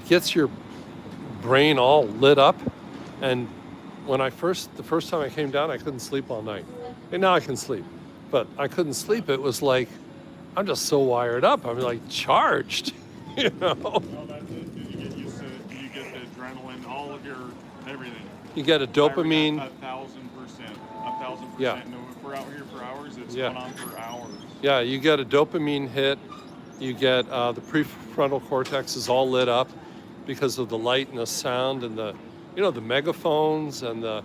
gets your brain all lit up. And when the first time I came down, I couldn't sleep all night. And now I can sleep, but I couldn't sleep. It was like, I'm just so wired up. I'm like charged, you know. Well, that's it. Did you get used to it? Did you get the adrenaline, all of your everything? You get a dopamine. 1,000%. 1,000%. Yeah. No, if we're out here for hours, it's Yeah. going on for hours. Yeah, you get a dopamine hit. You get the prefrontal cortex is all lit up because of the light and the sound and the megaphones and the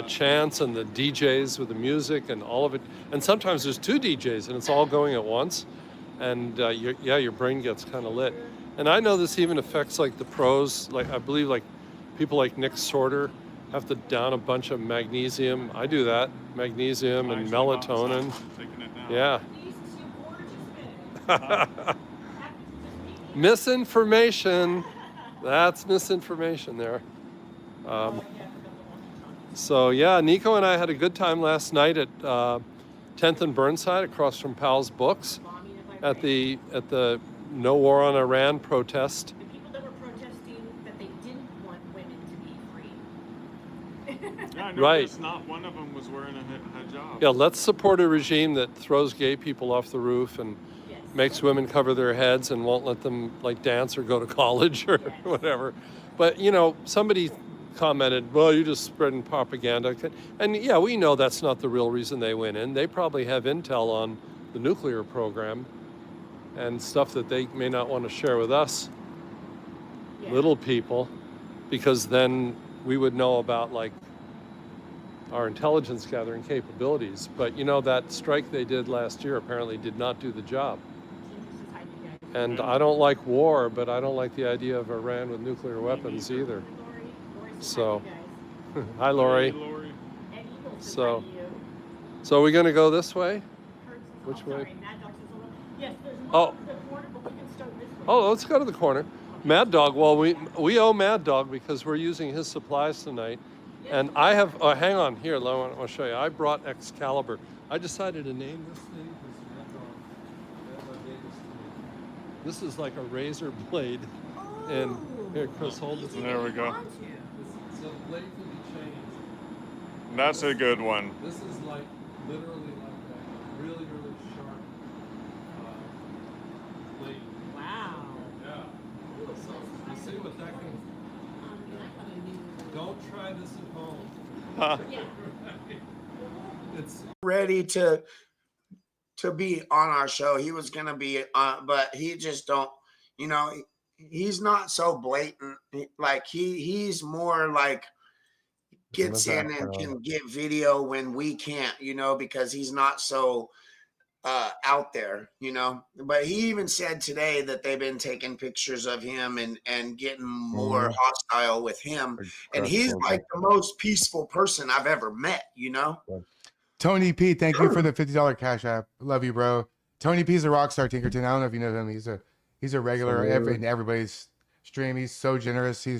chants and the DJs with the music and all of it. And sometimes there's two DJs and it's all going at once. And your brain gets kind of lit. And I know this even affects like the pros. Like I believe like people like Nick Sorter have to down a bunch of magnesium. I do that, magnesium and melatonin. Yeah. Misinformation. That's misinformation there. So yeah, Nico and I had a good time last night at 10th and Burnside across from Powell's Books at the No War on Iran protest. The people that were protesting that they didn't want women to be free. Yeah, I know. Right. Not one of them was wearing a hijab. Yeah, let's support a regime that throws gay people off the roof and makes women cover their heads and won't let them like dance or go to college or whatever. But somebody commented, well, you're just spreading propaganda. And yeah, we know that's not the real reason they went in. They probably have intel on the nuclear program and stuff that they may not want to share with us, little people, because then we would know about like our intelligence gathering capabilities. But that strike they did last year apparently did not do the job. And I don't like war, but I don't like the idea of Iran with nuclear weapons either. So, hi, Lori. So are we going to go this way? Which way? Oh, let's go to the corner. Mad Dog. Well, we owe Mad Dog because we're using his supplies tonight. And I have, hang on here, I want to show you. I brought Excalibur. I decided to name this thing because Mad Dog gave this to me. This is like a razor blade. And here, Chris, hold this. There we go. So the blade can be changed. That's a good one. This is like literally like a really, really sharp blade. Wow. Yeah. So you see what that can. Don't try this at home. It's ready to be on our show. He was gonna be but he just don't. He's not so blatant. Like he's more like gets in and can get video when we can't, because he's not so out there, But he even said today that they've been taking pictures of him and getting more hostile with him. And he's like the most peaceful person I've ever met, Tony P, thank you for the $50 cash app. Love you, bro. Tony P's a rock star, Tinkerton. I don't know if you know him. He's a regular in everybody's stream. He's so generous. He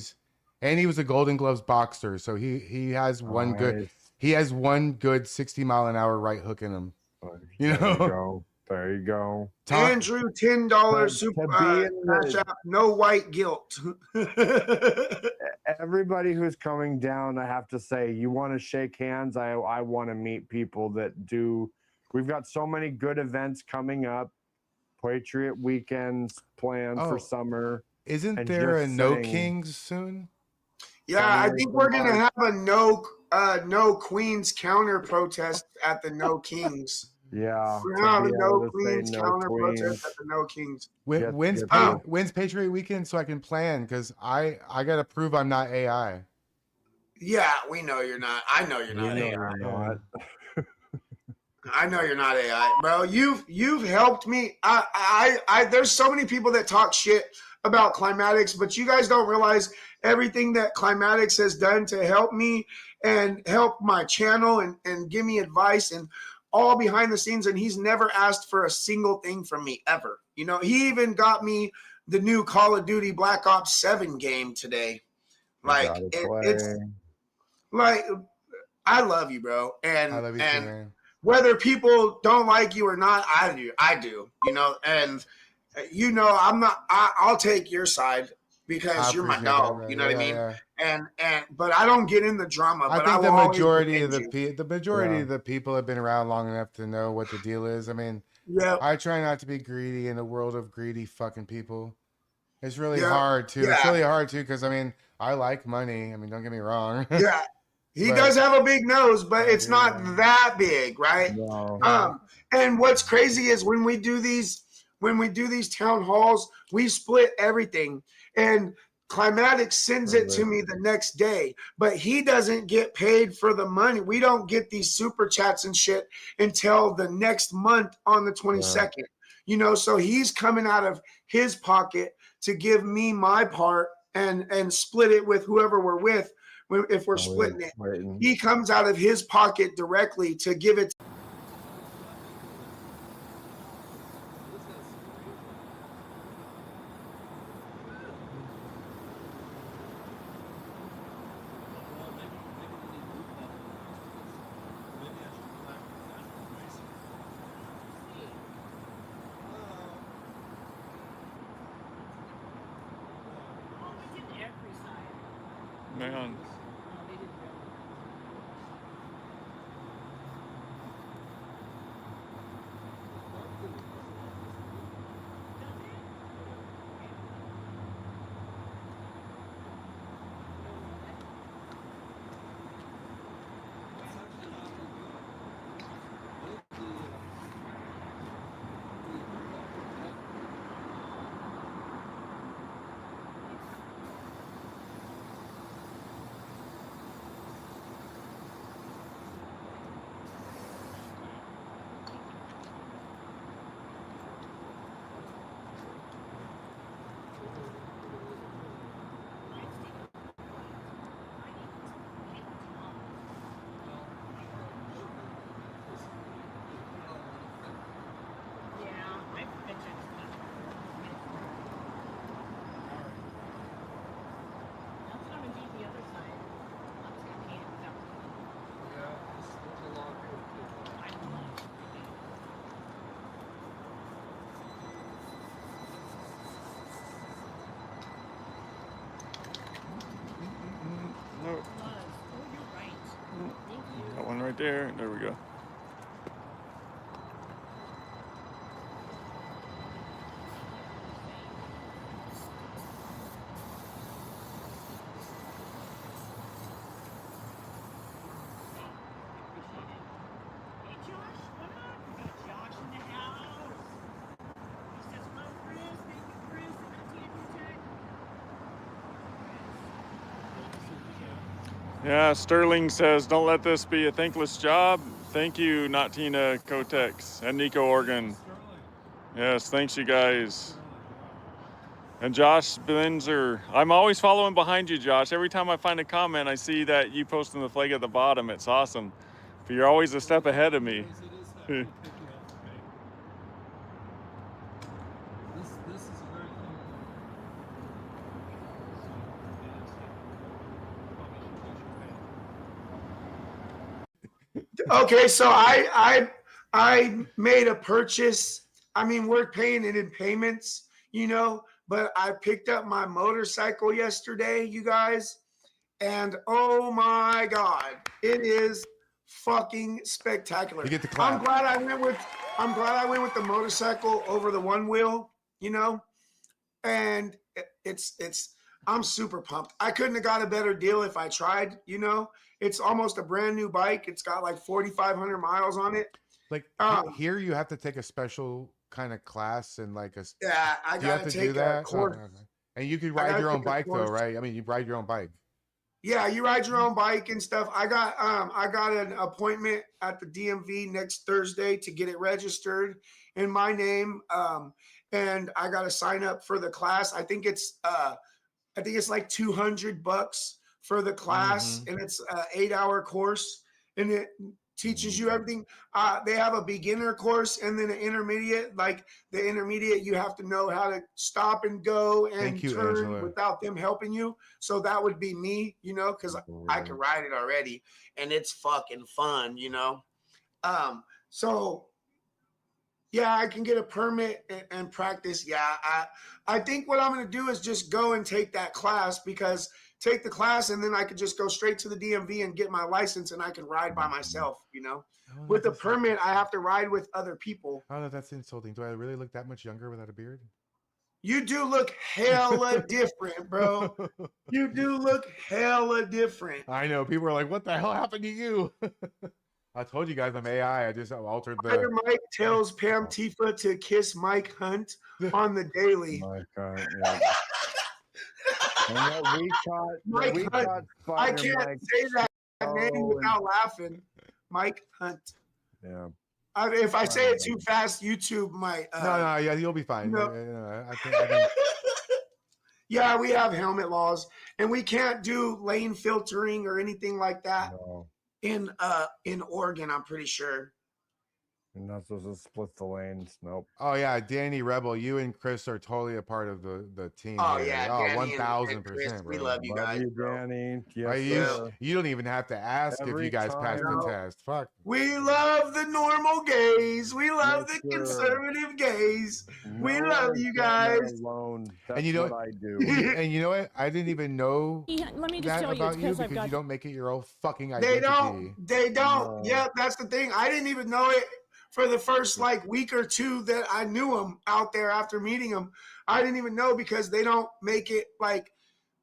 was a Golden Gloves boxer, so he has one good 60-mile-an-hour right hook in him. There you go. Andrew, $10 super cash app, no white guilt. Everybody who's coming down, I have to say, you want to shake hands. I want to meet people that do. We've got so many good events coming up. Patriot weekends planned for summer. Isn't there a No Kings soon? Yeah, I think we're gonna have a no Queens counter protest at the No Kings. Yeah, we're gonna have a no Queens counter protest at the No Kings. When's Patriot weekend so I can plan? Because I gotta prove I'm not AI. Yeah, we know you're not. I know you're not AI. I know you're not AI, bro. You've helped me. I there's so many people that talk shit about Climatics, but you guys don't realize everything that Climatics has done to help me and help my channel and give me advice and all behind the scenes. And he's never asked for a single thing from me ever. He even got me the new Call of Duty Black Ops 7 game today. Like it's like, I love you, bro. And I love you too, man. Whether people don't like you or not, I do, and I'm not, I'll take your side, because you're my appreciate that, dog. bro. You know what I Yeah, mean? yeah. But I don't get in the drama. I But think I the will always majority of defend you. the majority of the people have been around long enough to know what the deal is. I mean, Yep. I try not to be greedy in a world of greedy fucking people. It's really Yep. hard too. It's Yeah. really hard too because I mean, I like money. I mean, don't get me wrong. Yeah. He But does have a big nose, but I it's not do. that big, right? No. And what's crazy is when we do these town halls, we split everything. And Climatic sends it to me the next day, but he doesn't get paid for the money. We don't get these super chats and shit until the next month on the 22nd. You know, so he's coming out of his pocket to give me my part and split it with whoever we're with if we're splitting it. He comes out of his pocket directly to give it. Oh, we did every side. Man. No, they didn't really. Yeah, I bet you it's not. That's what I'm gonna do the other side. I'm just gonna paint it up. I love it. No, It was. Oh, you're right. Thank you. that one right there. There we go. Appreciate it. Hey, Josh, what up? We got Josh in the house. He says, hello, Chris. Thank you, Chris. And anti-iceprotest. Yeah, Sterling says, don't let this be a thankless job. Thank you, Not Tina Kotex and Nico Organ. Yes, thanks you guys. And Josh Benzer, I'm always following behind you, Josh. Every time I find a comment, I see that you posting the flag at the bottom. It's awesome. But you're always a step ahead of me. Okay, so I made a purchase. I mean, we're paying it in payments, you know, but I picked up my motorcycle yesterday, you guys, and oh my god, it is fucking spectacular. You get the clap. I'm glad I went with the motorcycle over the one wheel, you know, and it's I'm super pumped. I couldn't have got a better deal if I tried, you know. It's almost a brand new bike. It's got like 4,500 miles on it. Like here, you have to take a special kind of class and like a. Yeah, I Do you have gotta to do take a that? course. Okay. And you could I ride gotta your own take a bike though, course. right? I mean, you ride your own bike. Yeah, you ride your own bike and stuff. I got an appointment at the DMV next Thursday to get it registered in my name. And I got to sign up for the class. I think it's like $200 for the class, and it's an 8-hour course, and it teaches you everything. They have a beginner course and then an intermediate. Like the intermediate, you have to know how to stop and go and turn Angela. without them helping you. So that would be me, you know, because I can ride it already, and it's fucking fun, you know. So Yeah, I can get a permit and practice. Yeah, I think what I'm going to do is just go and take that class, because take the class and then I could just go straight to the DMV and get my license, and I can ride by myself, you know. I don't know With if a that's permit, I have to ride with other people. I don't know if that's insulting. Do I really look that much younger without a beard? You do look hella different, bro. You do look hella different. I know. People are like, what the hell happened to you? I told you guys I'm AI. I just altered Fire the. Mike tells Pam Tifa to kiss Mike Hunt on the daily. My God, yeah. And Mike we Hunt. caught I Spider can't Mike. say that name Oh, without laughing. Mike Hunt. yeah. If I say it too fast, YouTube might. No, yeah, you'll be fine. No. I think Yeah, we have helmet laws, and we can't do lane filtering or anything like that No. in Oregon. I'm pretty sure. You're not supposed to split the lanes. Nope. Oh yeah, Danny Rebel, you and Chris are totally a part of the team. Oh here. yeah, oh, Danny and 1000%, Chris, we bro. love you guys. You, bro. Danny. Yes, Right, sir. you don't even have to ask if Every you guys passed time. the test. Fuck. We love the normal gays. We love Yes, the sir. conservative gays. We No love one's you getting guys. Alone. That's And you know what what? I do. And you know what? I didn't even know Let me just that tell you, it's about you because I've because got you don't make it your own fucking identity. They don't. They don't. No. Yeah, that's the thing. I didn't even know it for the first like week or two that I knew him out there after meeting him. I didn't even know, because they don't make it like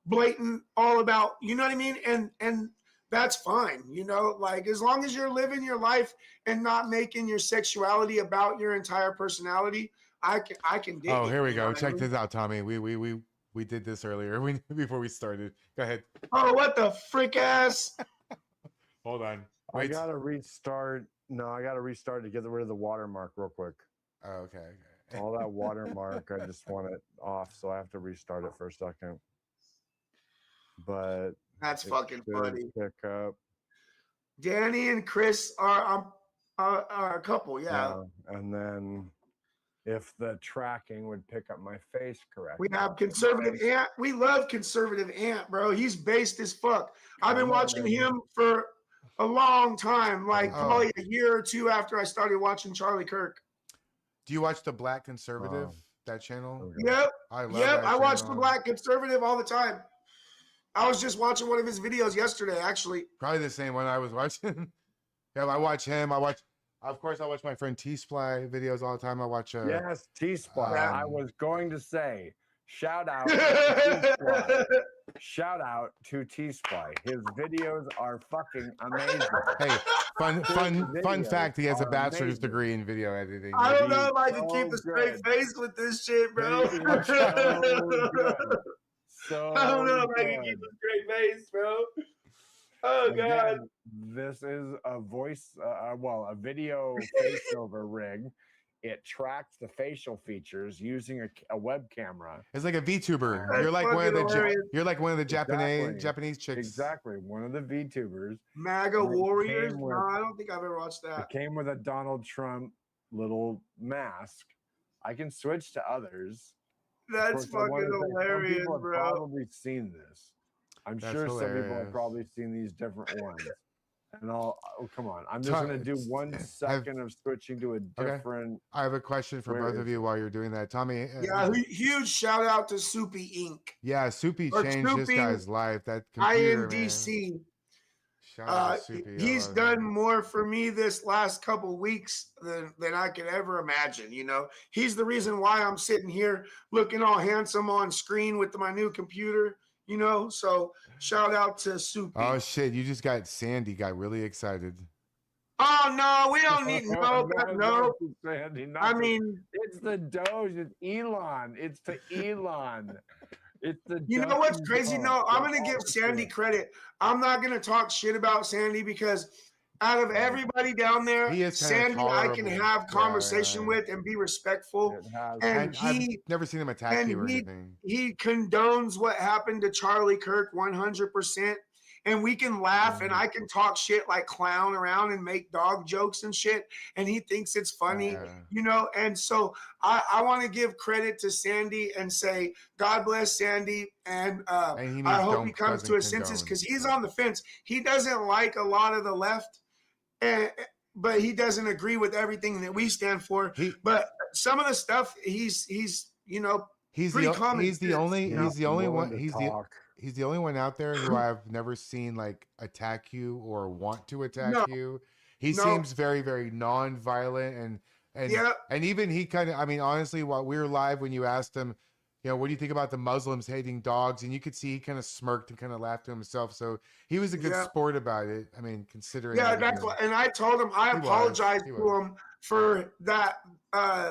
blatant all about, you know what I mean? And that's fine, you know, like as long as you're living your life and not making your sexuality about your entire personality, I can dig Oh, it, here we you know go. what I Check mean? this out, Tommy. We did this earlier. Before we started. Go ahead. Oh, what the frick ass? Hold on. I Wait. gotta restart. No, I gotta restart to get rid of the watermark real quick. Oh, okay. All that watermark, I just want it off, so I have to restart it for a second. But That's it fucking should funny. pick up. Danny and Chris are a couple, yeah. And then if the tracking would pick up my face correctly. We have conservative Ant. We love conservative Ant, bro. He's based as fuck. I've been watching him for a long time, like probably a year or two after I started watching Charlie Kirk. Do you watch the Black Conservative, that channel? Yep. I love Yep. that I watch the channel. Black Conservative all the time. I was just watching one of his videos yesterday, actually. Probably the same one I was watching. Yeah, I watch him. Of course, I watch my friend T-Sply videos all the time. I watch. Yes, T-Sply. I was going to say, shout out. Shout out to T-Sply. His videos are fucking amazing. Hey, fun fact: he has a bachelor's amazing. degree in video editing. I don't know if I can So keep a straight good. face with this shit, bro. They are so good. So I don't know if I can good. keep a straight face, bro. Oh God. Again, this is a voice, a video voiceover rig. It tracks the facial features using a web camera. It's like a VTuber. That's You're like one of the fucking hilarious. you're like one of the Exactly. Japanese chicks. Exactly, one of the VTubers. MAGA And it Warriors? came No, with- I don't think I've ever watched that. It came with a Donald Trump little mask. I can switch to others. Of That's course, I wanna fucking say some hilarious, people have bro. probably seen this. I'm That's sure some people hilarious. have probably seen these different ones. And come on. I'm just Tom, going to do 1 second of switching to a different. I have a question for Where both is of you while you're doing that, Tommy. Yeah, huge shout out to Soupy Inc. Yeah, Soupy Or changed this Soupy guy's life. That computer, man. INDC. Shout out to Soupy. I He's love done him. more for me this last couple weeks than I could ever imagine. You know, he's the reason why I'm sitting here looking all handsome on screen with my new computer. You know, so shout out to Soupy. Oh shit! You just got Sandy got really excited. Oh no, we don't need no. Sandy, I mean, it's the Doge. It's Elon. It's to Elon. It's the. you know what's Doge crazy? pump. No, I'm That's gonna all give it's Sandy doing. credit. I'm not gonna talk shit about Sandy, because out of everybody down there, He is kinda Sandy I can tolerable. have Yeah, conversation yeah. with and be respectful. It has. And I've he never seen him attack you or and anything. he condones what happened to Charlie Kirk 100%. And we can laugh and I can talk shit like clown around and make dog jokes and shit. And he thinks it's funny, Yeah. you know. And so I want to give credit to Sandy and say, God bless Sandy. And And he I means hope he comes to doesn't his senses, condone. because he's on the fence. He doesn't like a lot of the left. And but he doesn't agree with everything that we stand for. But some of the stuff he's pretty common. He's the only one. Talk. He's the only one out there who I've never seen like attack you or want to attack you. He seems very, very non-violent and even he kind of, I mean, honestly, while we were live, when you asked him, you know, what do you think about the Muslims hating dogs? And you could see he kind of smirked and kind of laughed to himself. So he was a good sport about it. I mean, considering. Yeah, that's what, and I told him I apologized to him for that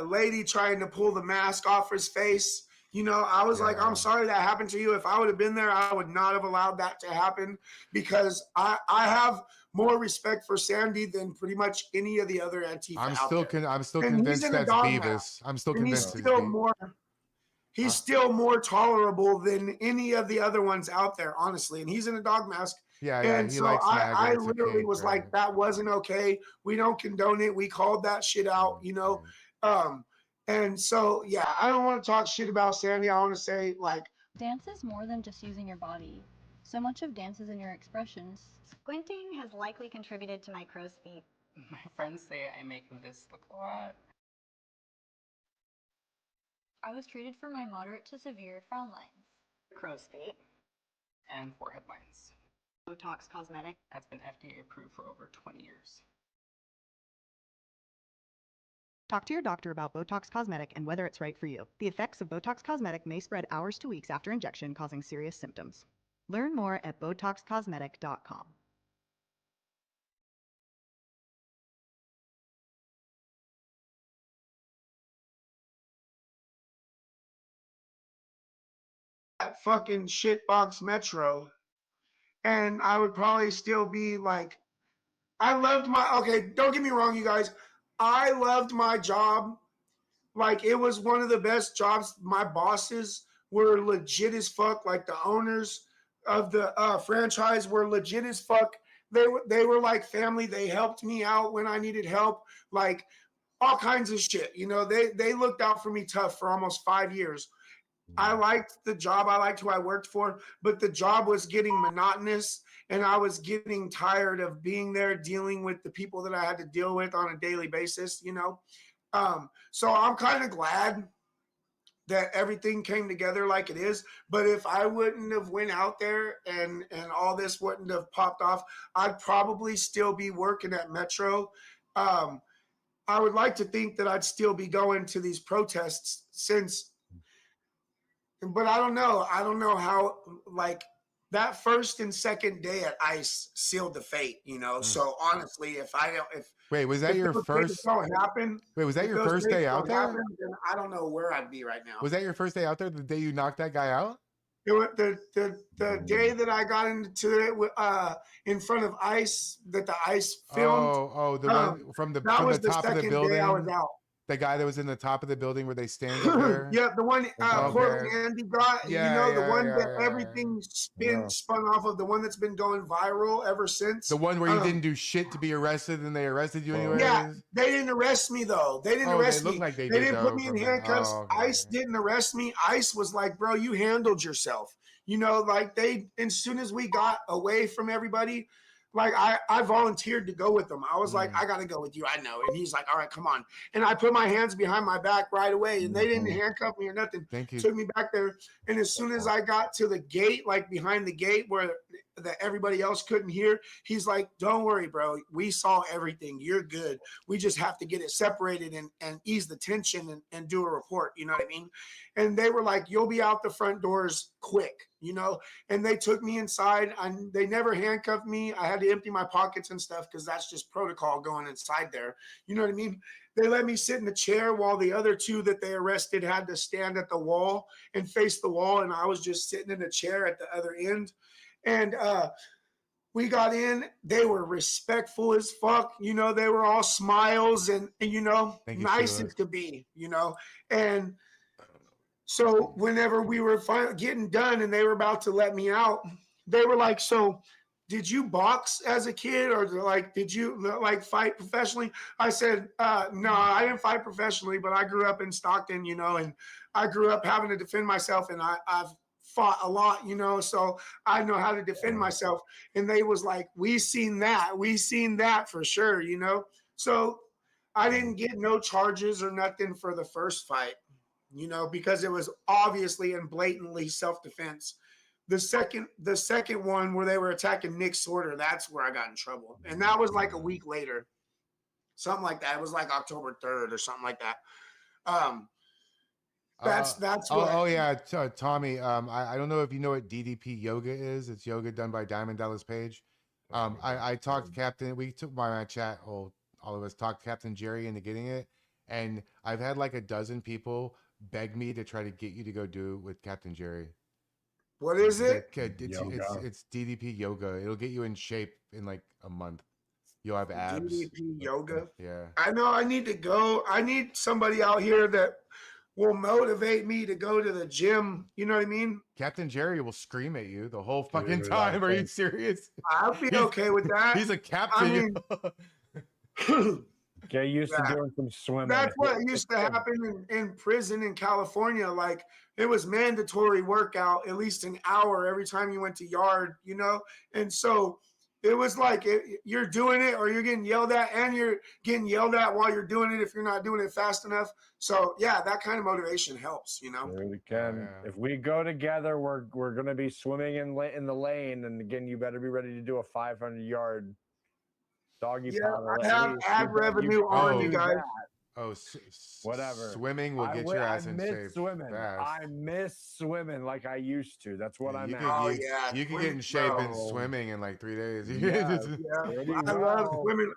lady trying to pull the mask off his face. You know, I was like, I'm sorry that happened to you. If I would have been there, I would not have allowed that to happen, because I have more respect for Sandy than pretty much any of the other Antifa I'm out still there. convinced that's Beavis. I'm still convinced he's still more tolerable than any of the other ones out there, honestly. And he's in a dog mask. Yeah, and he so likes MAGA. I It's literally okay, was right. like, that wasn't okay. We don't condone it. We called that shit out, you know. And so, yeah, I don't want to talk shit about Sandy. I want to say, like, dance is more than just using your body. So much of dance is in your expressions. Squinting has likely contributed to my crow's feet. My friends say I make this look a lot. I was treated for my moderate to severe frown lines. Crow's feet. And forehead lines. Botox cosmetic. That's been FDA approved for over 20 years. Talk to your doctor about Botox Cosmetic and whether it's right for you. The effects of Botox Cosmetic may spread hours to weeks after injection, causing serious symptoms. Learn more at BotoxCosmetic.com. that fucking shitbox Metro, and I would probably still be like, okay, don't get me wrong, you guys. I loved my job. Like, it was one of the best jobs. My bosses were legit as fuck. Like, the owners of the franchise were legit as fuck. They were like family. They helped me out when I needed help. Like, all kinds of shit. You know, they looked out for me tough for almost 5 years. I liked the job. I liked who I worked for, but the job was getting monotonous, and I was getting tired of being there dealing with the people that I had to deal with on a daily basis, you know? So I'm kind of glad that everything came together like it is. But if I wouldn't have went out there and all this wouldn't have popped off, I'd probably still be working at Metro. I would like to think that I'd still be going to these protests but I don't know. I don't know how, like, that first and second day at ICE sealed the fate, you know? So honestly, Wait, was that your first? Don't happen. Wait, was that your first day out there? Then I don't know where I'd be right now. Was that your first day out there? The day you knocked that guy out? It was the day that I got into it in front of ICE, that the ICE filmed. The one from the top of the building. I was out. The guy that was in the top of the building where they stand up there. Yeah, the one Portland Andy got. The one that everything's been spun off of, the one that's been going viral ever since. The one where you didn't do shit to be arrested and they arrested you anyway. Yeah, they didn't arrest me though. They didn't arrest me. Like they didn't put me in handcuffs. ICE didn't arrest me. ICE was like, bro, you handled yourself. You know, like as soon as we got away from everybody, like I volunteered to go with them. I was like, I got to go with you. I know. And he's like, all right, come on. And I put my hands behind my back right away, and they didn't handcuff me or nothing. Thank you. Took me back there. And as soon as I got to the gate, like behind the gate where everybody else couldn't hear, he's like, don't worry, bro. We saw everything. You're good. We just have to get it separated and ease the tension and do a report. You know what I mean? And they were like, you'll be out the front doors quick, you know? And they took me inside, and they never handcuffed me. I had to empty my pockets and stuff because that's just protocol going inside there. You know what I mean? They let me sit in the chair while the other two that they arrested had to stand at the wall and face the wall. And I was just sitting in a chair at the other end. And we got in. They were respectful as fuck. You know, they were all smiles and you know, nice as could be, you know. And so whenever we were finally getting done and they were about to let me out, they were like, so did you box as a kid, or like, did you like fight professionally? I said, no, I didn't fight professionally, but I grew up in Stockton, you know, and I grew up having to defend myself, and I've fought a lot, you know, so I know how to defend myself. And they was like, we seen that for sure, you know. So I didn't get no charges or nothing for the first fight, you know, because it was obviously and blatantly self-defense. The second one where they were attacking Nick Sorter, that's where I got in trouble. And that was like a week later. Something like that. It was like October 3rd or something like that. That's what. Oh yeah, Tommy. I don't know if you know what DDP yoga is. It's yoga done by Diamond Dallas Page. I talked to Captain. We took my chat. All of us talked Captain Jerry into getting it, and I've had like a dozen people beg me to try to get you to go do it with Captain Jerry. What is it? It's DDP yoga. It'll get you in shape in like a month. You'll have abs. DDP yoga. Yeah. I know. I need to go. I need somebody out here that will motivate me to go to the gym. You know what I mean? Captain Jerry will scream at you the whole fucking time. Are you serious? I'll be okay with that. He's a captain. I mean, get used to doing some swimming. That's what used to happen in prison in California. Like it was mandatory workout, at least an hour every time you went to yard, you know? And so it was like you're doing it or you're getting yelled at, and you're getting yelled at while you're doing it if you're not doing it fast enough. So yeah, that kind of motivation helps, you know. It really can. Yeah. If we go together, we're gonna be swimming in the lane, and again, you better be ready to do a 500-yard doggy paddle. I have ad revenue on you guys. Whatever. Swimming will get your ass in shape. Swimming. I miss swimming like I used to. That's what I'm at. You can get in shape in swimming in like 3 days. Yeah. I love swimming.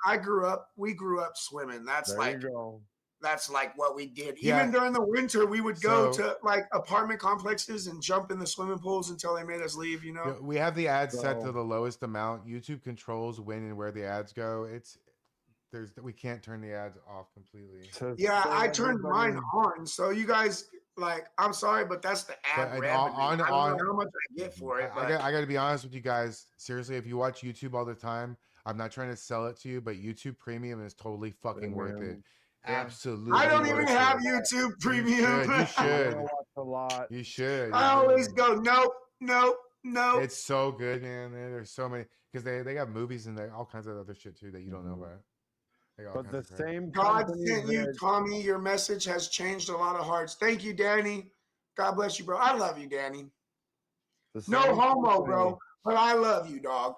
We grew up swimming. That's like what we did. Even during the winter, we would go to like apartment complexes and jump in the swimming pools until they made us leave, you know? We have the ads set to the lowest amount. YouTube controls when and where the ads go. We can't turn the ads off completely. Yeah, I turned mine on. So you guys, like, I'm sorry, but that's the ad revenue. I don't know how much I get for it. I got to be honest with you guys. Seriously, if you watch YouTube all the time, I'm not trying to sell it to you, but YouTube Premium is totally fucking worth it. Absolutely. I don't even have YouTube Premium. You should. I watch a lot. You should. I always go, nope. It's so good, man. There's so many, because they got movies and all kinds of other shit too that you don't know about. But the same God sent you, Tommy. Your message has changed a lot of hearts. Thank you, Danny. God bless you, bro. I love you, Danny. No homo, bro, but I love you, dog.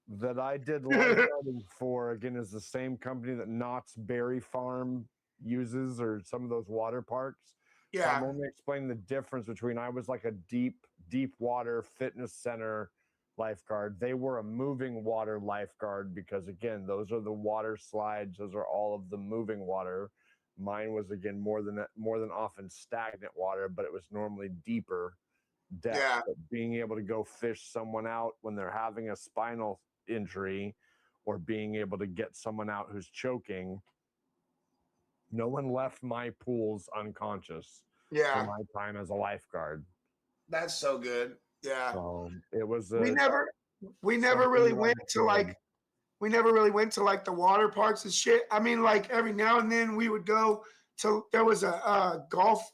That I did lifeguarding for, again, is the same company that Knott's Berry Farm uses, or some of those water parks. Yeah. So I'm only explaining the difference between, I was like a deep water fitness center lifeguard. They were a moving water lifeguard, because again, those are the water slides. Those are all of the moving water. Mine was, again, more than often stagnant water, but it was normally deeper depth. Yeah. But being able to go fish someone out when they're having a spinal injury, or being able to get someone out who's choking, no one left my pools unconscious. Yeah. For my time as a lifeguard. That's so good. Yeah. So it was. We never really went to like the water parks and shit. I mean, like every now and then we would go to. There was a golf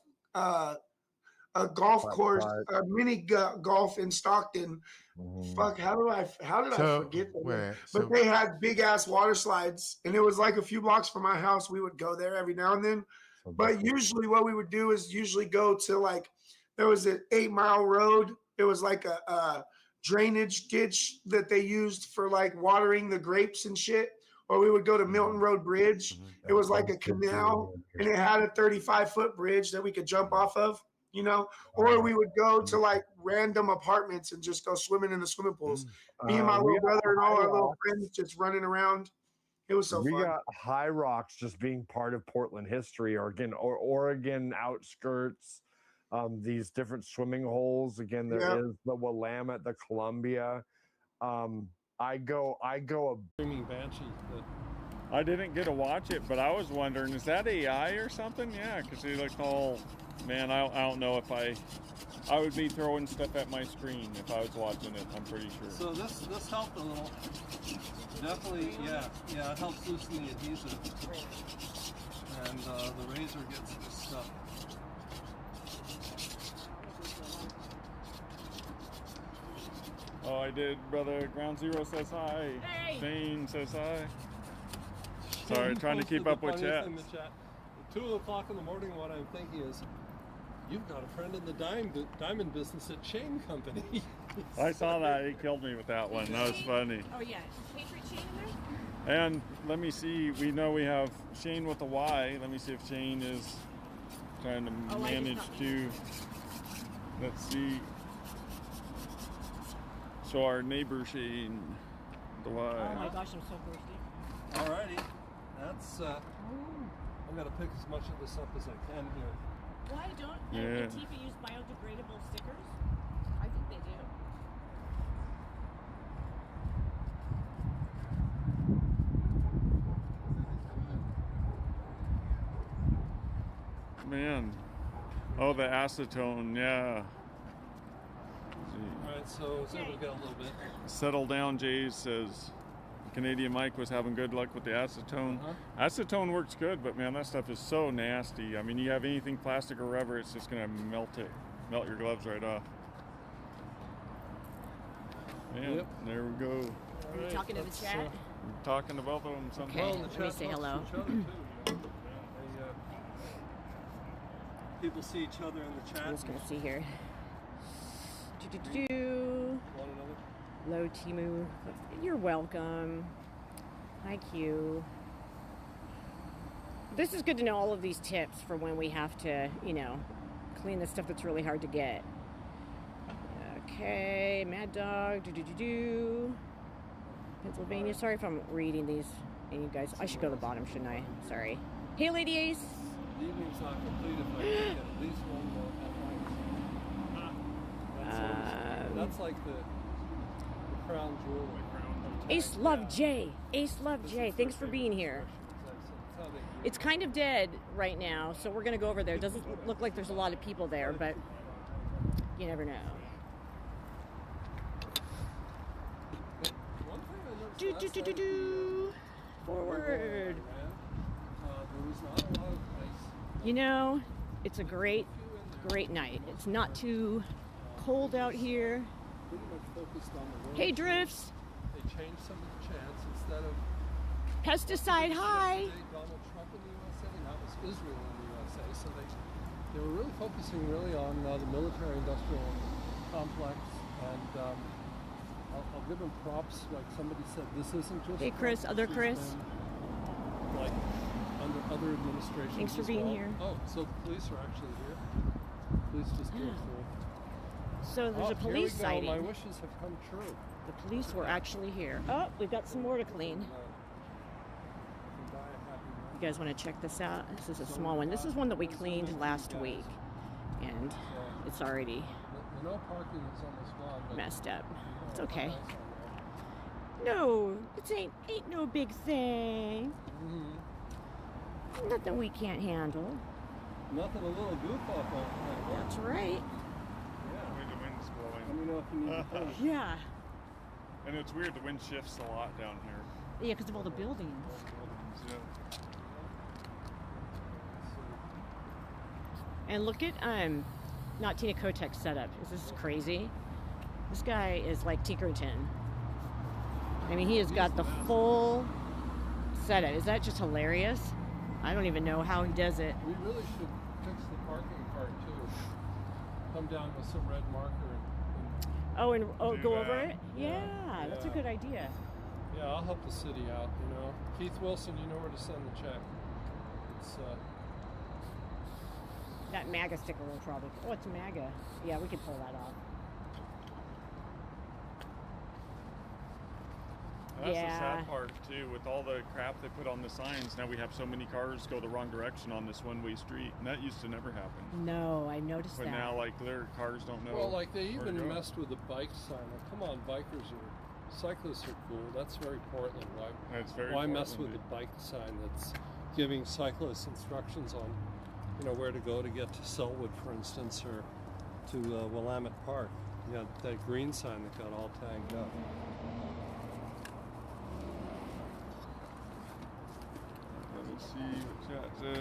course, a mini golf in Stockton. Fuck, how did I forget that? But they had big ass water slides, and it was like a few blocks from my house. We would go there every now and then. But usually what we would do is go to, like, there was an 8-mile road. It was like a drainage ditch that they used for like watering the grapes and shit. Or we would go to Milton Road Bridge. It was like a canal, and it had a 35-foot bridge that we could jump off of, you know. Or we would go to like random apartments and just go swimming in the swimming pools. Me and my little brother and all our little friends just running around. It was so fun. We got High Rocks just being part of Portland history, or Oregon outskirts. These different swimming holes. Again, there is the Willamette, the Columbia. I go. Screaming banshee. I didn't get to watch it, but I was wondering, is that AI or something? Yeah, because he looked all. Man, I don't know if I would be throwing stuff at my screen if I was watching it. I'm pretty sure. So this helped a little. Definitely, yeah. It helps loosen the adhesive, and the razor gets this stuff. Oh, I did, brother. Ground Zero says hi. Hey. Shane says hi. Sorry, trying to keep The up with funniest thing in chats. the chat. At 2 o'clock in the morning, what I'm thinking is, you've got a friend in the diamond business at Shane Company. I saw that. He killed me with that one. That was funny. Oh yeah, is Patriot Shane in there? And let me see. We know we have Shane with a Y. Let me see if Shane is trying to manage to. Let's see. So our neighbor Shane, the Y. Oh my gosh, I'm so thirsty. Alrighty, that's. I'm gonna pick as much of this up as I can here. Why don't Yeah. Antifa use biodegradable stickers? I think they do. Man. Oh, the acetone. Yeah. Alright, so we've got a little bit. Settle down, Jay says. Canadian Mike was having good luck with the acetone. Acetone works good, but man, that stuff is so nasty. I mean, you have anything plastic or rubber, it's just gonna melt your gloves right off. Man, Yep. there we go. Are you talking to the chat? We're talking to both of them somehow. Okay, let me say hello. People see each other in the chat. I'm just gonna see here. Do. One another. Hello, Timu. You're welcome. Hi, Q. This is good to know all of these tips for when we have to, clean the stuff that's really hard to get. Okay, Mad Dog. Pennsylvania. Sorry if I'm reading these. And you guys, I should go to the bottom, shouldn't I? Sorry. Hey, Lady Ace. The evening's not complete if I can get at least one more headlights. That's like the crown jewel. Ace Love J. Ace Love J. Thanks for being here. It's kind of dead right now, so we're going to go over there. It doesn't look like there's a lot of people there, but you never know. Forward. It's a great night. It's not too cold out here. Hey, Drifts. They changed some of the chants instead of Pesticide high. Donald Trump in the USA, and that was Israel in the USA. So they were really focusing on the military-industrial complex, and I'll give them props. Like somebody said, this isn't just. Hey, Chris. Other Chris. Like under other administrations. Thanks for being here. Oh, so the police are actually here. Police just came through. So there's a police here we go. sighting. My wishes have come true. The police were actually here. Oh, we've got some more to clean. You guys want to check this out? This is a small one. This is one that we cleaned last week, and it's already No parking is almost gone. But messed up. It's okay. No, it ain't no big thing. Nothing we can't handle. Nothing a little goof off of. That's right. Yeah, the wind's blowing. Let me know if you need to push. Yeah. And it's weird, the wind shifts a lot down here. Yeah, because of all the buildings. Yeah. And look at not Tina Kotek's setup. Is this crazy? This guy is like Tinkerton. I mean, he has got the full setup. Is that just hilarious? I don't even know how he does it. We really should fix the parking part too. Come down with some red marker and Go over it? Yeah, that's a good idea. yeah, I'll help the city out, Keith Wilson, you know where to send the check. It's That MAGA sticker will probably. Oh, it's MAGA. Yeah, we could pull that off. That's the sad part too, with all the crap they put on the signs. Now we have so many cars go the wrong direction on this one-way street, and that used to never happen. No, I noticed But that. now, like, their cars don't know. well, like they where to even go. messed with the bike sign. Like, come on, cyclists are cool. That's very Portland. It's very Why mess with Portland. the bike sign that's giving cyclists instructions on, where to go to get to Selwood, for instance, or to Willamette Park? Yeah, that green sign that got all tagged up. Let's see what chat says.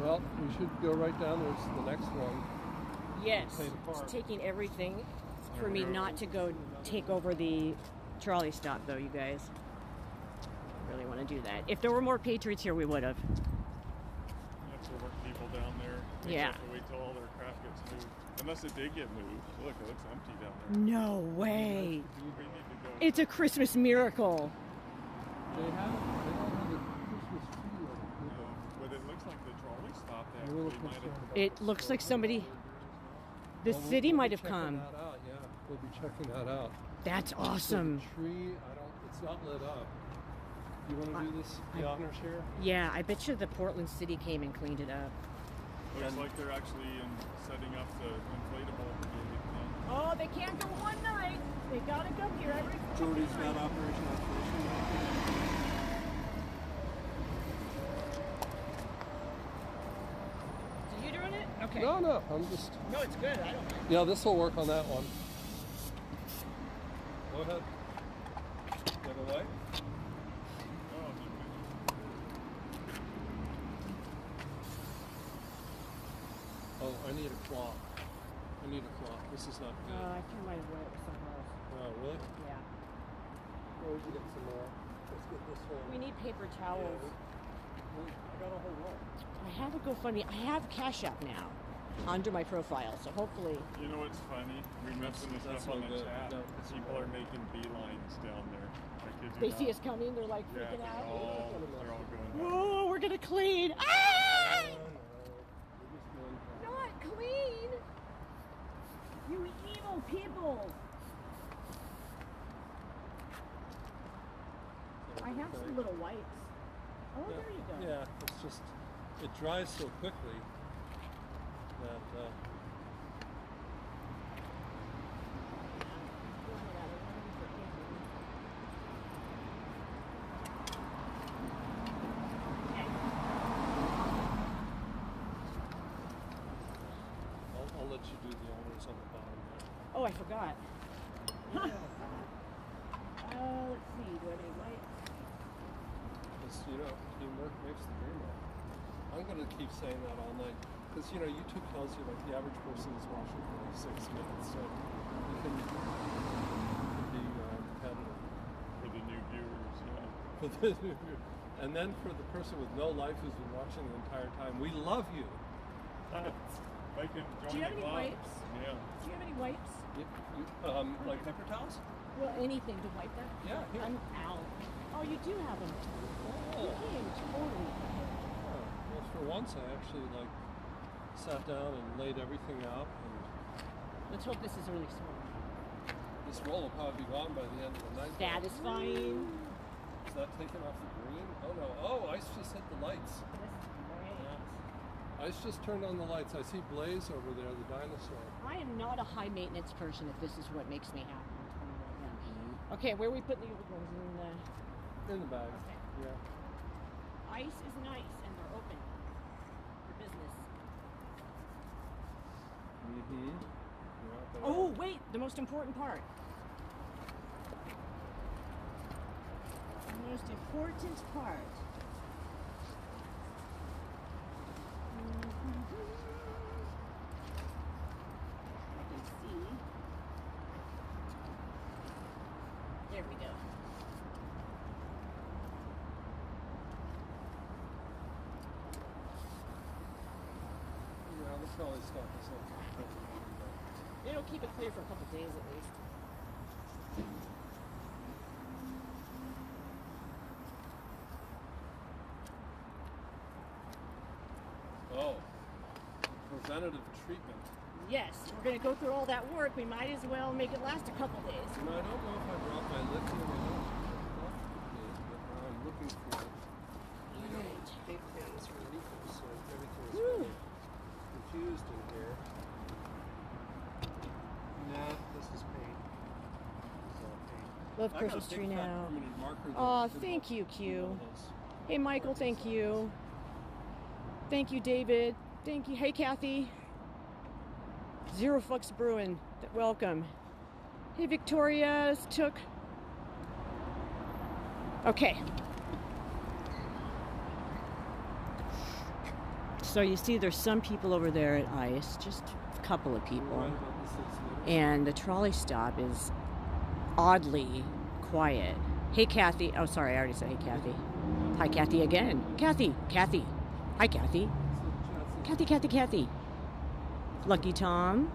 Well, we should go right down. There's the next one. Yes, Pay the park. it's taking everything for me not to go take over the trolley stop, though, you guys. really want to do that. If there were more Patriots here, we would have. You have to work people down there. You Yeah. have to wait till all their crap gets moved. Unless it did get moved. Look, it looks empty down there. No way. We need to go. It's a Christmas miracle. They don't have a Christmas tree over No, but it looks like the trolley stopped here. actually. We'll Might put have. some- It looks like somebody, the Well, city we'll might be have checking come. That out, yeah, we'll be checking that out. That's So awesome. the tree, it's not lit up. You want to do this, the honors here? Yeah, I bet you the Portland city came and cleaned it up. Looks like they're actually setting up the inflatable thing. Oh, they can't go one night. They gotta go here every. Jordy's got Operation Operation. So you doing it? Okay. No, I'm just. No, it's good. I don't. Yeah, this will work on that one. Go ahead. You have a light? Oh, I need a cloth. I need a cloth. This is not good. I think I might have went with something else. Oh, really? Yeah. Well, we can get some more. Let's get this one. We need paper towels. I got a whole roll. I have a GoFundMe. I have Cash App now under my profile, so hopefully. You know what's funny? We mentioned this That's stuff on no the good. chat. No, People are making beelines down there. I kid you They not. see us coming, they're like Yeah, freaking out. they're all going. Whoa, we're gonna clean. Ah! Not clean. You evil people. I have some little wipes. Oh, Yeah. there you go. Yeah, it's just, it dries so quickly that, I'll let you do the honors on the bottom there. Oh, I forgot. Huh. Let's see. Do I have any wipes? Because, teamwork makes the dream work. I'm going to keep saying that all night. Because, YouTube tells you, like, the average person is watching for like 6 minutes. So you can be competitive. For the new viewers, yeah. For the and then for the person with no life who's been watching the entire time, we love you. Like in Do you have any wipes? Yeah. Do you have any wipes? Like paper towels? Well, anything to wipe that? Yeah, here. Ow. Oh, you do have them. You came totally. Well, for once, I actually sat down and laid everything out, and Let's hope this is really small. this roll will probably be gone by the end of the night. Satisfying. Is that taking off the green? Oh no! Oh, ice just hit the lights. Ice just turned on the lights. I see Blaze over there, the dinosaur. I am not a high maintenance person if this is what makes me happy. Okay, where are we putting the other ones In the bag. Okay. Yeah. Ice is nice and they're open for business. Mm-hmm. Yeah, Oh, wait, the most important part. The most important part. I can see. There we go. Yeah, the trolley stop is like. It'll keep it clear for a couple days at least. Oh, preventative treatment. Yes, we're going to go through all that work. We might as well make it last a couple days. I don't know if I brought my lithium or not, but I'm looking for paint pens for Nico, so everything's really confused in here. Nah, this is paint. This is all paint. Love I got a Christmas big tree fat now. permanent marker that Oh, did thank all- you, did Q. all those. Hey, Michael, thank you. Thank you, David. Thank you. Hey, Kathy. Zero Fucks Brewing. Welcome. Hey, Victoria's took. Okay. So you see there's some people over there at ICE, just a couple of people. Right about the 6 minutes. And the trolley stop is oddly quiet. Hey, Kathy. Oh, sorry, I already said hey, Kathy. Hi, Kathy again. Kathy. Hi, Kathy. Kathy. Lucky Tom.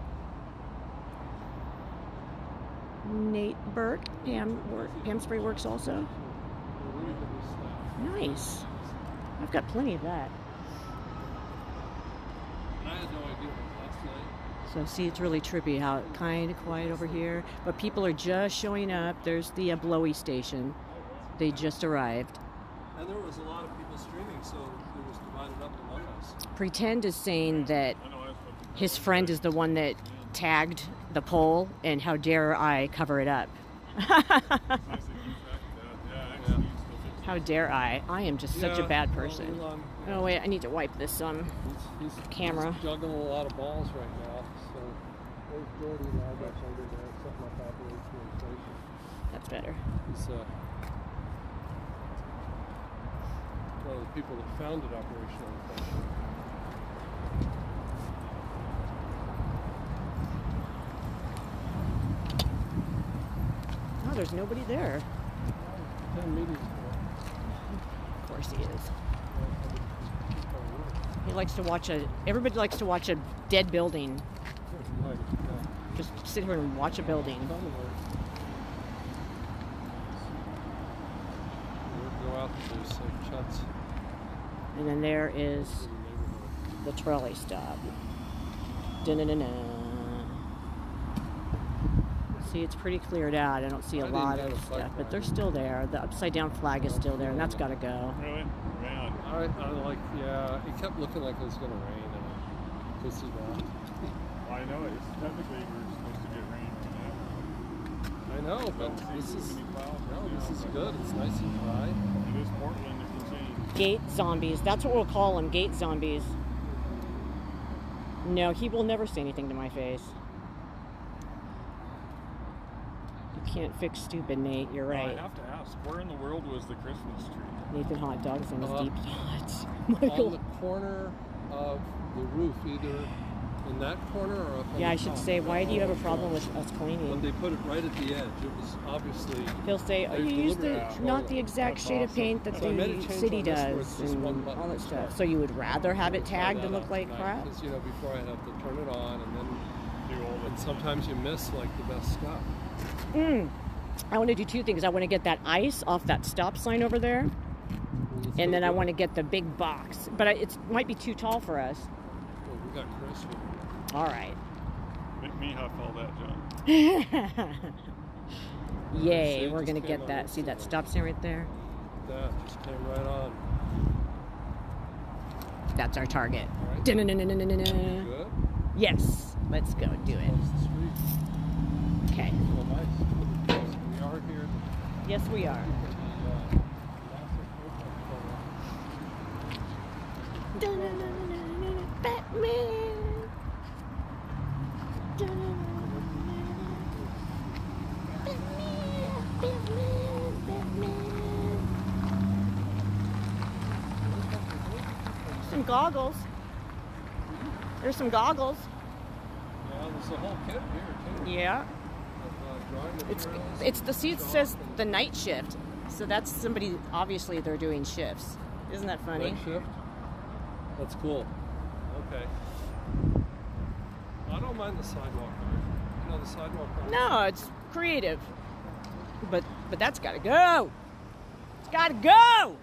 Nate Burke. Pam Spray works also. Nice. I've got plenty of that. I had no idea last night. So see, it's really trippy how it's kind of quiet over here, but people are just showing up. There's the blowy station. They just arrived. And there was a lot of people streaming, so it was divided up among us. Pretend is saying that his friend is the one that tagged the poll, and how dare I cover it up? How dare I? I am just such a bad person. Oh wait, I need to wipe this He's camera. juggling a lot of balls right now. So there's Jordy now that's under there, something like operational inflation. That's better. He's one of the people that founded operational inflation. Oh, there's nobody there. 10 meetings. Of course he is. He likes to watch everybody likes to watch a dead building. Just sit here and watch a building. Go out to safe chats. And then there is the trolley stop. Da-na-na-na. See, it's pretty cleared out. I don't see a lot of stuff, but they're still there. The upside down flag is still there, and that's got to go. Really? Man. It kept looking like it was going to rain, and I could see that. Well, I know it's technically we're supposed to get rain right now. I know, but this is good. It's nice and dry. It is Portland, it can change. Gate zombies. That's what we'll call them, gate zombies. No, he will never say anything to my face. You can't fix stupid, Nate. You're right. I have to ask, where in the world was the Christmas tree? Nathan Hot Dogs and his deep thoughts. On Michael. the corner of the roof, either in that corner or up on Yeah, the I should top. say, why do you have a problem with us When cleaning? they put it right at the edge, it was obviously... He'll say, oh, you used not the exact shade of paint that So I made a the change city on this where does it's just and one button all that to stuff. start. So you would rather have it tagged and look like crap? Because, before I have to turn it on and then... And sometimes you miss, like, the best stuff. I want to do two things. I want to get that ice off that stop sign over there. And then I want to get the big box. But it might be too tall for us. Well, we got Chris here. All right. Make me huff all that junk. Yay, See, we're just going to came get on that. See that instantly. stop sign right there? That just came right on. That's our target. All right. Da-na-na-na-na-na-na. Good. Yes, let's go do it. Across the street. Okay. Well, nice. We are here. Yes, we are. Batman. Some goggles. There's some goggles. Yeah, there's a whole kit here, too. Yeah. Drawing It's materials. the seat says the night shift, so that's somebody obviously they're doing shifts. Isn't that funny? Night shift. That's cool. Okay. I don't mind the sidewalk art. The sidewalk art. No, it's creative, but that's got to go. It's got to go.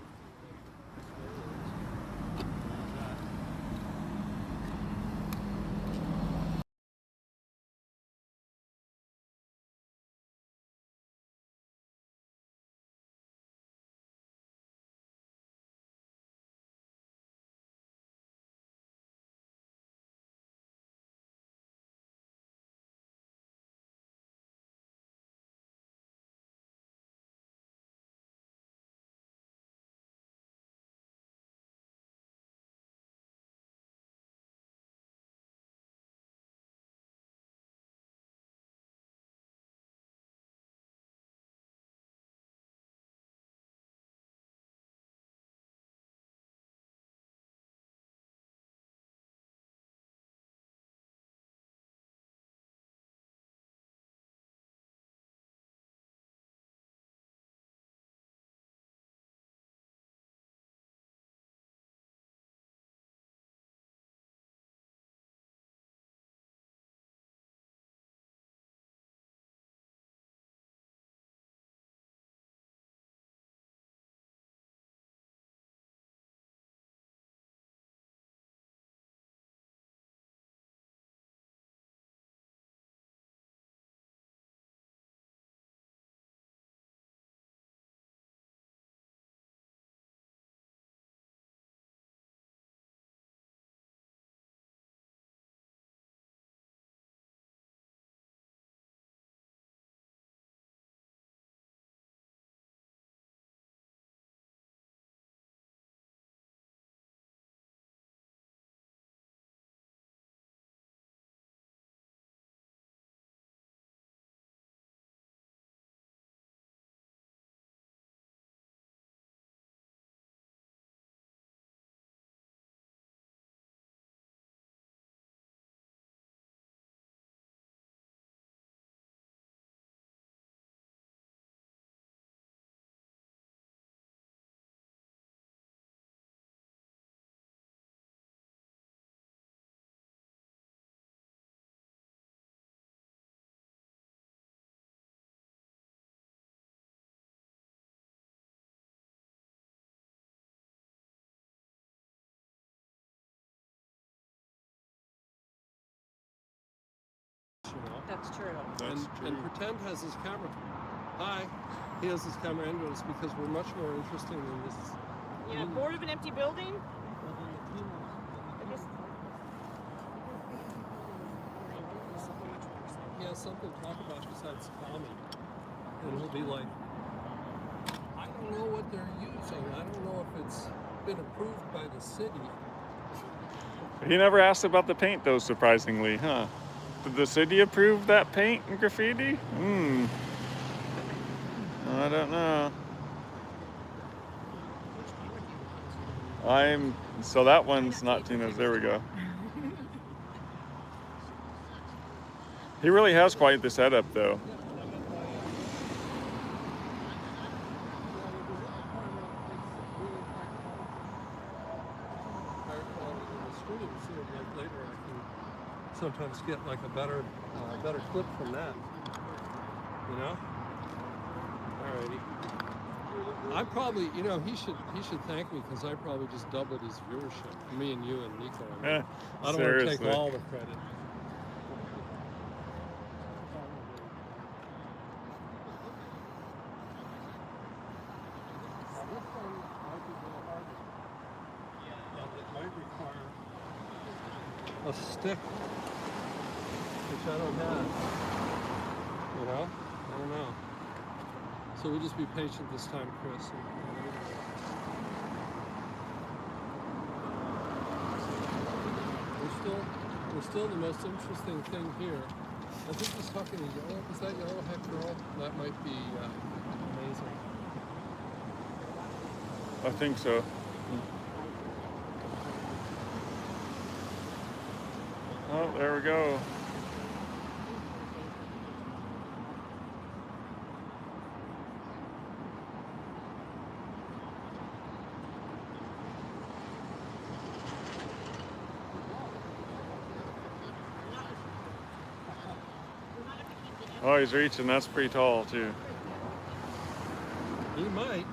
That's true. And Pretend has his camera. Hi. He has his camera into us because we're much more interesting than this. Yeah, bored of an empty building? He has something to talk about besides comedy. And he'll be like, I don't know what they're using. I don't know if it's been approved by the city. He never asked about the paint, though, surprisingly, huh? Did the city approve that paint and graffiti? I don't know. So that one's not Tina's. There we go. He really has quite the setup, though. Sometimes get like a better clip from that, you know. Alrighty. I probably, you know, he should thank me because I probably just doubled his viewership. Me and you and Nico. I don't want to take all the credit. It might require a stick, which I don't have, you know? I don't know. So we'll just be patient this time, Chris. We're still the most interesting thing here. I think he's talking to Yellow. Is that Yellow Head Girl? That might be amazing. I think so. Oh, there we go. Oh, he's reaching. That's pretty tall, too. He might.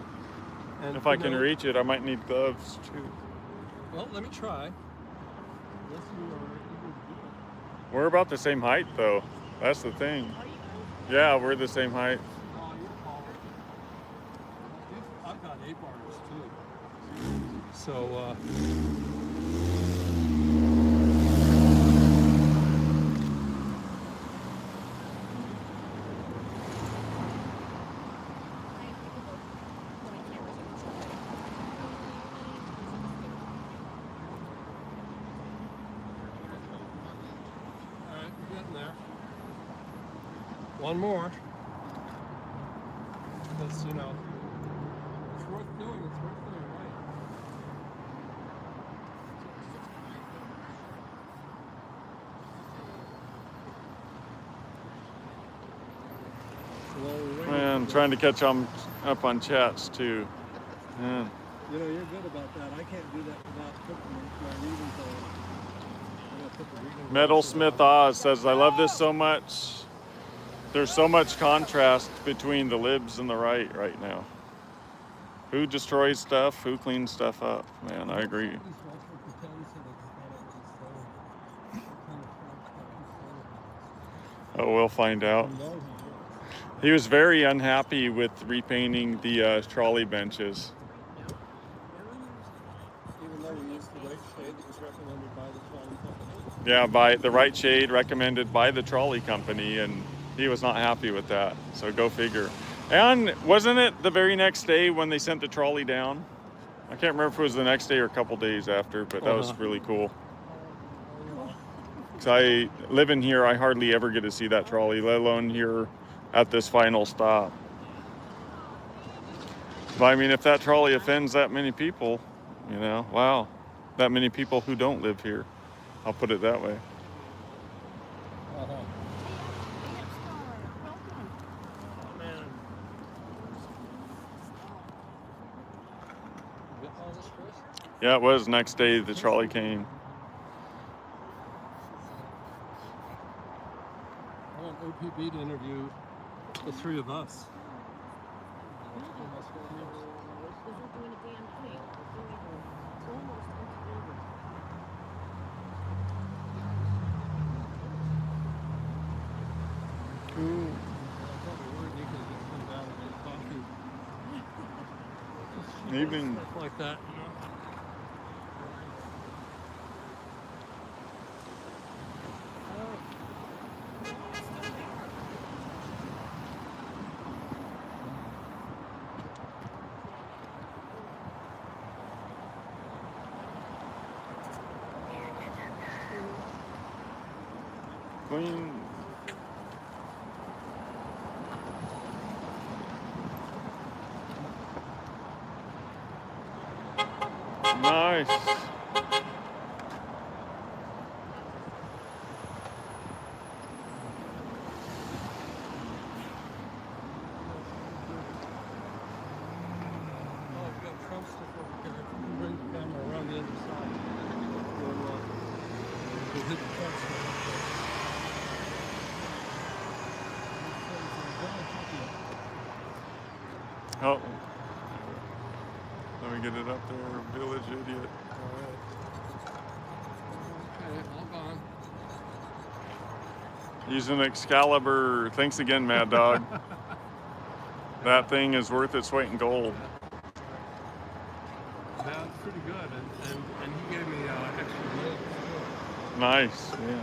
And if I can reach it, I might need gloves, too. Well, let me try. We're about the same height, though. That's the thing. Yeah, we're the same height. I've got 8 bars, too. So, one more, because, you know, it's worth doing right. Man, trying to catch up on chats, too. Man. You know, you're good about that. I can't do that without putting my reading on. Metalsmith Oz says, I love this so much. There's so much contrast between the libs and the right now. Who destroys stuff? Who cleans stuff up? Man, I agree. Oh, we'll find out. He was very unhappy with repainting the trolley benches. Even though we used the right shade that was recommended by the trolley company. Yeah, by the right shade recommended by the trolley company, and he was not happy with that, so go figure. And wasn't it the very next day when they sent the trolley down? I can't remember if it was the next day or a couple days after, but that was really cool. Because I live in here, I hardly ever get to see that trolley, let alone here at this final stop. But I mean, if that trolley offends that many people, you know, wow, that many people who don't live here, I'll put it that way. Yeah, it was next day the trolley came. I want OPB to interview the 3 of us. Evening. Stuff like that, you know. Clean. Nice. Oh, we've got Trump stuff over here. If you can bring the camera around the other side. We'll hit the Trump stuff. Oh. Let me get it up there, village idiot. Alright. Okay, all gone. Using Excalibur. Thanks again, Mad Dog. That thing is worth its weight in gold. Yeah, it's pretty good. And he gave me extra meals too. Nice. Yeah. Yeah.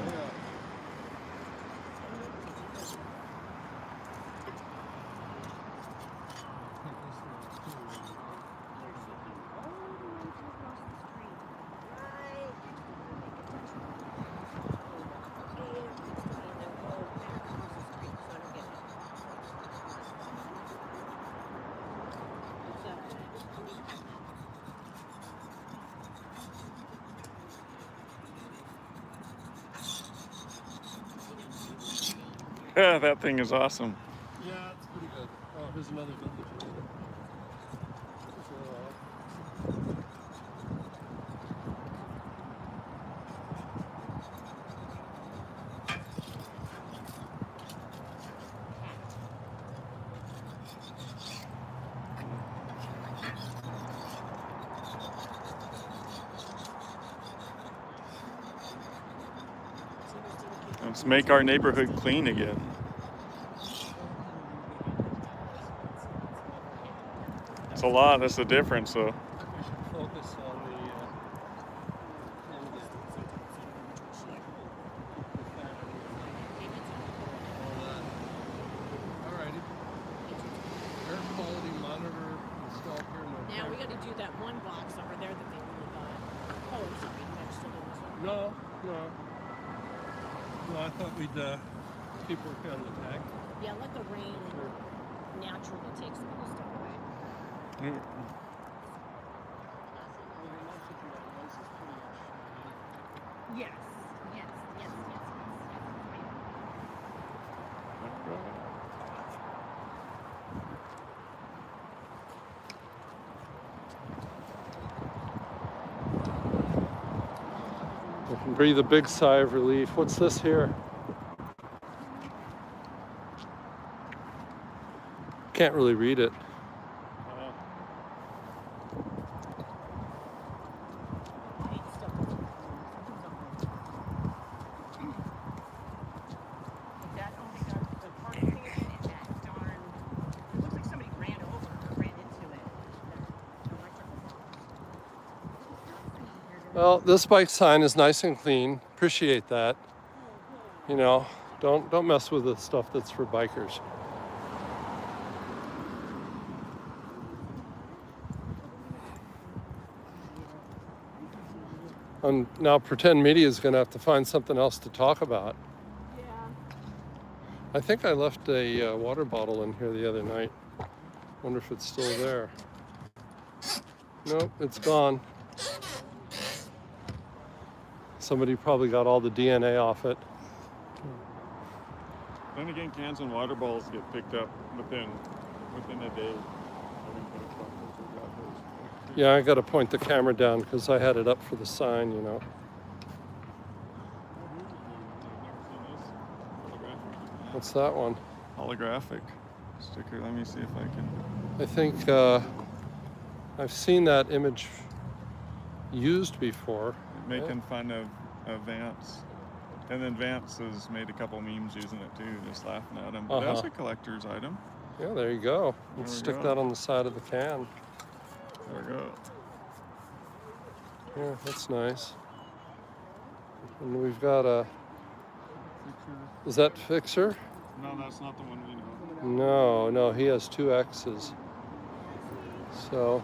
Yeah, that thing is awesome. Yeah, it's pretty good. Oh, here's another village. Let's make our neighborhood clean again. It's a lot. That's the difference, though. We should focus on the Alrighty. Air quality monitor installed here in the Now we got to do that one box over there that they really got. Oh, I'm sorry, you guys still doing this one? No. No, I thought we'd keep working on the tag. Yeah, let the rain naturally take some of the stuff away. Yes. We can breathe a big sigh of relief. What's this here? Can't really read it. That only got the party thing again in that darn. It looks like somebody ran over or ran into it. The electrical box. Well, this bike sign is nice and clean. Appreciate that. You know, don't mess with the stuff that's for bikers. And now pretend media is going to have to find something else to talk about. Yeah. I think I left a water bottle in here the other night. Wonder if it's still there. Nope, it's gone. Somebody probably got all the DNA off it. Then again, cans and water bottles get picked up within a day. Yeah, I got to point the camera down because I had it up for the sign, you know. What's that one? Holographic sticker. Let me see if I can. I think I've seen that image used before. Making fun of Vance. And then Vance has made a couple memes using it too, just laughing at him. But that's a collector's item. Yeah, there you go. There Let's we stick go. that on the side of the can. There we go. Yeah, that's nice. And we've got a... Is that Fixer? No, that's not the one we know. No, he has 2 X's. So...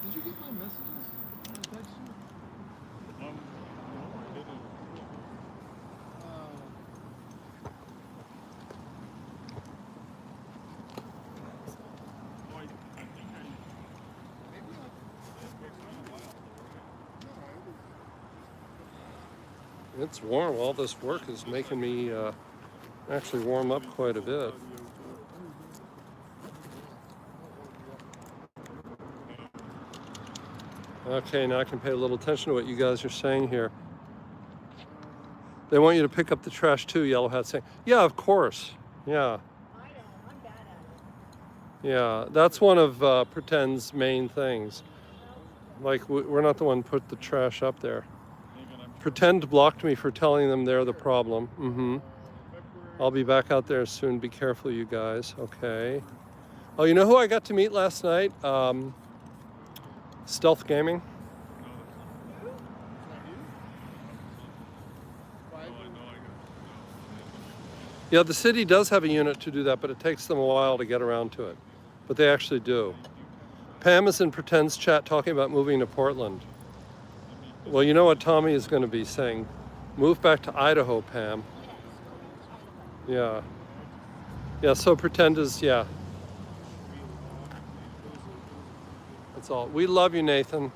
Did you get my messages? Did I text you? No, I didn't. It's warm. All this work is making me actually warm up quite a bit. Okay, now I can pay a little attention to what you guys are saying here. They want you to pick up the trash too, Yellow Hat saying. Yeah, of course. Yeah. Yeah, that's one of Pretend's main things. Like, we're not the one who put the trash up there. Pretend blocked me for telling them they're the problem. I'll be back out there soon. Be careful, you guys. Okay. Oh, you know who I got to meet last night? Stealth Gaming. Yeah, the city does have a unit to do that, but it takes them a while to get around to it. But they actually do. Pam is in Pretend's chat talking about moving to Portland. Well, you know what Tommy is going to be saying? Move back to Idaho, Pam. Yeah. Yeah, so Pretend is, yeah. That's all. We love you, Nathan.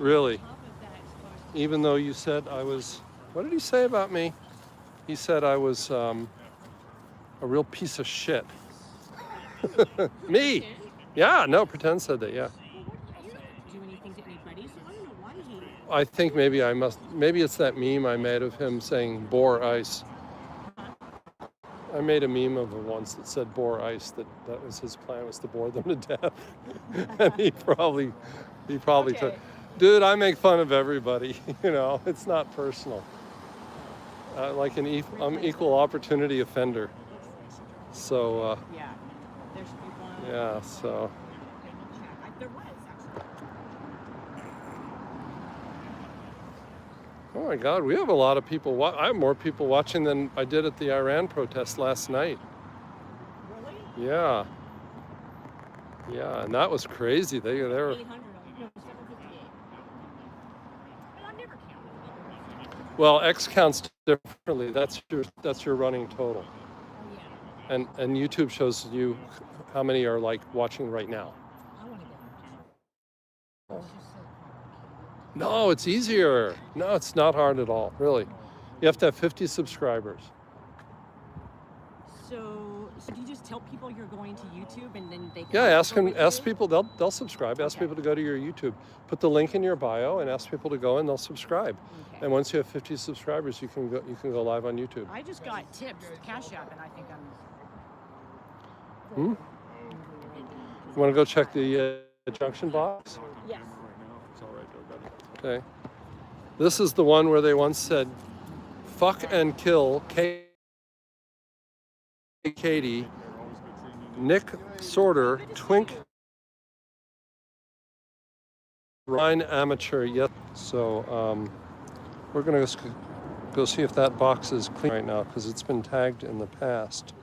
Really. Even though you said I was, what did he say about me? He said I was a real piece of shit. Me? Yeah, no, Pretend said that, yeah. I think maybe it's that meme I made of him saying bore ice. I made a meme of him once that said bore ice, that was his plan, was to bore them to death. And he probably took, dude, I make fun of everybody, you know, it's not personal. Like I'm equal opportunity offender. So, yeah, so. Oh my God, we have a lot of people. I have more people watching than I did at the Iran protest last night. Really? Yeah. Yeah, and that was crazy. They were. Well, X counts differently. That's your running total. And YouTube shows you how many are like watching right now. No, it's easier. No, it's not hard at all, really. You have to have 50 subscribers. So do you just tell people you're going to YouTube and then they can ask people, they'll subscribe. Ask people to go to your YouTube. Put the link in your bio and ask people to go and they'll subscribe. Okay. And once you have 50 subscribers, you can go live on YouTube. I just got tips, Cash App, and I think I'm You want to go check the junction box? Yes. Okay. This is the one where they once said, fuck and kill Katie, Nick Sorter, Twink, Ryan Amateur. Yet. So we're going to go see if that box is clean right now because it's been tagged in the past.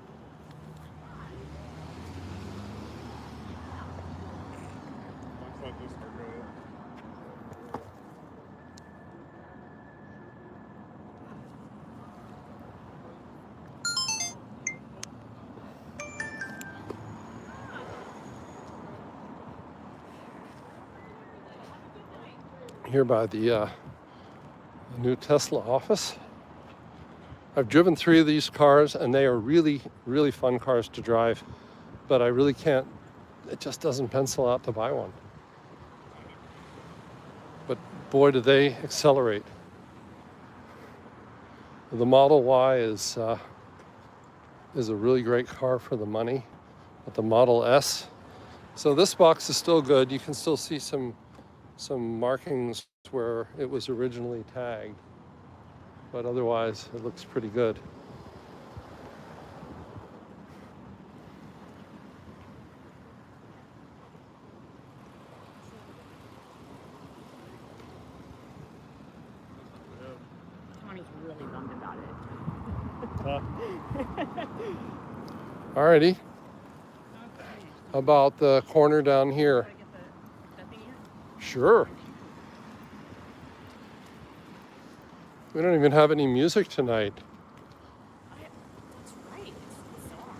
Here by the new Tesla office. I've driven 3 of these cars and they are really, really fun cars to drive, but I really can't, it just doesn't pencil out to buy one. But boy, do they accelerate. The Model Y is a really great car for the money, but the Model S. So this box is still good. You can still see some markings where it was originally tagged, but otherwise it looks pretty good. Alrighty. How about the corner down here? Sure. We don't even have any music tonight. That's right. It's bizarre.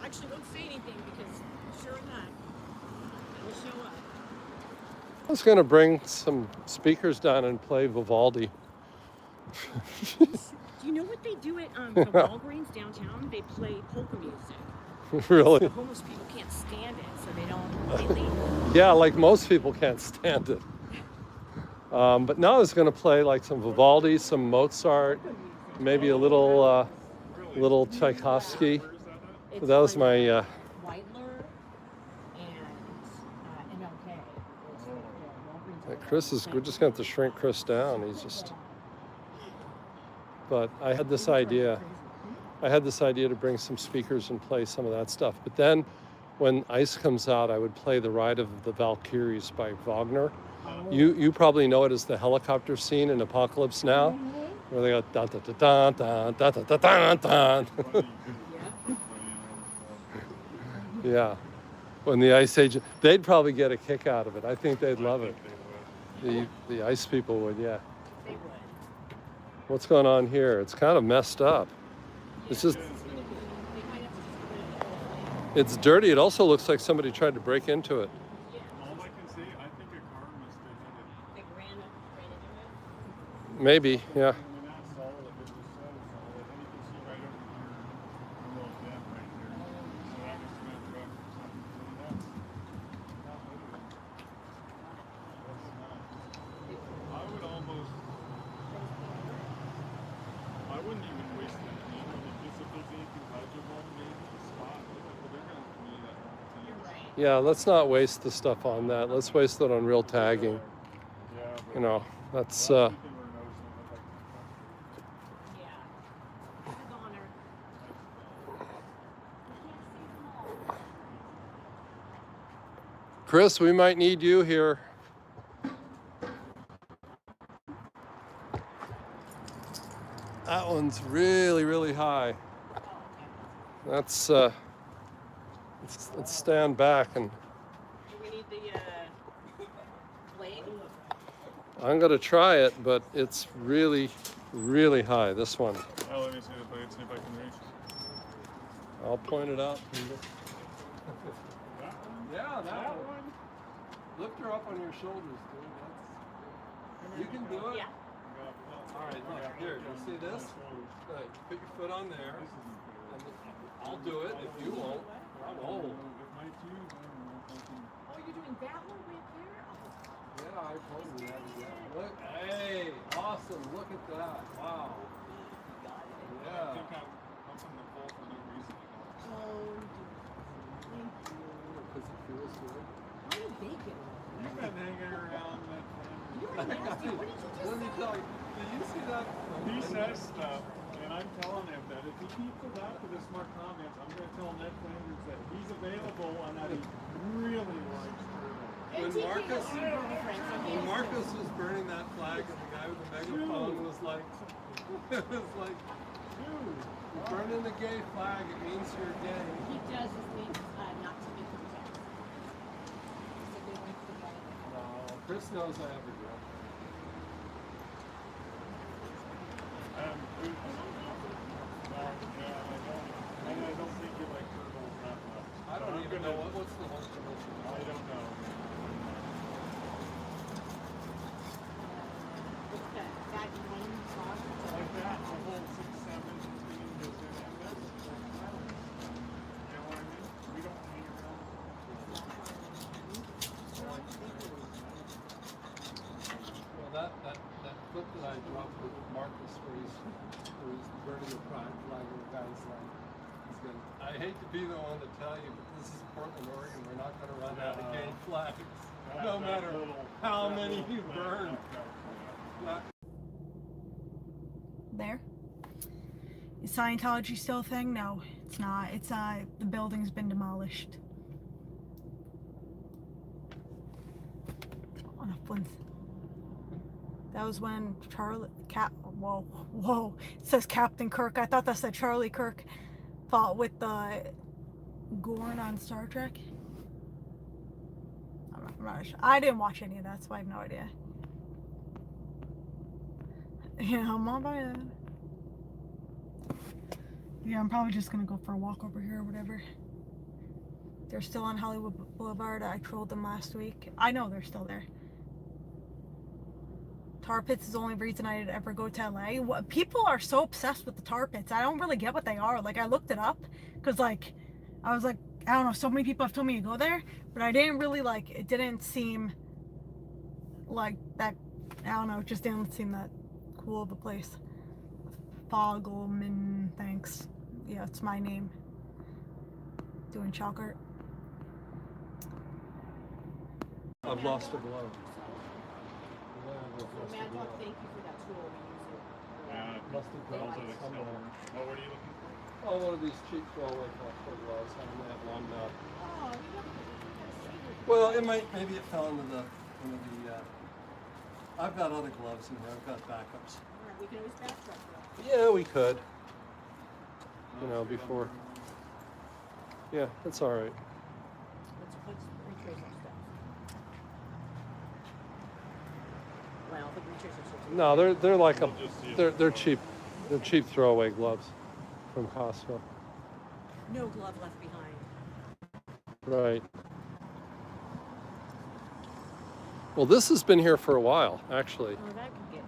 I actually won't say anything because sure enough, it'll show up. I was going to bring some speakers down and play Vivaldi. Do you know what they do at the Walgreens downtown? They play polka music. Really? The homeless people can't stand it, so they don't. They leave. Yeah, like most people can't stand it. But now I was going to play like some Vivaldi, some Mozart, maybe a little Tchaikovsky. That was my. Weidler and MLK. Chris is. We're just going to have to shrink Chris down. He's just. But I had this idea. To bring some speakers and play some of that stuff. But then, when Ice comes out, I would play the Ride of the Valkyries by Wagner. You probably know it as the helicopter scene in Apocalypse Now, where they go dun dun dun dun dun dun dun dun dun. Yeah, when the Ice Age, they'd probably get a kick out of it. I think they'd love it. The Ice people would, yeah. What's going on here? It's kind of messed up. It's just, it's dirty. It also looks like somebody tried to break into it. All I can see, I think a car must have hit it. Ran into it. Maybe, yeah. I mean, that's solid. It was so solid. And you can see right over here, a little dent right here. So that must have been a truck or something. I mean, that's not moving. I would almost, I wouldn't even waste that. You know, just if there's anything legible, maybe a spot. But they're going to need that whole thing. You're right. Yeah, let's not waste the stuff on that. Let's waste it on real tagging. Yeah, but You know, that's, a lot of people were noticing that, like, Yeah. It's a goner. Chris, we might need you here. That one's really, really high. That's, let's stand back and Do we need the blade? I'm gonna try it, but it's really, really high, this one. oh, let me see the blade, see if I can reach. I'll point it out. Yeah, that one. Lift her up on your shoulders, dude. You can do it. Yeah. All right, look, here, you see this? Right, put your foot on there. And I'll do it if you won't. Oh. Oh, you're doing that one right there? Oh. Yeah, I totally have it. Yeah. Look, hey, awesome, look at that. Wow. Yeah. I think I'm pumping the pole for no reason. Oh, thank you. Because it feels good. How are you baking? You've been hanging around that thing. You were nasty. What did you just Let me say? tell you, did you see that? He says stuff, and I'm telling him that if he keeps it after the smart comments, I'm going to tell Ned Flanders that he's available and that he really likes turtles. When Marcus was burning that flag and the guy with the megaphone was like, it was like, dude, you're burning the gay flag, it means you're gay. He does his things not to be protected. So they went to the guy. No, Chris knows I have a girl. I don't think you like turtles that much. I don't even know what's the whole commission. I don't know. What's that? That one song? Like that, the whole 6, 7, 18 goes in and this. You know what I mean? We don't hang around. Well, that clip that I dropped with Marcus where he's burning the pride flag and the guy's like, he's going, I hate to be the one to tell you, but this is Portland, Oregon. We're not going to run out of gay flags, no matter how many you burn. There. Is Scientology still a thing? No, it's not. It's the building's been demolished. On a Flint. That was when Whoa, whoa. It says Captain Kirk. I thought that said Charlie Kirk. Fought with the Gorn on Star Trek. I'm not sure. I didn't watch any of that, so I have no idea. Yeah, I'm on by it. Yeah, I'm probably just gonna go for a walk over here or whatever. They're still on Hollywood Boulevard. I trolled them last week. I know they're still there. Tar pits is the only reason I'd ever go to LA. People are so obsessed with the tar pits. I don't really get what they are. Like, I looked it up because, like, I was like, I don't know, so many people have told me to go there, but I didn't really, like, it didn't seem like that, I don't know, it just didn't seem that cool of a place. Fogelman, thanks. Yeah, it's my name. Doing chalk art. I've lost a glove. Thank you for that tool. Yeah, Must have those gone are the somewhere. Oh, what are you looking for? Oh, one of these cheap throwaway costco gloves. I only have one now. Oh, you got Well, it might, maybe it fell into the, I've got other gloves in here. I've got backups. Alright, we can always backtrack though. Yeah, we could. You know, before. Yeah, that's all right. Let's retrace our stuff. Well, the retrace our stuff. No, they're like they're cheap. They're cheap throwaway gloves from Costco. No glove left behind. Right. Well, this has been here for a while, actually. Oh, that could get.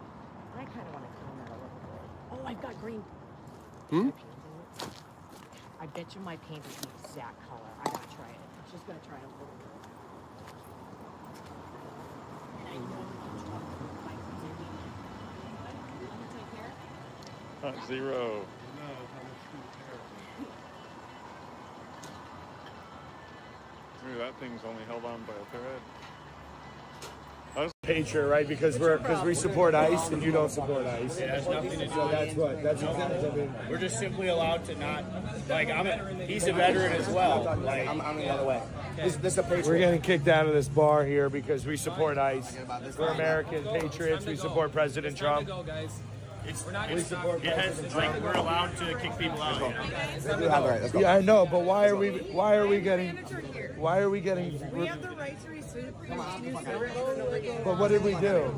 I kind of want to clean that a little bit. Oh, I've got green. Hmm? I bet you my paint is the exact color. I gotta try it. I'm just gonna try it a little bit. And I know I'm talking about my take care. Zero. Ooh, that thing's only held on by a thread. Patriot, right? Because we support ICE and you don't support ICE. It has nothing to do So with that's exactly. We're just simply allowed to not, like, he's a veteran as well. Like, I'm the other way. This is a Patriot. We're getting kicked out of this bar here because we support ICE. We're American patriots. We support President Trump. We support President Trump. we're allowed to kick people out. You know? They do have the right. Let's go. Yeah, I know, but why are we getting? We have the right to receive But what did we do?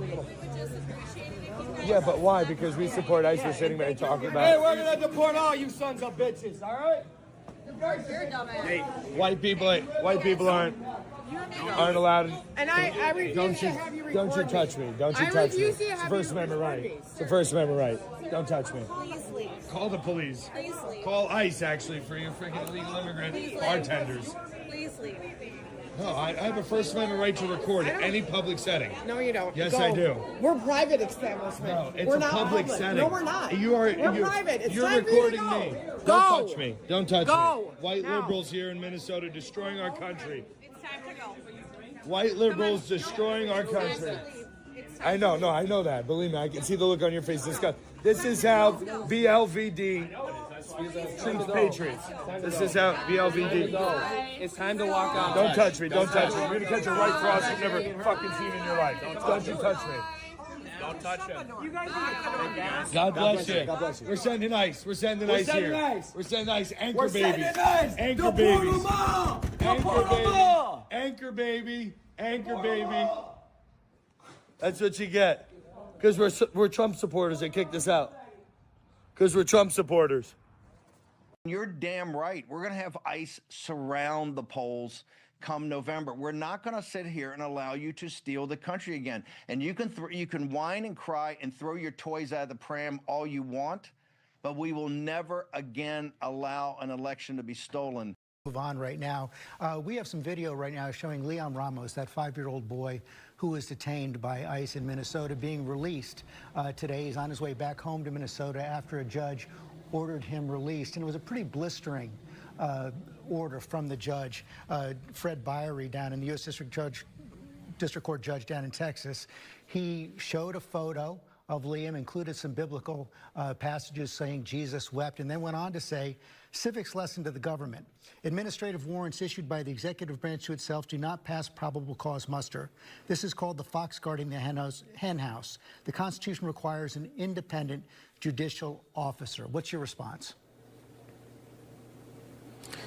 Yeah, but why? Because we support ICE. We're sitting there talking about. Hey, we're gonna deport all you sons of bitches. All right. Hey, white people aren't allowed. And I refuse to have you record Don't you touch me. Don't you I touch me. refuse to It's a have First you Amendment record right. me, It's a First Amendment right. Don't touch me. Please leave. Call the police. Please leave. Call ICE, actually, for you freaking illegal immigrant bartenders. Please leave. No, I have a First Amendment right to record in any public setting. No, you don't. Yes, Go. I do. We're private establishment. No, it's we're a not public setting. No, we're not. We're private. It's you're time for you to recording go. me. Go. Don't touch me. Don't touch Go. me. White Now. liberals here in Minnesota destroying our country. It's time to go. White liberals destroying our country. I know, no, I know that. Believe me, I can see the look on your face. This is how BLVD treats patriots. This is how BLVD. It's time to walk out. Don't touch me. Don't touch me. You're gonna catch a white cross you've never fucking seen in your life. Don't you touch me. Don't touch him. God bless you. God bless you. We're sending ICE. We're sending ICE here. We're sending ICE. Anchor babies. Anchor babies. Anchor baby. Anchor baby. Anchor baby. That's what you get. Because we're Trump supporters. They kicked us out. Because we're Trump supporters. You're damn right. We're going to have ICE surround the polls come November. We're not going to sit here and allow you to steal the country again. And you can whine and cry and throw your toys out of the pram all you want, but we will never again allow an election to be stolen. Move on right now. We have some video right now showing Leon Ramos, that 5-year-old boy who was detained by ICE in Minnesota, being released today. He's on his way back home to Minnesota after a judge ordered him released. And it was a pretty blistering order from the judge, Fred Byery, down in the U.S. District Court judge down in Texas. He showed a photo of Liam, included some biblical passages saying Jesus wept, and then went on to say, civics lesson to the government. Administrative warrants issued by the executive branch to itself do not pass probable cause muster. This is called the fox guarding the hen house. The Constitution requires an independent judicial officer. What's your response?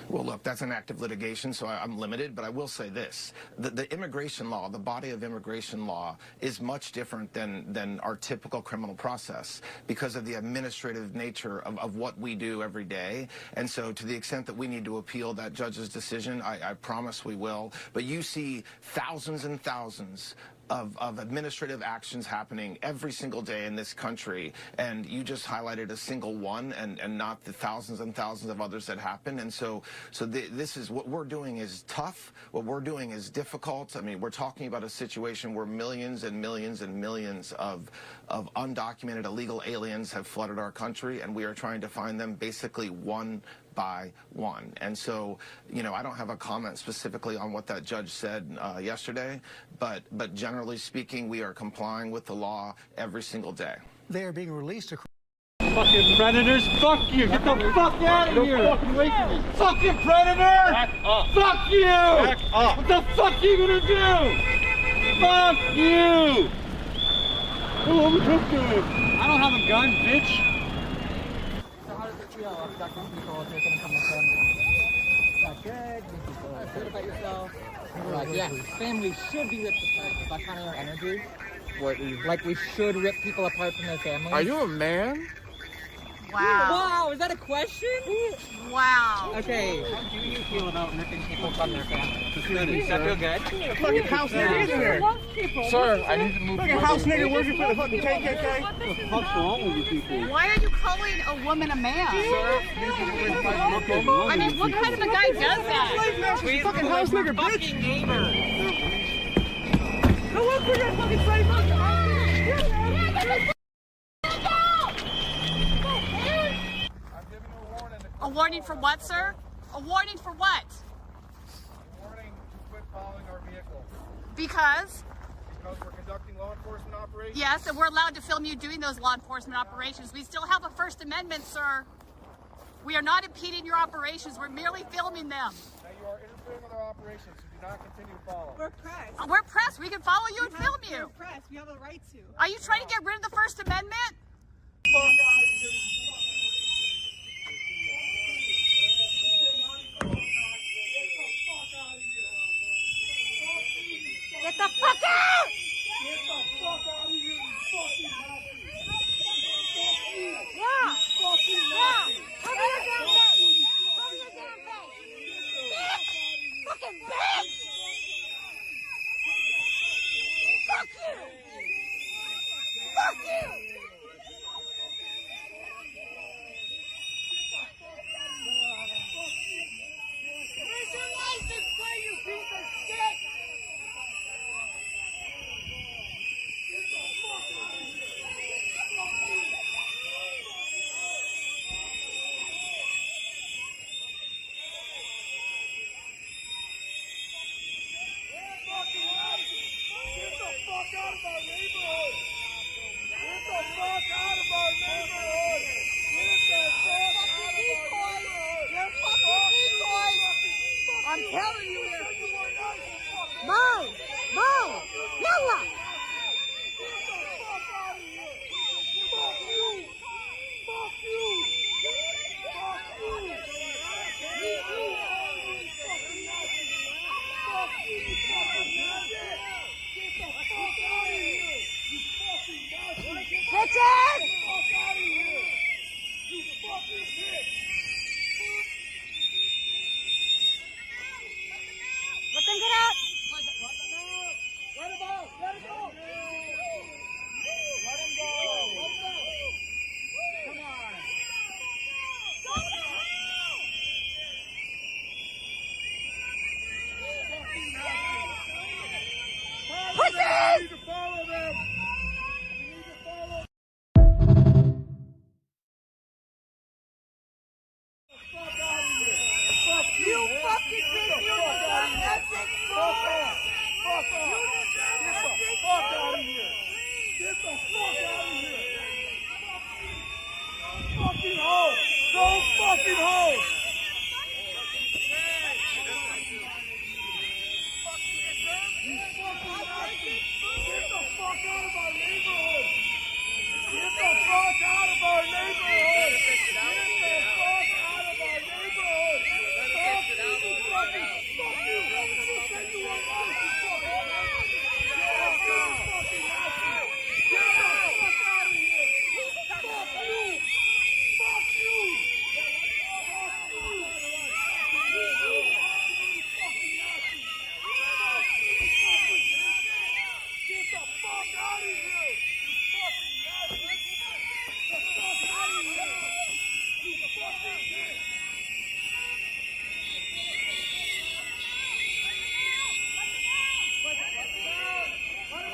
Well, look, that's an active litigation, so I'm limited, but I will say this. The immigration law, the body of immigration law, is much different than our typical criminal process because of the administrative nature of what we do every day. And so to the extent that we need to appeal that judge's decision, I promise we will. But you see thousands and thousands of administrative actions happening every single day in this country, and you just highlighted a single one and not the thousands and thousands of others that happen. And so this is what we're doing is tough. What we're doing is difficult. I mean, we're talking about a situation where millions and millions and millions of undocumented illegal aliens have flooded our country, and we are trying to find them basically one by one. And so, you know, I don't have a comment specifically on what that judge said yesterday, but generally speaking, we are complying with the law every single day. They are being released across. Fucking predators, fuck you! Get the fuck out of here! Fucking wait for me! Fucking predator! Back up! Fuck you! Back up! What the fuck are you gonna do? Fuck you! Oh, I'm cooking! I don't have a gun, bitch! So how does it feel after that people taking from the family? Not good. Good about yourself. Yeah, family should be ripped apart. Is that kind of your energy? What? Like we should rip people apart from their families? Are you a man? Wow. Wow, is that a question? Wow. Okay. How do you feel about ripping people from their families? Does that feel good? Fucking house nigga in here. Sir, I need to move. Fucking house nigga, where's you put the fucking KKK? What the fuck's wrong with you people? Why are you calling a woman a man? Sir, I mean, what kind of a guy does that? fucking house nigga, bitch. Neighbor. Go look for your fucking slave A warning for what, sir? A warning for what? A warning to quit following our vehicle. Because? Because we're conducting law enforcement operations. Yes, and we're allowed to film you doing those law enforcement operations. We still have a First Amendment, sir. We are not impeding your operations. We're merely filming them. Now you are interfering with our operations, so do not continue to follow. We're press. We're press. We can follow you and film you. We're press. We have a right to. Are you trying to get rid of the First Amendment? Get the fuck out! Get the fuck out of here, you fucking bastard! Yeah! Yeah! Cover your damn face! Cover your damn face! Bitch! Fucking bitch! Fuck you! Fuck you! Where's your license plate, you piece of shit? I'm telling you here. Move! Move! Yalla! Fuck you! Fuck you! Richard! Let them get out! Let him out! Let him go! Let him go! Come on! Pussies! We need to follow them! We need to follow. Fuck out of here! Fuck you! Fucking bitch! You deserve ethics! Fuck off! Fuck off! You deserve ethics! Get the fuck out of here! Get the fuck out of here! fucking home!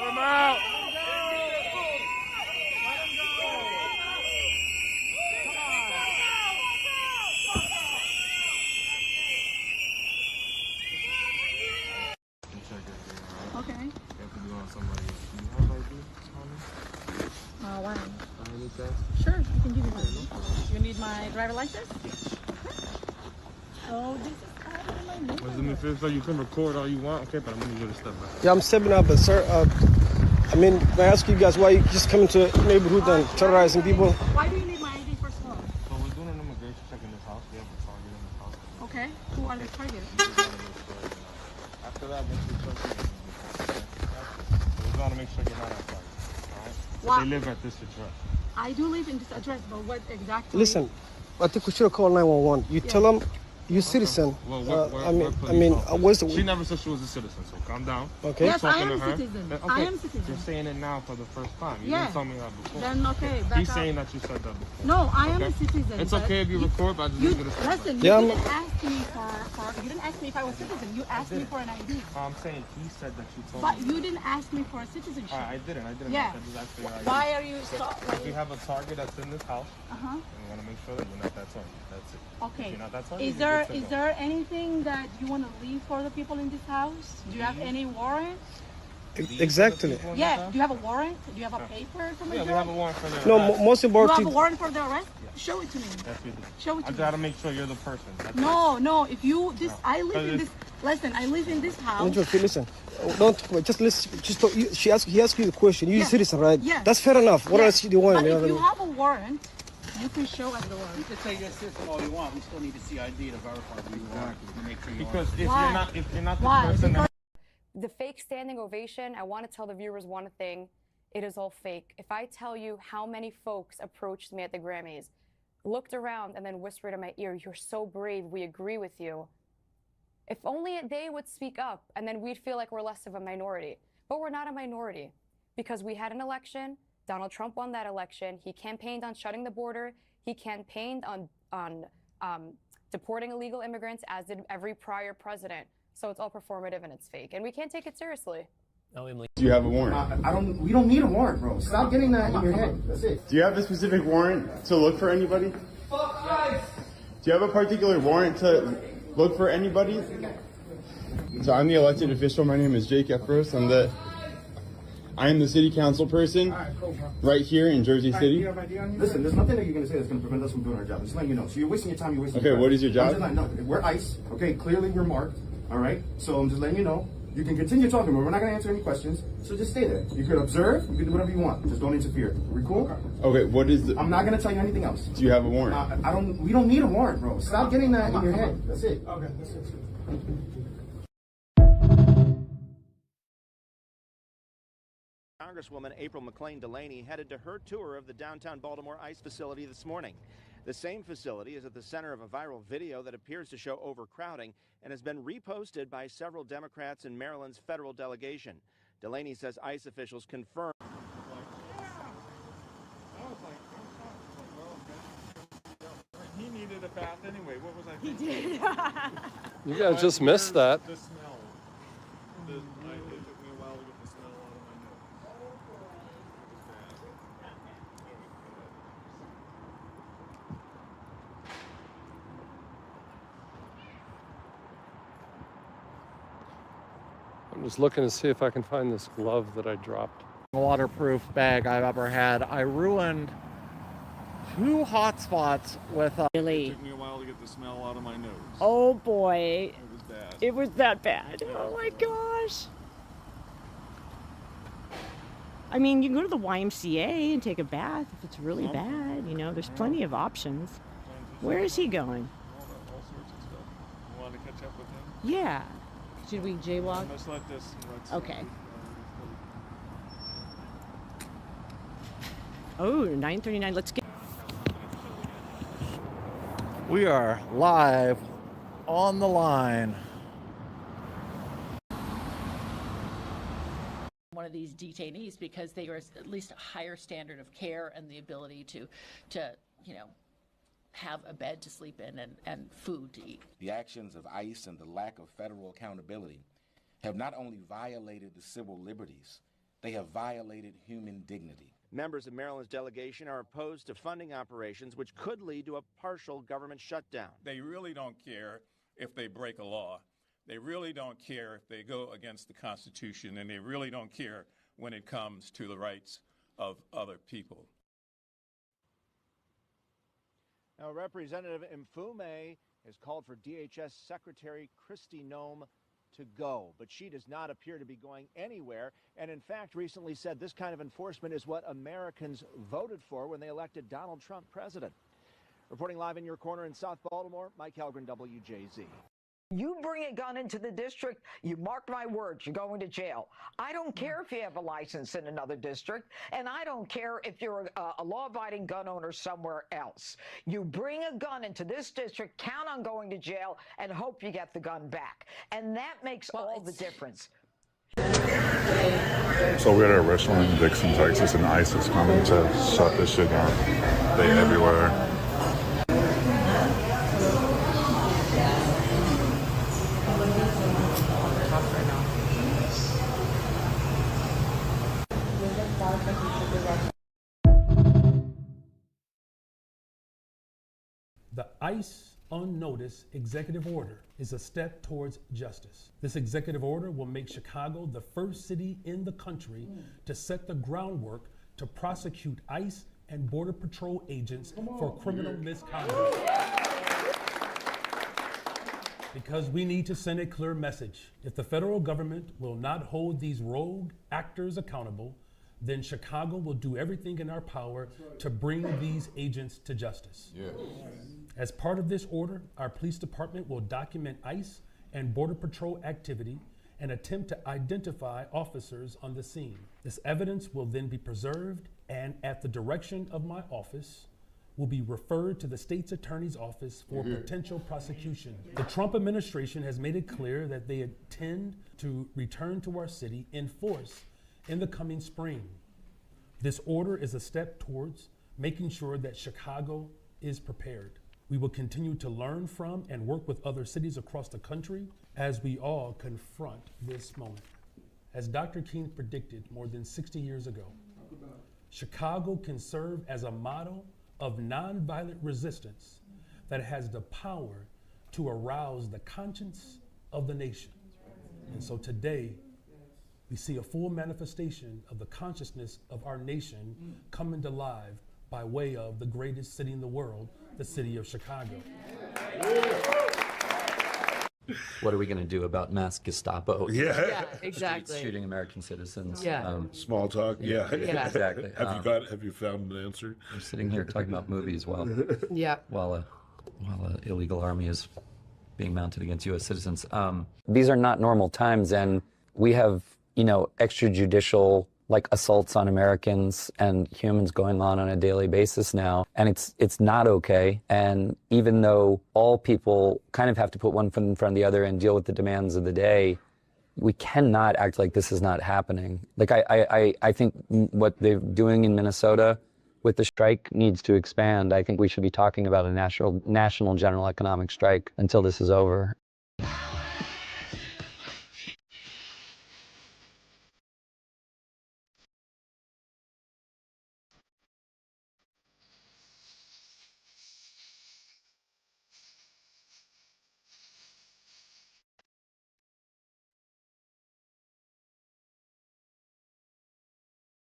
I'm out. Okay. You have to be on somebody else. Do you have ID on me? Why? By any chance? Sure, I can give you that. You need my driver license? Yes. Oh, this is out of my neighborhood. Well, it feels like you can record all you want. Okay, but I'm gonna get a step back. Yeah, I'm stepping up, but sir, I mean, may I ask you guys why you just come into a neighborhood and terrorizing people? Why do you need my ID first of all? So we're doing an immigration check in this house. We have a target in this house. Okay, who are the targets? After that, make sure we want to make sure you're not outside. All right? Why? They live at this address. I do live in this address, but what exactly? Listen, I think we should have called 911. You tell them you're citizen. Well, where's the... She never said she was a citizen, so calm down. Okay. Yes, I Talking am to a her. citizen. Okay. I am a citizen. You're saying it now for the first time. You Yeah. didn't tell me that before. Then okay, back He's up. saying that you said that before. No, I am a Okay. citizen. It's but okay if you record, but I just you, need you to step listen, back. you Yeah, didn't ask me for you didn't ask me if I was a citizen. You asked me for an ID. I'm saying he said that you told But me. you didn't ask me for a citizenship. I didn't. Yeah. I said, just ask for your ID. Why are you so If you have a target that's in this house, Uh-huh. we want to make sure that you're not that target. That's it. Okay. If you're not that target, Is you're there good to is go. there anything that you want to leave for the people in this house? Do you have any warrant? Exactly. Yeah. Do you have a warrant? Do you have a paper from a Yeah, judge? we have a warrant for their No, arrest. most You important have a thing... warrant for the arrest? Show it to me. Yes, we do. Show it to I me. gotta make sure you're the person. That's No, no. If you this, No. I live in Because this. Listen, I live in this house. Listen, don't wait, just listen. Just talk, he asked you the question. You're Yeah. a citizen, right? Yeah. That's fair enough. What Yeah. else do you want? But You know if what I you mean? have a warrant, you can show us the You warrant. can say you're a citizen all you want. We still need to see ID to verify who you are to make sure you Because are. if Why? you're not the Why? person that The fake standing ovation, I want to tell the viewers one thing. It is all fake. If I tell you how many folks approached me at the Grammys, looked around and then whispered in my ear, "You're so brave, we agree with you." If only they would speak up and then we'd feel like we're less of a minority. But we're not a minority because we had an election. Donald Trump won that election. He campaigned on shutting the border. He campaigned on deporting illegal immigrants, as did every prior president. So it's all performative and it's fake, and we can't take it seriously. Do you have a warrant? We don't need a warrant, bro. Stop getting that in your head. That's it. Do you have a specific warrant to look for anybody? Do you have a particular warrant to look for anybody? So I'm the elected official. My name is Jake Efros. I am the city council person right here in Jersey City. Listen, there's nothing that you're going to say that's going to prevent us from doing our job. Just letting you know. So you're wasting your time. You're wasting Okay, your time. what is your job? I'm just letting- no, we're ICE. Okay, clearly we're marked. All right. So I'm just letting you know. You can continue talking, but we're not going to answer any questions. So just stay there. You can observe. You can do whatever you want. Just don't interfere. Are we cool? Okay, what is the... I'm not going to tell you anything else. Do you have a warrant? We don't need a warrant, bro. Stop getting that in your head. That's it. Okay. That's it. Congresswoman April McLean Delaney headed to her tour of the downtown Baltimore ICE facility this morning. The same facility is at the center of a viral video that appears to show overcrowding and has been reposted by several Democrats in Maryland's federal delegation. Delaney says ICE officials confirmed. He needed a bath anyway. What was I He thinking? did. You guys just missed that. The smell. It took me a while to get the smell out of my nose. I'm just looking to see if I can find this glove that I dropped. Waterproof bag I've ever had. I ruined 2 hotspots with Really? It took me a while to get the smell out of my nose. Oh boy. It was bad. It was that bad. Oh my gosh. I mean, you can go to the YMCA and take a bath if it's really bad. You know, there's plenty of options. Where is he going? All sorts of stuff. You want to catch up with him? Yeah. Should we jaywalk? Let's let this. Okay. Oh, 9:39. Let's get. We are live on the line. One of these detainees because they are at least a higher standard of care and the ability to have a bed to sleep in and food to eat. The actions of ICE and the lack of federal accountability have not only violated the civil liberties, they have violated human dignity. Members of Maryland's delegation are opposed to funding operations which could lead to a partial government shutdown. They really don't care if they break a law. They really don't care if they go against the Constitution, and they really don't care when it comes to the rights of other people. Now, Representative Mfume has called for DHS Secretary Kristi Noem to go, but she does not appear to be going anywhere, and in fact recently said this kind of enforcement is what Americans voted for when they elected Donald Trump president. Reporting live in your corner in South Baltimore, Mike Helgren, WJZ. You bring a gun into the district, you mark my words, you're going to jail. I don't care if you have a license in another district, and I don't care if you're a law-abiding gun owner somewhere else. You bring a gun into this district, count on going to jail, and hope you get the gun back. And that makes all the difference. So we're at a restaurant in Dixon, Texas, and ICE is coming to shut this shit down. They everywhere. The ICE Unnoticed Executive Order is a step towards justice. This executive order will make Chicago the first city in the country to set the groundwork to prosecute ICE and Border Patrol agents for criminal misconduct. Because we need to send a clear message. If the federal government will not hold these rogue actors accountable, then Chicago will do everything in our power to bring these agents to justice. Yes. As part of this order, our police department will document ICE and Border Patrol activity and attempt to identify officers on the scene. This evidence will then be preserved and, at the direction of my office, will be referred to the state's attorney's office for potential prosecution. The Trump administration has made it clear that they intend to return to our city in force in the coming spring. This order is a step towards making sure that Chicago is prepared. We will continue to learn from and work with other cities across the country as we all confront this moment. As Dr. King predicted more than 60 years ago, Chicago can serve as a model of nonviolent resistance that has the power to arouse the conscience of the nation. And so today, we see a full manifestation of the consciousness of our nation coming to life by way of the greatest city in the world, the city of Chicago. What are we going to do about mass Gestapo? Yeah, exactly. Shooting American citizens. Yeah. Small talk. Yeah. Exactly. Have you found an answer? We're sitting here talking about movies while a illegal army is being mounted against U.S. citizens. These are not normal times, and we have extrajudicial assaults on Americans and humans going on a daily basis now, and it's not okay. And even though all people kind of have to put one foot in front of the other and deal with the demands of the day, we cannot act like this is not happening. I think what they're doing in Minnesota with the strike needs to expand. I think we should be talking about a national general economic strike until this is over.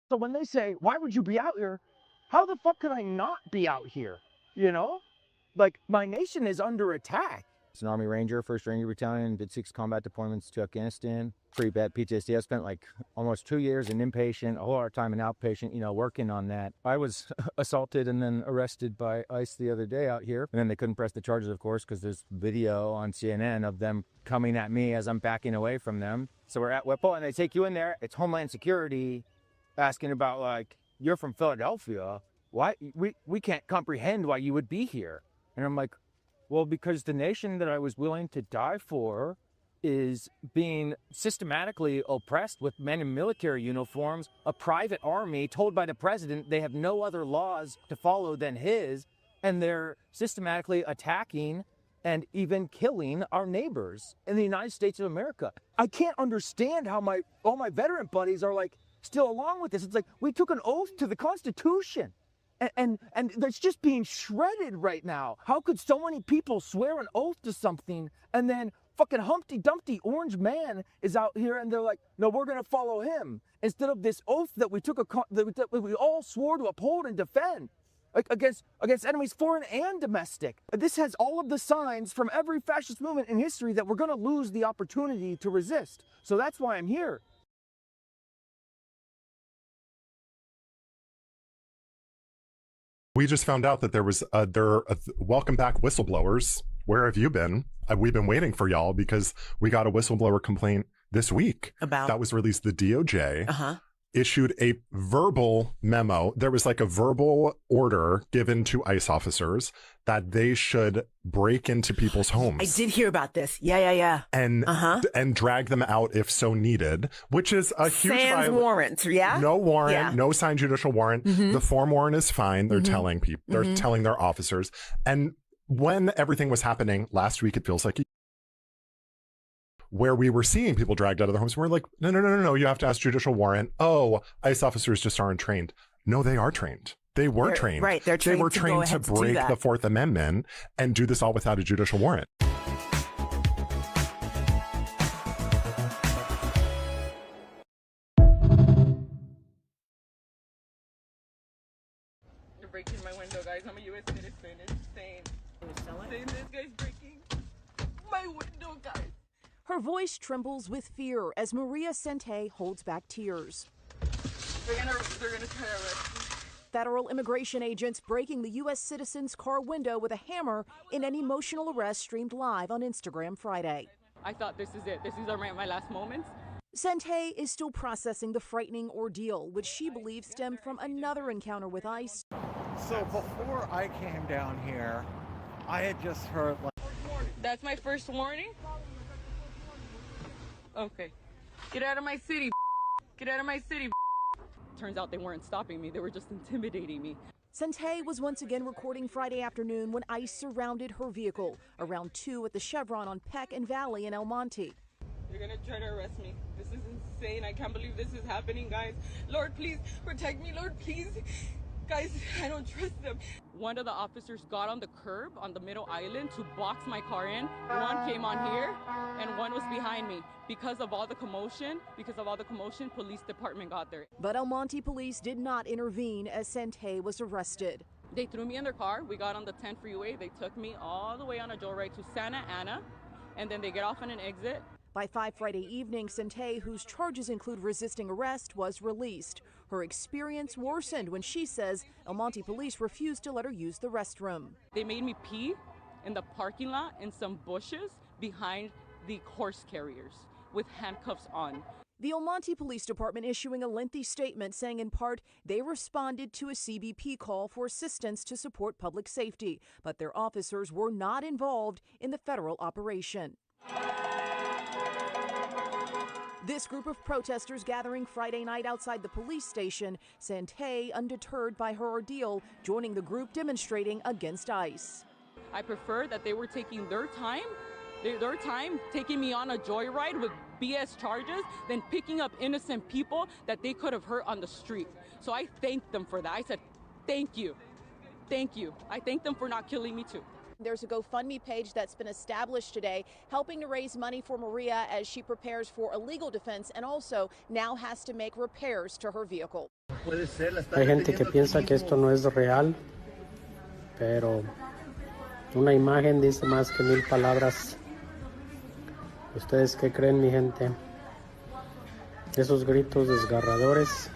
So when they say, why would you be out here? How the fuck could I not be out here? You know? Like, my nation is under attack. As an Army Ranger, 1st Ranger Battalion, did 6 combat deployments to Afghanistan. Pre-vet PTSD. I spent like almost 2 years in inpatient, a whole lot of time in outpatient, you know, working on that. I was assaulted and then arrested by ICE the other day out here. And then they couldn't press the charges, of course, because there's video on CNN of them coming at me as I'm backing away from them. So we're at Whipple and they take you in there. It's Homeland Security asking about, like, you're from Philadelphia. Why? We can't comprehend why you would be here. And I'm like, well, because the nation that I was willing to die for is being systematically oppressed with men in military uniforms, a private army told by the president they have no other laws to follow than his, and they're systematically attacking and even killing our neighbors in the United States of America. I can't understand how all my veteran buddies are like still along with this. It's like we took an oath to the Constitution. And that's just being shredded right now. How could so many people swear an oath to something and then fucking Humpty Dumpty orange man is out here and they're like, no, we're going to follow him instead of this oath that we took that we all swore to uphold and defend, like against enemies foreign and domestic. This has all of the signs from every fascist movement in history that we're going to lose the opportunity to resist. So that's why I'm here. We just found out that there are welcome back whistleblowers. Where have you been? We've been waiting for y'all because we got a whistleblower complaint this week. About? That was released. The DOJ issued a verbal memo. There was like a verbal order given to ICE officers that they should break into people's homes. I did hear about this. Yeah. And drag them out if so needed, which is a huge violation. Warrant, yeah? No warrant, Yeah. no signed judicial warrant. The form warrant is fine. They're telling people, they're telling their officers. And when everything was happening last week, it feels like where we were seeing people dragged out of their homes. We're like, no, you have to ask judicial warrant. Oh, ICE officers just aren't trained. No, they are trained. They were trained. Right, they're trained. They were to trained go to ahead to break do that. the Fourth Amendment and do this all without a judicial warrant. You're breaking my window, guys. I'm a U.S. citizen. It's insane. This guy's breaking my window, guys. Her voice trembles with fear as Maria Sente holds back tears. They're gonna try to arrest me. Federal immigration agents breaking the U.S. citizen's car window with a hammer in an emotional arrest streamed live on Instagram Friday. I thought this is it. This is my last moments. Sente is still processing the frightening ordeal, which she believes stemmed from another encounter with ICE. So before I came down here, I had just heard like... That's my first warning? Okay. Get out of my city. Get out of my city. Turns out they weren't stopping me. They were just intimidating me. Sente was once again recording Friday afternoon when ICE surrounded her vehicle around 2 at the Chevron on Peck and Valley in El Monte. They're gonna try to arrest me. This is insane. I can't believe this is happening, guys. Lord, please protect me. Lord, please. Guys, I don't trust them. One of the officers got on the curb on the middle island to box my car in. One came on here and one was behind me. Because of all the commotion, police department got there. But El Monte police did not intervene as Sente was arrested. They threw me in their car. We got on the 10 freeway. They took me all the way on a joyride to Santa Ana, and then they get off on an exit. By 5 Friday evening, Sente, whose charges include resisting arrest, was released. Her experience worsened when she says El Monte police refused to let her use the restroom. They made me pee in the parking lot in some bushes behind the horse carriers with handcuffs on. The El Monte Police Department issuing a lengthy statement saying in part they responded to a CBP call for assistance to support public safety, but their officers were not involved in the federal operation. This group of protesters gathering Friday night outside the police station, Sente, undeterred by her ordeal, joining the group demonstrating against ICE. I prefer that they were taking their time taking me on a joyride with BS charges than picking up innocent people that they could have hurt on the street. So I thanked them for that. I said, thank you. Thank you. I thank them for not killing me too. There's a GoFundMe page that's been established today, helping to raise money for Maria as she prepares for a legal defense and also now has to make repairs to her vehicle. Hay gente que piensa que esto no es real, pero una imagen dice más que 1000 palabras. ¿Ustedes qué creen, mi gente? Esos gritos desgarradores,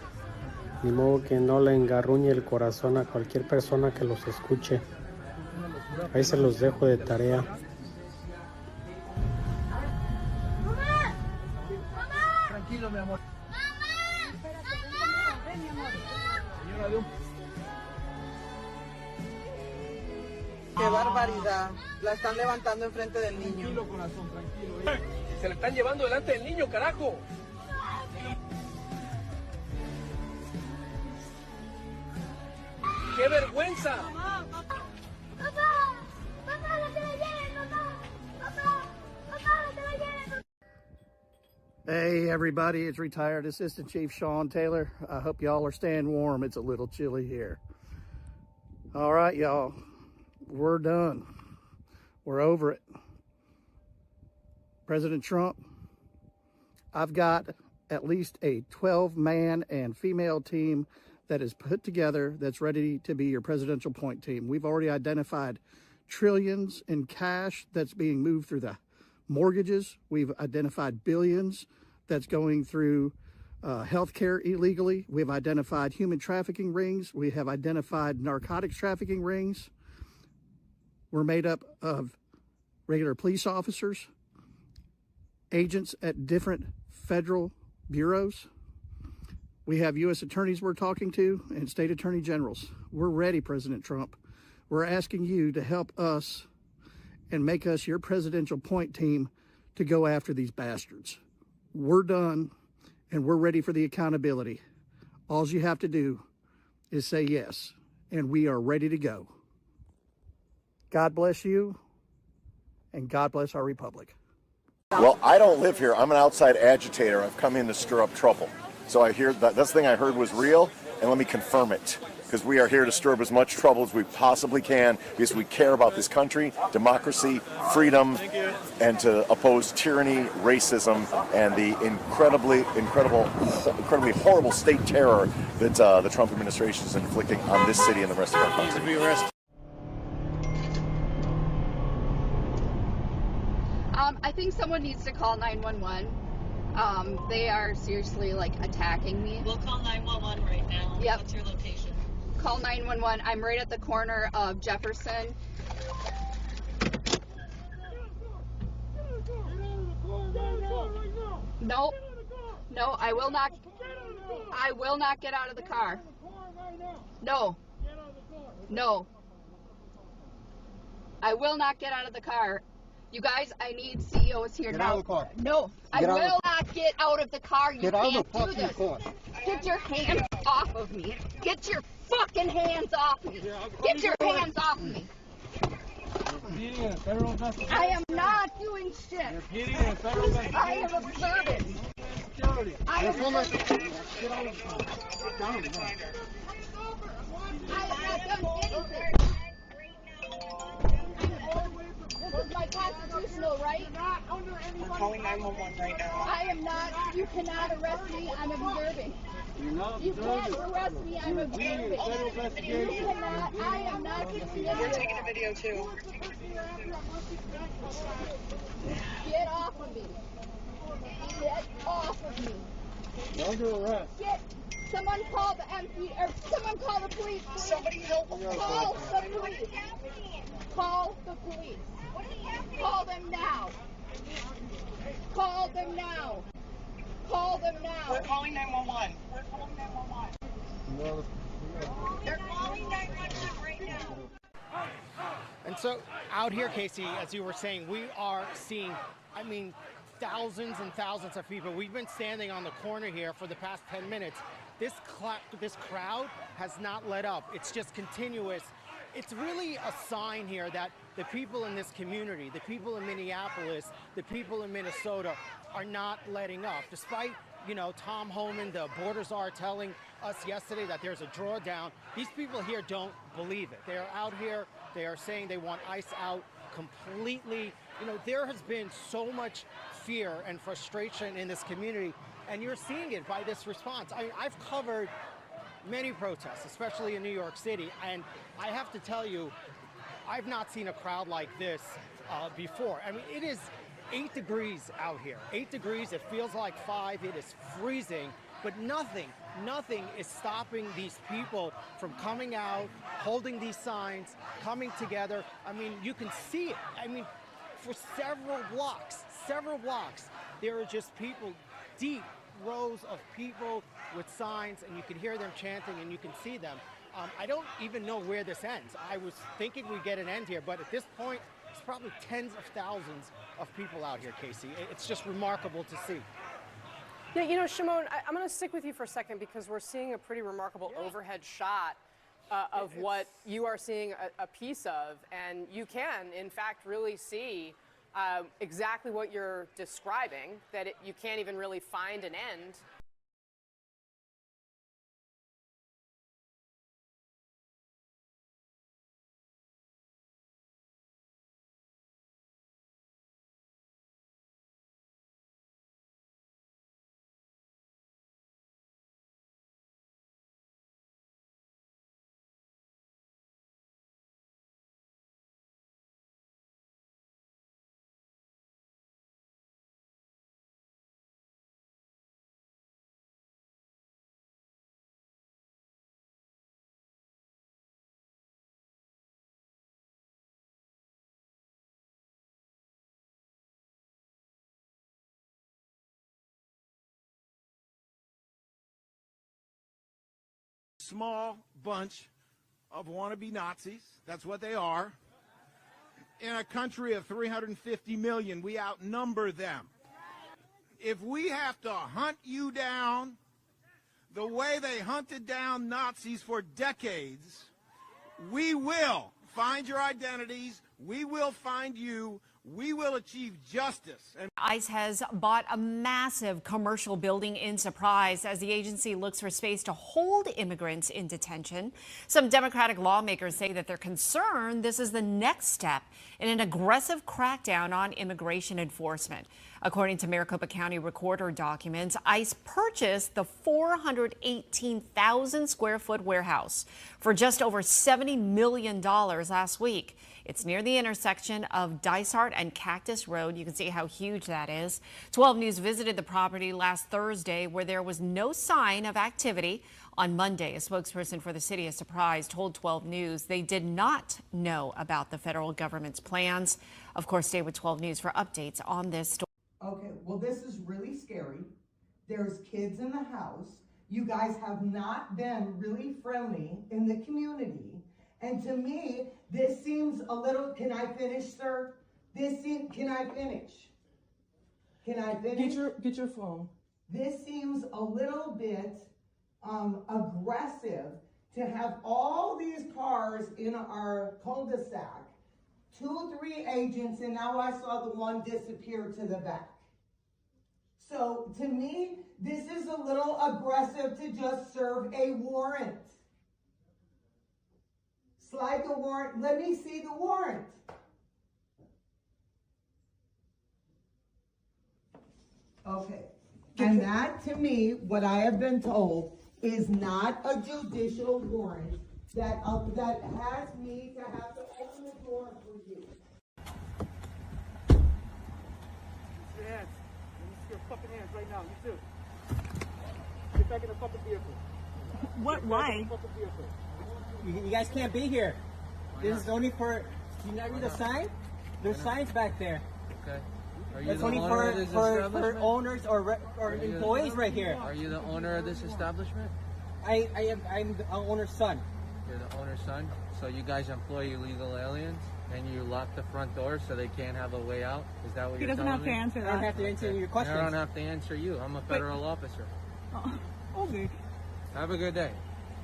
ni modo que no le engarruñe el corazón a cualquier persona que los escuche. Ahí se los dejo de tarea. Tranquilo, mi amor. ¡Qué barbaridad! La están levantando enfrente del niño. Tranquilo, corazón, tranquilo. Se le están llevando delante del niño, carajo. ¡Qué vergüenza! ¡Papá! ¡Papá! ¡Papá, no te la lleven, papá! ¡Papá! ¡Papá, no te la lleven! Hey everybody, it's retired Assistant Chief Sean Taylor. I hope y'all are staying warm. It's a little chilly here. All right, y'all, we're done. We're over it. President Trump, I've got at least a 12-man and female team that is put together that's ready to be your presidential point team. We've already identified trillions in cash that's being moved through the mortgages. We've identified billions that's going through healthcare illegally. We've identified human trafficking rings. We have identified narcotics trafficking rings. We're made up of regular police officers, agents at different federal bureaus. We have U.S. attorneys we're talking to and state attorney generals. We're ready, President Trump. We're asking you to help us and make us your presidential point team to go after these bastards. We're done, and we're ready for the accountability. All you have to do is say yes, and we are ready to go. God bless you, and God bless our republic. Well, I don't live here. I'm an outside agitator. I've come in to stir up trouble. So I hear that this thing I heard was real, and let me confirm it. Because we are here to stir up as much trouble as we possibly can, because we care about this country, democracy, freedom, and to oppose tyranny, racism, and the incredibly horrible state terror that the Trump administration is inflicting on this city and the rest of our country. I think someone needs to call 911. They are seriously attacking me. We'll call 911 right now. Yep. What's your location? Call 911. I'm right at the corner of Jefferson. Nope. No, I will not. I will not get out of the car. No. No. I will not get out of the car. You guys, I need CEOs here now. Get out of the car. No, I will not get out of the car. You can't do this. car. Get your hands off of me. Get your fucking hands off me. Get your hands off me. I am not doing shit. I am observing. I am observing. I have not done anything. This is my constitutional right. We're calling 911 right now. I am not. You cannot arrest me. I'm observing. You can't arrest me. I'm observing. You cannot. I am not. We're taking a video too. Get off of me. Get off of me. You're under arrest. Get. Someone call the MP or someone call the police. Please. Somebody help. Call the police. Call the police. Call them now. Call them now. Call them now. We're calling 911. We're calling 911. They're calling 911 right now. And so out here, Casey, as you were saying, we are seeing, thousands and thousands of people. We've been standing on the corner here for the past 10 minutes. This crowd has not let up. It's just continuous. It's really a sign here that the people in this community, the people in Minneapolis, the people in Minnesota are not letting up. Despite, Tom Homan, the border czar, telling us yesterday that there's a drawdown, these people here don't believe it. They are out here, they are saying they want ICE out completely. There has been so much fear and frustration in this community, and you're seeing it by this response. I've covered many protests, especially in New York City, and I have to tell you, I've not seen a crowd like this before. I mean, it is 8 degrees out here. 8 degrees, it feels like 5, it is freezing, but nothing is stopping these people from coming out, holding these signs, coming together. I mean, you can see it. I mean, for several blocks, there are just people, deep rows of people with signs, and you can hear them chanting and you can see them. I don't even know where this ends. I was thinking we'd get an end here, but at this point, it's probably tens of thousands of people out here, Casey. It's just remarkable to see. Yeah, you know, Shimon, I'm going to stick with you for a second because we're seeing a pretty remarkable overhead shot of what you are seeing a piece of, and you can, in fact, really see exactly what you're describing, that you can't even really find an end. Small bunch of wannabe Nazis. That's what they are. In a country of 350 million, we outnumber them. If we have to hunt you down the way they hunted down Nazis for decades, we will find your identities. We will find you. We will achieve justice. And ICE has bought a massive commercial building in Surprise as the agency looks for space to hold immigrants in detention. Some Democratic lawmakers say that they're concerned this is the next step in an aggressive crackdown on immigration enforcement. According to Maricopa County Recorder documents, ICE purchased the 418,000 square foot warehouse for just over $70 million last week. It's near the intersection of Dysart and Cactus Road. You can see how huge that is. 12 News visited the property last Thursday where there was no sign of activity. On Monday, a spokesperson for the city of Surprise told 12 News they did not know about the federal government's plans. Of course, stay with 12 News for updates on this story. Okay, well, this is really scary. There's kids in the house. You guys have not been really friendly in the community. And to me, this seems a little, can I finish, sir? Can I finish? Can I finish? Get your phone. This seems a little bit aggressive to have all these cars in our cul-de-sac, 2, 3 agents, and now I saw the one disappear to the back. So to me, this is a little aggressive to just serve a warrant. Slide the warrant. Let me see the warrant. Okay. And that, to me, what I have been told, is not a judicial warrant that has me to have to open the door for you. Your hands. Let me see your fucking hands right now. You too. Get back in the fucking vehicle. What? Why? You guys can't be here. This is only for. Do you not read the sign? There's signs back there. Okay. Are you It's the only owner of this for establishment? owners or employees right here. Are you the owner of this establishment? I'm the owner's son. You're the owner's son. So you guys employ illegal aliens and you lock the front door so they can't have a way out? Is that what He you're doesn't telling have me? to answer I that. don't have to answer your questions. I don't have to answer you. I'm a federal officer. Oh, okay. Have a good day.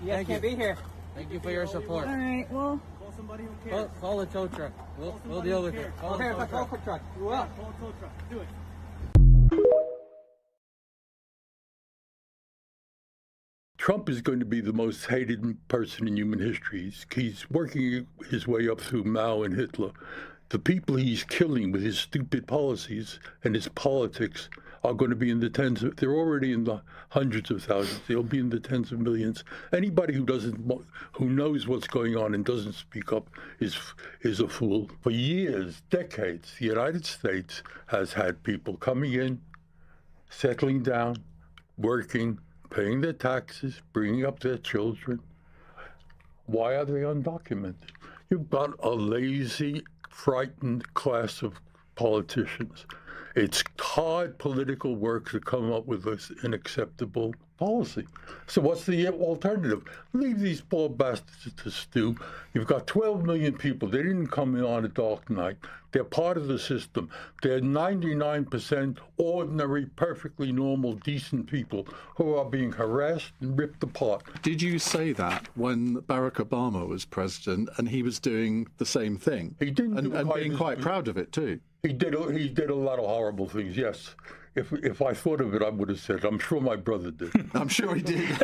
You guys can't be here. Thank you for your support. All right. Well. Call somebody who cares. Call a tow truck. We'll deal with it. Call Okay, a tow call a truck. truck. You will. Call a tow truck. Do it. Trump is going to be the most hated person in human history. He's working his way up through Mao and Hitler. The people he's killing with his stupid policies and his politics are going to be in the tens of, they're already in the hundreds of thousands. They'll be in the tens of millions. Anybody who knows what's going on and doesn't speak up is a fool. For years, decades, the United States has had people coming in, settling down, working, paying their taxes, bringing up their children. Why are they undocumented? You've got a lazy, frightened class of politicians. It's hard political work to come up with an acceptable policy. So what's the alternative? Leave these poor bastards to stew. You've got 12 million people. They didn't come in on a dark night. They're part of the system. They're 99% ordinary, perfectly normal, decent people who are being harassed and ripped apart. Did you say that when Barack Obama was president and he was doing the same thing? He didn't and being quite proud of it too. He did a lot of horrible things, yes. If I thought of it, I would have said it. I'm sure my brother did. I'm sure he did.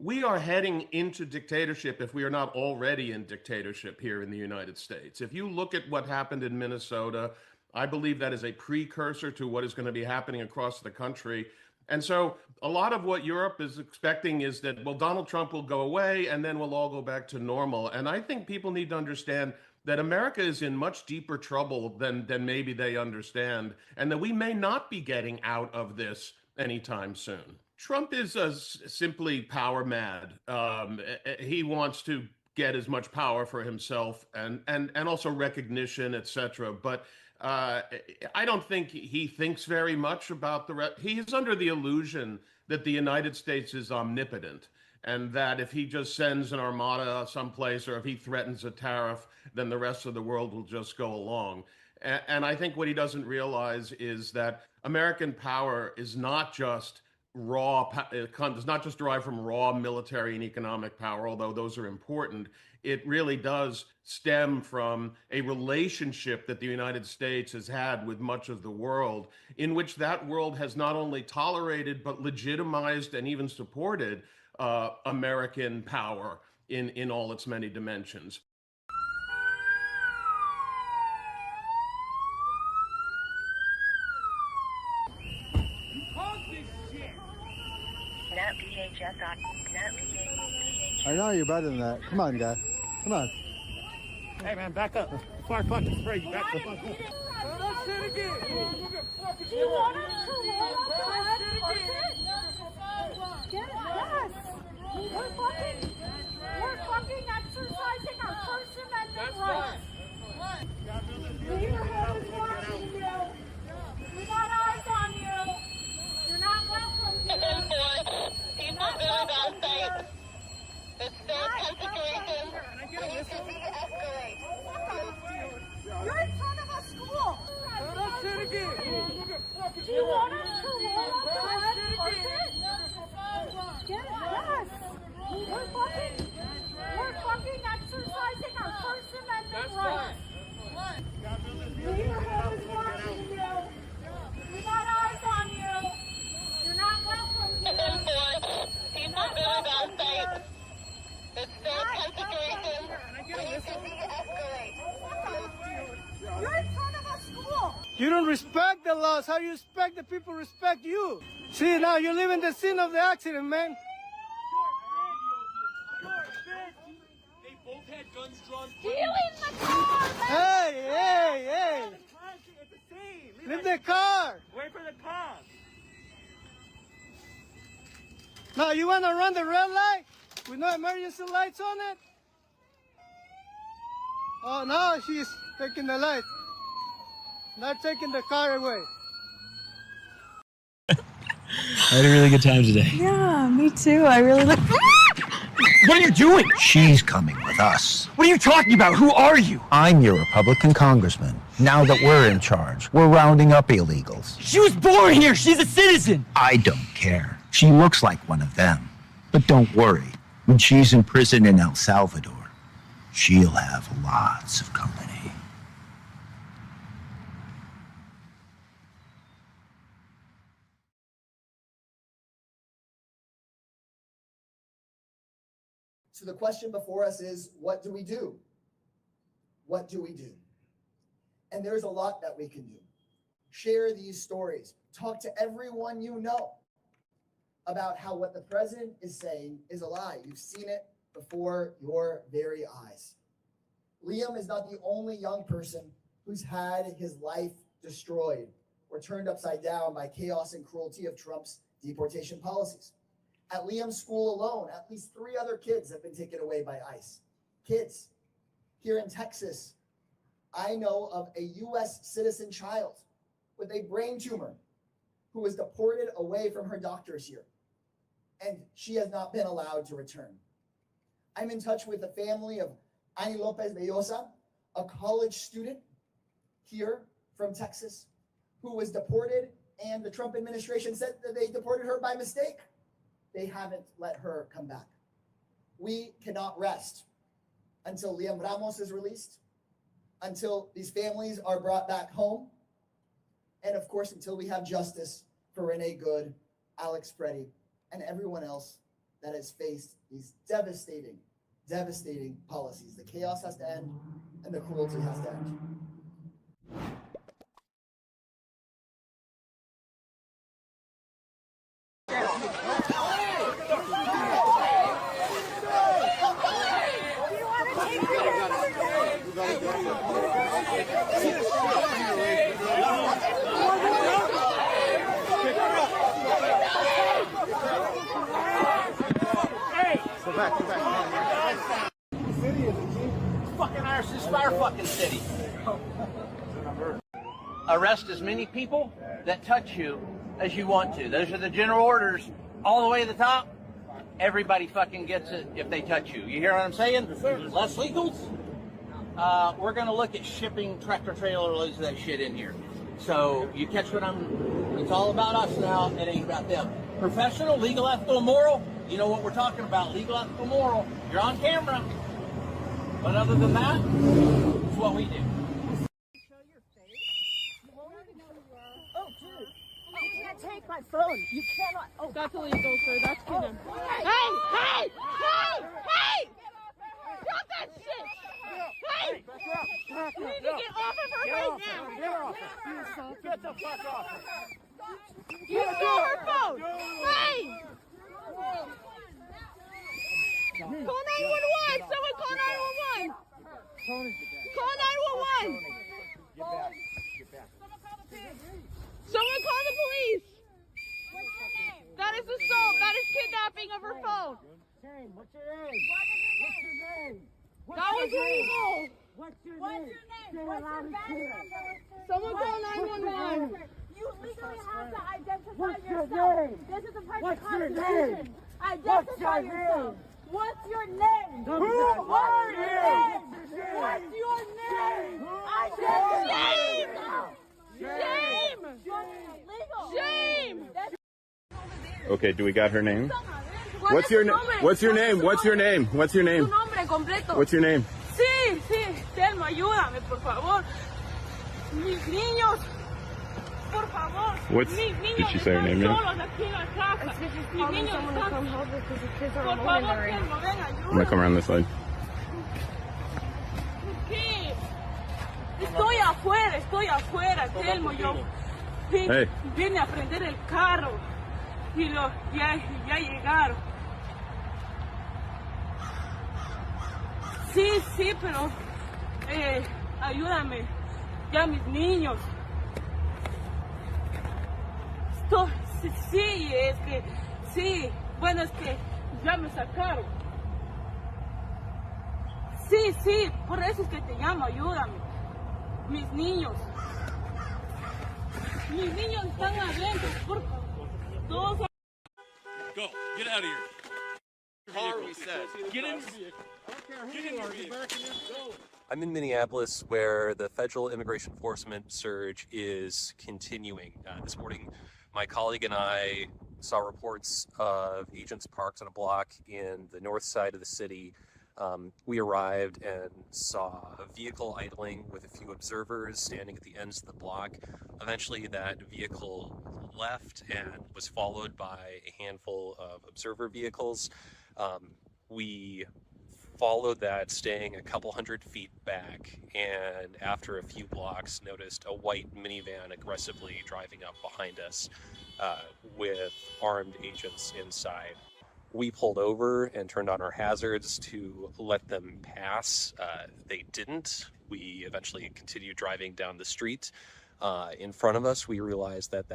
We are heading into dictatorship if we are not already in dictatorship here in the United States. If you look at what happened in Minnesota, I believe that is a precursor to what is going to be happening across the country. And so a lot of what Europe is expecting is that, well, Donald Trump will go away and then we'll all go back to normal. And I think people need to understand that America is in much deeper trouble than maybe they understand, and that we may not be getting out of this anytime soon. Trump is simply power mad. He wants to get as much power for himself and also recognition, etc. But I don't think he thinks very much about the rest. He is under the illusion that the United States is omnipotent, and that if he just sends an armada someplace or if he threatens a tariff, then the rest of the world will just go along. And I think what he doesn't realize is that American power is not just does not just derive from raw military and economic power, although those are important. It really does stem from a relationship that the United States has had with much of the world, in which that world has not only tolerated, but legitimized and even supported American power in all its many dimensions. I know you're better than that. Come on, guy. Come on. Hey, man, back up. Before I fucking spray you, back the fuck up. You want us to roll up the red carpet? Yes. We're fucking exercising our First Amendment rights. Neighborhood is watching you. We got eyes on you. You're not welcome here. People doing bad things. It's You're in front of a school. Do you want us to roll up the red carpet? Yes. We're fucking exercising our First Amendment rights. Neighborhood is watching you. We got eyes on you. You're not welcome here. You're not welcome here. You're in front of a school. You don't respect the laws. How do you expect the people respect you? See, now you're leaving the scene of the accident, man. They both had guns drawn. Stealing the car, man. Hey. It's the same. Leave the car. Wait for the car. Now you want to run the red light with no emergency lights on it? Oh, now she's taking the light. Not taking the car away. I had a really good time today. Yeah, me too. I really look. What are you doing? She's coming with us. What are you talking about? Who are you? I'm your Republican congressman. Now that we're in charge, we're rounding up illegals. She was born here. She's a citizen. I don't care. She looks like one of them. But don't worry. When she's in prison in El Salvador, she'll have lots of company. So the question before us is, what do we do? What do we do? And there's a lot that we can do. Share these stories. Talk to everyone you know about how what the president is saying is a lie. You've seen it before your very eyes. Liam is not the only young person who's had his life destroyed or turned upside down by chaos and cruelty of Trump's deportation policies. At Liam's school alone, at least 3 other kids have been taken away by ICE. Kids. Here in Texas, I know of a U.S. citizen child with a brain tumor who was deported away from her doctors here, and she has not been allowed to return. I'm in touch with the family of Ani Lopez Bellosa, a college student here from Texas who was deported, and the Trump administration said that they deported her by mistake. They haven't let her come back. We cannot rest until Liam Ramos is released, until these families are brought back home, and of course, until we have justice for Renee Good, Alex Preddy, and everyone else that has faced these devastating, devastating policies. The chaos has to end, and the cruelty has to end. Go back. City is fucking Irish, this is our fucking city. Arrest as many people that touch you as you want to. Those are the general orders all the way to the top. Everybody fucking gets it if they touch you. You hear what I'm saying? Less legals. We're going to look at shipping tractor trailer loads of that shit in here. So you catch what it's all about us now. It ain't about them. Professional, legal, ethical, moral. You know what we're talking about. Legal, ethical, moral. You're on camera. But other than that, it's what we do. Oh, dude. You can't take my phone. You cannot. Oh, that's illegal, sir. That's condemned. Hey! Stop that shit! Hey! You need to get off of her right now. Get off her. Get the fuck off her. You stole her phone. Hey! Call 911. Someone call 911. Call 911. Get back. Someone call the police. That is assault. That is kidnapping of her phone. What's your name? That was illegal. What's your name? What's your name? Someone call 911. You legally have to identify yourself. This is a part of the Constitution. Identify yourself. What's your name? Who are you? What's your name? I said shame! Shame! Shame! Okay, do we got her name? What's your name? What's your name? What's your name? What's your name? What's your name? Sí, sí, Telmo, ayúdame, por favor. Mis niños, por favor. Did she say her name yet? Solos aquí en la casa. Mis niños están. Por favor, Telmo, ven, ayúdame. I'm gonna come around this side. ¿Qué? Estoy afuera, Telmo. Yo vine a prender el carro y ya llegaron. Sí, pero ayúdame, ya mis niños. Bueno, es que ya me sacaron. Sí, por eso es que te llamo, ayúdame. Mis niños están adentro, por favor. Todos. Go, get out of here. Car, we said. Get in. Get in your vehicle. I'm in Minneapolis, where the federal immigration enforcement surge is continuing. This morning, my colleague and I saw reports of agents parked on a block in the north side of the city. We arrived and saw a vehicle idling with a few observers standing at the ends of the block. Eventually, that vehicle left and was followed by a handful of observer vehicles. We followed that, staying a couple hundred feet back, and after a few blocks noticed a white minivan aggressively driving up behind us with armed agents inside. We pulled over and turned on our hazards to let them pass. They didn't. We eventually continued driving down the street. In front of us, we realized that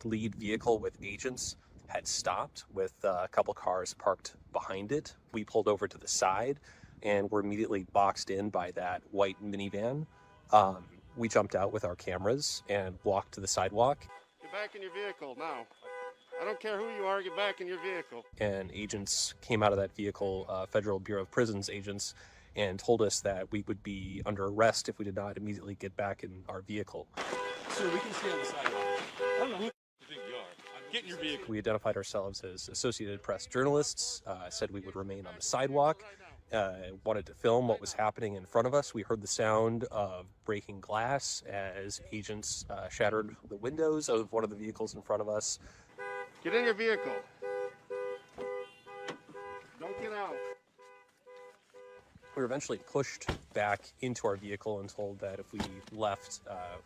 lead vehicle with agents had stopped with a couple cars parked behind it. We pulled over to the side and were immediately boxed in by that white minivan. We jumped out with our cameras and walked to the sidewalk. Get back in your vehicle now. I don't care who you are, get back in your vehicle. And agents came out of that vehicle, Federal Bureau of Prisons agents, and told us that we would be under arrest if we did not immediately get back in our vehicle. Sir, we can stay on the sidewalk. I don't know who you think you are. Get in your vehicle. We identified ourselves as Associated Press journalists, said we would remain on the sidewalk, wanted to film what was happening in front of us. We heard the sound of breaking glass as agents shattered the windows of one of the vehicles in front of us. Get in your vehicle. Don't get out. We were eventually pushed back into our vehicle and told that if we left,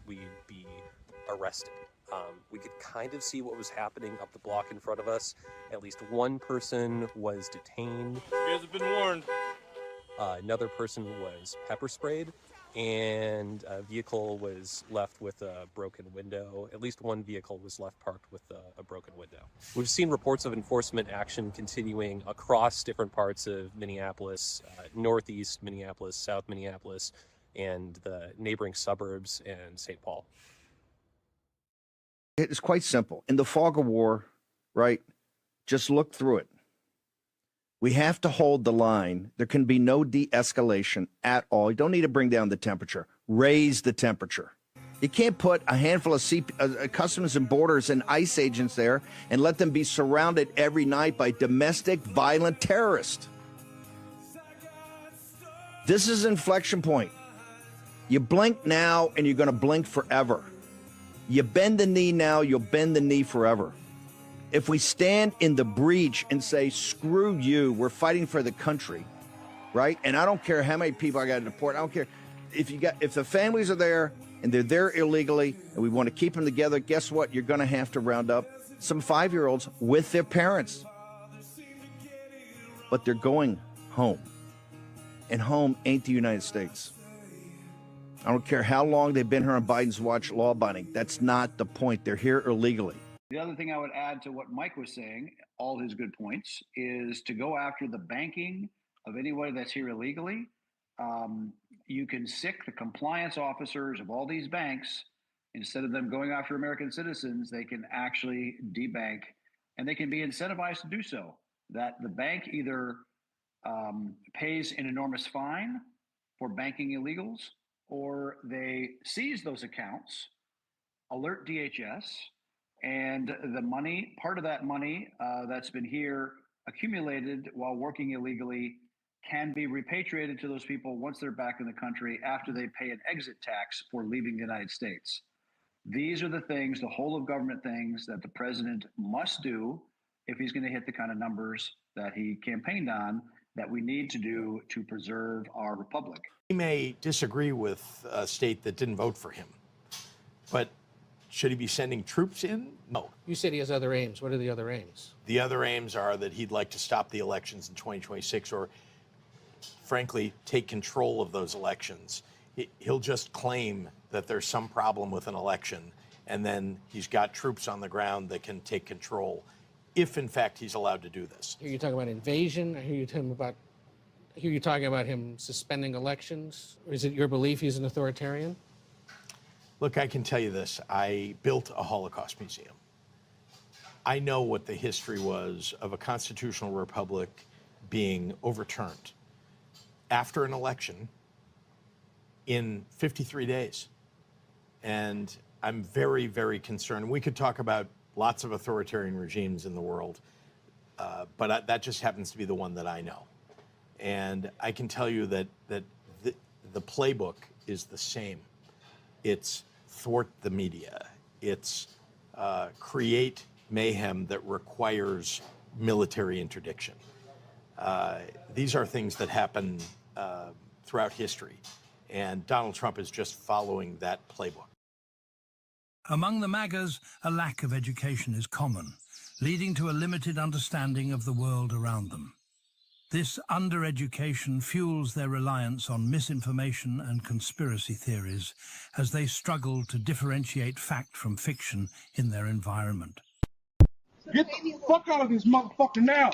we'd be arrested. We could kind of see what was happening up the block in front of us. At least one person was detained. You guys have been warned. Another person was pepper sprayed, and a vehicle was left with a broken window. At least one vehicle was left parked with a broken window. We've seen reports of enforcement action continuing across different parts of Minneapolis, northeast Minneapolis, south Minneapolis, and the neighboring suburbs and St. Paul. It's quite simple. In the fog of war, right, just look through it. We have to hold the line. There can be no de-escalation at all. You don't need to bring down the temperature. Raise the temperature. You can't put a handful of Customs and Borders and ICE agents there and let them be surrounded every night by domestic violent terrorists. This is an inflection point. You blink now and you're going to blink forever. You bend the knee now, you'll bend the knee forever. If we stand in the breach and say, screw you, we're fighting for the country, right? And I don't care how many people I got to deport. I don't care. If the families are there and they're there illegally and we want to keep them together, guess what? You're going to have to round up some 5-year-olds with their parents. But they're going home. And home ain't the United States. I don't care how long they've been here on Biden's watch law-abiding. That's not the point. They're here illegally. The other thing I would add to what Mike was saying, all his good points, is to go after the banking of anybody that's here illegally. You can sick the compliance officers of all these banks. Instead of them going after American citizens, they can actually debank, and they can be incentivized to do so. That the bank either pays an enormous fine for banking illegals, or they seize those accounts, alert DHS, and the money, part of that money that's been here accumulated while working illegally, can be repatriated to those people once they're back in the country after they pay an exit tax for leaving the United States. These are the things, the whole of government things that the president must do if he's going to hit the kind of numbers that he campaigned on, that we need to do to preserve our republic. He may disagree with a state that didn't vote for him, but should he be sending troops in? No. You said he has other aims. What are the other aims? The other aims are that he'd like to stop the elections in 2026, or frankly, take control of those elections. He'll just claim that there's some problem with an election, and then he's got troops on the ground that can take control, if in fact he's allowed to do this. Are you talking about invasion? I hear you talking about him suspending elections? Or is it your belief he's an authoritarian? Look, I can tell you this. I built a Holocaust museum. I know what the history was of a constitutional republic being overturned after an election in 53 days. And I'm very, very concerned. We could talk about lots of authoritarian regimes in the world, but that just happens to be the one that I know. And I can tell you that the playbook is the same. It's thwart the media. It's create mayhem that requires military interdiction. These are things that happen throughout history, and Donald Trump is just following that playbook. Among the MAGAs, a lack of education is common, leading to a limited understanding of the world around them. This undereducation fuels their reliance on misinformation and conspiracy theories as they struggle to differentiate fact from fiction in their environment. Get the fuck out of this motherfucker now!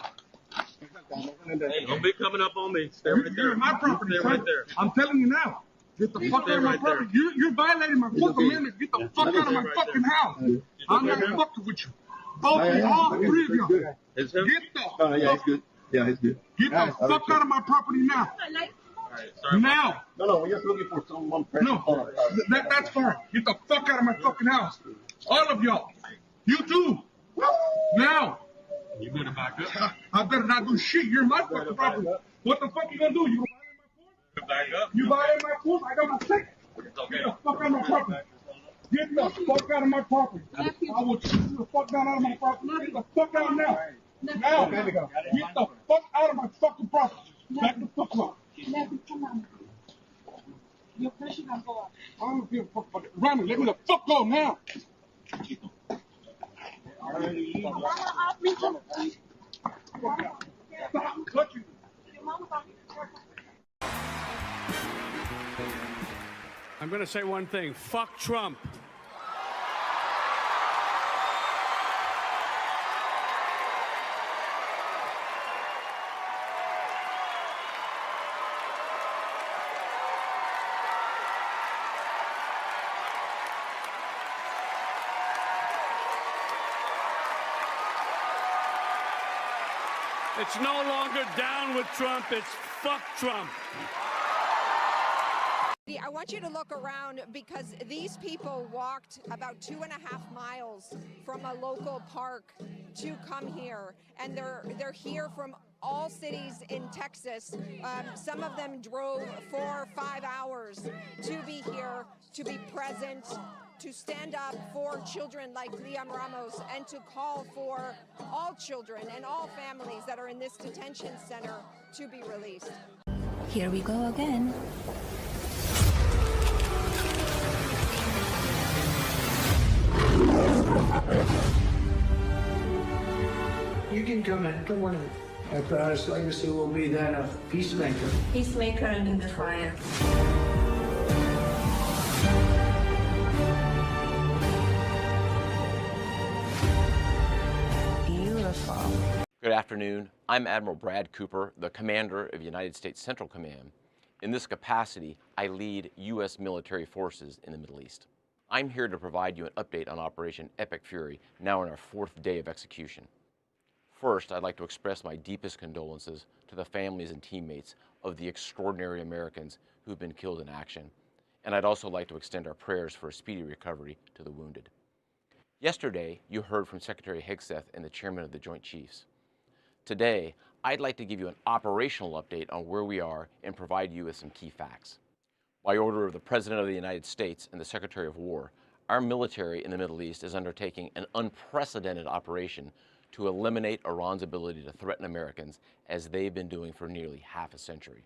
Hey, don't be coming up on me. Stay right there. You're my property, Stay right there. I'm telling you now. Get the fuck out of my property. You're violating my Fourth Amendment. Get the fuck out of my fucking house. I'm not fucking with you. Both of you, all three of you. Get the Yeah, he's good. Yeah, he's good. Get the fuck out of my property now. Now. No, we're just looking for someone present. No, that's fine. Get the fuck out of my fucking house. All of y'all. You too. Now. You better back up. I better not do shit. You're my fucking property. What the fuck you gonna do? You gonna back up. You violate my court? I got my ticket. Okay. Get the fuck out of my property. Get the fuck out of my property. I will shoot you the fuck down out of my property. Get the fuck out now. Now. Get the fuck out of my fucking property. Back the fuck up. Your pressure can go up. I don't give a fuck about it. Ronnie, let me the fuck go now. Stop touching me. I'm going to say one thing. Fuck Trump. It's no longer down with Trump, it's fuck Trump. I want you to look around because these people walked about 2.5 miles from a local park to come here, and they're here from all cities in Texas. Some of them drove 4 or 5 hours to be here, to be present, to stand up for children like Liam Ramos, and to call for all children and all families that are in this detention center to be released. Here we go again. You can come in. Come on in. My proudest legacy will be that of peacemaker. Peacemaker in the fire. Beautiful. Good afternoon. I'm Admiral Brad Cooper, the commander of United States Central Command. In this capacity, I lead U.S. military forces in the Middle East. I'm here to provide you an update on Operation Epic Fury, now in our 4th day of execution. First, I'd like to express my deepest condolences to the families and teammates of the extraordinary Americans who've been killed in action. And I'd also like to extend our prayers for a speedy recovery to the wounded. Yesterday, you heard from Secretary Hegseth and the Chairman of the Joint Chiefs. Today, I'd like to give you an operational update on where we are and provide you with some key facts. By order of the President of the United States and the Secretary of War, our military in the Middle East is undertaking an unprecedented operation to eliminate Iran's ability to threaten Americans, as they've been doing for nearly half a century.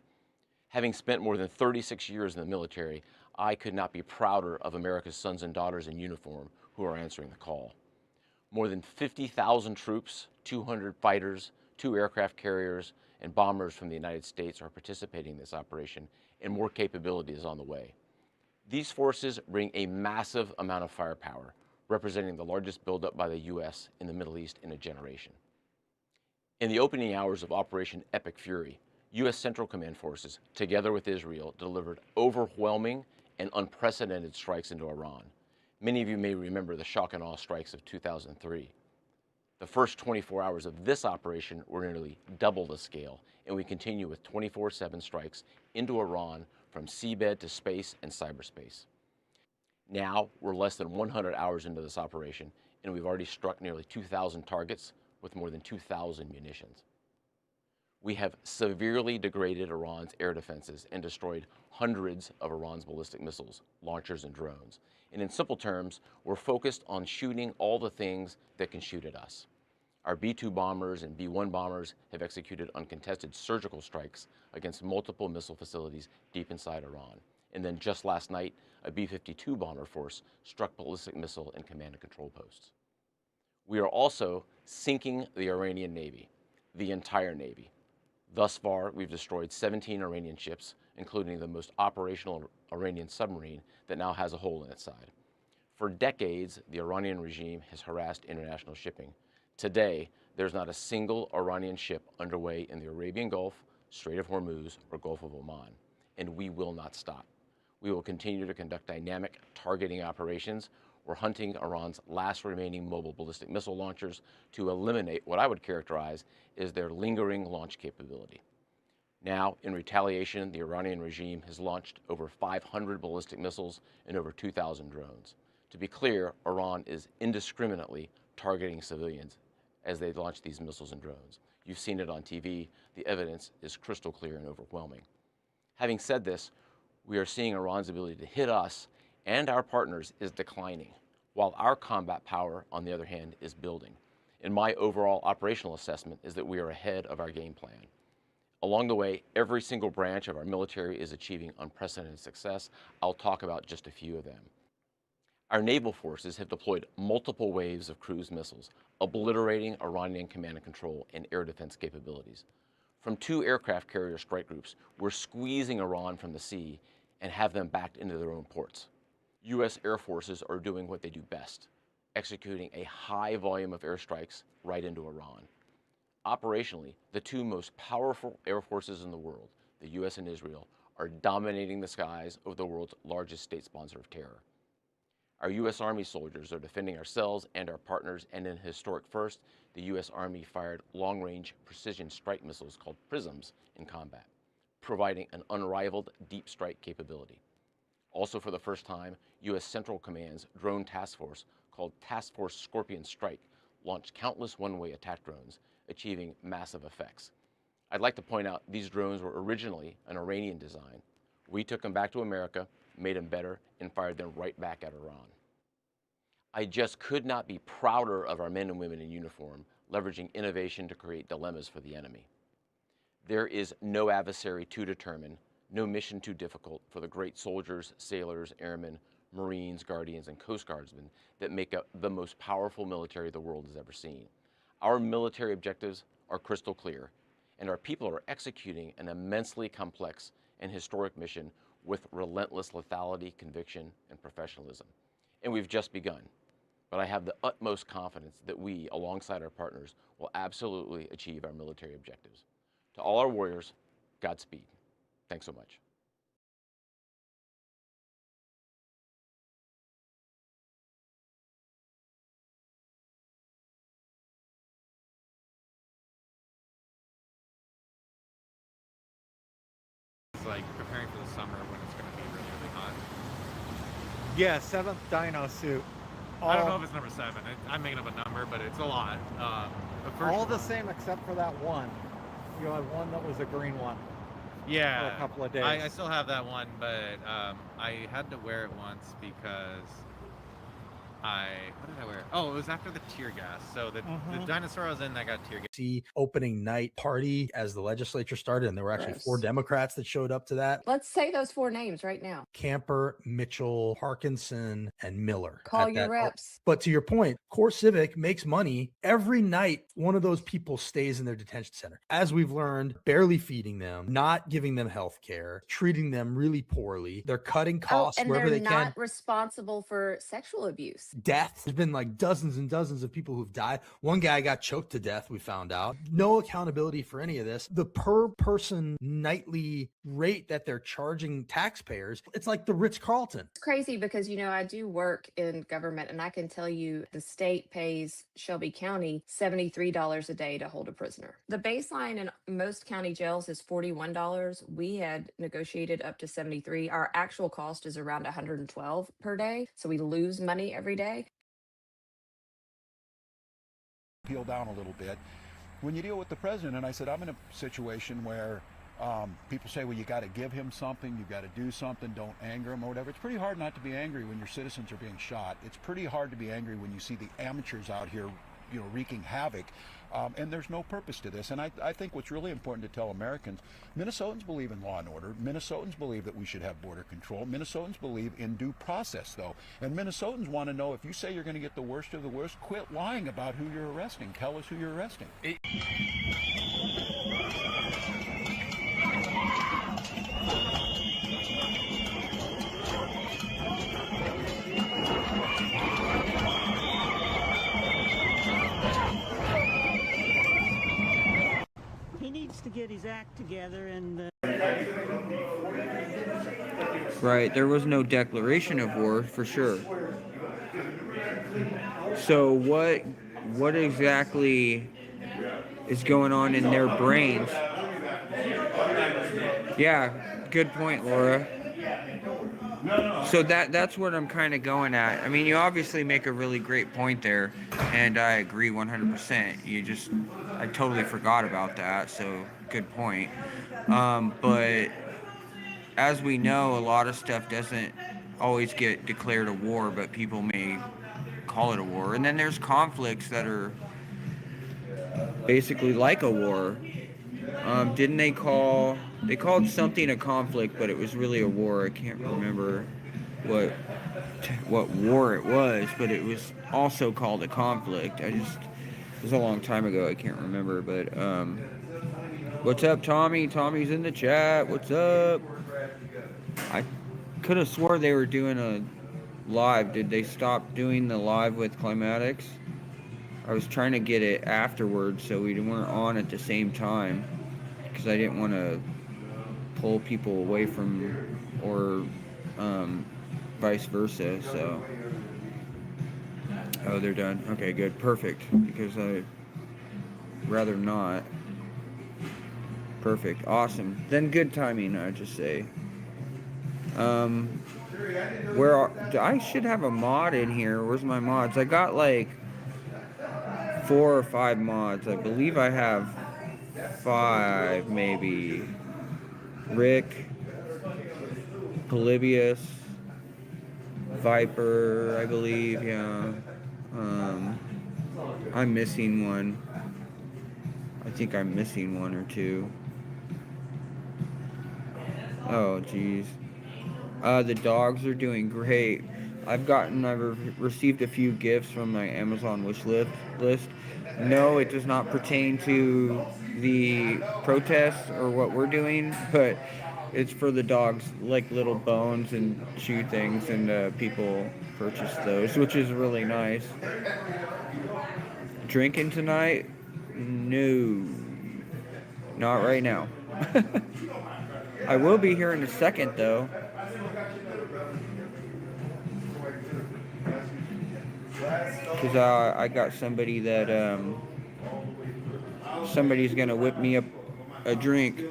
Having spent more than 36 years in the military, I could not be prouder of America's sons and daughters in uniform who are answering the call. More than 50,000 troops, 200 fighters, 2 aircraft carriers, and bombers from the United States are participating in this operation, and more capability is on the way. These forces bring a massive amount of firepower, representing the largest buildup by the U.S. in the Middle East in a generation. In the opening hours of Operation Epic Fury, U.S. Central Command forces, together with Israel, delivered overwhelming and unprecedented strikes into Iran. Many of you may remember the shock and awe strikes of 2003. The first 24 hours of this operation were nearly double the scale, and we continue with 24/7 strikes into Iran from seabed to space and cyberspace. Now, we're less than 100 hours into this operation, and we've already struck nearly 2,000 targets with more than 2,000 munitions. We have severely degraded Iran's air defenses and destroyed hundreds of Iran's ballistic missiles, launchers, and drones. And in simple terms, we're focused on shooting all the things that can shoot at us. Our B-2 bombers and B-1 bombers have executed uncontested surgical strikes against multiple missile facilities deep inside Iran. And then just last night, a B-52 bomber force struck ballistic missile and command and control posts. We are also sinking the Iranian Navy, the entire Navy. Thus far, we've destroyed 17 Iranian ships, including the most operational Iranian submarine that now has a hole in its side. For decades, the Iranian regime has harassed international shipping. Today, there's not a single Iranian ship underway in the Arabian Gulf, Strait of Hormuz, or Gulf of Oman, and we will not stop. We will continue to conduct dynamic targeting operations. We're hunting Iran's last remaining mobile ballistic missile launchers to eliminate what I would characterize as their lingering launch capability. Now, in retaliation, the Iranian regime has launched over 500 ballistic missiles and over 2,000 drones. To be clear, Iran is indiscriminately targeting civilians as they launch these missiles and drones. You've seen it on TV. The evidence is crystal clear and overwhelming. Having said this, we are seeing Iran's ability to hit us and our partners is declining, while our combat power, on the other hand, is building. And my overall operational assessment is that we are ahead of our game plan. Along the way, every single branch of our military is achieving unprecedented success. I'll talk about just a few of them. Our naval forces have deployed multiple waves of cruise missiles, obliterating Iranian command and control and air defense capabilities. From 2 aircraft carrier strike groups, we're squeezing Iran from the sea and have them backed into their own ports. U.S. air forces are doing what they do best, executing a high volume of airstrikes right into Iran. Operationally, the 2 most powerful air forces in the world, the U.S. and Israel, are dominating the skies of the world's largest state sponsor of terror. Our U.S. Army soldiers are defending ourselves and our partners, and in a historic first, the U.S. Army fired long-range precision strike missiles called PRISMs in combat, providing an unrivaled deep strike capability. Also for the first time, U.S. Central Command's drone task force, called Task Force Scorpion Strike, launched countless one-way attack drones, achieving massive effects. I'd like to point out these drones were originally an Iranian design. We took them back to America, made them better, and fired them right back at Iran. I just could not be prouder of our men and women in uniform, leveraging innovation to create dilemmas for the enemy. There is no adversary too determined, no mission too difficult for the great soldiers, sailors, airmen, Marines, Guardians, and Coast Guardsmen that make up the most powerful military the world has ever seen. Our military objectives are crystal clear, and our people are executing an immensely complex and historic mission with relentless lethality, conviction, and professionalism. And we've just begun. But I have the utmost confidence that we, alongside our partners, will absolutely achieve our military objectives. To all our warriors, Godspeed. Thanks so much. like preparing for the summer when it's going to be really, really hot. Yeah, 7th Dino suit. I don't know if it's number 7. I'm making up a number, but it's a lot. The first all the one, same except for that one. You had one that was a green one. yeah, For a couple of days. I still have that one, but I had to wear it once because what did I wear? Oh, it was after the tear gas. So the dinosaur I was in that got tear gas. Opening night party as the legislature started, and there were actually Gross. 4 Democrats that showed up to that. Let's say those 4 names right now. Camper, Mitchell, Parkinson, and Miller. Call at your that- reps. But to your point, Core Civic makes money every night. One of those people stays in their detention center. As we've learned, barely feeding them, not giving them health care, treating them really poorly. They're cutting costs and wherever they're they not can. responsible for sexual abuse. Death. There's been like dozens and dozens of people who've died. One guy got choked to death, we found out. No accountability for any of this. The per person nightly rate that they're charging taxpayers, it's like the Ritz-Carlton. It's crazy because, I do work in government, and I can tell you the state pays Shelby County $73 a day to hold a prisoner. The baseline in most county jails is $41. We had negotiated up to $73. Our actual cost is around $112 per day. So we lose money every day. Peel down a little bit. When you deal with the president, and I said, I'm in a situation where people say, well, you got to give him something, you got to do something, don't anger him or whatever. It's pretty hard not to be angry when your citizens are being shot. It's pretty hard to be angry when you see the amateurs out here, wreaking havoc. And there's no purpose to this. And I think what's really important to tell Americans, Minnesotans believe in law and order. Minnesotans believe that we should have border control. Minnesotans believe in due process, though. And Minnesotans want to know, if you say you're going to get the worst of the worst, quit lying about who you're arresting. Tell us who you're arresting. He needs to get his act together and... Right, there was no declaration of war, for sure. So what exactly is going on in their brains? Yeah, good point, Laura. So that's what I'm kind of going at. I mean, you obviously make a really great point there, and I agree 100%. I totally forgot about that, so good point. But as we know, a lot of stuff doesn't always get declared a war, but people may call it a war. And then there's conflicts that are basically like a war. Didn't they called something a conflict, but it was really a war. I can't remember what war it was, but it was also called a conflict. It was a long time ago. I can't remember, but what's up, Tommy? Tommy's in the chat. What's up? I could have swore they were doing a live. Did they stop doing the live with climatics? I was trying to get it afterwards so we weren't on at the same time, because I didn't want to pull people away from, or vice versa. So, oh, they're done. Okay, good, perfect. Because I'd rather not. Perfect, awesome. Then good timing, I'd just say. I should have a mod in here. Where's my mods? I got like 4 or 5 mods. I believe I have 5, maybe. Rick, Polybius, Viper, I believe, yeah. I'm missing one. I think I'm missing 1 or 2. Oh, geez. The dogs are doing great. I've received a few gifts from my Amazon wish list. No, it does not pertain to the protests or what we're doing, but it's for the dogs, like little bones and chew things, and people purchase those, which is really nice. Drinking tonight? No. Not right now. I will be here in a second, though. Because I got somebody that somebody's gonna whip me up a drink.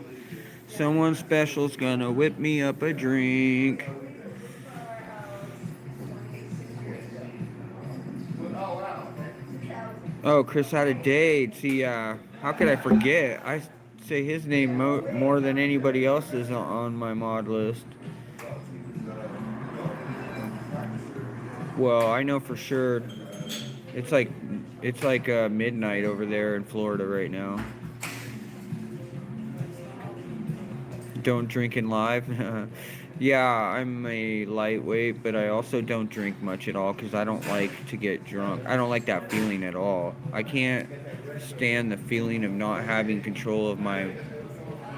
Someone special's gonna whip me up a drink. Oh, Chris had a date. See, how could I forget? I say his name more than anybody else's on my mod list. Well, I know for sure. It's like midnight over there in Florida right now. Don't drink in live. Yeah, I'm a lightweight, but I also don't drink much at all because I don't like to get drunk. I don't like that feeling at all. I can't stand the feeling of not having control of my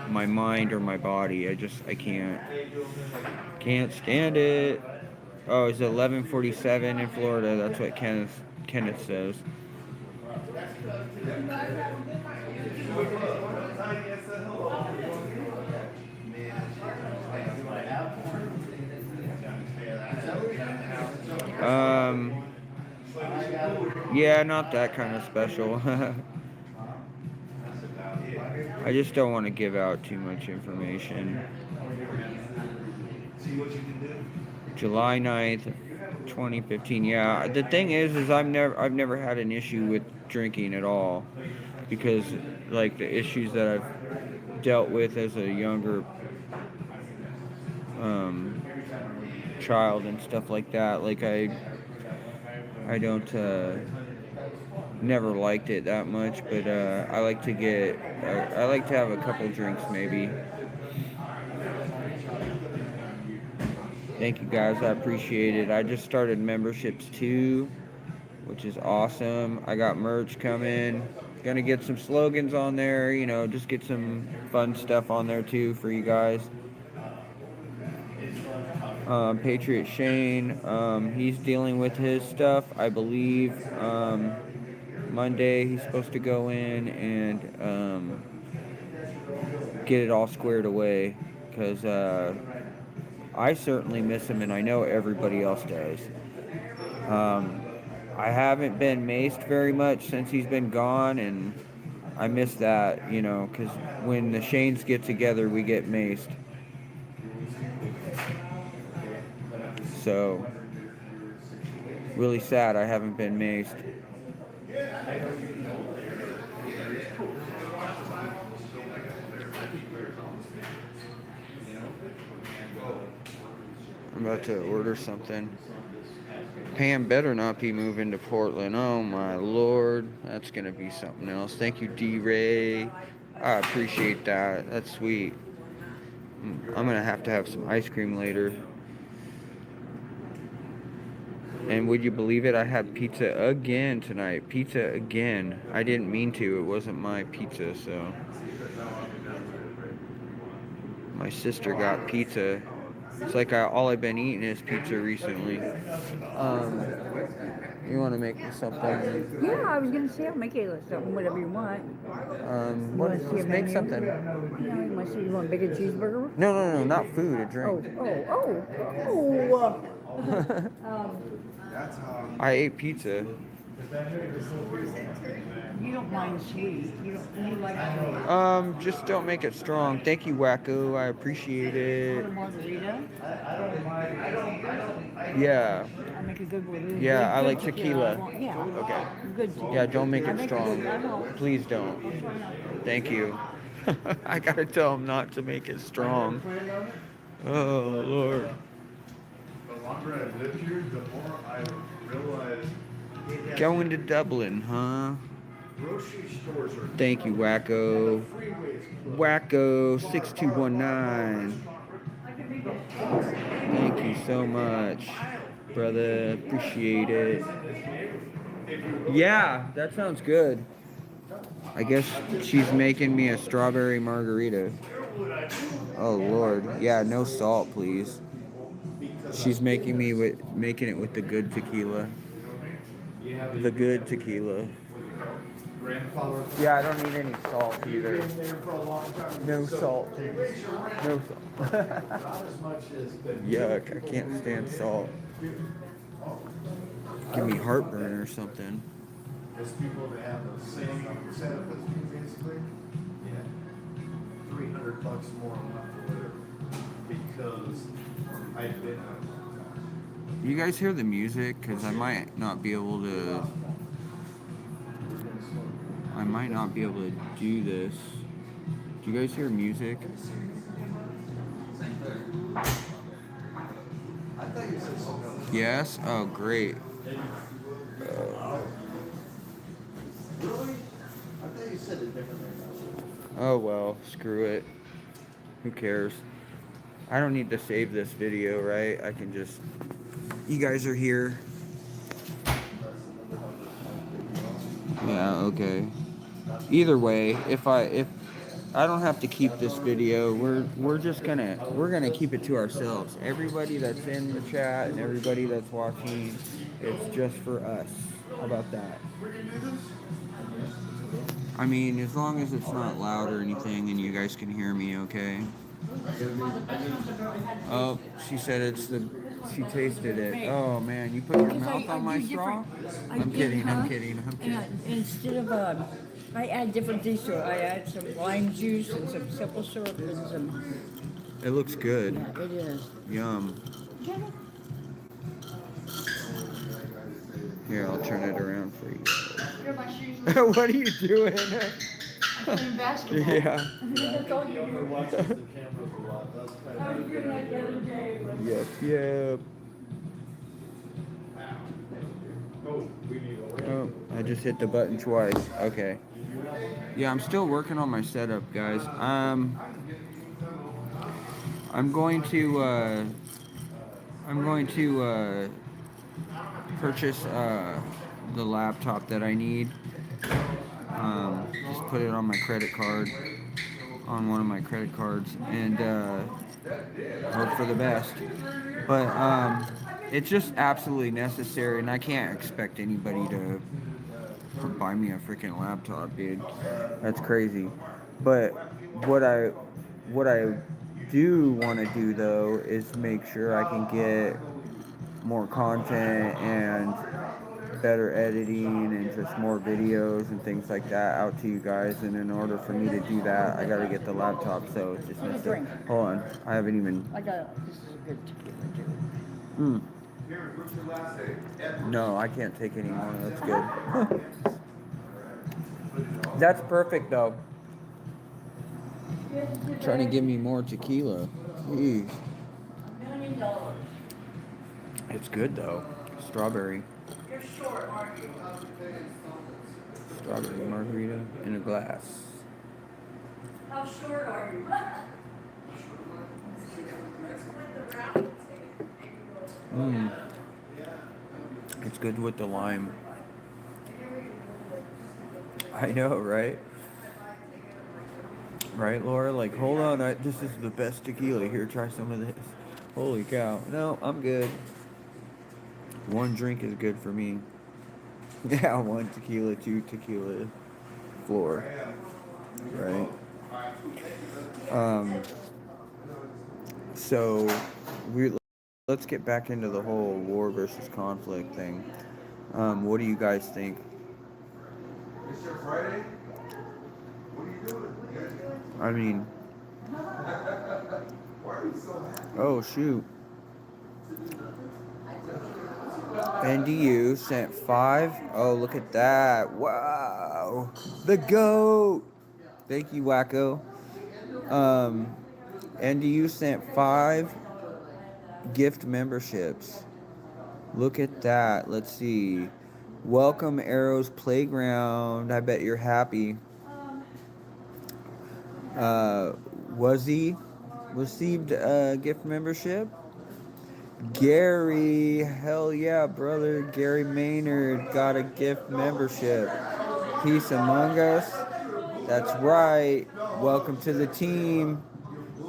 mind or my body. I can't stand it. Oh, it's 11:47 in Florida. That's what Kenneth says. Yeah, not that kind of special. I just don't want to give out too much information. July 9th, 2015. Yeah, the thing is I've never had an issue with drinking at all, because like the issues that I've dealt with as a younger child and stuff like that, like I don't never liked it that much, but I like to have a couple drinks maybe. Thank you guys, I appreciate it. I just started memberships too, which is awesome. I got merch coming. Gonna get some slogans on there, just get some fun stuff on there too for you guys. Patriot Shane, he's dealing with his stuff, I believe. Monday he's supposed to go in and get it all squared away, because I certainly miss him, and I know everybody else does. I haven't been maced very much since he's been gone, and I miss that, because when the Shanes get together, we get maced. So, really sad I haven't been maced. I'm about to order something. Pam better not be moving to Portland. Oh my lord, that's gonna be something else. Thank you, D-Ray. I appreciate that. That's sweet. I'm gonna have to have some ice cream later. And would you believe it? I had pizza again tonight. Pizza again. I didn't mean to. It wasn't my pizza, so. My sister got pizza. It's like all I've been eating is pizza recently. You want to make me something? Yeah, I was gonna say I'll make you something, whatever you want. Let's make something. You want a bigger cheeseburger? No, not food, a drink. Oh. I ate pizza. You don't mind sweet. You like just don't make it strong. Thank you, Wacko. I appreciate it. a margarita? Yeah. I make a good one. Yeah, I like tequila. Yeah. Okay. Good. Yeah, don't make it strong. Please don't. Thank you. I gotta tell him not to make it strong. Oh, Lord. The longer I've lived here, the more I've realized. Going to Dublin, huh? Grocery stores are. Thank you, Wacko. Wacko6219. Thank you so much, brother. Appreciate it. Yeah, that sounds good. I guess she's making me a strawberry margarita. Oh Lord, yeah, no salt, please. She's making it with the good tequila. The good tequila. Yeah, I don't need any salt either. No salt. No salt. Yuck, I can't stand salt. Give me heartburn or something. There's people that have the same setup as you, basically. Yeah. 300 $100 more a month or whatever because I've been out. You guys hear the music? Because I might not be able to. I might not be able to do this. Do you guys hear music? Yes? Oh, great. Really? I thought you said it differently. Oh well, screw it. Who cares? I don't need to save this video, right? I can just... You guys are here. Yeah, okay. Either way, if I don't have to keep this video, we're gonna keep it to ourselves. Everybody that's in the chat and everybody that's watching, it's just for us. How about that? I mean, as long as it's not loud or anything and you guys can hear me, okay? Oh, she said she tasted it. Oh man, you put your mouth on my straw? I'm kidding. And instead of, I add different things to it. I add some lime juice and some simple syrup and some... It looks good. Yeah, it is. Yum. Here, I'll turn it around for you. Here are my shoes. What are you doing? I'm playing basketball. Yeah. That's all you do. Yep. Oh, I just hit the button twice. Okay. Yeah, I'm still working on my setup, guys. I'm going to purchase the laptop that I need. Just put it on my credit card, on one of my credit cards, and hope for the best. But it's just absolutely necessary, and I can't expect anybody to buy me a freaking laptop, dude. That's crazy. But what I do want to do though is make sure I can get more content and better editing and just more videos and things like that out to you guys, and in order for me to do that I gotta get the laptop, so it's just necessary. Hold on, I haven't even... I got this is a good tequila, No, I can't take any more. That's good. That's perfect though. Trying to give me more tequila. Jeez. It's good though. Strawberry. Strawberry margarita in a glass. How short are you? It's good with the lime. I know, right? Right, Laura? Like, hold on, this is the best tequila. Here, try some of this. Holy cow. No, I'm good. One drink is good for me. Yeah, 1 tequila, 2 tequila, floor. Right? So, let's get back into the whole war versus conflict thing. What do you guys think? I mean, oh shoot. NDU sent 5. Oh, look at that. Wow. The GOAT. Thank you, Wacko. NDU sent 5 gift memberships. Look at that. Let's see. Welcome Arrows Playground. I bet you're happy. Was he received a gift membership? Gary, hell yeah, brother. Gary Maynard got a gift membership. Peace Among Us. That's right. Welcome to the team.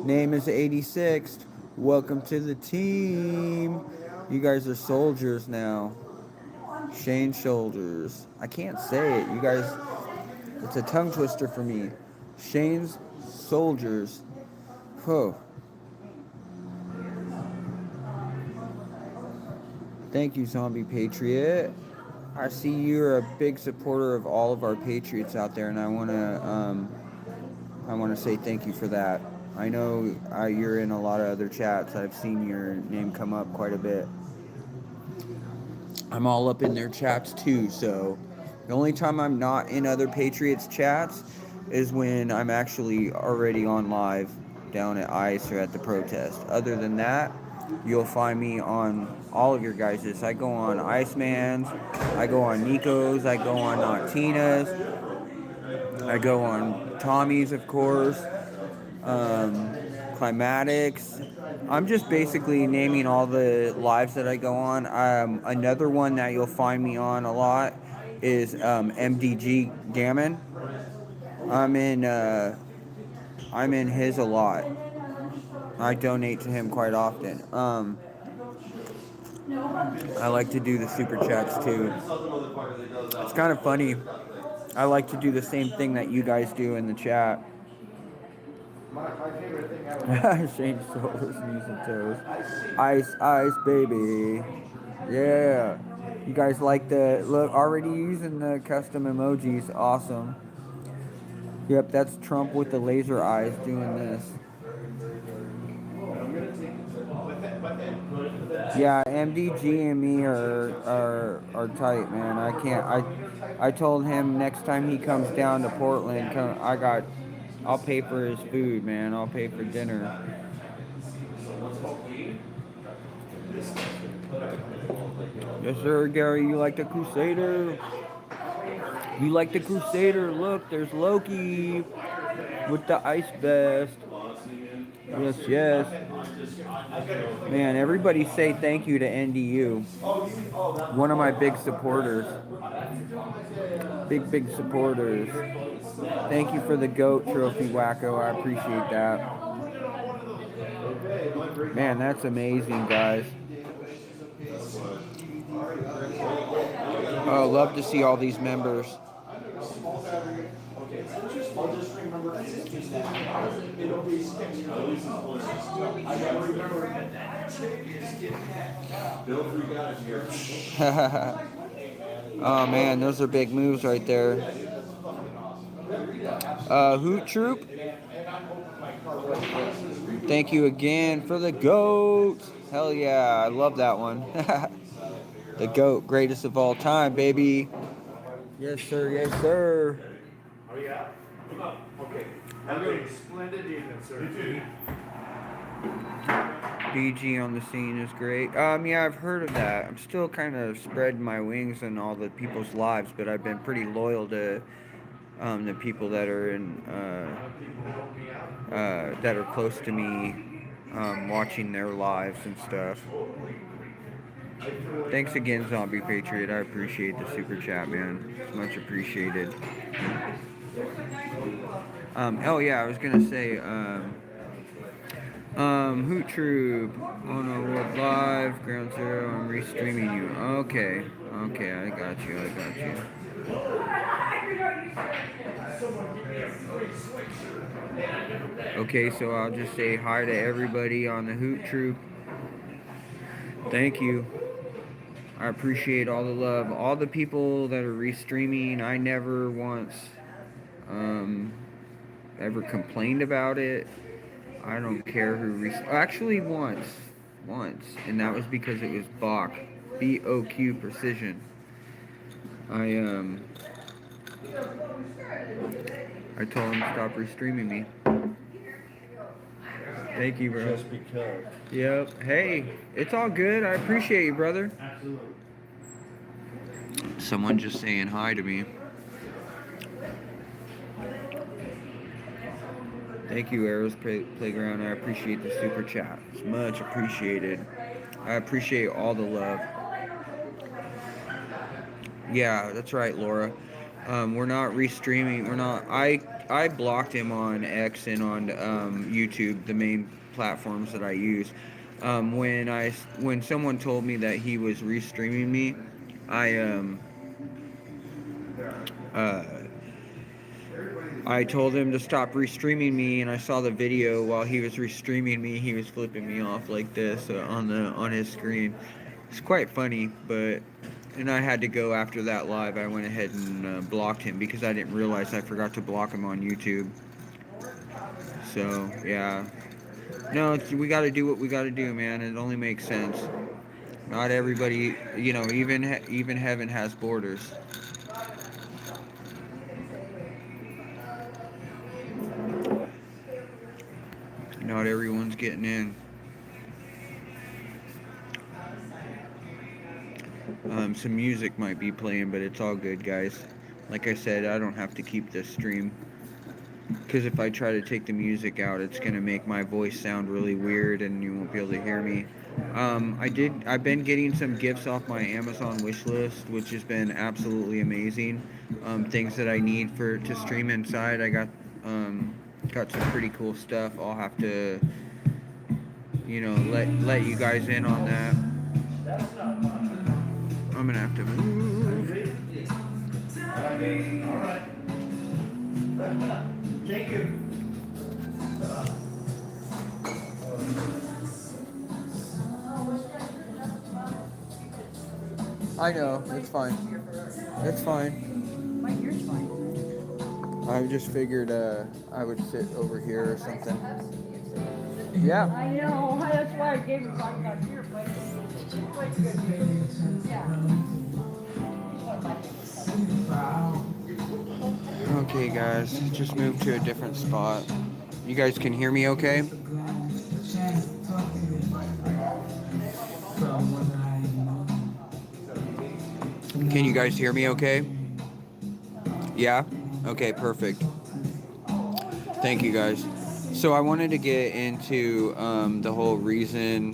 Name is 86. Welcome to the team. You guys are soldiers now. Shane Shoulders. I can't say it. You guys, it's a tongue twister for me. Shane's Soldiers. Oh. Thank you, Zombie Patriot. I see you're a big supporter of all of our Patriots out there, and I want to I want to say thank you for that. I know you're in a lot of other chats. I've seen your name come up quite a bit. I'm all up in their chats too, so the only time I'm not in other Patriots chats is when I'm actually already on live down at ICE or at the protest. Other than that, you'll find me on all of your guys's. I go on Iceman's, I go on Nico's, I go on Tina's, I go on Tommy's, of course, Climatics. I'm just basically naming all the lives that I go on. Another one that you'll find me on a lot is MDG Gammon. I'm in his a lot. I donate to him quite often. I like to do the super chats too. It's kind of funny. I like to do the same thing that you guys do in the chat. Shane Solar's knees and toes. Ice, ice, baby. Yeah. You guys like the look? Already using the custom emojis. Awesome. Yep, that's Trump with the laser eyes doing this. Yeah, MDG and me are tight, man. I can't. I told him next time he comes down to Portland, I'll pay for his food, man. I'll pay for dinner. Yes, sir, Gary. You like the Crusader? You like the Crusader? Look, there's Loki with the ice vest. Yes, yes. Man, everybody say thank you to NDU. One of my big supporters. Big supporters. Thank you for the GOAT trophy, Wacko. I appreciate that. Man, that's amazing, guys. Oh, love to see all these members. Oh man, those are big moves right there. Hoot Troop. Thank you again for the GOAT. Hell yeah, I love that one. The GOAT, greatest of all time, baby. Yes, sir. Yes, sir. Oh yeah? Okay. Have a splendid evening, sir. BG on the scene is great. Yeah, I've heard of that. I'm still kind of spreading my wings in all the people's lives, but I've been pretty loyal to the people that are that are close to me, watching their lives and stuff. Thanks again, Zombie Patriot. I appreciate the super chat, man. It's much appreciated. Oh yeah, I was gonna say, Hoot Troop, on a World Live, Ground Zero, I'm restreaming you. Okay, I got you. Okay, so I'll just say hi to everybody on the Hoot Troop. Thank you. I appreciate all the love. All the people that are restreaming, I never once ever complained about it. I don't care who actually once, and that was because it was BOQ Precision. I told him to stop restreaming me. Thank you, bro. Just because. Yep. Hey, it's all good. I appreciate you, brother. Absolutely. Someone just saying hi to me. Thank you, Arrows Playground. I appreciate the super chat. It's much appreciated. I appreciate all the love. Yeah, that's right, Laura. We're not restreaming. We're not. I blocked him on X and on YouTube, the main platforms that I use. When someone told me that he was restreaming me, I told him to stop restreaming me, and I saw the video while he was restreaming me. He was flipping me off like this on his screen. It's quite funny, and I had to go after that live. I went ahead and blocked him because I didn't realize I forgot to block him on YouTube. So, yeah. No, we got to do what we got to do, man. It only makes sense. Not everybody, you know, even heaven has borders. Not everyone's getting in. Some music might be playing, but it's all good, guys. Like I said, I don't have to keep this stream. Because if I try to take the music out, it's going to make my voice sound really weird and you won't be able to hear me. I've been getting some gifts off my Amazon wish list, which has been absolutely amazing. Things that I need to stream inside. I got some pretty cool stuff. I'll have to, you know, let you guys in on that. I'm going to have to move. All right. Thank you. I know, it's fine. It's fine. Yours fine. I just figured I would sit over here or something. Yeah. I know. That's why I gave you talking about your place. Okay, guys, just moved to a different spot. You guys can hear me okay? Can you guys hear me okay? Yeah? Okay, perfect. Thank you, guys. So I wanted to get into the whole reason.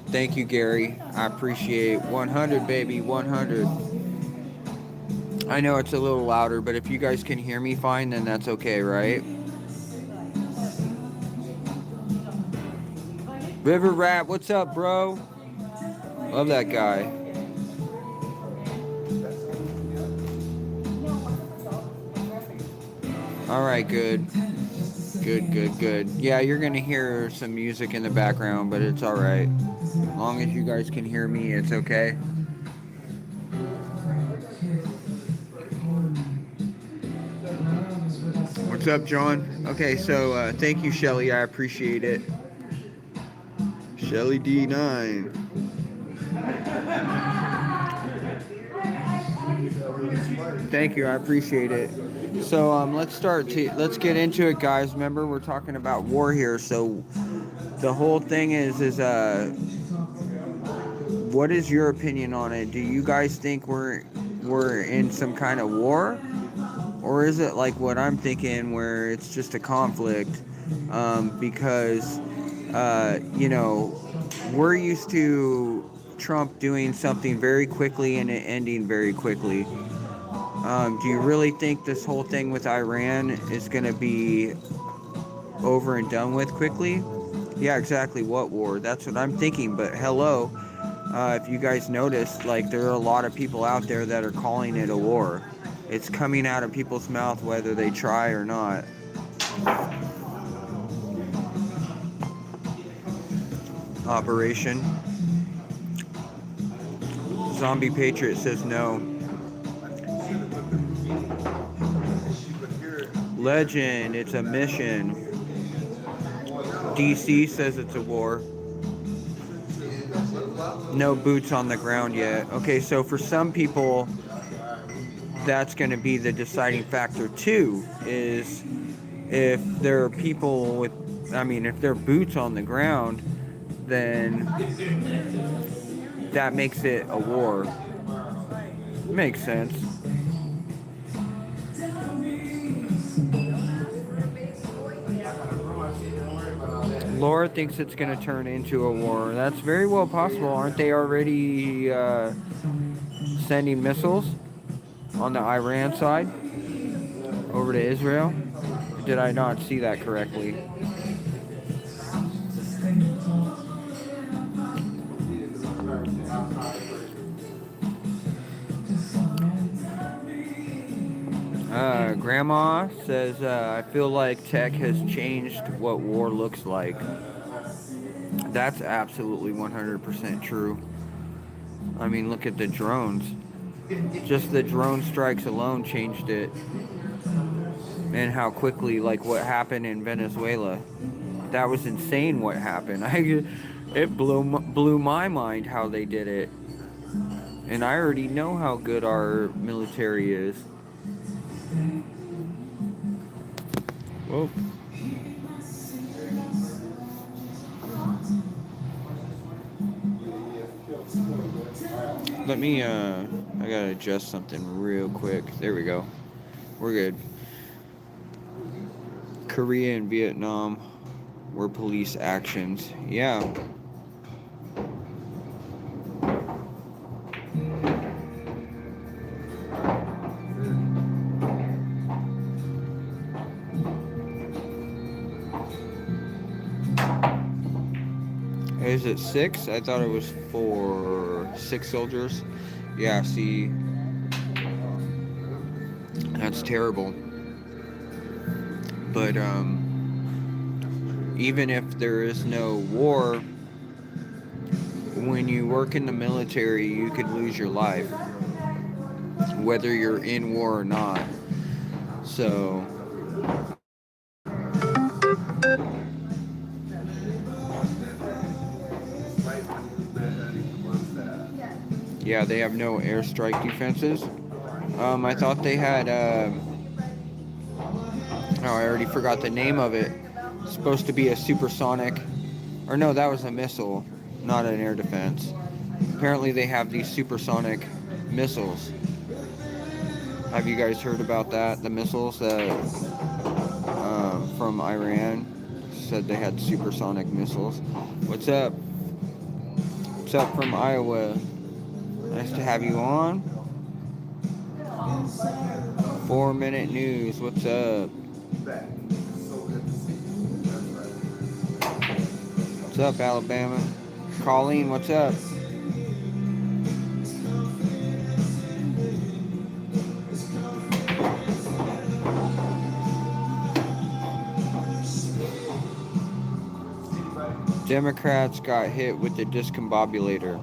Thank you, Gary. I appreciate 100, baby, 100. I know it's a little louder, but if you guys can hear me fine, then that's okay, right? River Rat, what's up, bro? Love that guy. Alright, good. Good. Yeah, you're gonna hear some music in the background, but it's alright. As long as you guys can hear me, it's okay. What's up, John? Okay, so thank you, Shelly. I appreciate it. Shelly D9. Thank you. I appreciate it. So let's get into it, guys. Remember, we're talking about war here. So the whole thing is what is your opinion on it? Do you guys think we're in some kind of war? Or is it like what I'm thinking, where it's just a conflict? Because, you know, we're used to Trump doing something very quickly and it ending very quickly. Do you really think this whole thing with Iran is going to be over and done with quickly? Yeah, exactly. What war? That's what I'm thinking. But hello, if you guys noticed, like, there are a lot of people out there that are calling it a war. It's coming out of people's mouth whether they try or not. Operation Zombie Patriot says no. Legend, it's a mission. DC says it's a war. No boots on the ground yet. Okay, so for some people, that's going to be the deciding factor too, is if there are people with, if there are boots on the ground, then that makes it a war. Makes sense. Laura thinks it's going to turn into a war. That's very well possible. Aren't they already sending missiles on the Iran side over to Israel? Or did I not see that correctly? Grandma says, I feel like tech has changed what war looks like. That's absolutely 100% true. I mean, look at the drones. Just the drone strikes alone changed it. and how quickly, like what happened in Venezuela. That was insane what happened. It blew my mind how they did it. And I already know how good our military is. Whoa. Let me, I gotta adjust something real quick. There we go. We're good. Korea and Vietnam were police actions. Yeah. Is it 6? I thought it was 4. 6 soldiers. Yeah, see. That's terrible. But, even if there is no war, when you work in the military, you could lose your life, whether you're in war or not. So, yeah, they have no airstrike defenses. I thought they had, oh, I already forgot the name of it. It's supposed to be a supersonic, or no, that was a missile, not an air defense. Apparently they have these supersonic missiles. Have you guys heard about that? The missiles that from Iran said they had supersonic missiles. What's up? What's up from Iowa? Nice to have you on. 4-minute news. What's up? What's up, Alabama? Colleen, what's up? Democrats got hit with the discombobulator.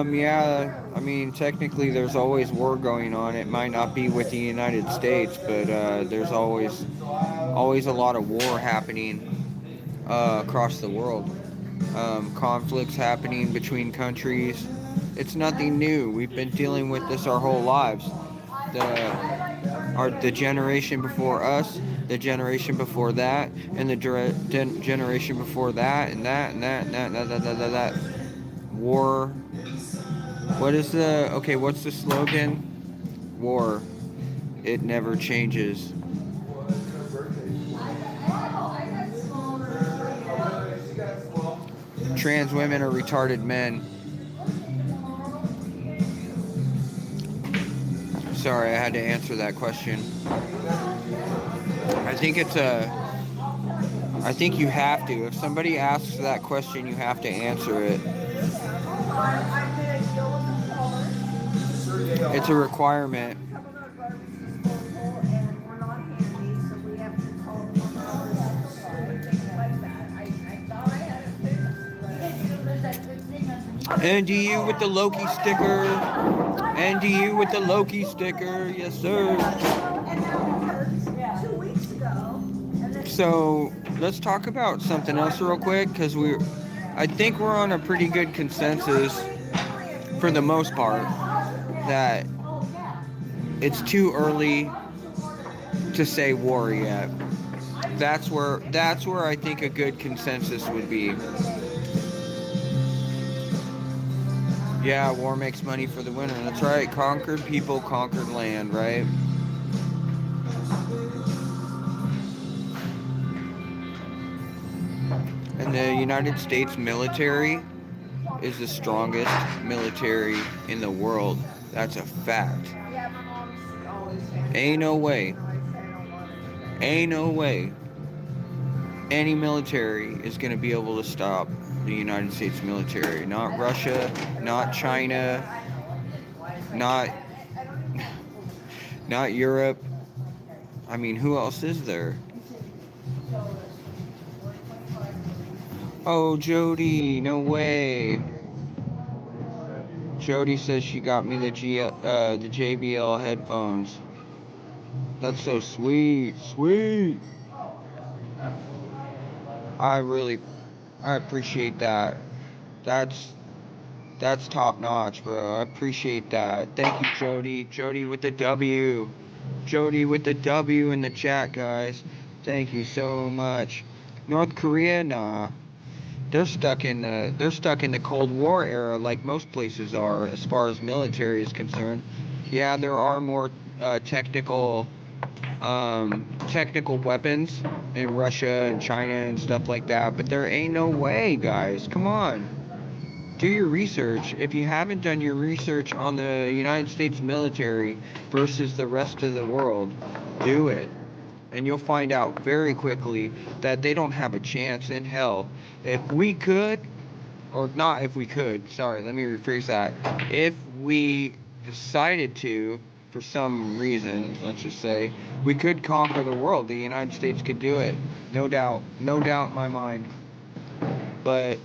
Yeah, I mean, technically there's always war going on. It might not be with the United States, but there's always a lot of war happening across the world. Conflicts happening between countries. It's nothing new. We've been dealing with this our whole lives. The generation before us, the generation before that, and the generation before that, and that, and that, and that, and that. War. What's the slogan? War. It never changes. Trans women are retarded men. Sorry, I had to answer that question. I think you have to. If somebody asks that question, you have to answer it. It's a requirement. NDU with the Loki sticker. NDU with the Loki sticker. Yes, sir. So let's talk about something else real quick, because I think we're on a pretty good consensus for the most part that it's too early to say war yet. That's where I think a good consensus would be. Yeah, war makes money for the winner. That's right. Conquered people, conquered land, right? And the United States military is the strongest military in the world. That's a fact. Ain't no way any military is going to be able to stop the United States military. Not Russia, not China, not Europe. I mean, who else is there? Oh, Jody, no way. Jody says she got me the JBL headphones. That's so sweet, sweet. I appreciate that. That's top notch, bro. I appreciate that. Thank you, Jody. Jody with the W. Jody with the W in the chat, guys. Thank you so much. North Korea, nah. They're stuck in the Cold War era, like most places are, as far as military is concerned. Yeah, there are more technical weapons in Russia and China and stuff like that, but there ain't no way, guys. Come on. Do your research. If you haven't done your research on the United States military versus the rest of the world, do it. And you'll find out very quickly that they don't have a chance in hell. If we could, or not if we could, sorry, let me rephrase that. If we decided to, for some reason, let's just say, we could conquer the world. The United States could do it. No doubt. No doubt in my mind. But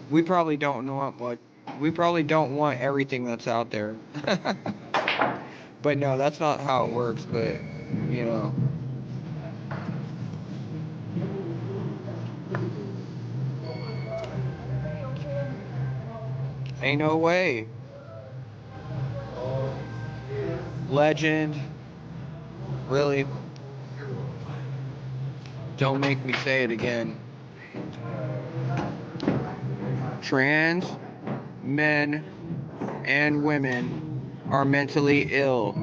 we probably don't want everything that's out there. But no, that's not how it works, but you know. Ain't no way. Legend. Really? Don't make me say it again. Trans men and women are mentally ill.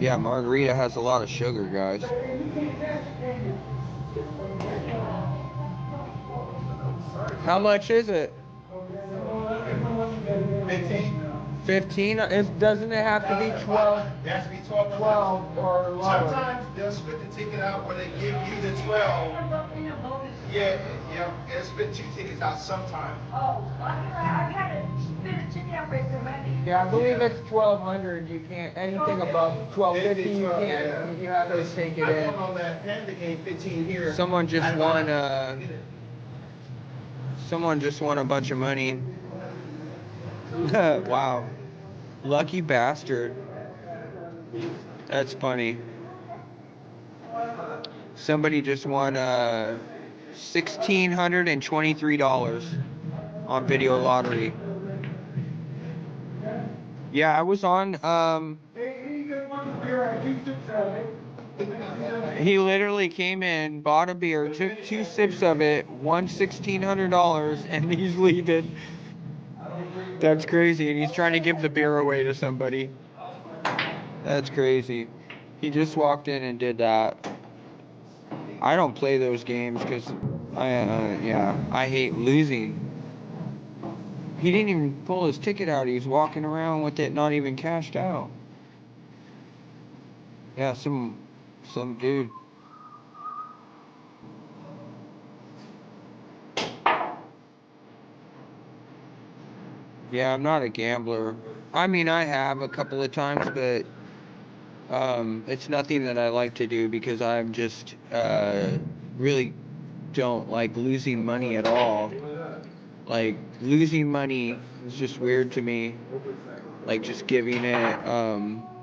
Yeah, margarita has a lot of sugar, guys. How much is it? 15? Doesn't it have to be 12? It has to be 12 or lower. Sometimes they'll spit the ticket out where they give you the 12. Yeah, they'll spit 2 tickets out sometimes. Oh, I got it. Spit a ticket out with the money. Yeah, I believe it's 1,200. You can't, anything above 1,250, you can't, you have to take it in. On that pen, they gave 15 here. Someone just won a bunch of money. Wow. Lucky bastard. That's funny. Somebody just won $1,623 on video lottery. Yeah, I was on he literally came in, bought a beer, took 2 sips of it, won $1,600, and he's leaving. That's crazy, and he's trying to give the beer away to somebody. That's crazy. He just walked in and did that. I don't play those games because I hate losing. He didn't even pull his ticket out. He was walking around with it not even cashed out. Yeah, some dude. Yeah, I'm not a gambler. I mean, I have a couple of times, but it's nothing that I like to do because I'm just really don't like losing money at all. Like, losing money is just weird to me. Like, just giving it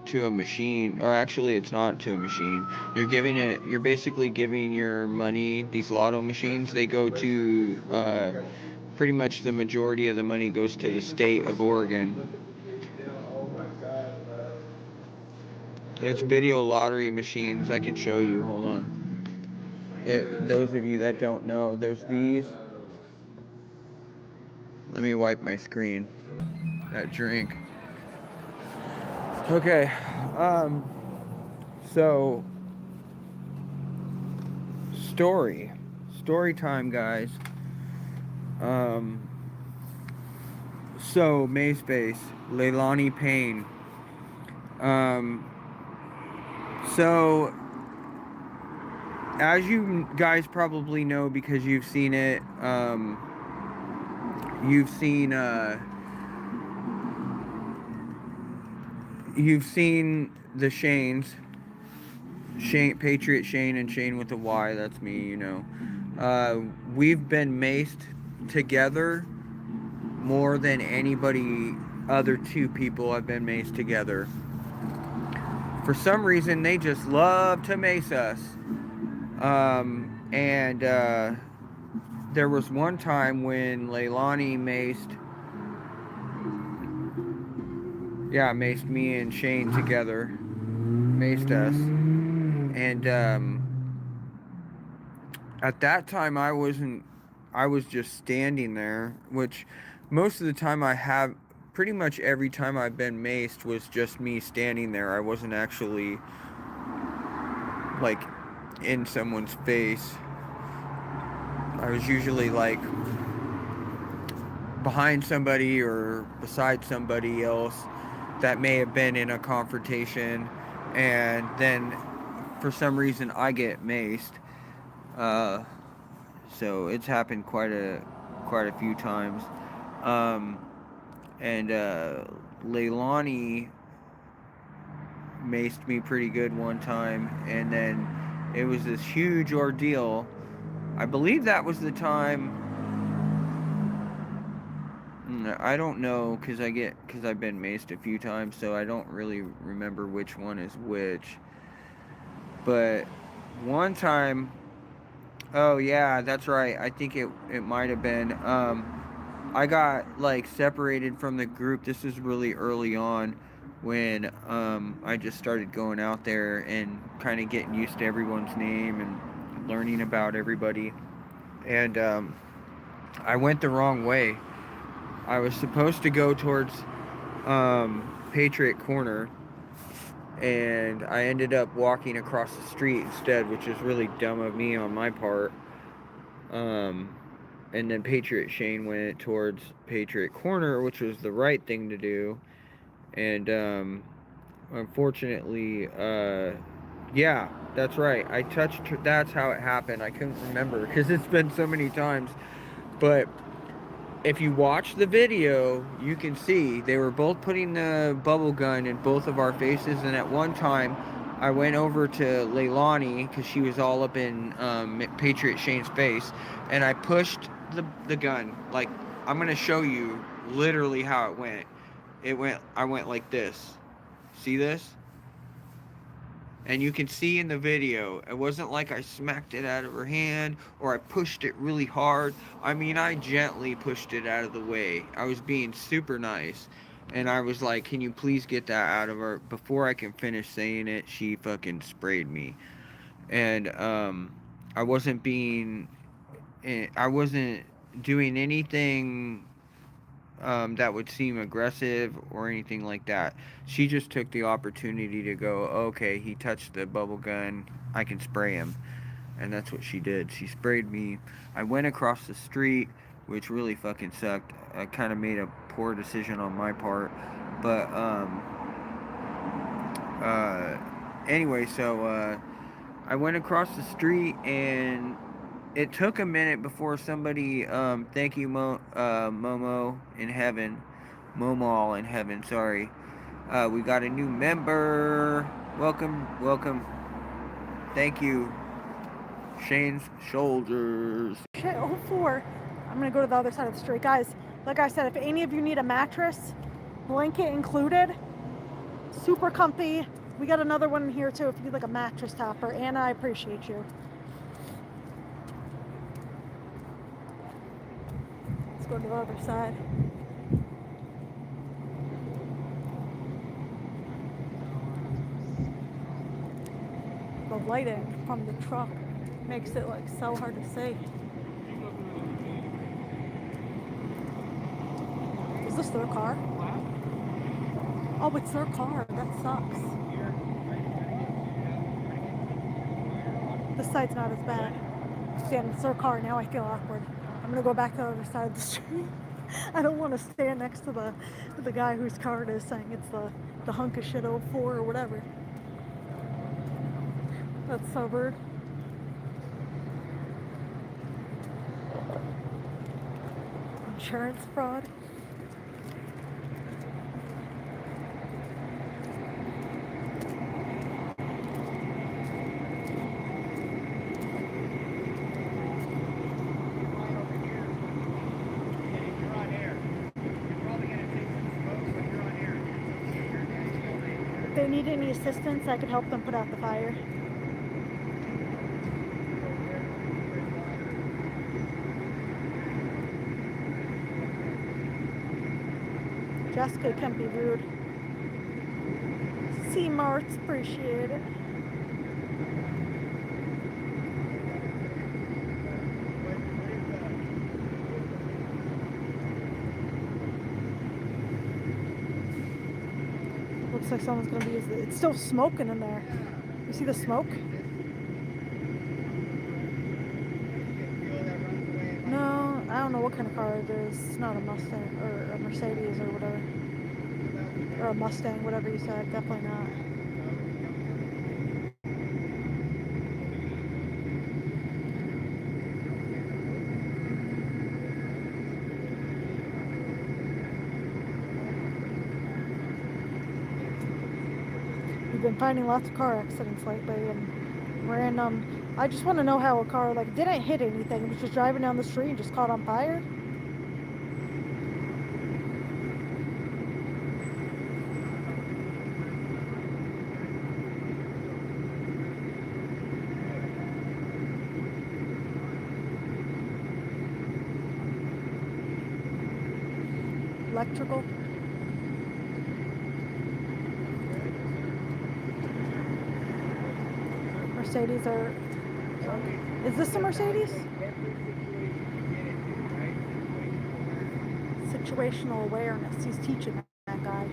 to a machine, or actually it's not to a machine. You're basically giving your money, these lotto machines, they go to, pretty much the majority of the money goes to the state of Oregon. It's video lottery machines, I can show you, hold on. Those of you that don't know, there's these. Let me wipe my screen. That drink. Okay, so story time, guys. So MySpace, Leilani Payne. So as you guys probably know because you've seen it, you've seen the Shanes, Patriot Shane and Shane with a Y, that's me, you know. We've been maced together more than anybody, other two people have been maced together. For some reason, they just love to mace us. There was one time when Leilani maced me and Shane together. Maced us. And at that time, I was just standing there, which most of the time pretty much every time I've been maced was just me standing there. I wasn't actually, like, in someone's face. I was usually, like, behind somebody or beside somebody else that may have been in a confrontation, and then for some reason I get maced. So it's happened quite a few times. Leilani maced me pretty good one time, and then it was this huge ordeal. I believe that was the time. I don't know, because I've been maced a few times, so I don't really remember which one is which. But one time, oh yeah, that's right, I think it might have been, I got, like, separated from the group. This was really early on when I just started going out there and kind of getting used to everyone's name and learning about everybody. And I went the wrong way. I was supposed to go towards Patriot Corner, and I ended up walking across the street instead, which is really dumb of me on my part. And then Patriot Shane went towards Patriot Corner, which was the right thing to do. And unfortunately, yeah, that's right, I touched her. That's how it happened. I couldn't remember because it's been so many times. But if you watch the video, you can see they were both putting the bubble gun in both of our faces, and at one time I went over to Leilani because she was all up in Patriot Shane's face, and I pushed the gun. Like, I'm gonna show you literally how it went. I went like this. See this? And you can see in the video, it wasn't like I smacked it out of her hand or I pushed it really hard. I mean, I gently pushed it out of the way. I was being super nice. And I was like, can you please get that out of her? Before I can finish saying it, she fucking sprayed me. And I wasn't doing anything that would seem aggressive or anything like that. She just took the opportunity to go, okay, he touched the bubble gun, I can spray him. And that's what she did. She sprayed me. I went across the street, which really fucking sucked. I kind of made a poor decision on my part. But anyway, so I went across the street, and it took a minute before somebody, thank you, Momo in heaven, Momal in heaven, sorry. We got a new member. Welcome. Thank you. Shane's shoulders. Shit, 04. I'm gonna go to the other side of the street. Guys, like I said, if any of you need a mattress, blanket included, super comfy. We got another one here too if you need like a mattress topper. Anna, I appreciate you. Let's go to the other side. The lighting from the truck makes it like so hard to see. Is this their car? Oh, it's their car. That sucks. This side's not as bad. Damn, it's their car. Now I feel awkward. I'm gonna go back to the other side of the street. I don't want to stand next to the guy whose car it is, saying it's the hunk of shit 04 or whatever. That's so rude. Insurance fraud. If they need any assistance, I could help them put out the fire. Jessica can be rude. C-Marts, appreciate it. Looks like someone's gonna be using it. It's still smoking in there. You see the smoke? No, I don't know what kind of car it is. It's not a Mustang or a Mercedes or whatever. Or a Mustang, whatever you said. Definitely not. We've been finding lots of car accidents lately and random. I just want to know how a car like didn't hit anything. It was just driving down the street and just caught on fire. Electrical. Mercedes are. Is this a Mercedes? Situational awareness. He's teaching that guy.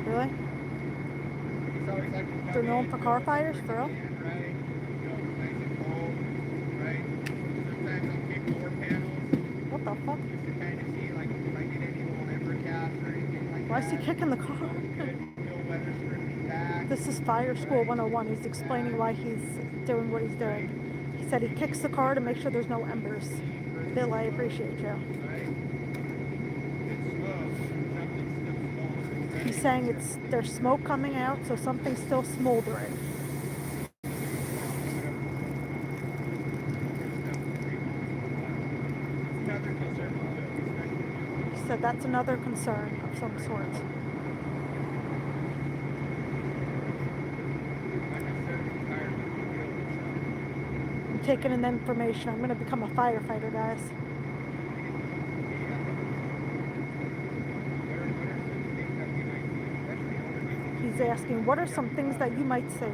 Really? They're known for car fires, for real? What the fuck? Why is he kicking the car? This is Fire School 101. He's explaining why he's doing what he's doing. He said he kicks the car to make sure there's no embers. Bill, I appreciate you. He's saying there's smoke coming out, so something's still smoldering. He said that's another concern of some sort. I'm taking in the information. I'm going to become a firefighter, guys. He's asking, what are some things that you might say?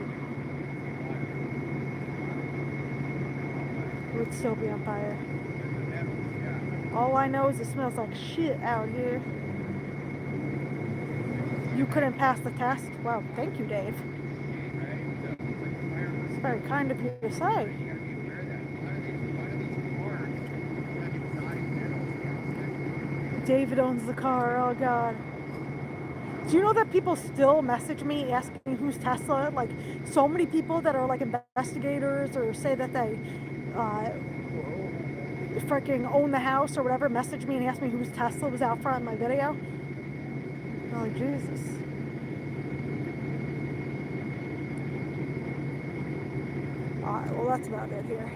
It would still be on fire. All I know is it smells like shit out here. You couldn't pass the test? Well, thank you, Dave. It's very kind of you to say. David owns the car, oh God. Do you know that people still message me asking who's Tesla? Like, so many people that are like investigators or say that they freaking own the house or whatever message me and ask me whose Tesla was out front in my video. Oh, Jesus. Alright, well, that's about it here.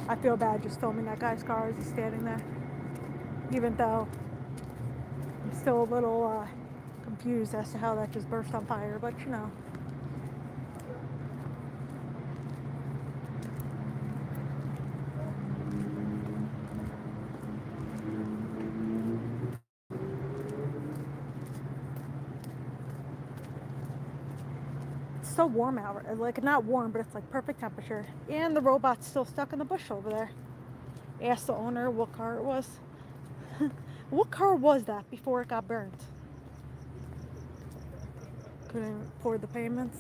I feel bad just filming that guy's car as he's standing there. Even though I'm still a little confused as to how that just burst on fire, but you know. It's so warm out, like not warm, but it's like perfect temperature. And the robot's still stuck in the bush over there. Asked the owner what car it was. What car was that before it got burnt? Couldn't afford the payments.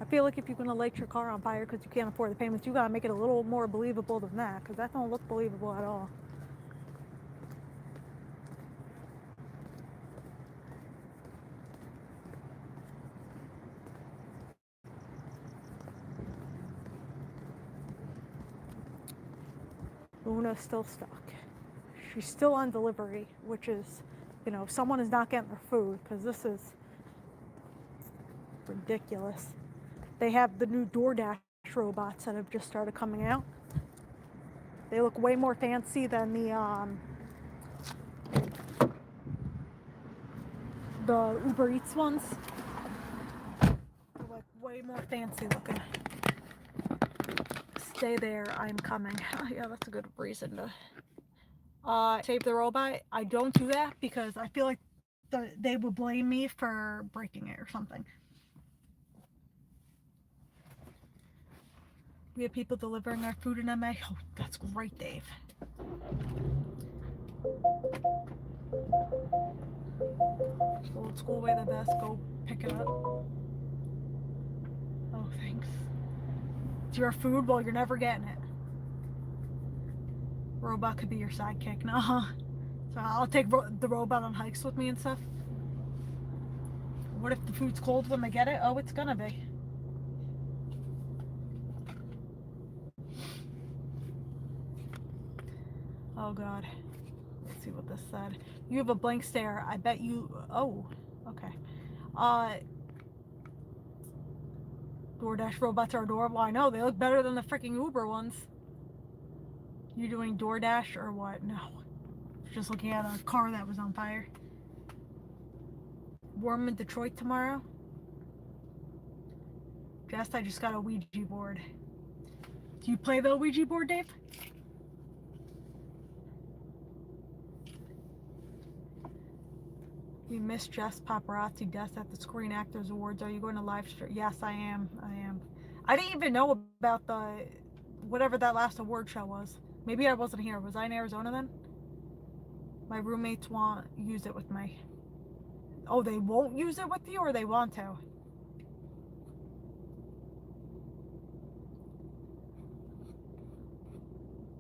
I feel like if you're gonna light your car on fire because you can't afford the payments, you gotta make it a little more believable than that, because that don't look believable at all. Una's still stuck. She's still on delivery, which is, you know, someone is not getting their food, because this is ridiculous. They have the new DoorDash robots that have just started coming out. They look way more fancy than the Uber Eats ones. They're like way more fancy looking. Stay there, I'm coming. Yeah, that's a good reason to save the robot. I don't do that because I feel like they would blame me for breaking it or something. We have people delivering our food in MA. Oh, that's great, Dave. Old school way the best. Go pick it up. Oh, thanks. It's your food? Well, you're never getting it. Robot could be your sidekick. Nah. So I'll take the robot on hikes with me and stuff. What if the food's cold when they get it? Oh, it's gonna be. Oh god. Let's see what this said. You have a blank stare. I bet you. Oh, okay. DoorDash robots are adorable. I know, they look better than the freaking Uber ones. You doing DoorDash or what? No. Just looking at a car that was on fire. Warm in Detroit tomorrow. Jess, I just got a Ouija board. Do you play the Ouija board, Dave? We missed Jess Paparazzi death at the Screen Actors Awards. Are you going to live stream? Yes, I am. I didn't even know about the whatever that last award show was. Maybe I wasn't here. Was I in Arizona then? My roommates won't use it with me. Oh, they won't use it with you, or they want to?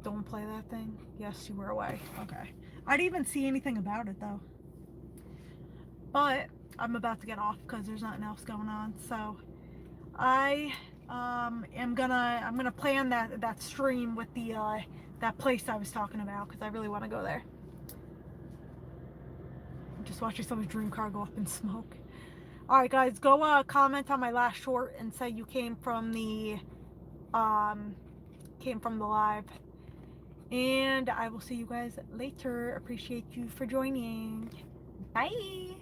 Don't play that thing? Yes, you were away. Okay. I didn't even see anything about it though. But I'm about to get off because there's nothing else going on. So I I'm gonna plan that stream with the that place I was talking about, because I really want to go there. I'm just watching someone's dream car go up in smoke. All right, guys, go comment on my last short and say you came from the live. And I will see you guys later. Appreciate you for joining. Bye.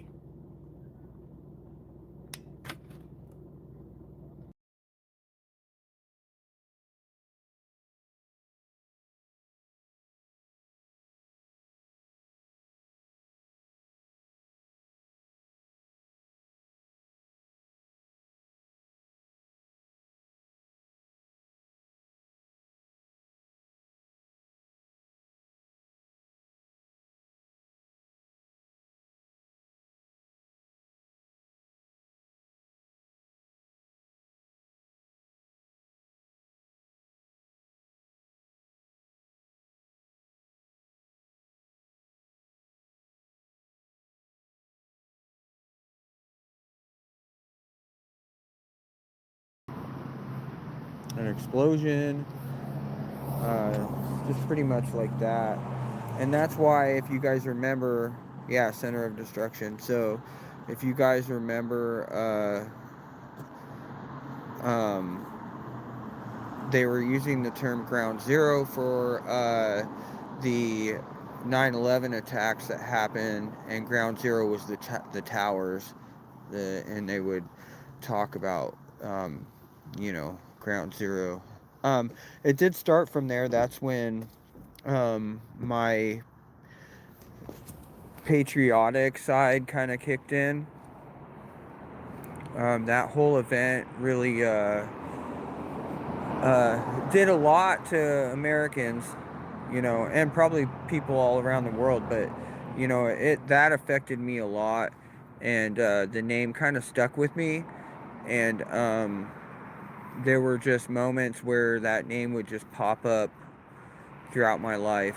An explosion, just pretty much like that. And that's why, if you guys remember, yeah, center of destruction. So if you guys remember, they were using the term ground zero for the 9/11 attacks that happened, and ground zero was the towers, and they would talk about you know, ground zero. It did start from there. That's when my patriotic side kind of kicked in. That whole event really did a lot to Americans, you know, and probably people all around the world, but you know, that affected me a lot, and the name kind of stuck with me, and there were just moments where that name would just pop up throughout my life.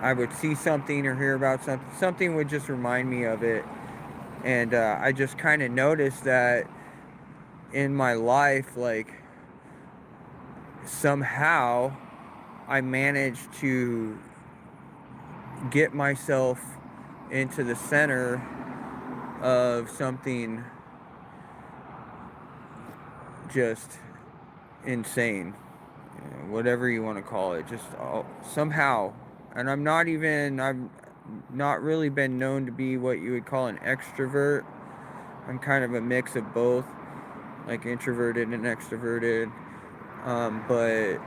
I would see something or hear about something would just remind me of it, and I just kind of noticed that in my life, like, somehow I managed to get myself into the center of something just insane, whatever you want to call it, just somehow. And I've not really been known to be what you would call an extrovert. I'm kind of a mix of both, like introverted and extroverted. But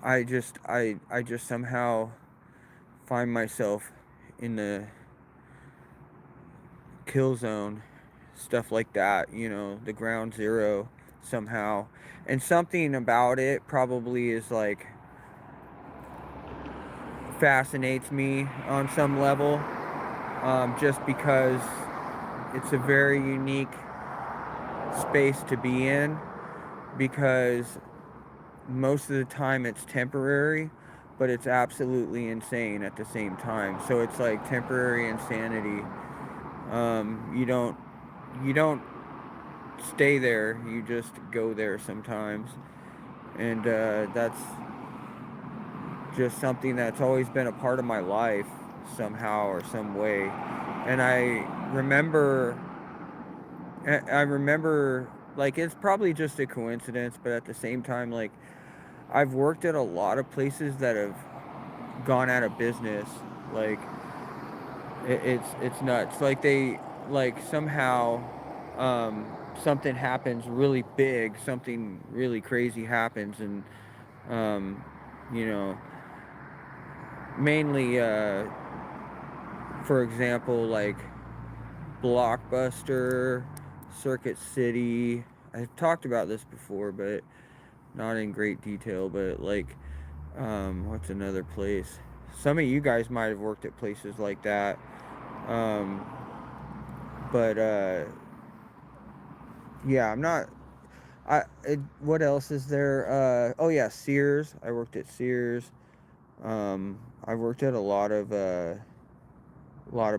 I just somehow find myself in the kill zone, stuff like that, the ground zero somehow. And something about it probably is like fascinates me on some level, just because it's a very unique space to be in, because most of the time it's temporary, but it's absolutely insane at the same time. So it's like temporary insanity. You don't stay there, you just go there sometimes. And that's just something that's always been a part of my life somehow or some way. And I remember, like, it's probably just a coincidence, but at the same time, like, I've worked at a lot of places that have gone out of business. Like, it's nuts. Like, somehow something happens really big, something really crazy happens, and mainly for example, like Blockbuster, Circuit City. I've talked about this before, but not in great detail. But like, what's another place? Some of you guys might have worked at places like that. But yeah, I'm not. What else is there? Oh yeah, Sears. I worked at Sears. I worked at a lot of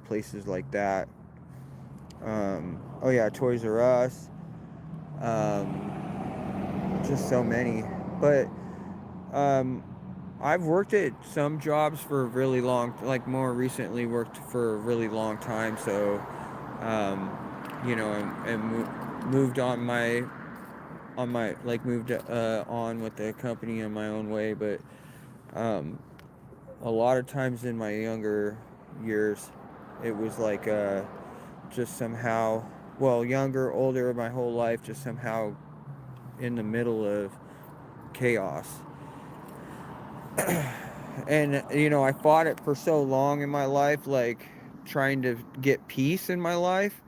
places like that. Oh yeah, Toys R Us. Just so many. But I've worked at some jobs for a really long, like more recently worked for a really long time. So, and moved on moved on with the company in my own way. But a lot of times in my younger years, it was like just somehow, younger, older, my whole life, just somehow in the middle of chaos. And I fought it for so long in my life, like trying to get peace in my life,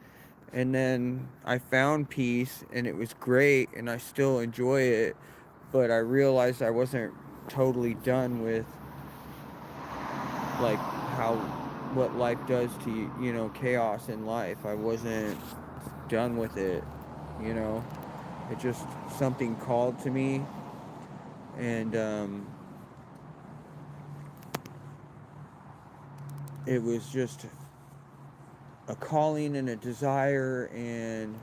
and then I found peace and it was great and I still enjoy it, but I realized I wasn't totally done with like what life does to you, chaos in life. I wasn't done with it. It just, something called to me, and it was just a calling and a desire, and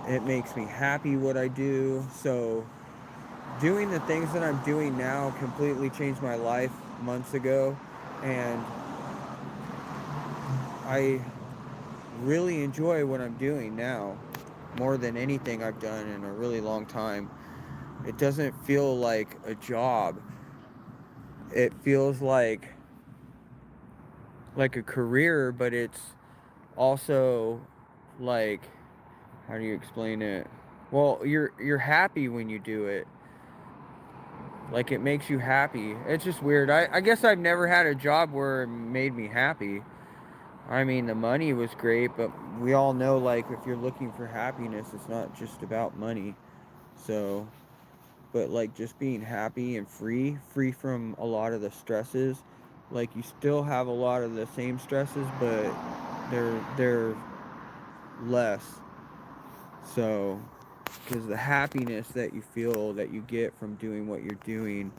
it makes me happy what I do. So doing the things that I'm doing now completely changed my life months ago, and I really enjoy what I'm doing now more than anything I've done in a really long time. It doesn't feel like a job. It feels like a career, but it's also like, how do you explain it? Well, you're happy when you do it. Like, it makes you happy. It's just weird. I guess I've never had a job where it made me happy. I mean, the money was great, but we all know, like, if you're looking for happiness, it's not just about money. So, but like, just being happy and free from a lot of the stresses. Like, you still have a lot of the same stresses, but they're less. So, because the happiness that you feel, that you get from doing what you're doing,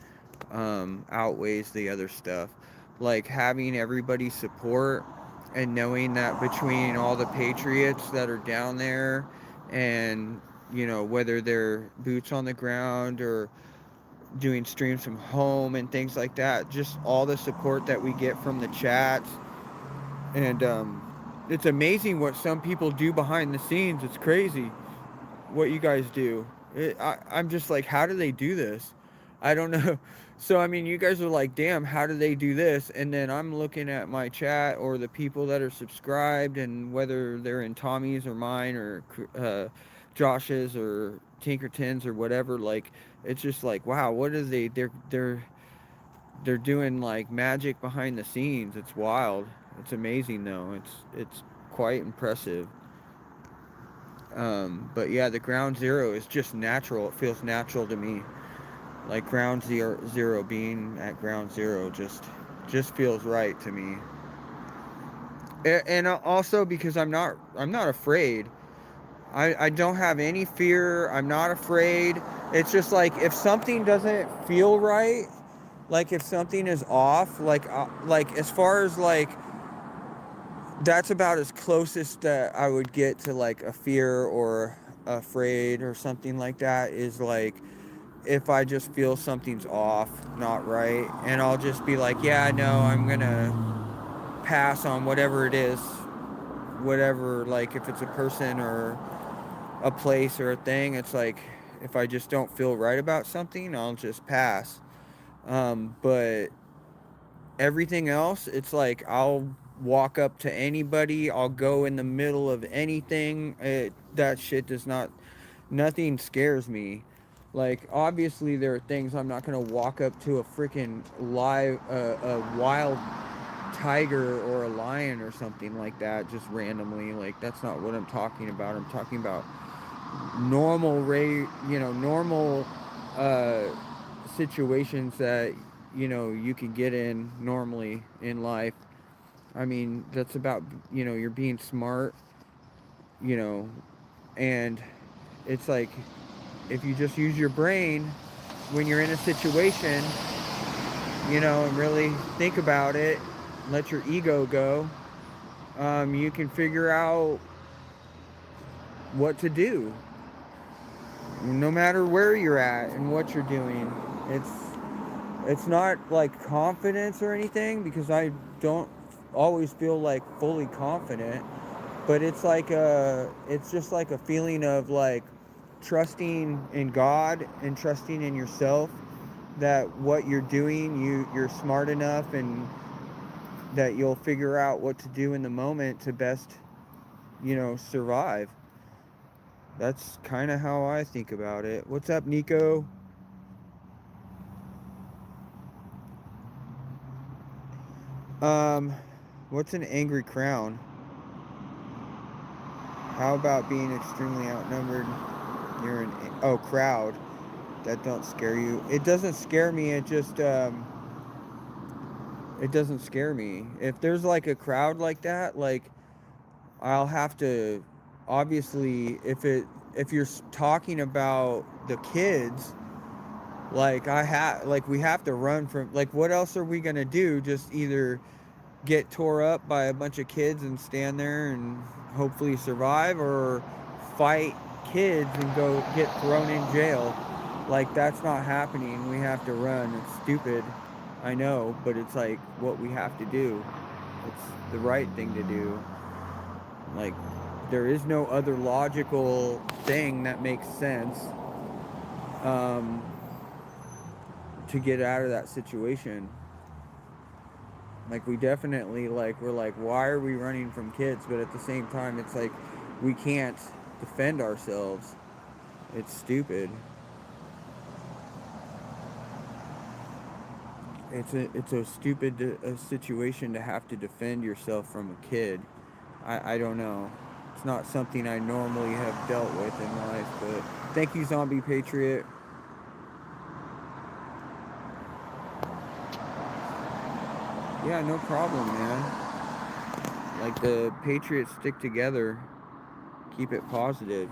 outweighs the other stuff. Like, having everybody's support and knowing that between all the patriots that are down there and you know, whether they're boots on the ground or doing streams from home and things like that. Just all the support that we get from the chats. And it's amazing what some people do behind the scenes. It's crazy what you guys do. I'm just like, how do they do this? I don't know. So, I mean, you guys are like, damn, how do they do this? And then I'm looking at my chat or the people that are subscribed, and whether they're in Tommy's or mine or Josh's or Tinkerton's or whatever, like, it's just like, wow, what are they? They're doing like magic behind the scenes. It's wild. It's amazing though. It's quite impressive. But yeah, the ground zero is just natural. It feels natural to me. Like ground zero, being at ground zero just feels right to me. And also because I'm not afraid. I don't have any fear. I'm not afraid. It's just like if something doesn't feel right, like if something is off, like as far as like, that's about as closest that I would get to like a fear or afraid or something like that, is like if I just feel something's off, not right, and I'll just be like, yeah, no, I'm gonna pass on whatever it is, whatever, like if it's a person or a place or a thing, it's like if I just don't feel right about something, I'll just pass. But everything else, it's like I'll walk up to anybody, I'll go in the middle of anything. That shit does not, nothing scares me. Like obviously there are things I'm not gonna walk up to a freaking a wild tiger or a lion or something like that just randomly. Like that's not what I'm talking about. I'm talking about normal normal situations that you can get in normally in life. I mean, that's about, you're being smart, and it's like if you just use your brain when you're in a situation, and really think about it, let your ego go, you can figure out what to do no matter where you're at and what you're doing. It's not like confidence or anything, because I don't always feel like fully confident, but it's just like a feeling of like trusting in God and trusting in yourself, that what you're doing, you're smart enough, and that you'll figure out what to do in the moment to best, survive. That's kind of how I think about it. What's up, Nico? What's an angry crown? How about being extremely outnumbered? You're an crowd. That don't scare you. It doesn't scare me. It just it doesn't scare me. If there's like a crowd like that, like I'll have to, obviously, if you're talking about the kids, like we have to run from, like, what else are we gonna do? Just either get tore up by a bunch of kids and stand there and hopefully survive, or fight kids and go get thrown in jail. Like, that's not happening. We have to run. It's stupid, I know, but it's like what we have to do. It's the right thing to do. Like, there is no other logical thing that makes sense to get out of that situation. Like, we definitely, like, we're like, why are we running from kids? But at the same time, it's like we can't defend ourselves. It's stupid. It's a stupid situation to have to defend yourself from a kid. I don't know. It's not something I normally have dealt with in life, but thank you, Zombie Patriot. Yeah, no problem, man. Like, the Patriots stick together. Keep it positive,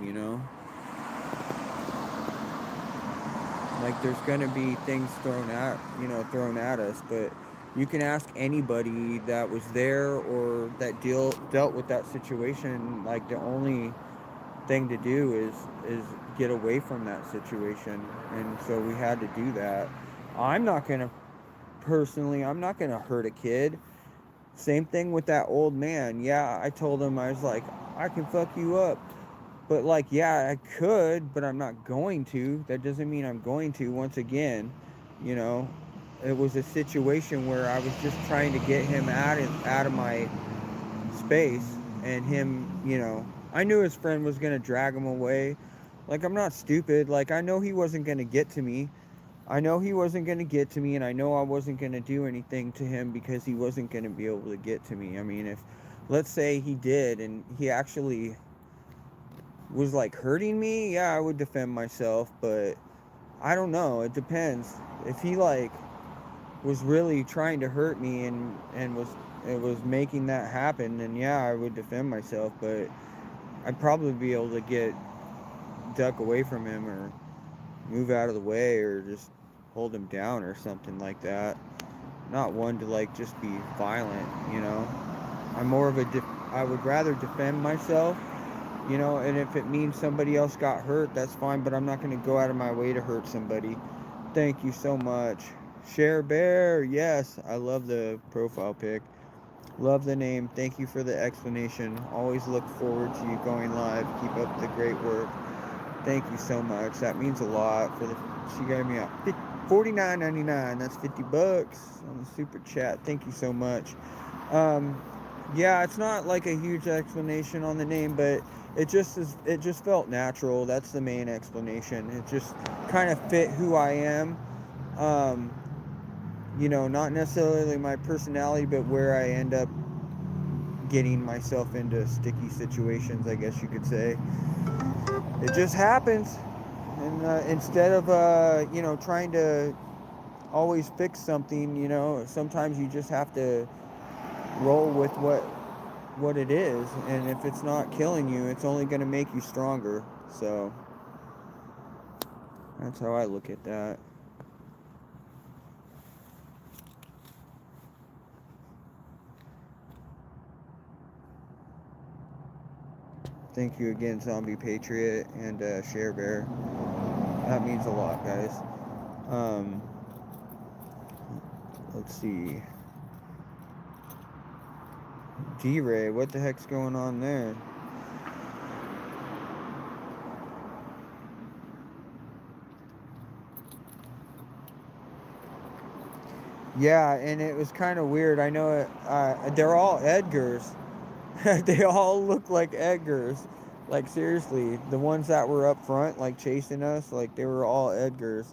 Like, there's gonna be things thrown at us, but you can ask anybody that was there or that dealt with that situation. Like, the only thing to do is get away from that situation, and so we had to do that. I'm not gonna hurt a kid. Same thing with that old man. Yeah, I told him, I was like, I can fuck you up. But like, yeah, I could, but I'm not going to. That doesn't mean I'm going to. Once again, you know, it was a situation where I was just trying to get him out of my space, and him, you know, I knew his friend was gonna drag him away. Like, I'm not stupid. Like, I know he wasn't gonna get to me. I know he wasn't gonna get to me, and I know I wasn't gonna do anything to him because he wasn't gonna be able to get to me. I mean, if, let's say he did, and he actually was like hurting me, yeah, I would defend myself, but I don't know, it depends. If he like was really trying to hurt me and was making that happen, then yeah, I would defend myself, but I'd probably be able to duck away from him, or move out of the way, or just hold him down or something like that. Not one to like just be violent, you know. I'm more of I would rather defend myself, you know, and if it means somebody else got hurt, that's fine, but I'm not going to go out of my way to hurt somebody. Thank you so much. Share Bear, yes, I love the profile pic. Love the name. Thank you for the explanation. Always look forward to you going live. Keep up the great work. Thank you so much. That means a lot. She gave me a $49.99. That's $50 on the super chat. Thank you so much. Yeah, it's not like a huge explanation on the name, but it just felt natural. That's the main explanation. It just kind of fit who I am. You know, not necessarily my personality, but where I end up getting myself into sticky situations, I guess you could say. It just happens. And instead of, you know, trying to always fix something, you know, sometimes you just have to roll with what it is. And if it's not killing you, it's only going to make you stronger. So that's how I look at that. Thank you again, Zombie Patriot and Share Bear. That means a lot, guys. Let's see. G-Ray, what the heck's going on there? Yeah, and it was kind of weird. I know it, they're all Edgars. They all look like Edgars. Like, seriously, the ones that were up front, like, chasing us, like, they were all Edgars.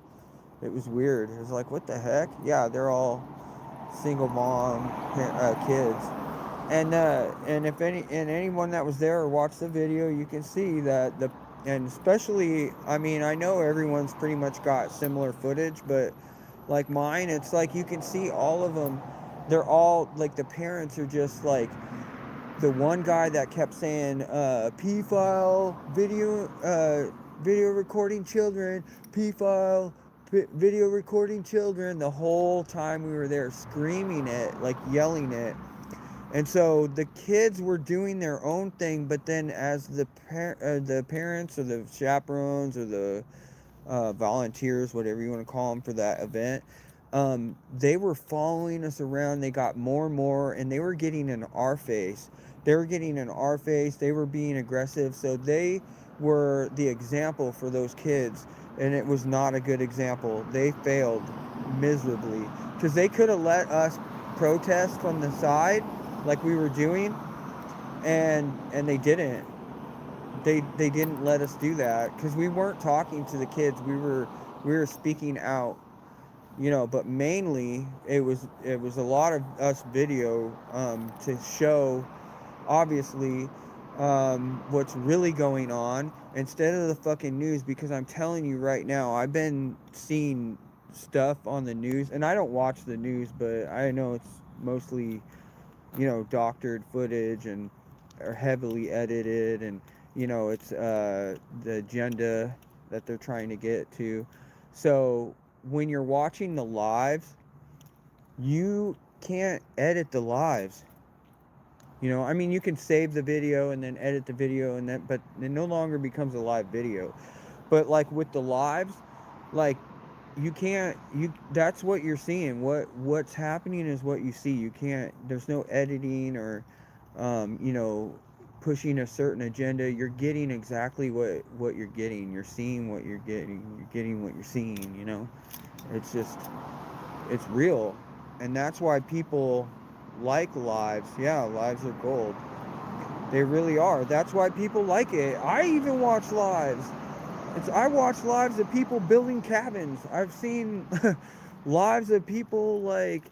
It was weird. It was like, what the heck? Yeah, they're all single mom kids. And if anyone that was there or watched the video, you can see that and especially, I mean, I know everyone's pretty much got similar footage, but like mine, it's like you can see all of them. They're all like, the parents are just like, the one guy that kept saying P-file video recording children, P-file video recording children, the whole time we were there, screaming it, like yelling it. And so the kids were doing their own thing, but then as the parents or the chaperones or the volunteers, whatever you want to call them for that event, they were following us around. They got more and more, and they were getting in our face. They were being aggressive. So they were the example for those kids, and it was not a good example. They failed miserably, because they could have let us protest from the side like we were doing, and they didn't. They didn't let us do that, because we weren't talking to the kids. We were speaking out, you know. But mainly it was a lot of us video to show, obviously, what's really going on instead of the fucking news. Because I'm telling you right now, I've been seeing stuff on the news, and I don't watch the news, but I know it's mostly, you know, doctored footage and are heavily edited, and you know, it's the agenda that they're trying to get to. So when you're watching the lives, you can't edit the lives. You know, I mean, you can save the video and then edit the video and then, but it no longer becomes a live video. But like with the lives, like you can't, that's what you're seeing. What's happening is what you see. You can't, there's no editing or, you know, pushing a certain agenda. You're getting exactly what you're getting. You're seeing what you're getting. You're getting what you're seeing, you know. It's just, it's real. And that's why people like lives. Yeah, lives are gold. They really are. That's why people like it. I even watch lives. I watch lives of people building cabins. I've seen lives of people like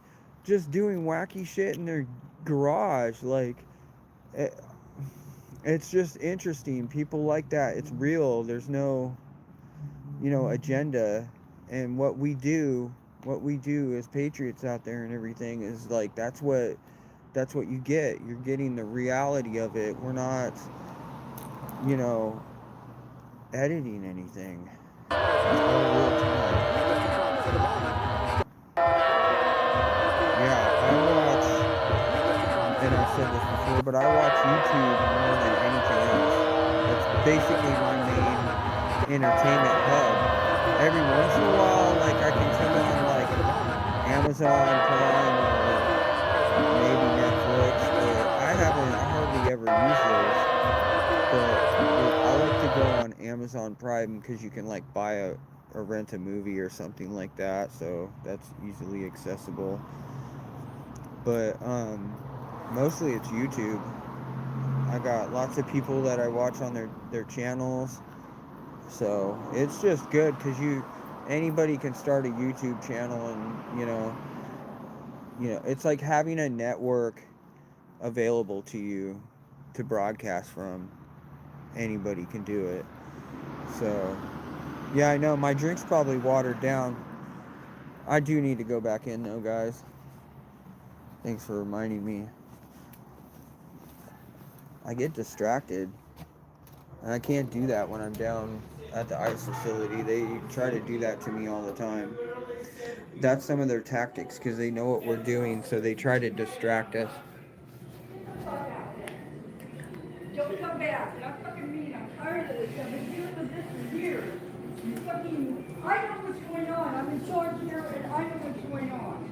just doing wacky shit in their garage. Like it's just interesting. People like that. It's real. There's no, you know, agenda. And what we do as patriots out there and everything is like, that's what you get. You're getting the reality of it. We're not, you know, editing anything. It's all real time. Yeah, I watch, and I've said this before, but I watch YouTube more than anything else. That's basically my main entertainment hub. Every once in a while, like I can turn on like Amazon Prime or maybe Netflix, but I hardly ever use those. But I like to go on Amazon Prime because you can like buy or rent a movie or something like that, so that's easily accessible. But mostly it's YouTube. I got lots of people that I watch on their channels, so it's just good because anybody can start a YouTube channel, and you know it's like having a network available to you to broadcast from. Anybody can do it. So yeah, I know my drink's probably watered down. I do need to go back in though, guys. Thanks for reminding me. I get distracted, and I can't do that when I'm down at the ICE facility. They try to do that to me all the time. That's some of their tactics because they know what we're doing, so they try to distract us. Don't come back. I'm fucking mean. I'm tired of this. I've been dealing with this for years. You fucking, I know what's going on. I'm in charge here, and I know what's going on.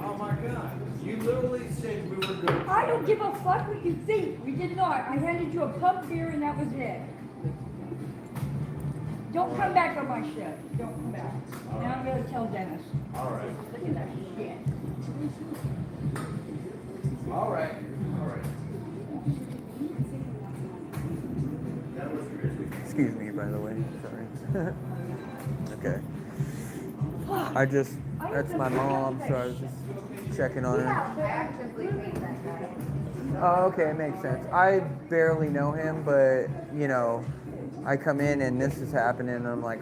Oh my God. You literally said we were good. I don't give a fuck what you think. We did not. I handed you a pub beer, and that was it. Don't come back on my shit. Don't come back. Now I'm going to tell Dennis. All right. Look at that shit. All right. Excuse me, by the way. Sorry. Okay. That's my mom, so I was just checking on her. Oh, okay, it makes sense. I barely know him, but, you know, I come in and this is happening, and I'm like,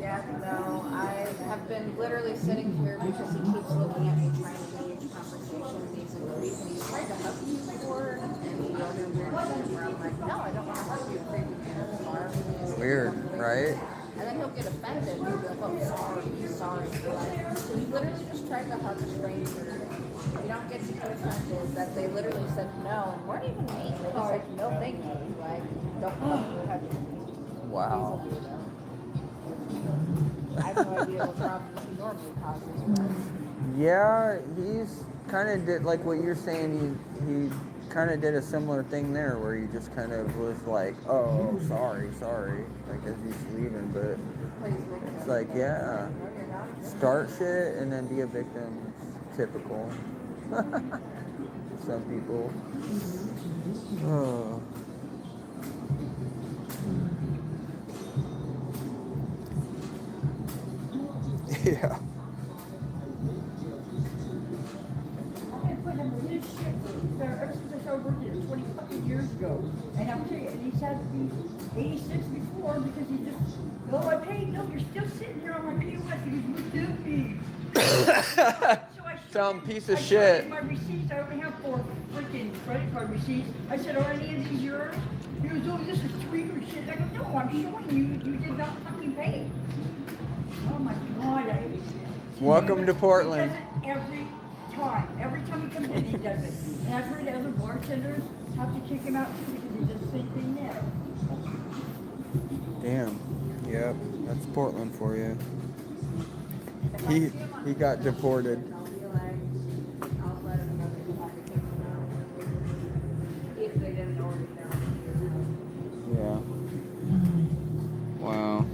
Yeah, no, I have been literally sitting here because he keeps looking at me trying to engage conversation with these movies, and he's tried to hug me before, and he does a weird thing where I'm like, no, I don't want to hug you, freaking arm. weird, right? And then he'll get offended, and he'll be like, oh, sorry. So he literally just tried to hug a stranger. You don't get to get offended that they literally said no, and weren't even mean. They just said, no, thank you. Like, don't hug me, hug me. Wow. I have no idea what problems he normally causes. Yeah, he's kind of did, like what you're saying, he kind of did a similar thing there where he just kind of was like, oh, sorry, like as he's leaving, but it's like, yeah, start shit and then be a victim. It's typical. Some people. Oh. Yeah. Ever since I started working here 20 fucking years ago. And I'm telling you, and he's had to be 86 before because he just, well, I paid, no, you're still sitting here on my POS because you still paid. Some piece of shit. My receipts, I only have 4 freaking credit card receipts. I said, are any of these yours? He goes, oh, this is 3 or shit. I go, no, I'm showing you, you did not fucking pay. Oh my God, I hate it. Welcome to Portland. Every time. Every time he comes in, he does it. And I've heard other bartenders have to kick him out too because he does the same thing there. Damn. Yep. That's Portland for you. He got deported. Yeah. Wow.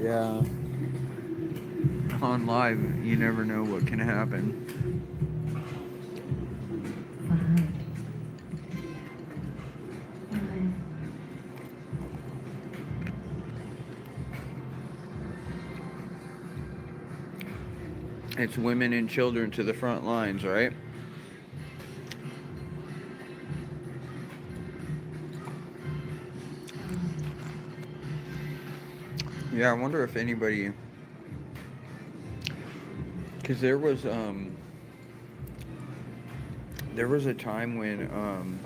Yeah. On live, you never know what can happen. It's women and children to the front lines, right? Yeah, I wonder if anybody, because there was a time when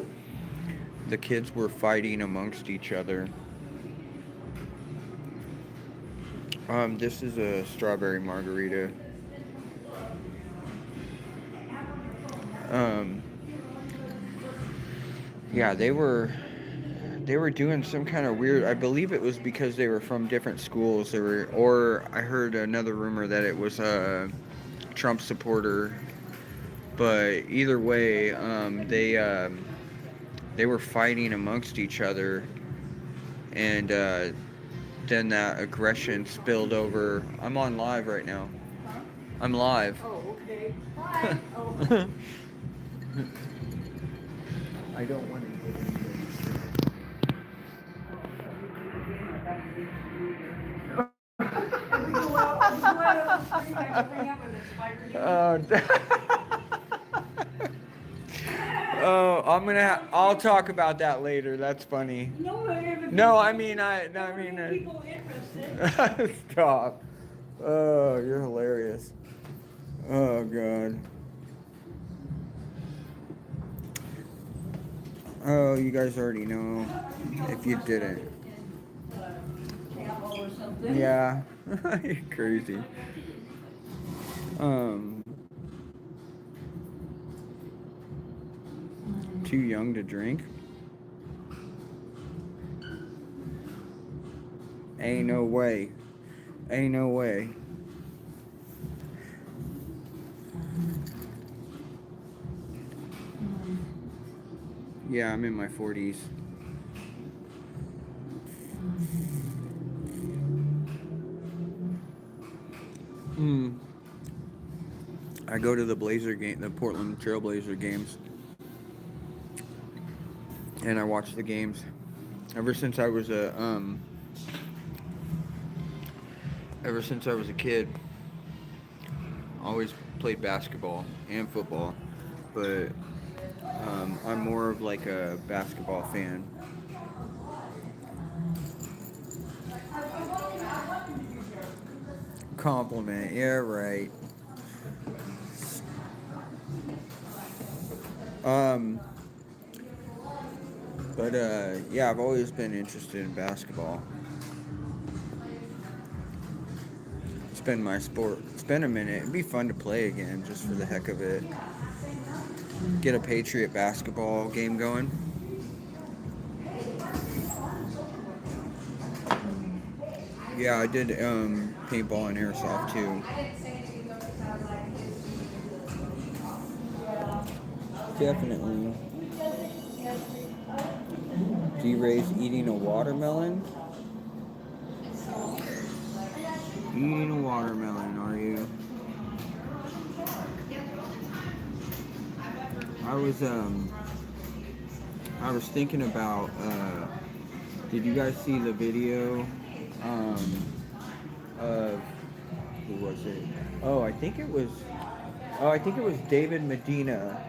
the kids were fighting amongst each other. This is a strawberry margarita. Yeah, they were doing some kind of weird, I believe it was because they were from different schools. Or I heard another rumor that it was a Trump supporter. But either way, they were fighting amongst each other, and then that aggression spilled over. I'm on live right now. I'm live. Oh, okay. Hi. I don't want to get into Oh, I'll talk about that later. That's funny. No, I mean, People interested. Stop. Oh, you're hilarious. Oh, God. Oh, you guys already know. If you didn't. Yeah. You're crazy. Too young to drink? Ain't no way. Ain't no way. Yeah, I'm in my 40s. I go to the Portland Trailblazer games, and I watch the games. Ever since I was a kid, I always played basketball and football, but I'm more of like a basketball fan. Compliment, yeah, right. But yeah, I've always been interested in basketball. It's been my sport. It's been a minute. It'd be fun to play again, just for the heck of it. Get a Patriot basketball game going. Yeah, I did paintball and airsoft too. Definitely. D-Ray's eating a watermelon? Eating a watermelon, are you? I was thinking about, did you guys see the video, of, who was it? I think it was David Medina,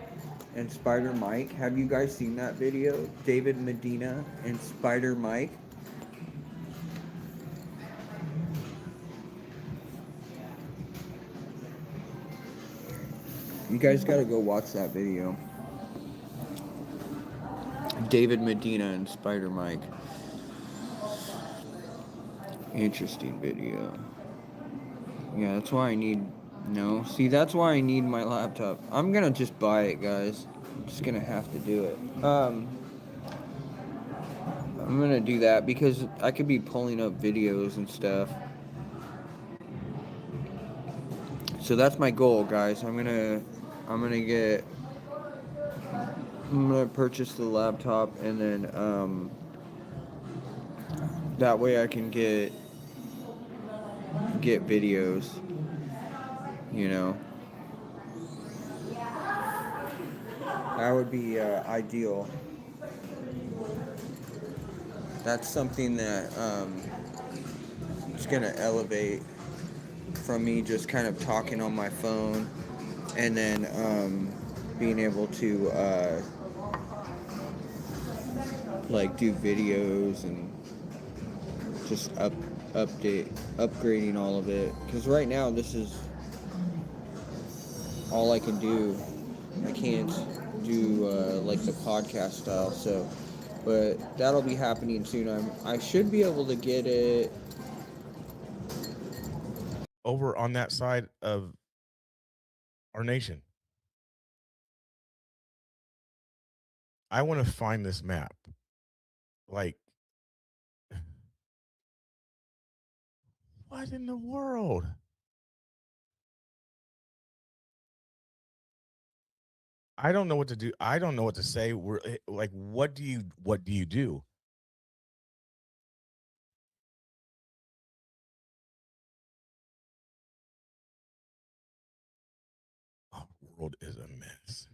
and Spider Mike. Have you guys seen that video? David Medina and Spider Mike. You guys gotta go watch that video. David Medina and Spider Mike. Interesting video. Yeah, that's why I need... No, see, that's why I need my laptop. I'm gonna just buy it, guys. I'm just gonna have to do it. I'm gonna do that because I could be pulling up videos and stuff. So that's my goal, guys. I'm gonna purchase the laptop, and then that way I can get videos, you know. That would be ideal. That's something that it's gonna elevate from me just kind of talking on my phone, and then being able to like do videos and just upgrading all of it. Because right now this is all I can do. I can't do like the podcast style. So, but that'll be happening soon. I should be able to get it over on that side of our nation. I want to find this map. Like, what in the world? I don't know what to do. I don't know what to say. We're like, what do you do? Our world is a mess.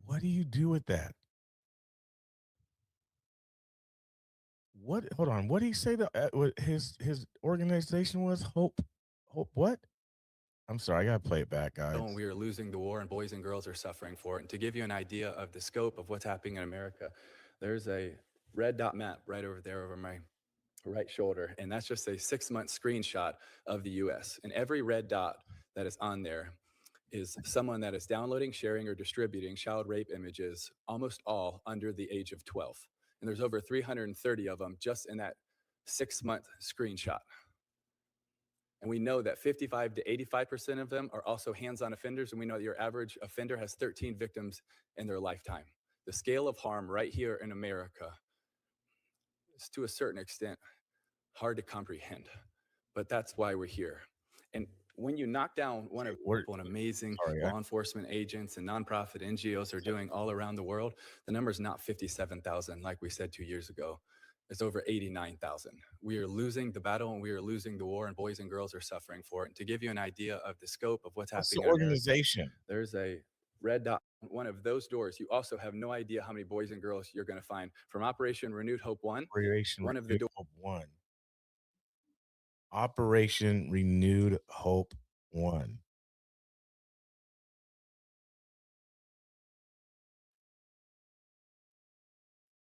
What do you do with that? What? Hold on. What did he say that what his organization was? Hope what? I'm sorry. I gotta play it back, guys. We are losing the war, and boys and girls are suffering for it. And to give you an idea of the scope of what's happening in America, there's a red dot map right over there over my right shoulder, and that's just a 6-month screenshot of the U.S. And every red dot that is on there is someone that is downloading, sharing, or distributing child rape images, almost all under the age of 12. And there's over 330 of them just in that 6-month screenshot. And we know that 55 to 85% of them are also hands-on offenders, and we know that your average offender has 13 victims in their lifetime. The scale of harm right here in America is, to a certain extent, hard to comprehend, but that's why we're here. And when you knock down one of what amazing law enforcement agents and nonprofit NGOs are doing all around the world, the number is not 57,000 like we said 2 years ago. It's over 89,000. We are losing the battle, and we are losing the war, and boys and girls are suffering for it. And to give you an idea of the scope of what's happening in organization? America, there's a red dot on one of those doors. You also have no idea how many boys and girls you're going to find from Operation Renewed Hope 1. One of the doors. Operation Renewed Hope 1.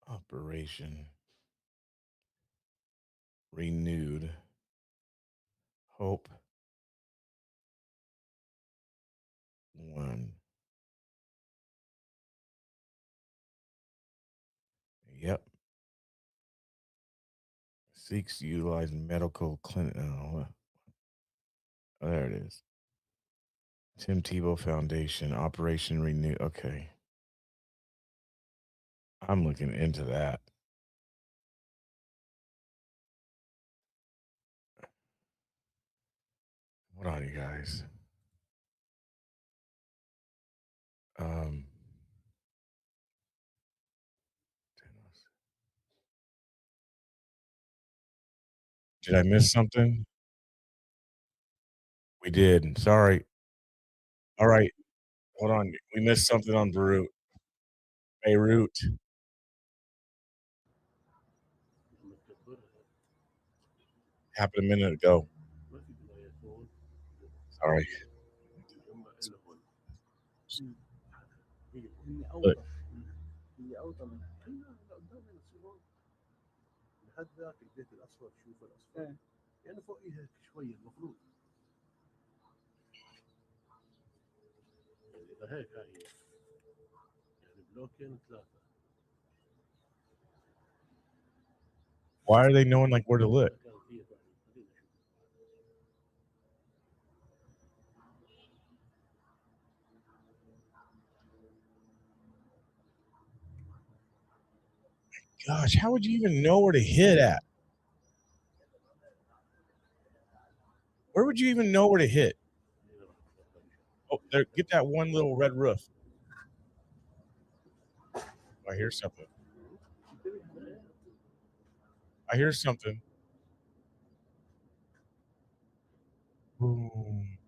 Operation Renewed Hope 1. Yep. Seeks to utilize medical clinic. Oh, there it is. Tim Tebow Foundation, Operation Renew. Okay. I'm looking into that. Hold on, you guys. Did I miss something? We did. Sorry. All right. Hold on. We missed something on Beirut. Beirut. Happened a minute ago. Sorry. Look. هي اوطى من قدام هنا الصغار لحد ذاك البيت الاصفر شوف الاصفر يعني فوقيها شويه المفروض يعني اذا هيك هاي يعني بلوكين 3 Why are they knowing like where to look? Gosh, how would you even know where to hit at? Where would you even know where to hit? Oh, there, get that one little red roof. I hear something. I hear something. Boom.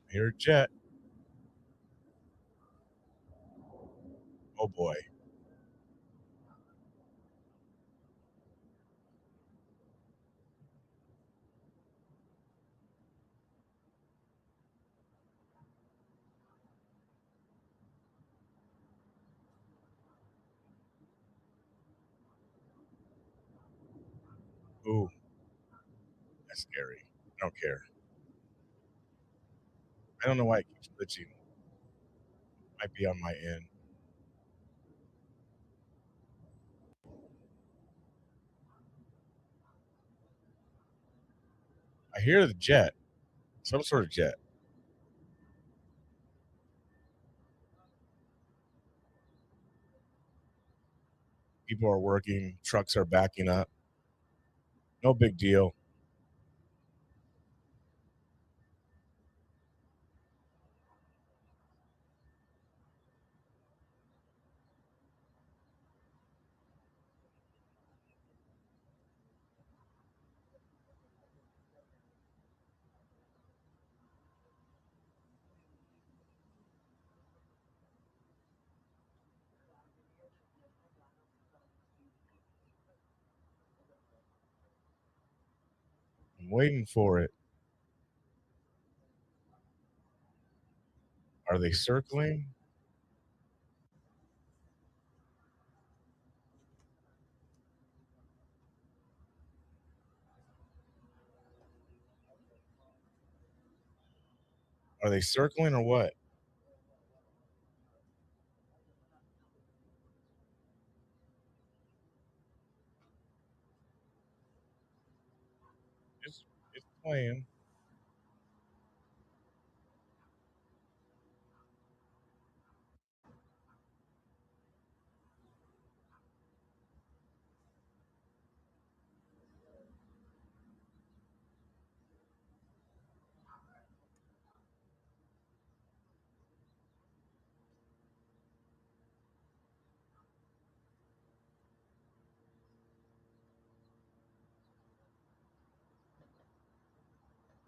I hear a jet. Oh boy. Ooh, that's scary. I don't care. I don't know why it keeps glitching. Might be on my end. I hear the jet. Some sort of jet. People are working. Trucks are backing up. No big deal. I'm waiting for it. Are they circling? Are they circling or what? It's playing.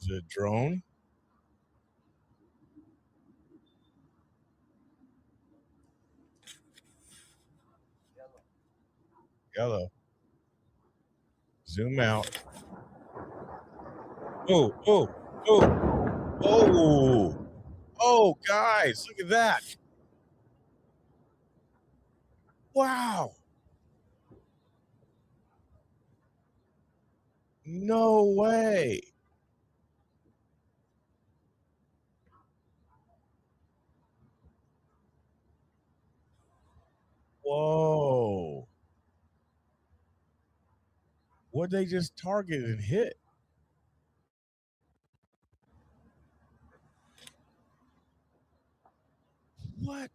Is it a drone? Yellow. Zoom out. Oh, oh, oh, oh, oh, guys, look at that. Wow. No way. Whoa. What they just targeted and hit? What?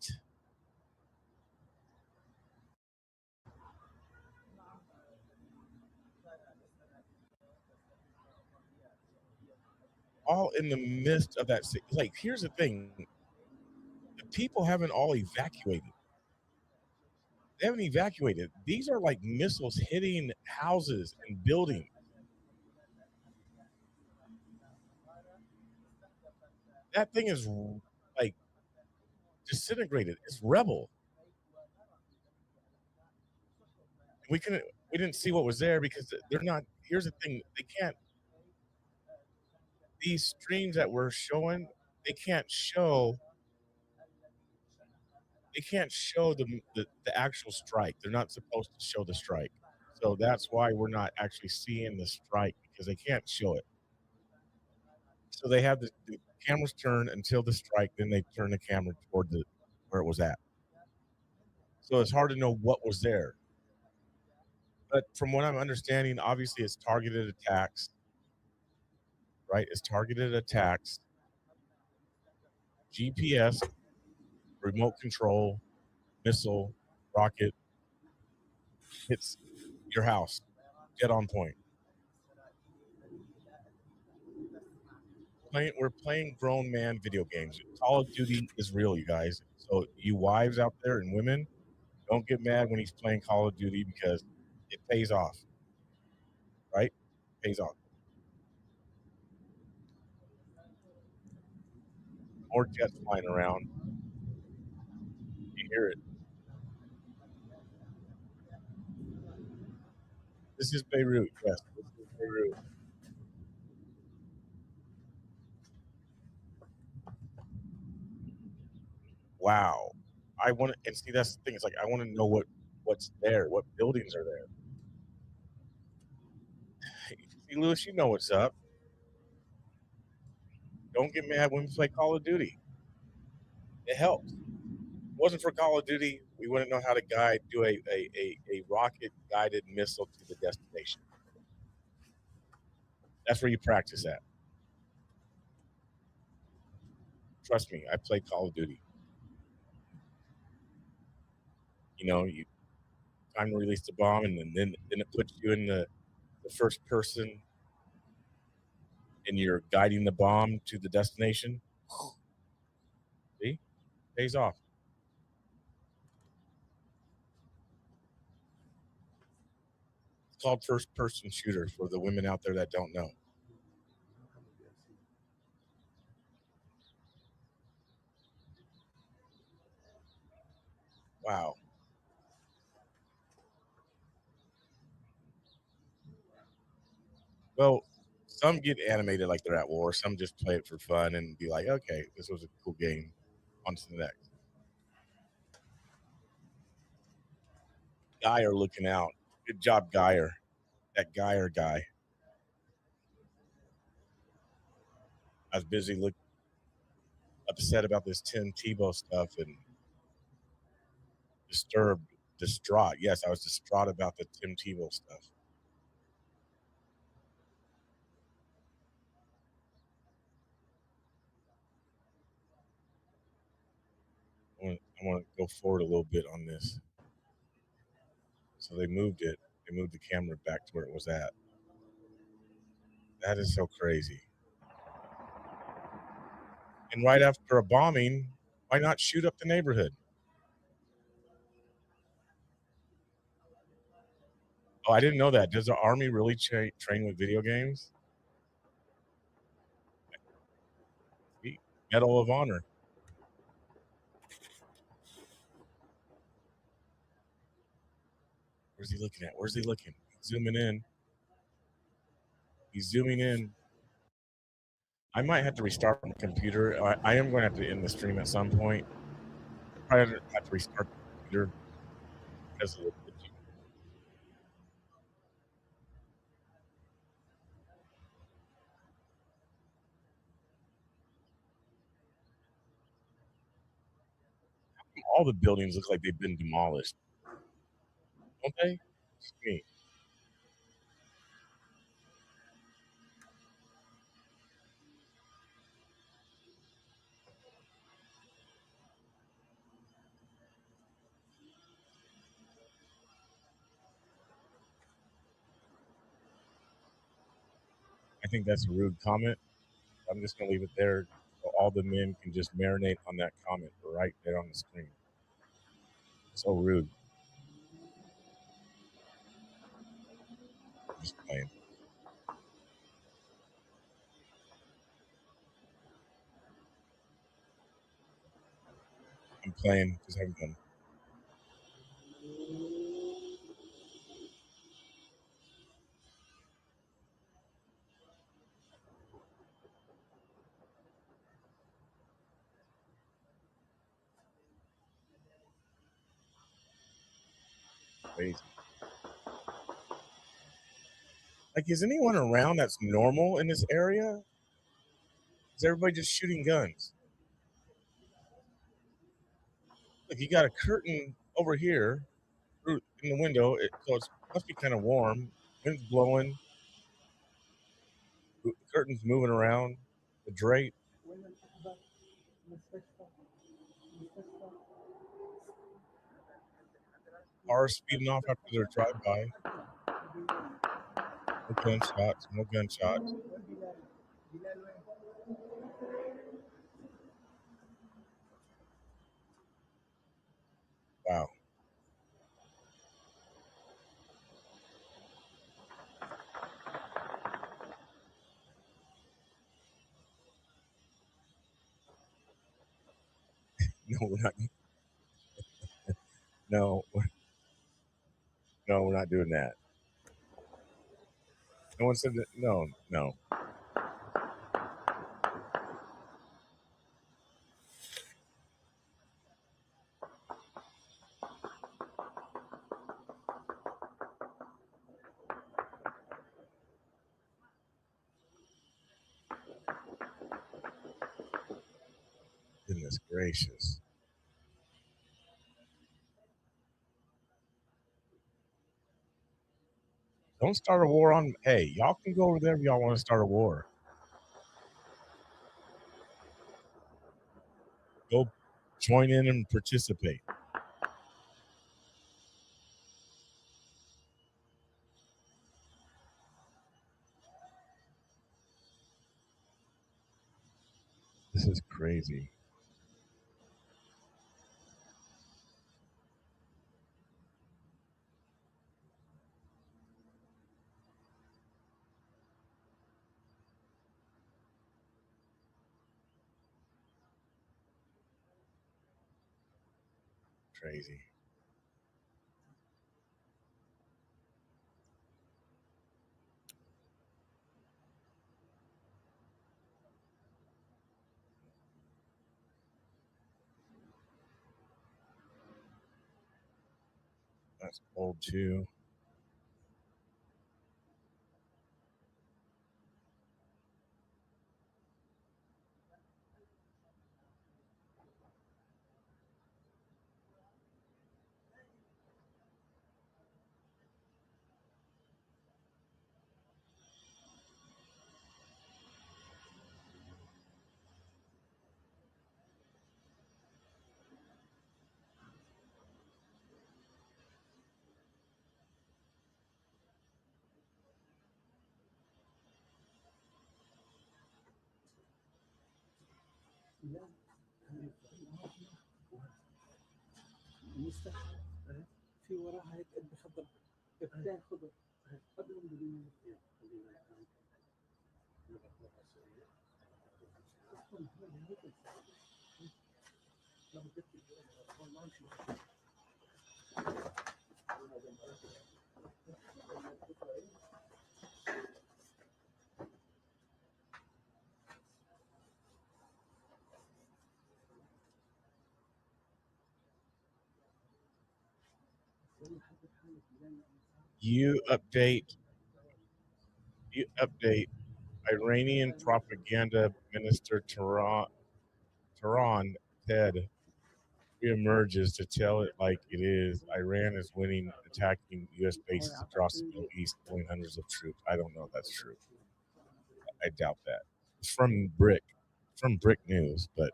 All in the midst of that. Like, here's the thing. The people haven't all evacuated. They haven't evacuated. These are like missiles hitting houses and buildings. That thing is like disintegrated. It's rebel. We didn't see what was there because they're not. Here's the thing: they can't. These streams that we're showing, they can't show. They can't show the actual strike. They're not supposed to show the strike. So that's why we're not actually seeing the strike because they can't show it. So they have the cameras turn until the strike, then they turn the camera toward where it was at. So it's hard to know what was there. But from what I'm understanding, obviously it's targeted attacks, right? It's targeted attacks, GPS, remote control, missile, rocket, hits your house, dead on point. We're playing grown man video games. Call of Duty is real, you guys. So you wives out there and women, don't get mad when he's playing Call of Duty because it pays off, right? It pays off. More jets flying around. You hear it. This is Beirut. Yes, this is Beirut. Wow. I want to, and see, that's the thing. It's like, I want to know what's there, what buildings are there. See, Lewis, you know what's up. Don't get mad when we play Call of Duty. It helps. If it wasn't for Call of Duty, we wouldn't know how to do a rocket guided missile to the destination. That's where you practice at. Trust me, I play Call of Duty. You know, you time to release the bomb, and then it puts you in the first person, and you're guiding the bomb to the destination. See, pays off. It's called first person shooters for the women out there that don't know. Wow. Well, some get animated like they're at war. Some just play it for fun and be like, okay, this was a cool game. On to the next. Geyer looking out. Good job, Geyer. That Geyer guy. I was busy upset about this Tim Tebow stuff and distraught. Yes, I was distraught about the Tim Tebow stuff. I want to go forward a little bit on this. So they moved it. They moved the camera back to where it was at. That is so crazy. And right after a bombing, why not shoot up the neighborhood? Oh, I didn't know that. Does the Army really train with video games? Medal of Honor. Where's he looking at? Where's he looking? He's zooming in. He's zooming in. I might have to restart my computer. I am going to have to end the stream at some point. I have to restart the computer because of the all the buildings look like they've been demolished. Don't they? Just me. I think that's a rude comment. I'm just going to leave it there so all the men can just marinate on that comment right there on the screen. So rude. I'm just playing. I'm playing because I'm done. crazy. Like, is anyone around that's normal in this area? Is everybody just shooting guns? Look, you got a curtain over here in the window, so it must be kind of warm. Wind's blowing, the curtain's moving around, the drape. Cars speeding off after their drive-by. No gunshots, no gunshots. Wow. No, we're not. No, no, we're not doing that. No one said that. No, no. Goodness gracious. Don't start a war on. Hey, y'all can go over there if y'all want to start a war. Go join in and participate. This is crazy. Crazy. That's old too. في وراها هيك قد خضر قدام خضر قبل You update Iranian propaganda minister Tehran Ted reemerges to tell it like it is. Iran is winning, attacking U.S. bases across the Middle East, killing hundreds of troops. I don't know if that's true. I doubt that. It's from Brick News, but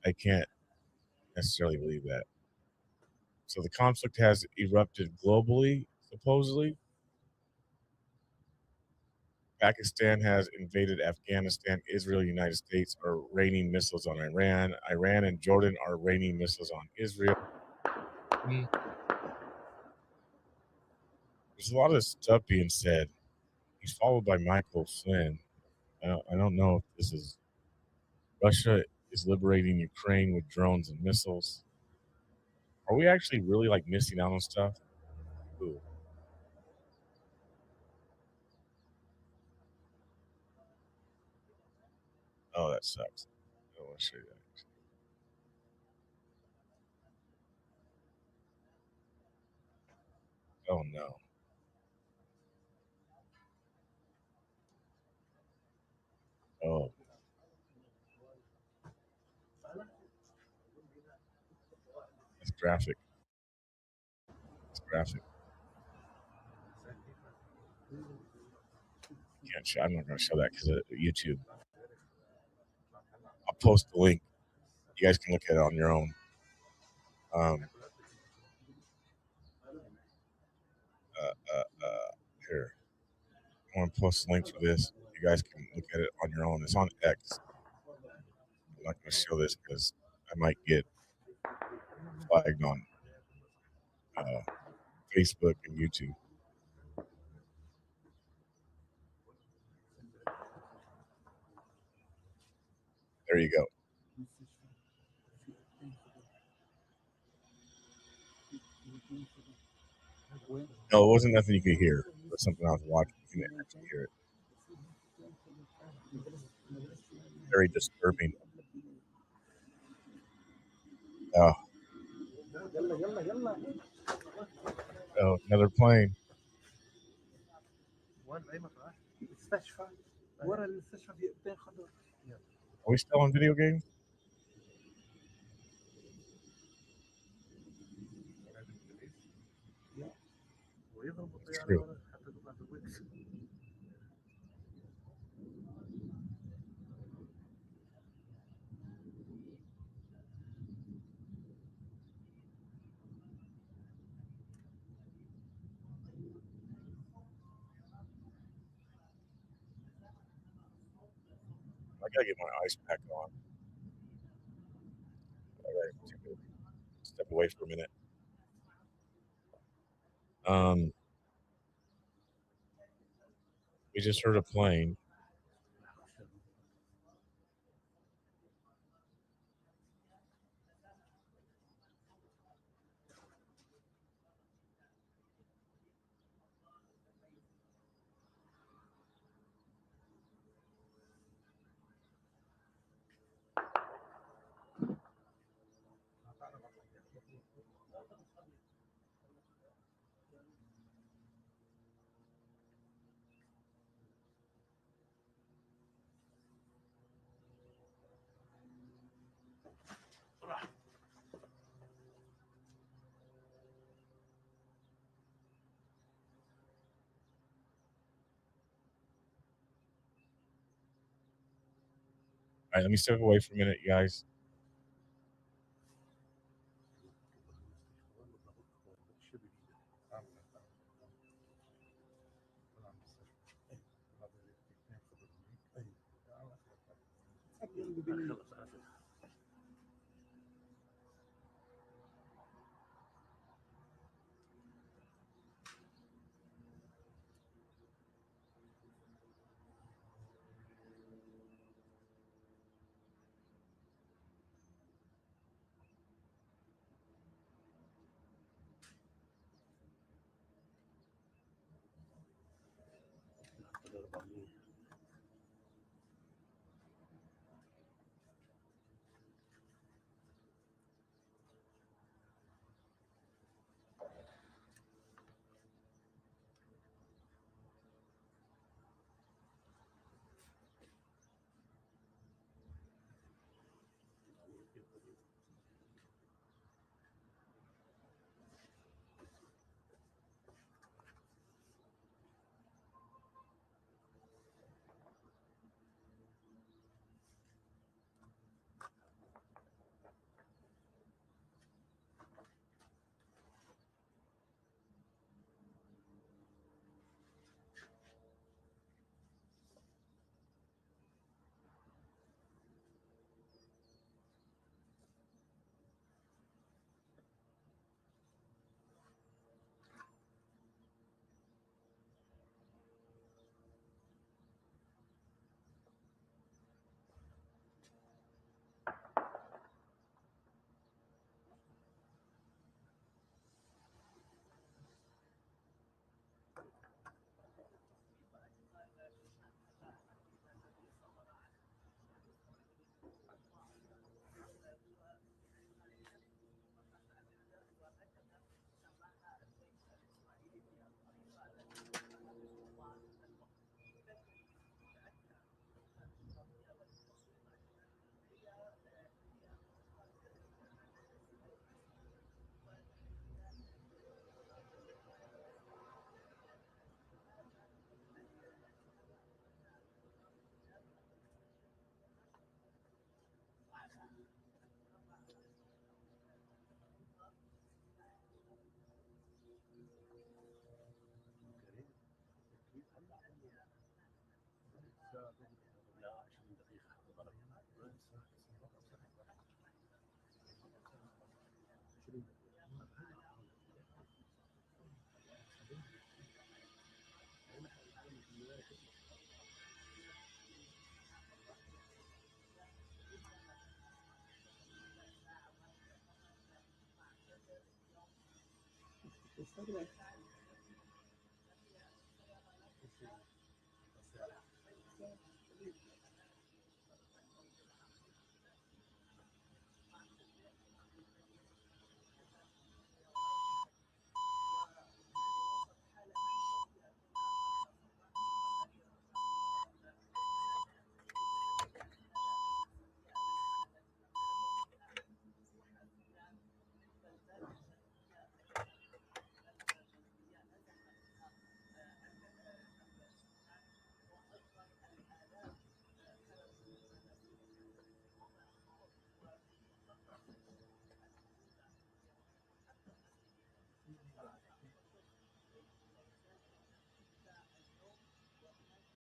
I can't necessarily believe that. So the conflict has erupted globally, supposedly. Pakistan has invaded Afghanistan. Israel, United States are raining missiles on Iran. Iran and Jordan are raining missiles on Israel. There's a lot of stuff being said. He's followed by Michael Flynn. I don't know if this is Russia is liberating Ukraine with drones and missiles. Are we actually really like missing out on stuff? Ooh. Oh, that sucks. I don't want to show you that. Oh no. Oh. It's graphic. It's graphic. Can't show, I'm not going to show that because of YouTube. I'll post the link. You guys can look at it on your own. Here. I want to post a link for this. You guys can look at it on your own. It's on X. I'm not going to show this because I might get flagged on Facebook and YouTube. There you go. No, it wasn't nothing you could hear. It was something I was watching. You can actually hear it. Very disturbing. Oh, another plane. Are we still on video games? It's true. I gotta get my ice pack on. All right, step away for a minute. We just heard a plane. All right, let me step away for a minute, you guys.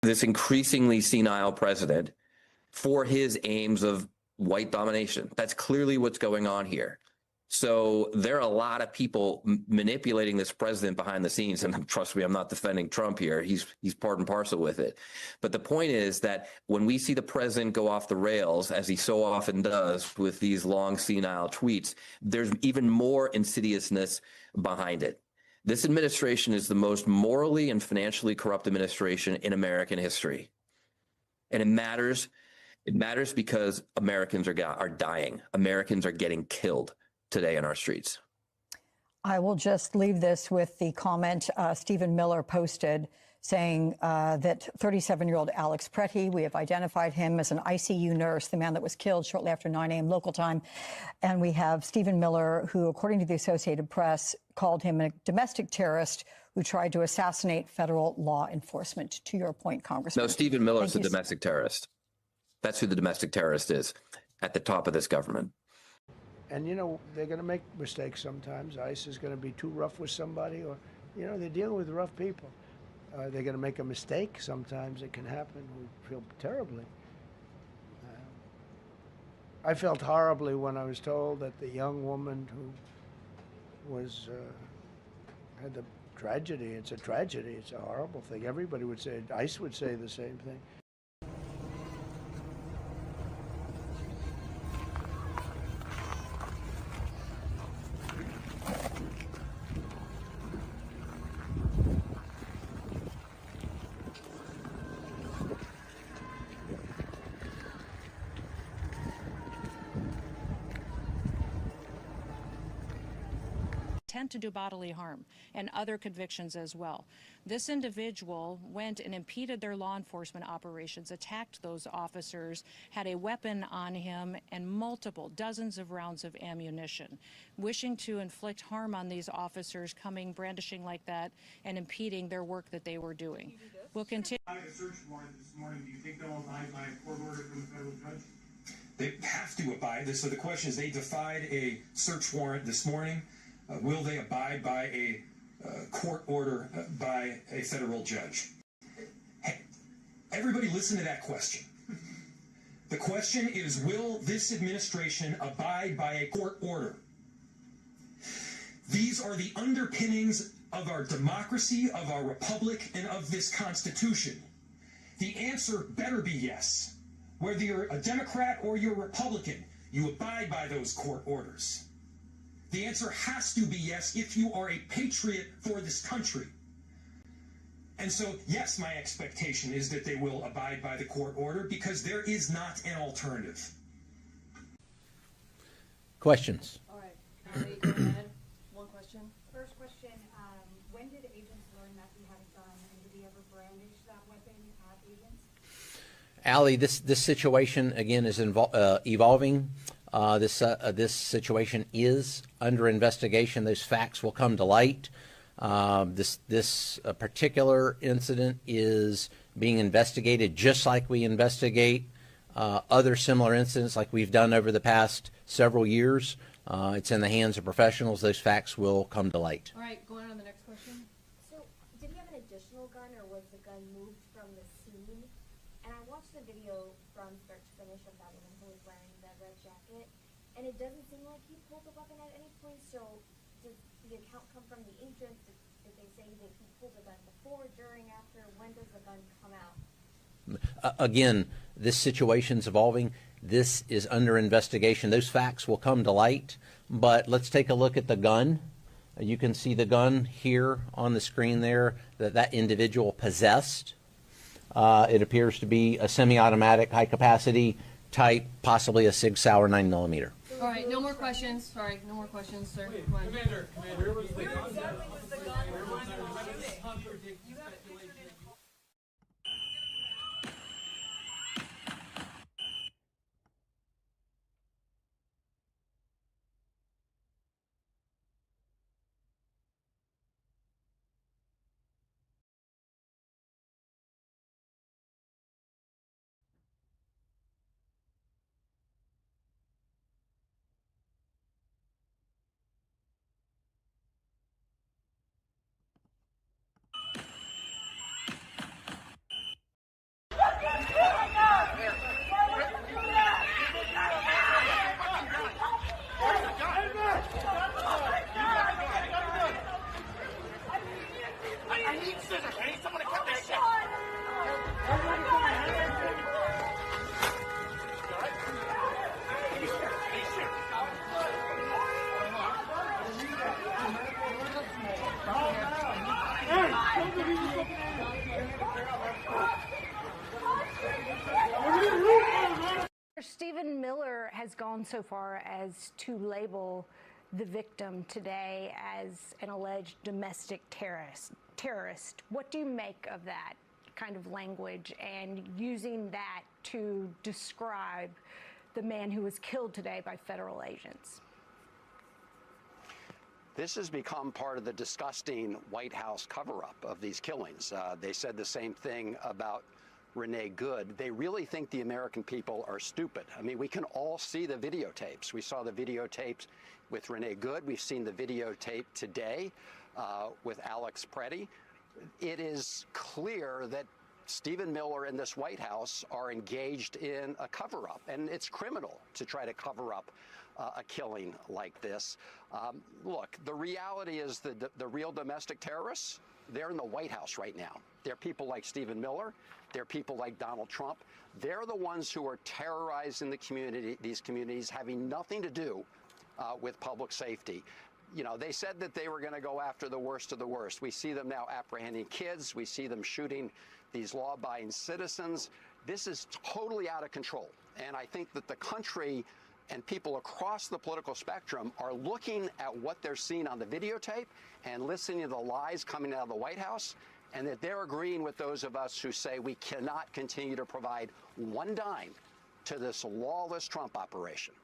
This increasingly senile president for his aims of white domination. That's clearly what's going on here. So there are a lot of people manipulating this president behind the scenes, and trust me, I'm not defending Trump here. He's part and parcel with it. But the point is that when we see the president go off the rails, as he so often does with these long senile tweets, there's even more insidiousness behind it. This administration is the most morally and financially corrupt administration in American history. And it matters. It matters because Americans are dying. Americans are getting killed today in our streets. I will just leave this with the comment Stephen Miller posted saying that 37-year-old Alex Pretty, we have identified him as an ICU nurse, the man that was killed shortly after 9 a.m. local time. And we have Stephen Miller, who, according to the Associated Press, called him a domestic terrorist who tried to assassinate federal law enforcement. To your point, Congressman. No, Stephen Miller is a domestic terrorist. That's who the domestic terrorist is at the top of this government. And, you know, they're going to make mistakes sometimes. ICE is going to be too rough with somebody, or, you know, they're dealing with rough people. They're going to make a mistake sometimes. It can happen. We feel terribly. I felt horribly when I was told that the young woman who was had the tragedy. It's a tragedy. It's a horrible thing. Everybody would say, ICE would say the same thing. Intent to do bodily harm and other convictions as well. This individual went and impeded their law enforcement operations, attacked those officers, had a weapon on him and dozens of rounds of ammunition, wishing to inflict harm on these officers, brandishing like that and impeding their work that they were doing. We'll continue. A search warrant this morning. Do you think they'll abide by a court order from the federal judge? They have to abide. So the question is, they defied a search warrant this morning. Will they abide by a court order by a federal judge? Hey, everybody listen to that question. The question is, will this administration abide by a court order? These are the underpinnings of our democracy, of our republic, and of this Constitution. The answer better be yes. Whether you're a Democrat or you're a Republican, you abide by those court orders. The answer has to be yes if you are a patriot for this country. And so, yes, my expectation is that they will abide by the court order because there is not an alternative. Questions? All right. Allie, go ahead. One question. First question, when did agents learn that he had a gun, and did he ever brandish that weapon at agents? Allie, this situation, again, is evolving. This situation is under investigation. Those facts will come to light. This particular incident is being investigated just like we investigate other similar incidents like we've done over the past several years. It's in the hands of professionals. Those facts will come to light. All right, going on the next question. So, did he have an additional gun, or was the gun moved from the scene? And I watched the video from start to finish of that woman who was wearing the red jacket, and it doesn't seem like he pulled the weapon at any point. So, does the account come from the agents? Did they say that he pulled the gun before, during, after? When does the gun come out? Again, this situation's evolving. This is under investigation. Those facts will come to light. But let's take a look at the gun. You can see the gun here on the screen there that individual possessed. It appears to be a semi-automatic, high-capacity type, possibly a Sig Sauer 9mm. All right, no more questions. Sorry, no more questions, sir. Commander, where was the gun? Stephen Miller has gone so far as to label the victim today as an alleged domestic terrorist. What do you make of that kind of language and using that to describe the man who was killed today by federal agents? This has become part of the disgusting White House cover-up of these killings. They said the same thing about Renee Good. They really think the American people are stupid. I mean, we can all see the videotapes. We saw the videotapes with Renee Good. We've seen the videotape today with Alex Pretty. It is clear that Stephen Miller and this White House are engaged in a cover-up, and it's criminal to try to cover up a killing like this. Look, the reality is that the real domestic terrorists, they're in the White House right now. They're people like Stephen Miller. They're people like Donald Trump. They're the ones who are terrorizing the community, these communities, having nothing to do with public safety. You know, they said that they were going to go after the worst of the worst. We see them now apprehending kids. We see them shooting these law-abiding citizens. This is totally out of control. And I think that the country and people across the political spectrum are looking at what they're seeing on the videotape and listening to the lies coming out of the White House, and that they're agreeing with those of us who say we cannot continue to provide one dime to this lawless Trump operation.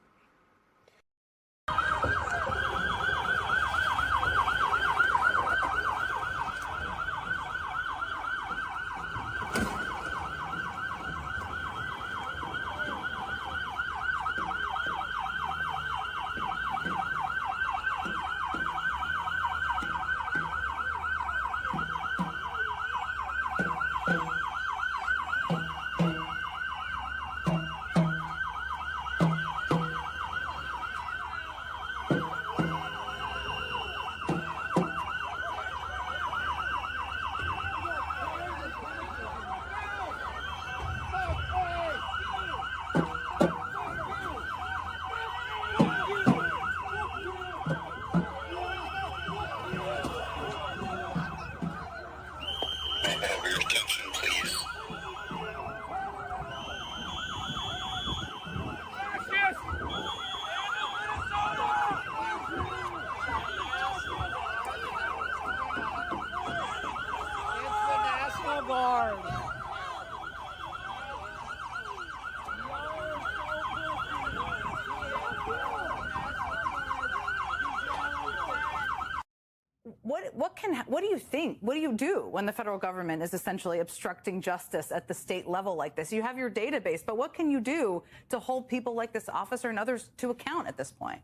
What do you think? What do you do when the federal government is essentially obstructing justice at the state level like this? You have your database, but what can you do to hold people like this officer and others to account at this point?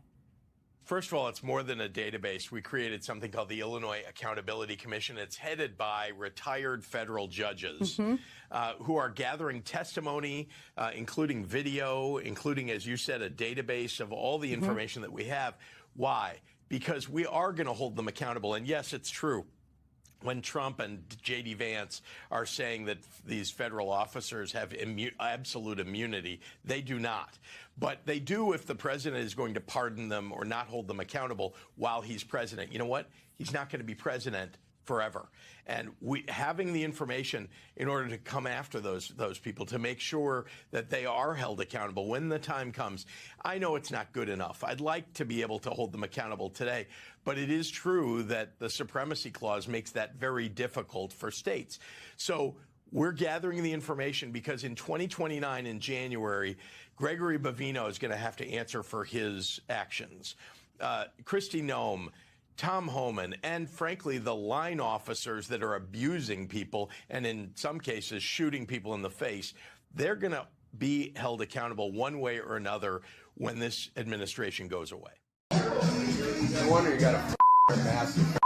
First of all, it's more than a database. We created something called the Illinois Accountability Commission. It's headed by retired federal judges who are gathering testimony, including video, including, as you said, a database of all the information that we have. Why? Because we are going to hold them accountable. And yes, it's true. when Trump and J.D. Vance are saying that these federal officers have absolute immunity. They do not. But they do if the president is going to pardon them or not hold them accountable while he's president. You know what? He's not going to be president forever. And having the information in order to come after those people, to make sure that they are held accountable when the time comes. I know it's not good enough. I'd like to be able to hold them accountable today, but it is true that the Supremacy Clause makes that very difficult for states. So we're gathering the information because in 2029, in January, Gregory Bovino is going to have to answer for his actions. Kristi Noem, Tom Homan, and frankly, the line officers that are abusing people and in some cases shooting people in the face, they're going to be held accountable one way or another when this administration goes away. No wonder you got a massive.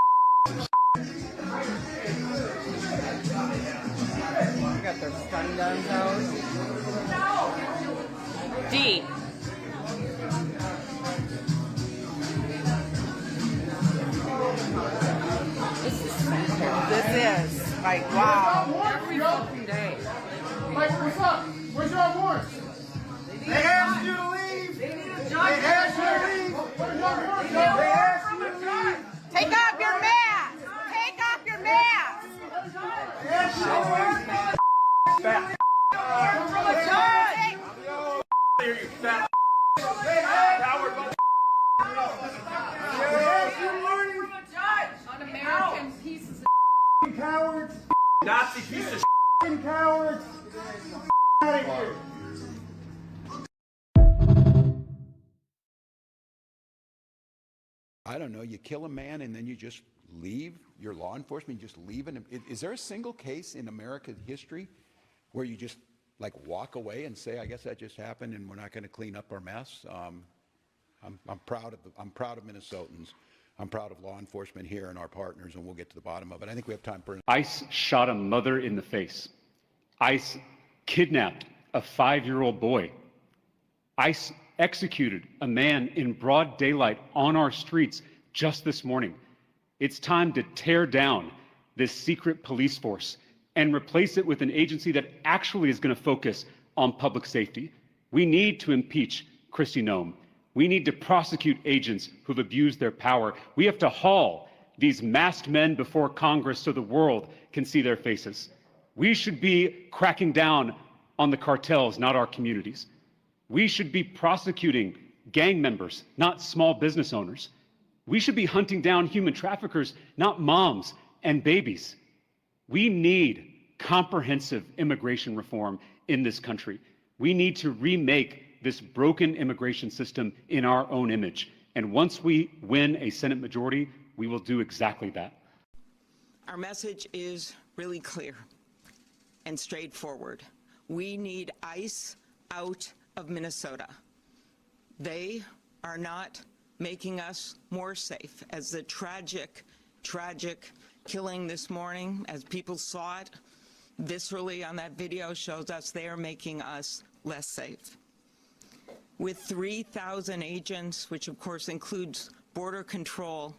They got their stun guns out. D. This is like wow. Every fucking day. Like, what's up? Where's your warrants? They asked you to leave. They need a judge. They asked you to leave. Where's your warrants? They asked you to leave. Take off your mask. Take off your mask. They asked you to leave. Fat. From a judge. Here, you fat. Coward. They asked you to leave. From a judge. Un-American pieces of Cowards. Nazi piece of cowards. Out of here. I don't know, you kill a man and then you just leave your law enforcement, you just leave him. Is there a single case in American history where you just like walk away and say, I guess that just happened and we're not going to clean up our mess? I'm proud of Minnesotans. I'm proud of law enforcement here and our partners, and we'll get to the bottom of it. I think we have time for... ICE shot a mother in the face. ICE kidnapped a 5-year-old boy. ICE executed a man in broad daylight on our streets just this morning. It's time to tear down this secret police force and replace it with an agency that actually is going to focus on public safety. We need to impeach Kristi Noem. We need to prosecute agents who've abused their power. We have to haul these masked men before Congress so the world can see their faces. We should be cracking down on the cartels, not our communities. We should be prosecuting gang members, not small business owners. We should be hunting down human traffickers, not moms and babies. We need comprehensive immigration reform in this country. We need to remake this broken immigration system in our own image. And once we win a Senate majority, we will do exactly that. Our message is really clear and straightforward. We need ICE out of Minnesota. They are not making us more safe. As the tragic killing this morning, as people saw it viscerally on that video, shows us they are making us less safe. With 3,000 agents, which of course includes border control,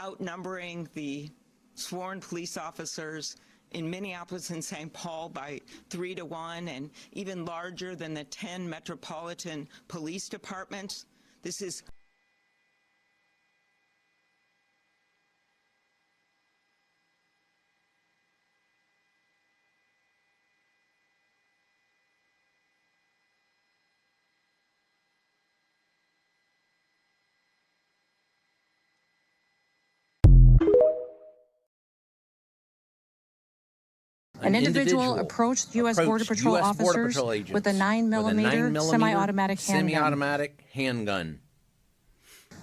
outnumbering the sworn police officers in Minneapolis and St. Paul by 3 to 1, and even larger than the 10 metropolitan police departments, this is An individual approached U.S. Border Patrol officers with a 9mm semi-automatic handgun.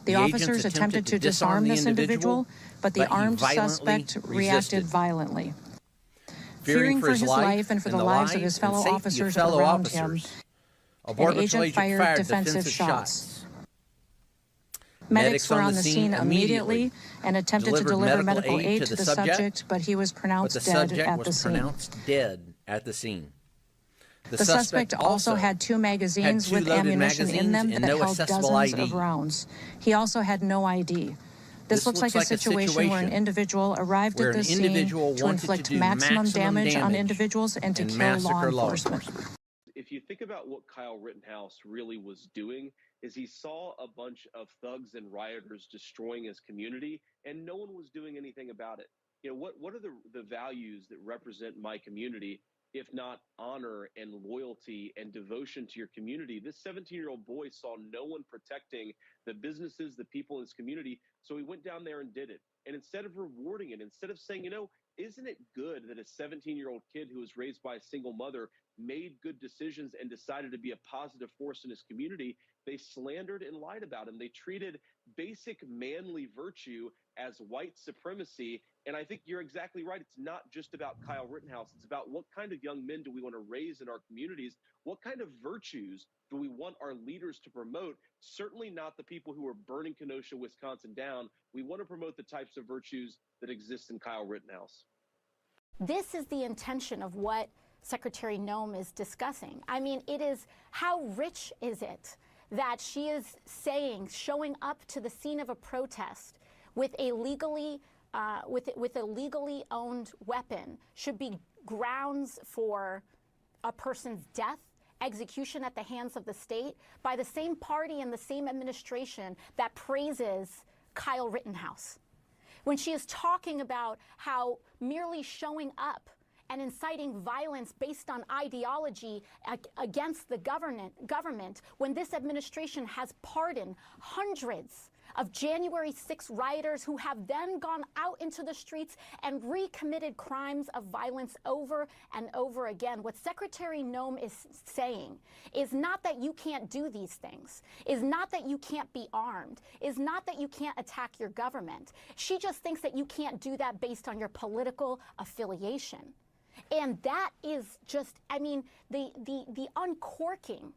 The officers attempted to disarm this individual, but the armed suspect reacted violently. Fearing for his life and for the lives of his fellow officers around him, an agent fired defensive shots. Medics were on the scene immediately and attempted to deliver medical aid to the subject, but he was pronounced dead at the scene. The suspect also had 2 magazines with ammunition in them that held dozens of rounds. He also had no ID. This looks like a situation where an individual arrived at the scene to inflict maximum damage on individuals and to kill law enforcement. If you think about what Kyle Rittenhouse really was doing, is he saw a bunch of thugs and rioters destroying his community, and no one was doing anything about it. You know, what are the values that represent my community, if not honor and loyalty and devotion to your community? This 17-year-old boy saw no one protecting the businesses, the people in his community, so he went down there and did it. And instead of rewarding it, instead of saying, you know, isn't it good that a 17-year-old kid who was raised by a single mother made good decisions and decided to be a positive force in his community, they slandered and lied about him. They treated basic manly virtue as white supremacy. And I think you're exactly right. It's not just about Kyle Rittenhouse. It's about what kind of young men do we want to raise in our communities? What kind of virtues do we want our leaders to promote? Certainly not the people who are burning Kenosha, Wisconsin down. We want to promote the types of virtues that exist in Kyle Rittenhouse. This is the intention of what Secretary Noem is discussing. I mean, it is, how rich is it that she is saying, showing up to the scene of a protest with a legally owned weapon should be grounds for a person's death, execution at the hands of the state, by the same party and the same administration that praises Kyle Rittenhouse. When she is talking about how merely showing up and inciting violence based on ideology against the government, when this administration has pardoned hundreds of January 6 rioters who have then gone out into the streets and recommitted crimes of violence over and over again. What Secretary Noem is saying is not that you can't do these things, is not that you can't be armed, is not that you can't attack your government. She just thinks that you can't do that based on your political affiliation. And that is just, I mean, the uncorking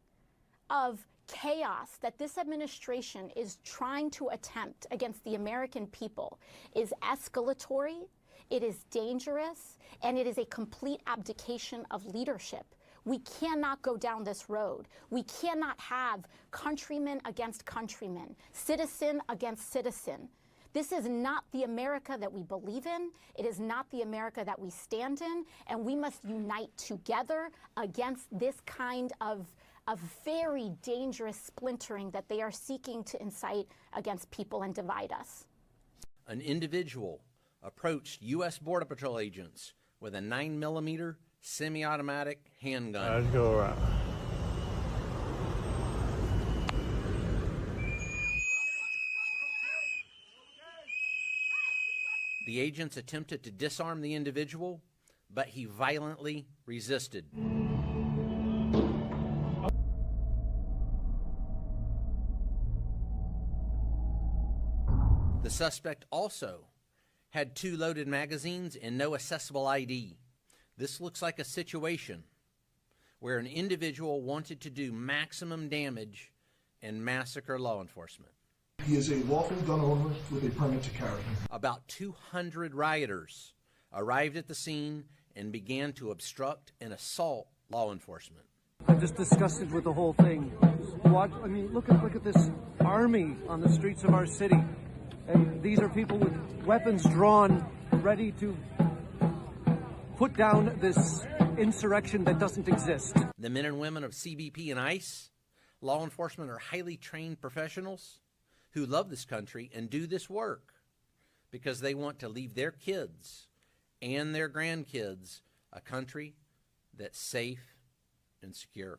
of chaos that this administration is trying to attempt against the American people is escalatory, it is dangerous, and it is a complete abdication of leadership. We cannot go down this road. We cannot have countrymen against countrymen, citizen against citizen. This is not the America that we believe in. It is not the America that we stand in, and we must unite together against this kind of very dangerous splintering that they are seeking to incite against people and divide us. An individual approached U.S. Border Patrol agents with a 9mm semi-automatic handgun. Let's go around. The agents attempted to disarm the individual, but he violently resisted. The suspect also had 2 loaded magazines and no accessible ID. This looks like a situation where an individual wanted to do maximum damage and massacre law enforcement. He is a lawful gun owner with a permit to carry. About 200 rioters arrived at the scene and began to obstruct and assault law enforcement. I'm just disgusted with the whole thing. I mean, look at this army on the streets of our city. And these are people with weapons drawn, ready to put down this insurrection that doesn't exist. The men and women of CBP and ICE, law enforcement, are highly trained professionals who love this country and do this work because they want to leave their kids and their grandkids a country that's safe and secure.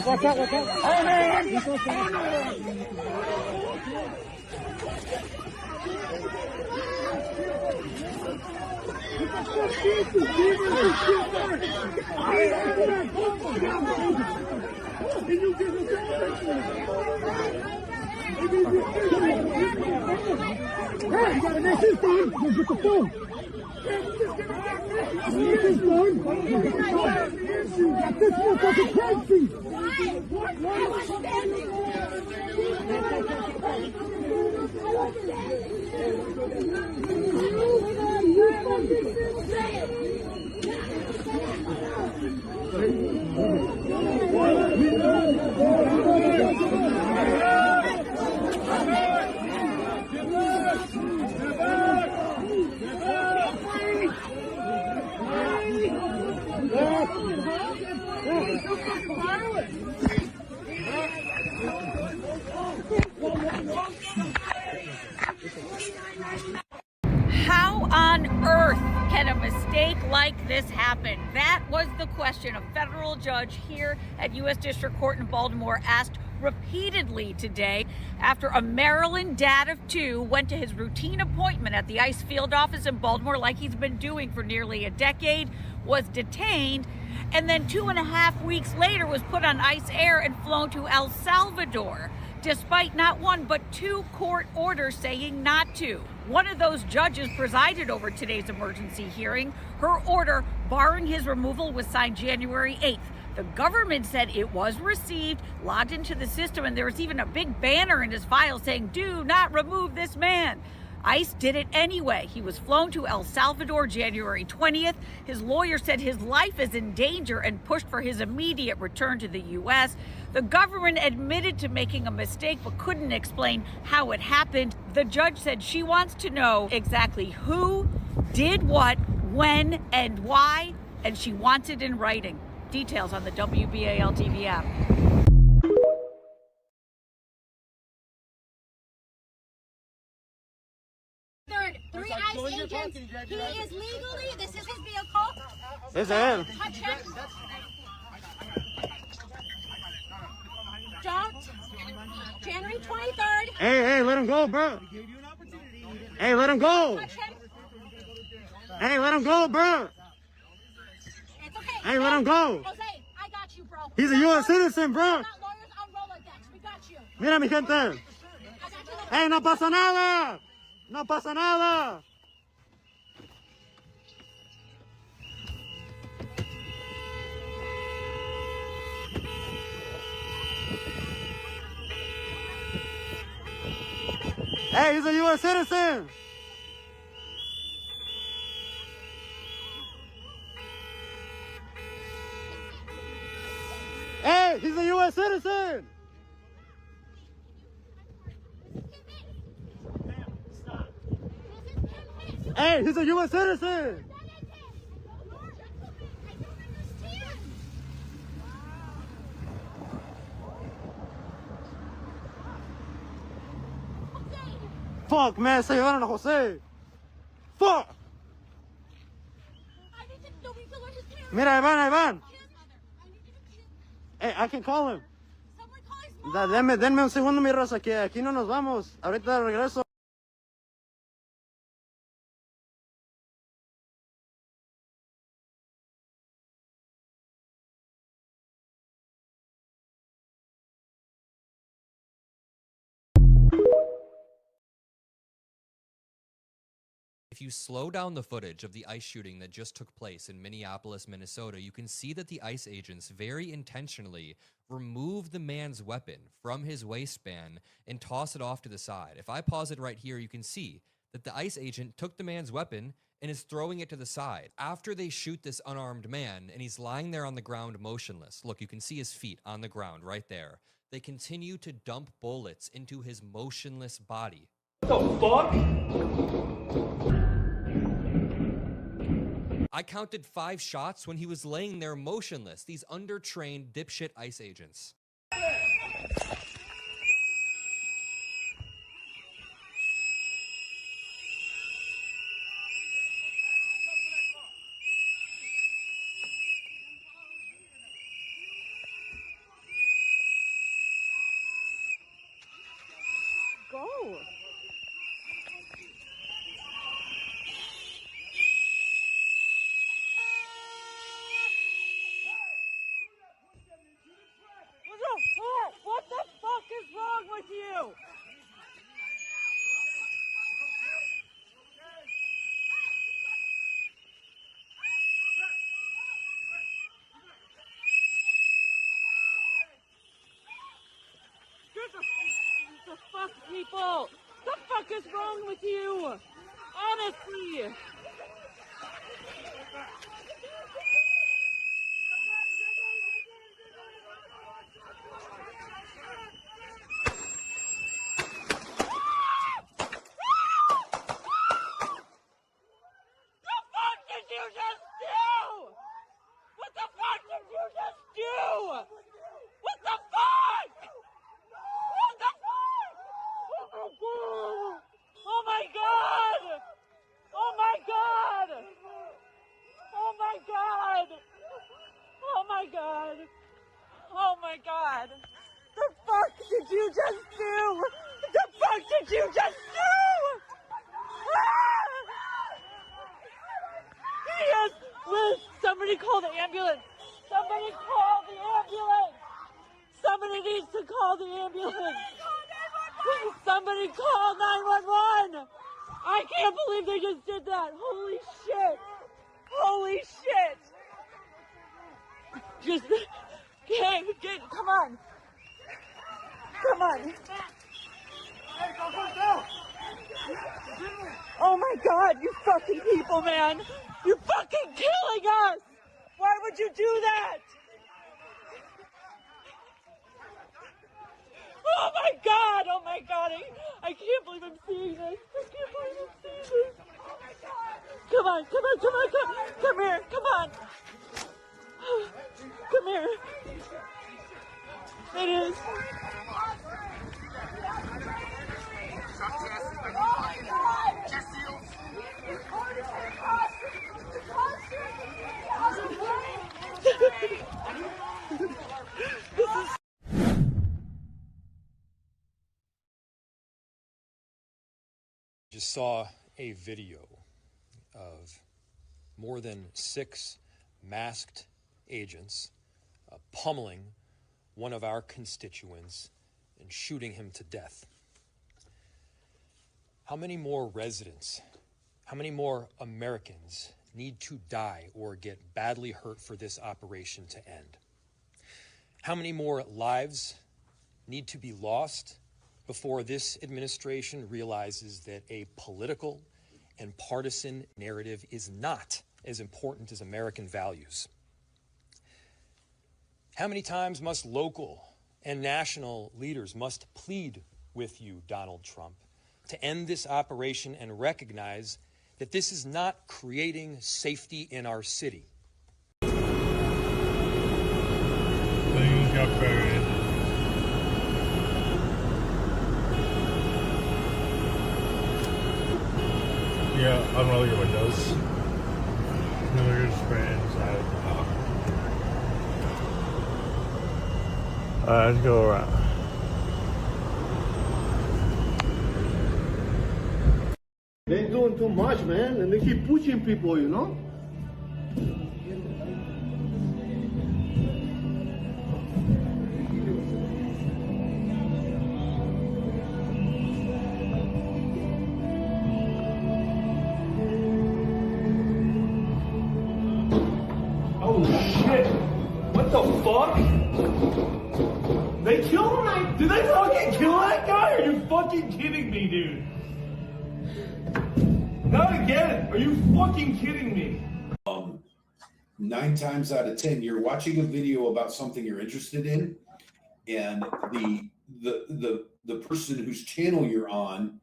Watch out. Oh, man! Hey, you gotta make this phone. Get the phone. This motherfucker's crazy. How on earth can a mistake like this happen? That was the question a federal judge here at U.S. District Court in Baltimore asked repeatedly today after a Maryland dad of two went to his routine appointment at the ICE field office in Baltimore like he's been doing for nearly a decade, was detained, and then 2.5 weeks later was put on ICE Air and flown to El Salvador, despite not one but two court orders saying not to. One of those judges presided over today's emergency hearing. Her order barring his removal was signed January 8th. The government said it was received, logged into the system, and there was even a big banner in his file saying, "Do not remove this man." ICE did it anyway. He was flown to El Salvador January 20th. His lawyer said his life is in danger and pushed for his immediate return to the U.S. The government admitted to making a mistake but couldn't explain how it happened. The judge said she wants to know exactly who did what, when, and why, and she wants it in writing. Details on the WBAL TV app. Three ICE agents. He is legally, this is his vehicle. It's him. Touch him. Don't. January 23rd. Hey, let him go, bro. Hey, let him go. Touch him. Hey, let him go, bro. It's okay. Hey, let him go. Jose, I got you, bro. He's a U.S. citizen, bro. We got lawyers on Rolodex. We got you. Mira, mi gente. Hey, no pasa nada. No pasa nada. Hey, he's a U.S. citizen. Hey, he's a U.S. citizen. Hey, he's a U.S. citizen. Fuck, man, se llevaron a José. Fuck. Mira, ahí van. Hey, I can call him. Denme un segundo, mi raza, que aquí no nos vamos. Ahorita regreso. If you slow down the footage of the ICE shooting that just took place in Minneapolis, Minnesota, you can see that the ICE agents very intentionally remove the man's weapon from his waistband and toss it off to the side. If I pause it right here, you can see that the ICE agent took the man's weapon and is throwing it to the side. After they shoot this unarmed man and he's lying there on the ground motionless, look, you can see his feet on the ground right there. They continue to dump bullets into his motionless body. What the fuck? I counted 5 shots when he was laying there motionless, these undertrained dipshit ICE agents. Go. What the fuck is wrong with you? Get the fuck, people! The fuck is wrong with you? Honestly! Somebody call the ambulance! Somebody call the ambulance! Somebody needs to call the ambulance! Somebody call 911! I can't believe they just did that! Holy shit! Holy shit! Just get come on! Come on! Oh my god, you fucking people, man! You're fucking killing us! Why would you do that? Oh my god! Oh my god! I can't believe I'm seeing this! I can't believe I'm seeing this! Oh my god! Come on! Come on! Come on! Come here! Come on! Come here! It is. Just saw a video of more than 6 masked agents pummeling one of our constituents and shooting him to death. How many more residents, how many more Americans need to die or get badly hurt for this operation to end? How many more lives need to be lost before this administration realizes that a political and partisan narrative is not as important as American values? How many times must local and national leaders must plead with you, Donald Trump, to end this operation and recognize that this is not creating safety in our city? Things got buried. Yeah, I don't know what it does. Look at the spray inside. Let's go around. They're doing too much, man, and they keep pushing people, you know? Holy shit! What the fuck? They killed him? Did they fucking kill that guy? Are you fucking kidding me, dude? Not again! Are you fucking kidding me? 9 times out of 10, you're watching a video about something you're interested in, and the person whose channel you're on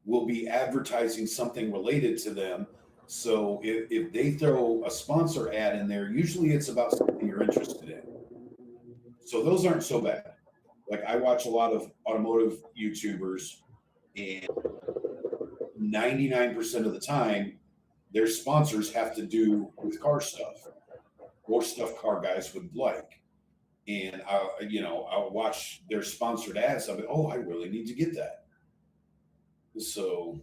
will be advertising something related to them. So if they throw a sponsor ad in there, usually it's about something you're interested in. So those aren't so bad. Like I watch a lot of automotive YouTubers, and 99% of the time, their sponsors have to do with car stuff or stuff car guys would like. And I'll watch their sponsored ads. I'll be, oh, I really need to get that. So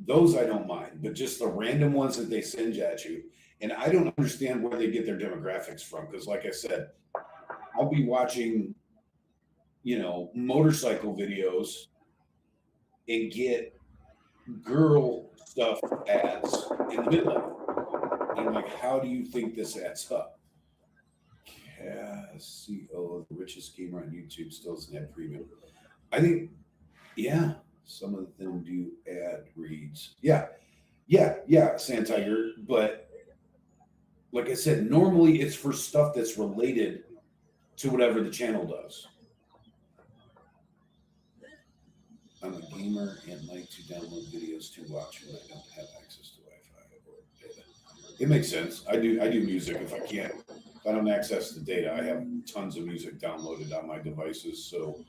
those I don't mind, but just the random ones that they send at you. And I don't understand where they get their demographics from. Because like I said, I'll be watching, motorcycle videos and get girl stuff ads in the middle of it. And I'm like, how do you think this adds up? Casio, the richest gamer on YouTube, still doesn't have premium. I think, yeah, some of them do ad reads. Yeah, Santiger. But like I said, normally it's for stuff that's related to whatever the channel does. I'm a gamer and like to download videos to watch when I don't have access to Wi-Fi or data. It makes sense. I do music if I can't. If I don't access the data, I have tons of music downloaded on my devices, so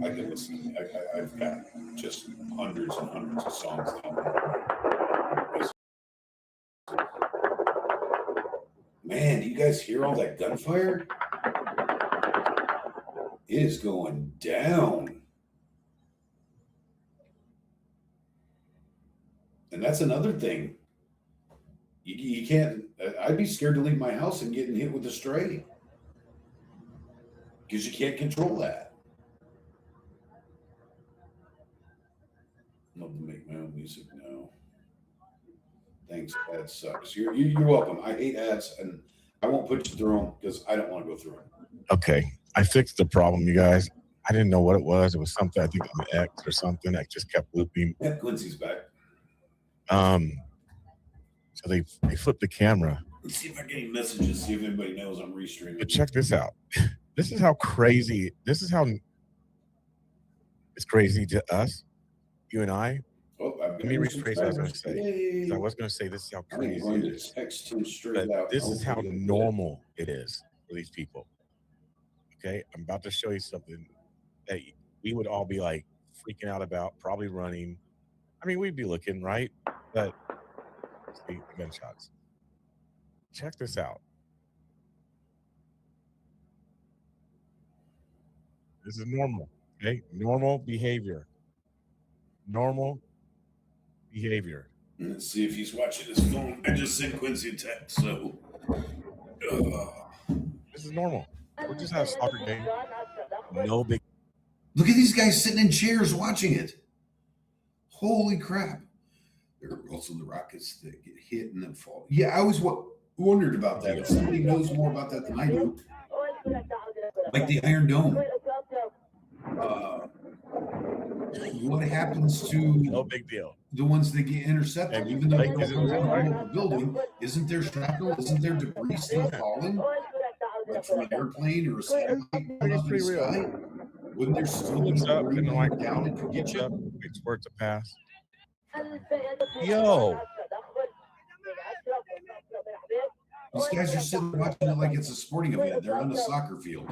I can listen. I've got just hundreds and hundreds of songs downloaded. Man, do you guys hear all that gunfire? It is going down. And that's another thing. You can't, I'd be scared to leave my house and getting hit with a stray. Because you can't control that. Love to make my own music now. Thanks, ads sucks. You're welcome. I hate ads, and I won't put you through them because I don't want to go through them. Okay, I fixed the problem, you guys. I didn't know what it was. It was something, I think on the X or something that just kept looping. Yeah, Quincy's back. So they flipped the camera. Let's see if I get any messages, see if anybody knows I'm restreaming. But check this out. This is how crazy, it's crazy to us, you and I. Oh, let me rephrase what I was going to say. I was going to say this is how crazy it is. Text him straight out. This is how normal it is for these people. Okay, I'm about to show you something that we would all be like freaking out about, probably running. I mean, we'd be looking, right? But see, gunshots. Check this out. This is normal, okay? Normal behavior. Normal behavior. Let's see if he's watching his phone. I just sent Quincy a text, so. This is normal. We're just at a soccer game. No big. Look at these guys sitting in chairs watching it. Holy crap. There are also the rockets that get hit and then fall. Yeah, I always wondered about that. If somebody knows more about that than I do. Like the Iron Dome. What happens to no big deal. The ones that get intercepted? Even though they go the building, isn't there shrapnel? Isn't there debris still falling? Like from an airplane or a satellite up in the sky? Wouldn't there still be debris going down and could get you? It's for it to pass. Yo. These guys are sitting watching it like it's a sporting event. They're on the soccer field.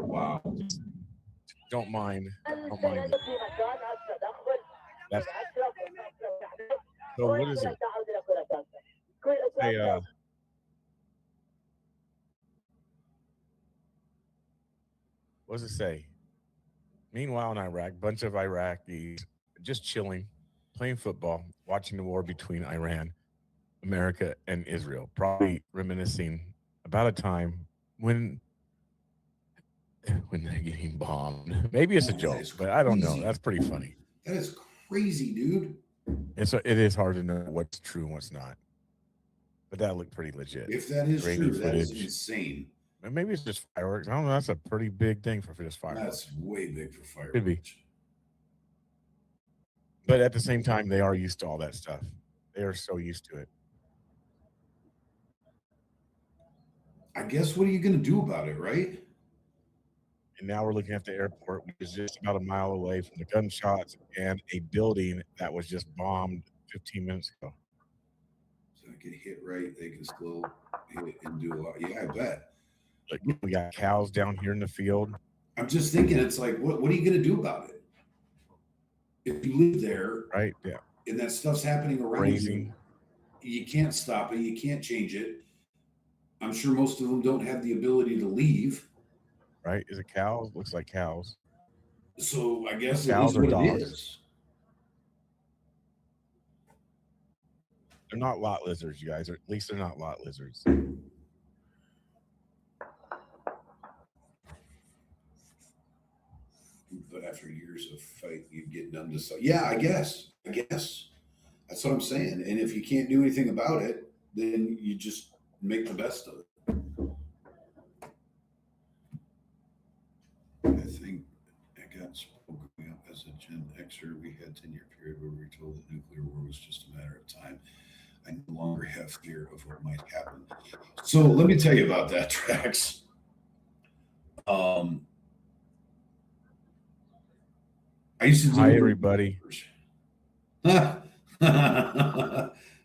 Wow. Don't mind. That's, so what is it? Hey, what does it say? Meanwhile in Iraq, bunch of Iraqis just chilling, playing football, watching the war between Iran, America, and Israel, probably reminiscing about a time when they're getting bombed. Maybe it's a joke, but I don't know. That's pretty funny. That is crazy, dude. It is hard to know what's true and what's not. But that looked pretty legit. If that is true, that is insane. Maybe it's just fireworks. I don't know. That's a pretty big thing for just fireworks. That's way big for fireworks. Could be. But at the same time, they are used to all that stuff. They are so used to it. I guess what are you going to do about it, right? And now we're looking at the airport, which is just about a mile away from the gunshots and a building that was just bombed 15 minutes ago. So I get hit right, they can still hit and do a lot. Yeah, I bet. Like, we got cows down here in the field. I'm just thinking, it's like, what are you going to do about it? If you live there, right? Yeah, and that stuff's happening around you can't stop it. You can't change it. I'm sure most of them don't have the ability to leave. Right? Is it cows? Looks like cows. So I guess cows it is or what dogs. it is. They're not lot lizards, you guys. Or at least they're not lot lizards. But after years of fight, you get numb to stuff. Yeah, I guess. That's what I'm saying. And if you can't do anything about it, then you just make the best of it. I think I got spoken up as a Gen Xer. We had a 10-year period where we were told that nuclear war was just a matter of time. I no longer have fear of what might happen. So let me tell you about that, Trax. I used to do. Hi, everybody.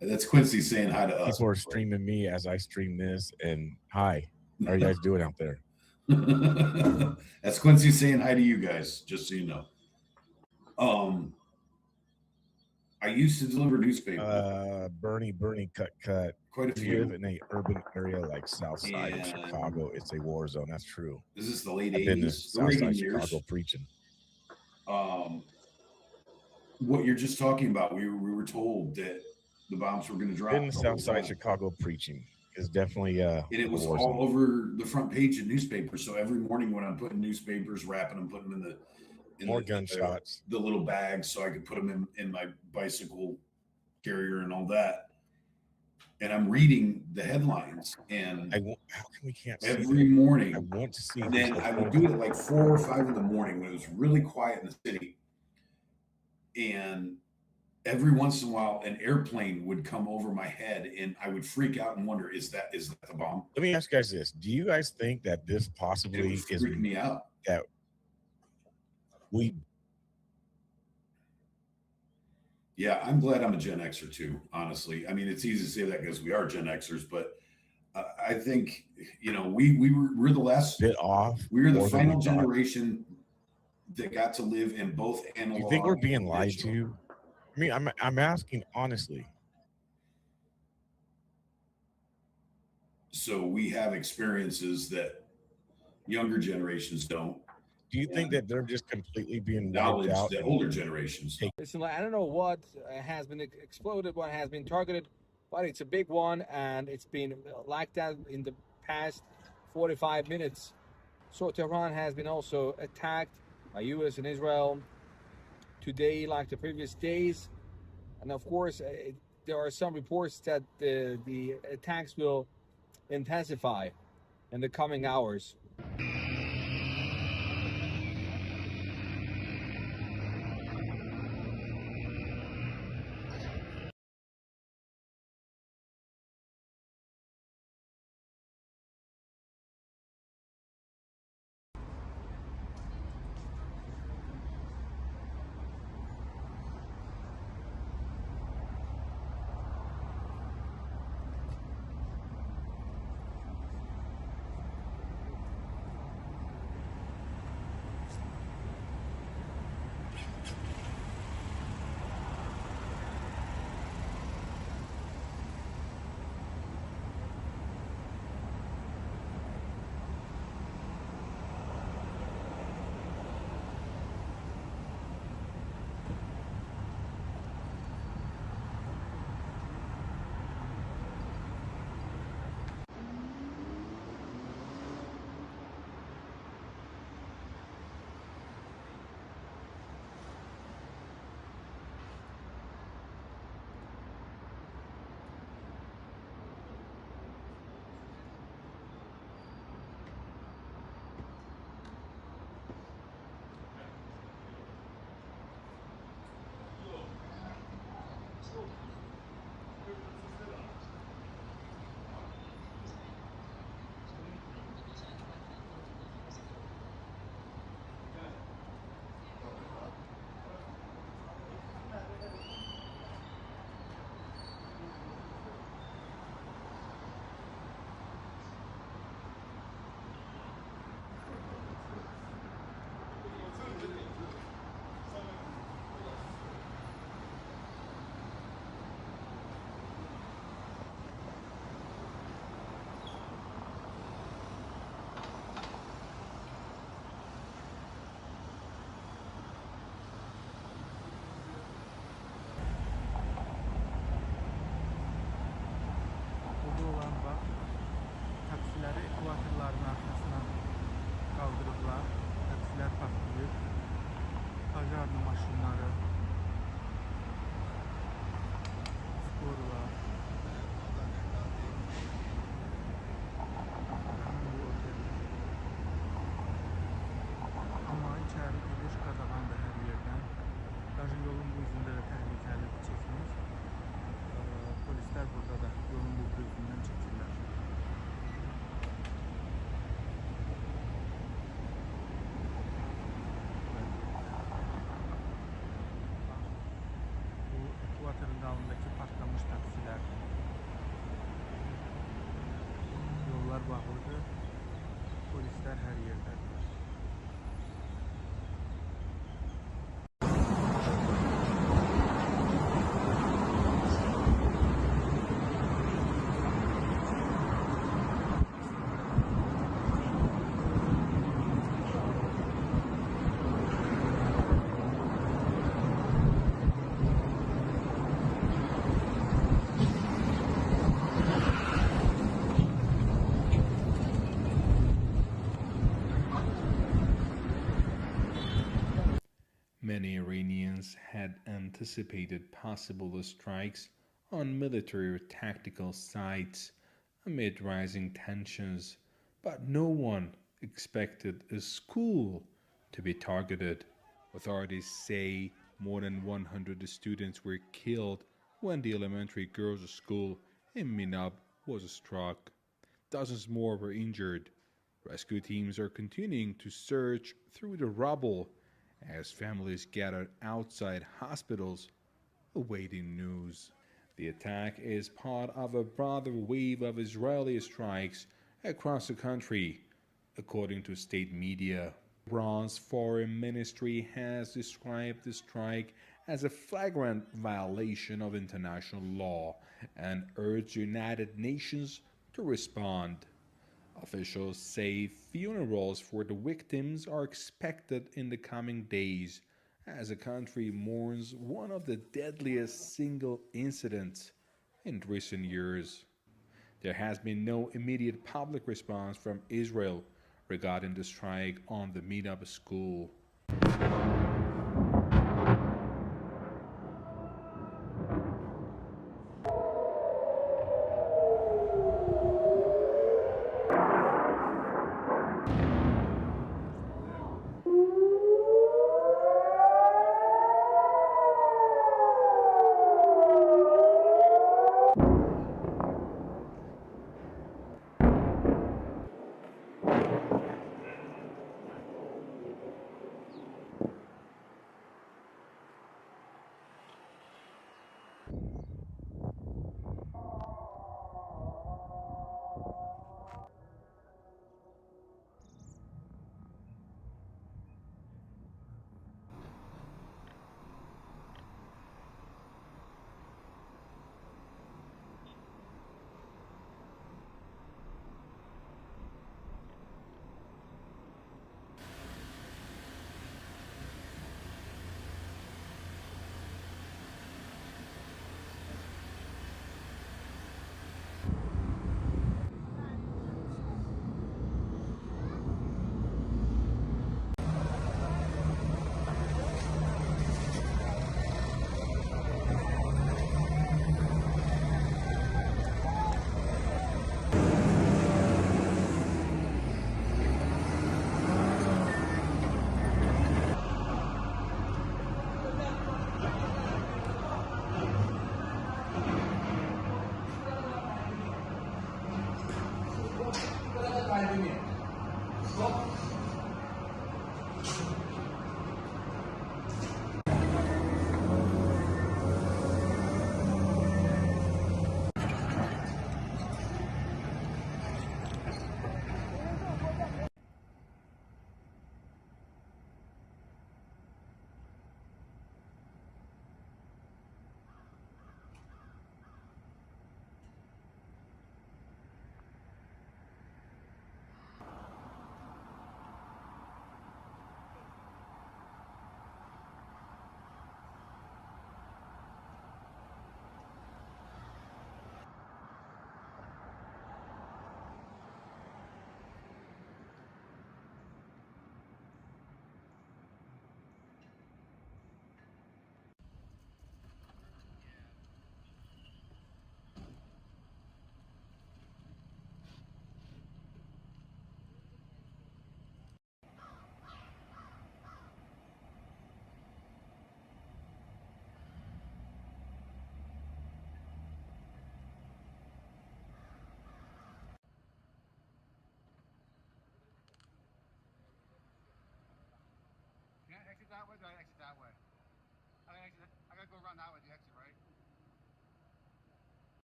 That's Quincy saying hi to us. People are streaming me as I stream this, and hi. How are you guys doing out there? That's Quincy saying hi to you guys, just so you know. I used to deliver newspapers. Bernie, cut. Quite a few. Live in a urban area like South Side of Chicago. It's a war zone. That's true. Is this the late I've been to 80s? South Side Chicago preaching. What you're just talking about, we were told that the bombs were going to drop. In the South Side Chicago preaching is definitely and it was all over the front page of newspapers. So every morning when I'm putting newspapers, wrapping them, putting them in more gunshots, the little bags, so I could put them in my bicycle carrier and all that. And I'm reading the headlines, and how come we can't every morning I want to see. And then I would do it like 4 or 5 in the morning when it was really quiet in the city. And every once in a while, an airplane would come over my head, and I would freak out and wonder, is that the bomb? Let me ask you guys this: do you guys think that this possibly is freaking me out? That we. Yeah, I'm glad I'm a Gen Xer too, honestly. I mean, it's easy to say that because we are Gen Xers, but I think, we're the last bit off. We were the final generation that got to live in both analog. Do you think we're being lied to? I mean, I'm asking honestly. So we have experiences that younger generations don't. Do you think that they're just completely being knowledge out that older generations don't? Listen, I don't know what has been exploded, what has been targeted, but it's a big one, and it's been like that in the past 45 minutes. So Tehran has been also attacked by U.S. and Israel today, like the previous days. And of course, there are some reports that the attacks will intensify in the coming hours. Americans had anticipated possible strikes on military or tactical sites amid rising tensions, but no one expected a school to be targeted. Authorities say more than 100 students were killed when the elementary girls' school in Minab was struck. Dozens more were injured. Rescue teams are continuing to search through the rubble as families gather outside hospitals awaiting news. The attack is part of a broader wave of Israeli strikes across the country, according to state media. Iran's foreign ministry has described the strike as a flagrant violation of international law and urged the United Nations to respond. Officials say funerals for the victims are expected in the coming days as the country mourns one of the deadliest single incidents in recent years. There has been no immediate public response from Israel regarding the strike on the Minab school.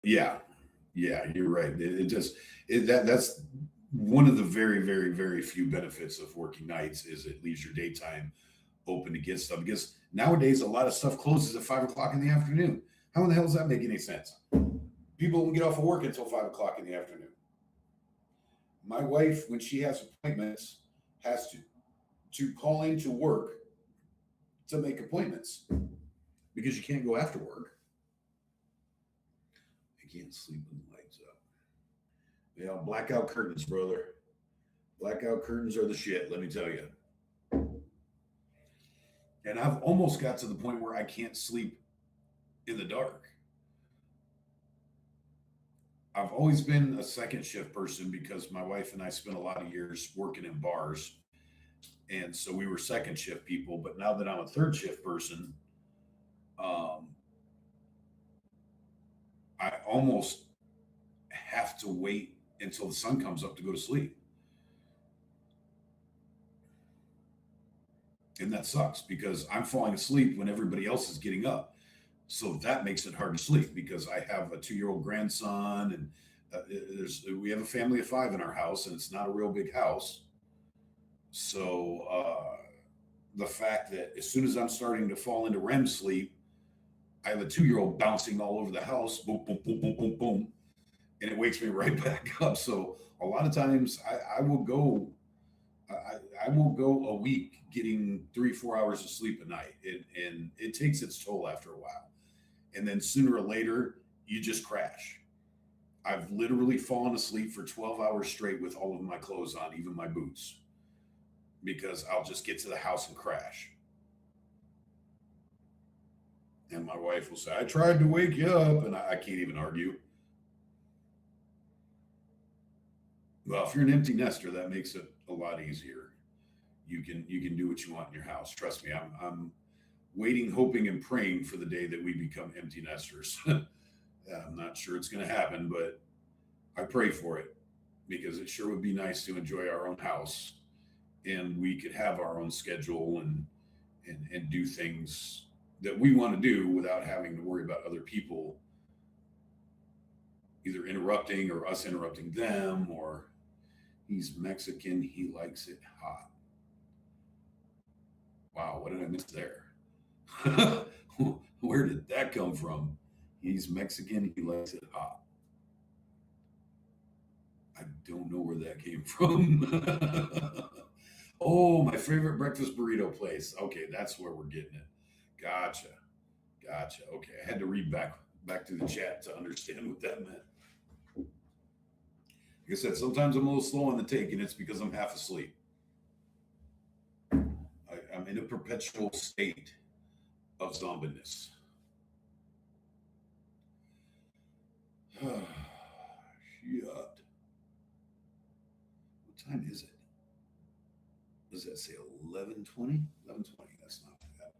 Yeah, yeah, you're right. That's one of the very, very, very few benefits of working nights is it leaves your daytime open to get stuff. Because nowadays a lot of stuff closes at 5 o'clock in the afternoon. How in the hell does that make any sense? People won't get off of work until 5 o'clock in the afternoon. My wife, when she has appointments, has to call into work to make appointments because you can't go after work. I can't sleep with the lights up. Yeah, blackout curtains, brother. Blackout curtains are the shit, let me tell you. And I've almost got to the point where I can't sleep in the dark. I've always been a second shift person because my wife and I spent a lot of years working in bars. And so we were second shift people. But now that I'm a third shift person, I almost have to wait until the sun comes up to go to sleep. And that sucks because I'm falling asleep when everybody else is getting up. So that makes it hard to sleep because I have a 2-year-old grandson and we have a family of 5 in our house and it's not a real big house. So the fact that as soon as I'm starting to fall into REM sleep, I have a 2-year-old bouncing all over the house, boom, boom, boom, boom, boom, boom, and it wakes me right back up. So a lot of times I will go a week getting 3-4 hours of sleep a night, and it takes its toll after a while. And then sooner or later, you just crash. I've literally fallen asleep for 12 hours straight with all of my clothes on, even my boots, because I'll just get to the house and crash. And my wife will say, I tried to wake you up, and I can't even argue. Well, if you're an empty nester, that makes it a lot easier. You can do what you want in your house. Trust me, I'm waiting, hoping, and praying for the day that we become empty nesters. I'm not sure it's going to happen, but I pray for it because it sure would be nice to enjoy our own house and we could have our own schedule and do things that we want to do without having to worry about other people either interrupting or us interrupting them, or he's Mexican, he likes it hot. Wow, what did I miss there? Where did that come from? He's Mexican, he likes it hot. I don't know where that came from. Oh, my favorite breakfast burrito place. Okay, that's where we're getting it. Gotcha. Okay, I had to read back through the chat to understand what that meant. Like I said, sometimes I'm a little slow on the take, and it's because I'm half asleep. I'm in a perpetual state of zombiness. Shit. What time is it? Does that say 11:20? 11:20. That's not bad.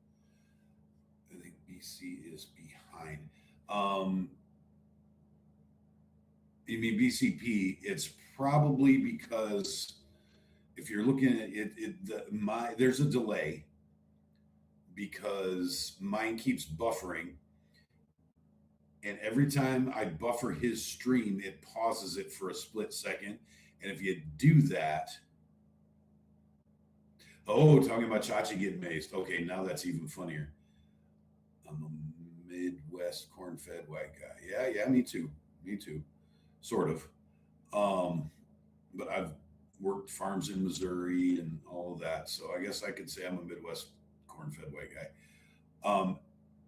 I think BC is behind. You mean BCP? It's probably because if you're looking at it, there's a delay because mine keeps buffering. And every time I buffer his stream, it pauses it for a split second. And if you do that, talking about Chachi getting maced. Okay, now that's even funnier. I'm a Midwest corn-fed white guy. Yeah, me too. Sort of. But I've worked farms in Missouri and all of that. So I guess I could say I'm a Midwest corn-fed white guy.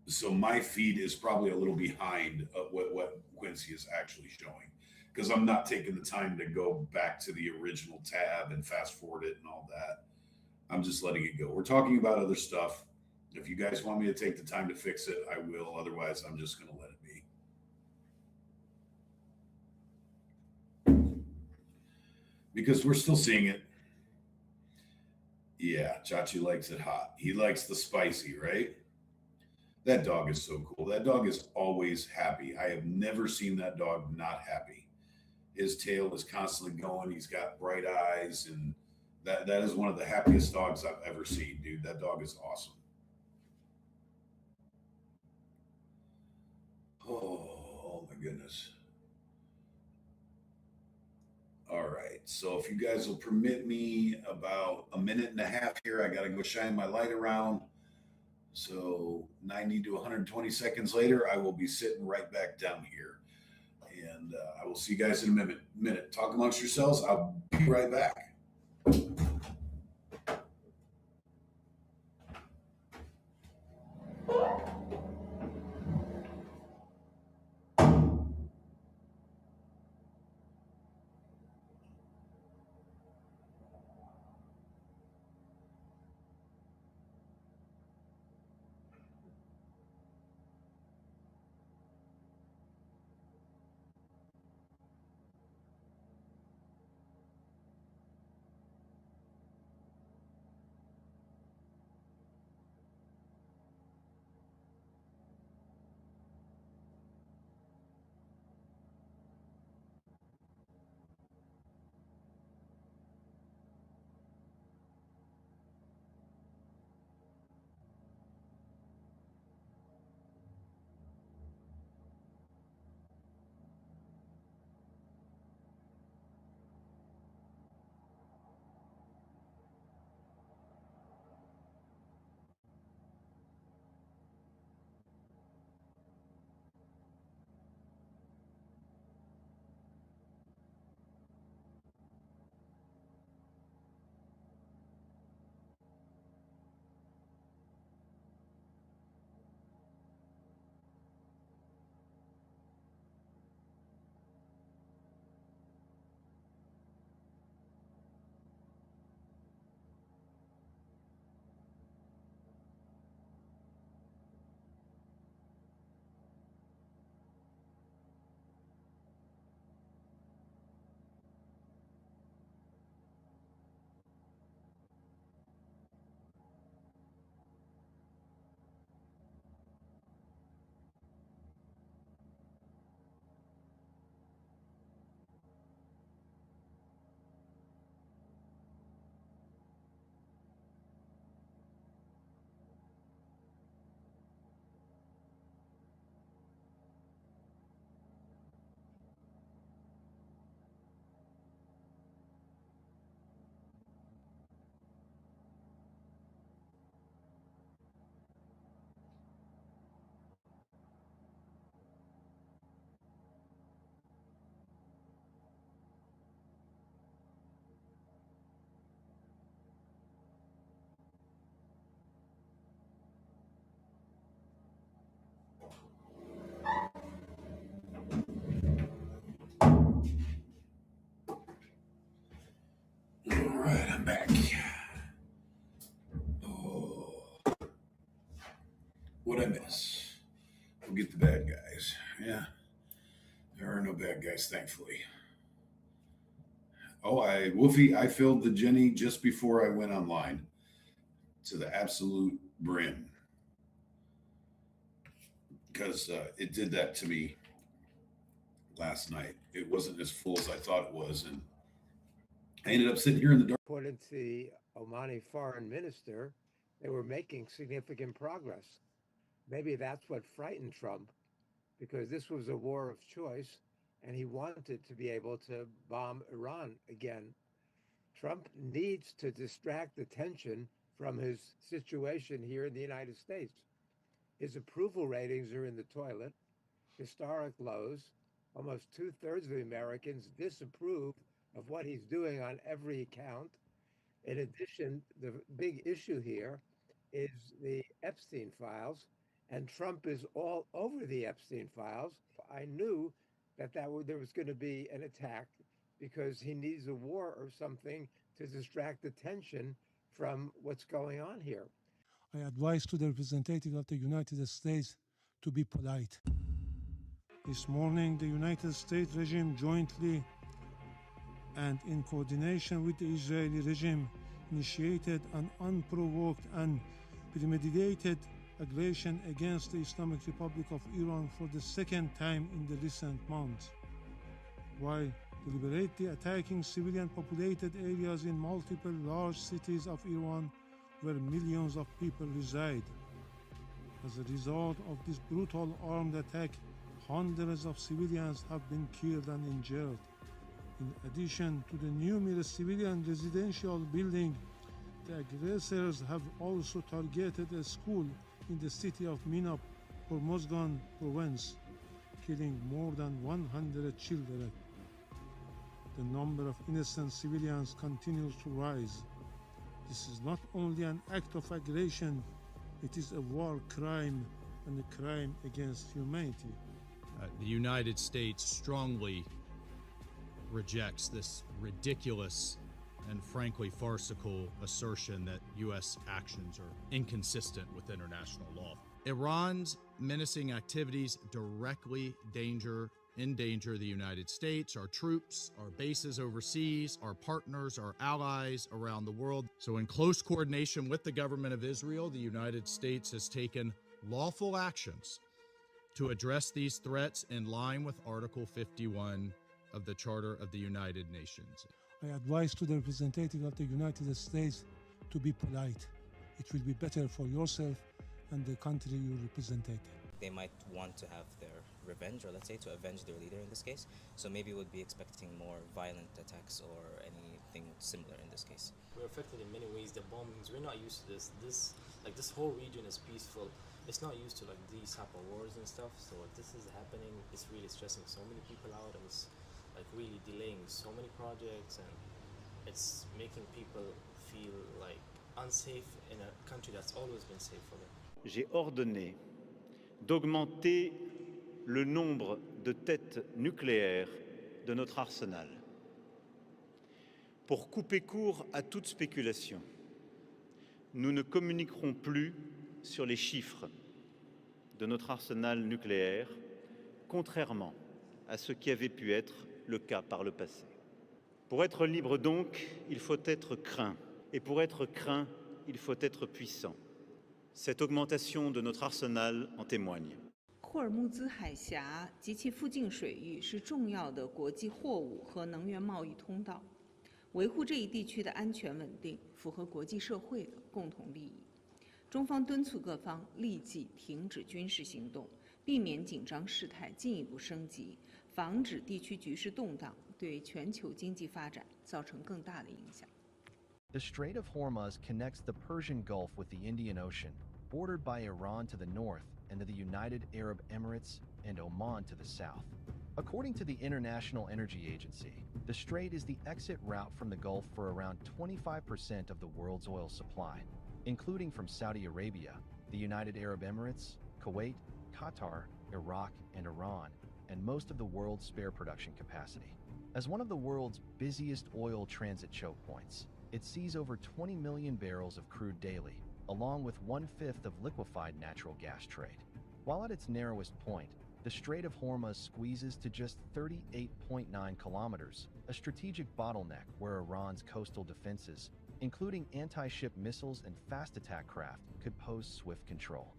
So my feed is probably a little behind what Quincy is actually showing because I'm not taking the time to go back to the original tab and fast forward it and all that. I'm just letting it go. We're talking about other stuff. If you guys want me to take the time to fix it, I will. Otherwise, I'm just going to let it be. Because we're still seeing it. Yeah, Chachi likes it hot. He likes the spicy, right? That dog is so cool. That dog is always happy. I have never seen that dog not happy. His tail is constantly going. He's got bright eyes, and that is one of the happiest dogs I've ever seen, dude. That dog is awesome. Oh my goodness. All right. So if you guys will permit me about a minute and a half here, I got to go shine my light around. So 90 to 120 seconds later, I will be sitting right back down here. And I will see you guys in a minute. Talk amongst yourselves. I'll be right back. All right, I'm back. Oh, what'd I miss? We'll get the bad guys. Yeah, there are no bad guys, thankfully. Oh, I filled the Jenny just before I went online to the absolute brim because it did that to me last night. It wasn't as full as I thought it was, and I ended up sitting here in the dark. According to the Omani foreign minister, they were making significant progress. Maybe that's what frightened Trump, because this was a war of choice, and he wanted to be able to bomb Iran again. Trump needs to distract attention from his situation here in the United States. His approval ratings are in the toilet, historic lows. Almost 2/3 of the Americans disapprove of what he's doing on every account. In addition, the big issue here is the Epstein files, and Trump is all over the Epstein files. I knew that there was going to be an attack because he needs a war or something to distract attention from what's going on here. I advise to the representative of the United States to be polite. This morning, the United States regime jointly and in coordination with the Israeli regime initiated an unprovoked and premeditated aggression against the Islamic Republic of Iran for the second time in the recent months, while deliberately attacking civilian populated areas in multiple large cities of Iran where millions of people reside. As a result of this brutal armed attack, hundreds of civilians have been killed and injured. In addition to the numerous civilian residential buildings, the aggressors have also targeted a school in the city of Minop, Hormozgan province, killing more than 100 children. The number of innocent civilians continues to rise. This is not only an act of aggression, it is a war crime and a crime against humanity. The United States strongly rejects this ridiculous and frankly farcical assertion that U.S. actions are inconsistent with international law. Iran's menacing activities directly endanger the United States, our troops, our bases overseas, our partners, our allies around the world. So in close coordination with the government of Israel, the United States has taken lawful actions to address these threats in line with Article 51 of the Charter of the United Nations. I advise to the representative of the United States to be polite. It will be better for yourself and the country you represent. They might want to have their revenge, or let's say to avenge their leader in this case. So maybe we'd be expecting more violent attacks or anything similar in this case. We're affected in many ways. The bombings, we're not used to this. This whole region is peaceful. It's not used to like these type of wars and stuff. So if this is happening, it's really stressing so many people out, and it's like really delaying so many projects, and it's making people feel like unsafe in a country that's always been safe for them. J'ai ordonné d'augmenter le nombre de têtes nucléaires de notre arsenal pour couper court à toute spéculation. Nous ne communiquerons plus sur les chiffres de notre arsenal nucléaire, contrairement à ce qui avait pu être le cas par le passé. Pour être libre donc, il faut être craint. Et pour être craint, il faut être puissant. Cette augmentation de notre arsenal en témoigne. 霍尔木兹海峡及其附近水域是重要的国际货物和能源贸易通道，维护这一地区的安全稳定符合国际社会的共同利益。中方敦促各方立即停止军事行动，避免紧张事态进一步升级，防止地区局势动荡对全球经济发展造成更大的影响。 The Strait of Hormuz connects the Persian Gulf with the Indian Ocean, bordered by Iran to the north and to the United Arab Emirates and Oman to the south. According to the International Energy Agency, the strait is the exit route from the Gulf for around 25% of the world's oil supply, including from Saudi Arabia, the United Arab Emirates, Kuwait, Qatar, Iraq, and Iran, and most of the world's spare production capacity. As one of the world's busiest oil transit choke points, it sees over 20 million barrels of crude daily, along with 1/5 of liquefied natural gas trade. While at its narrowest point, the Strait of Hormuz squeezes to just 38.9 kilometers, a strategic bottleneck where Iran's coastal defenses, including anti-ship missiles and fast attack craft, could pose swift control.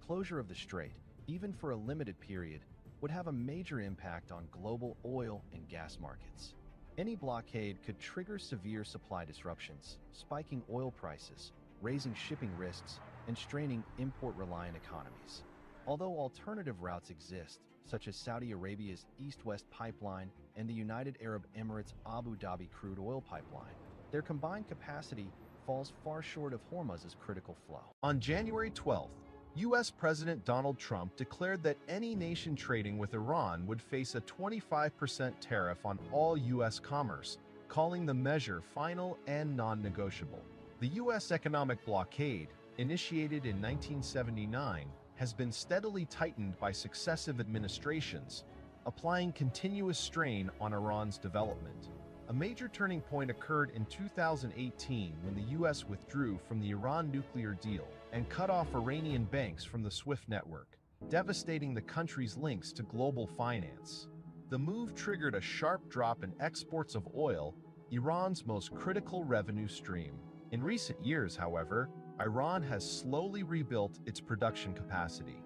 Closure of the strait, even for a limited period, would have a major impact on global oil and gas markets. Any blockade could trigger severe supply disruptions, spiking oil prices, raising shipping risks, and straining import-reliant economies. Although alternative routes exist, such as Saudi Arabia's East-West pipeline and the United Arab Emirates Abu Dhabi crude oil pipeline, their combined capacity falls far short of Hormuz's critical flow. On January 12th, U.S. President Donald Trump declared that any nation trading with Iran would face a 25% tariff on all U.S. commerce, calling the measure final and non-negotiable. The U.S. economic blockade, initiated in 1979, has been steadily tightened by successive administrations, applying continuous strain on Iran's development. A major turning point occurred in 2018 when the U.S. withdrew from the Iran nuclear deal and cut off Iranian banks from the SWIFT network, devastating the country's links to global finance. The move triggered a sharp drop in exports of oil, Iran's most critical revenue stream. In recent years, however, Iran has slowly rebuilt its production capacity.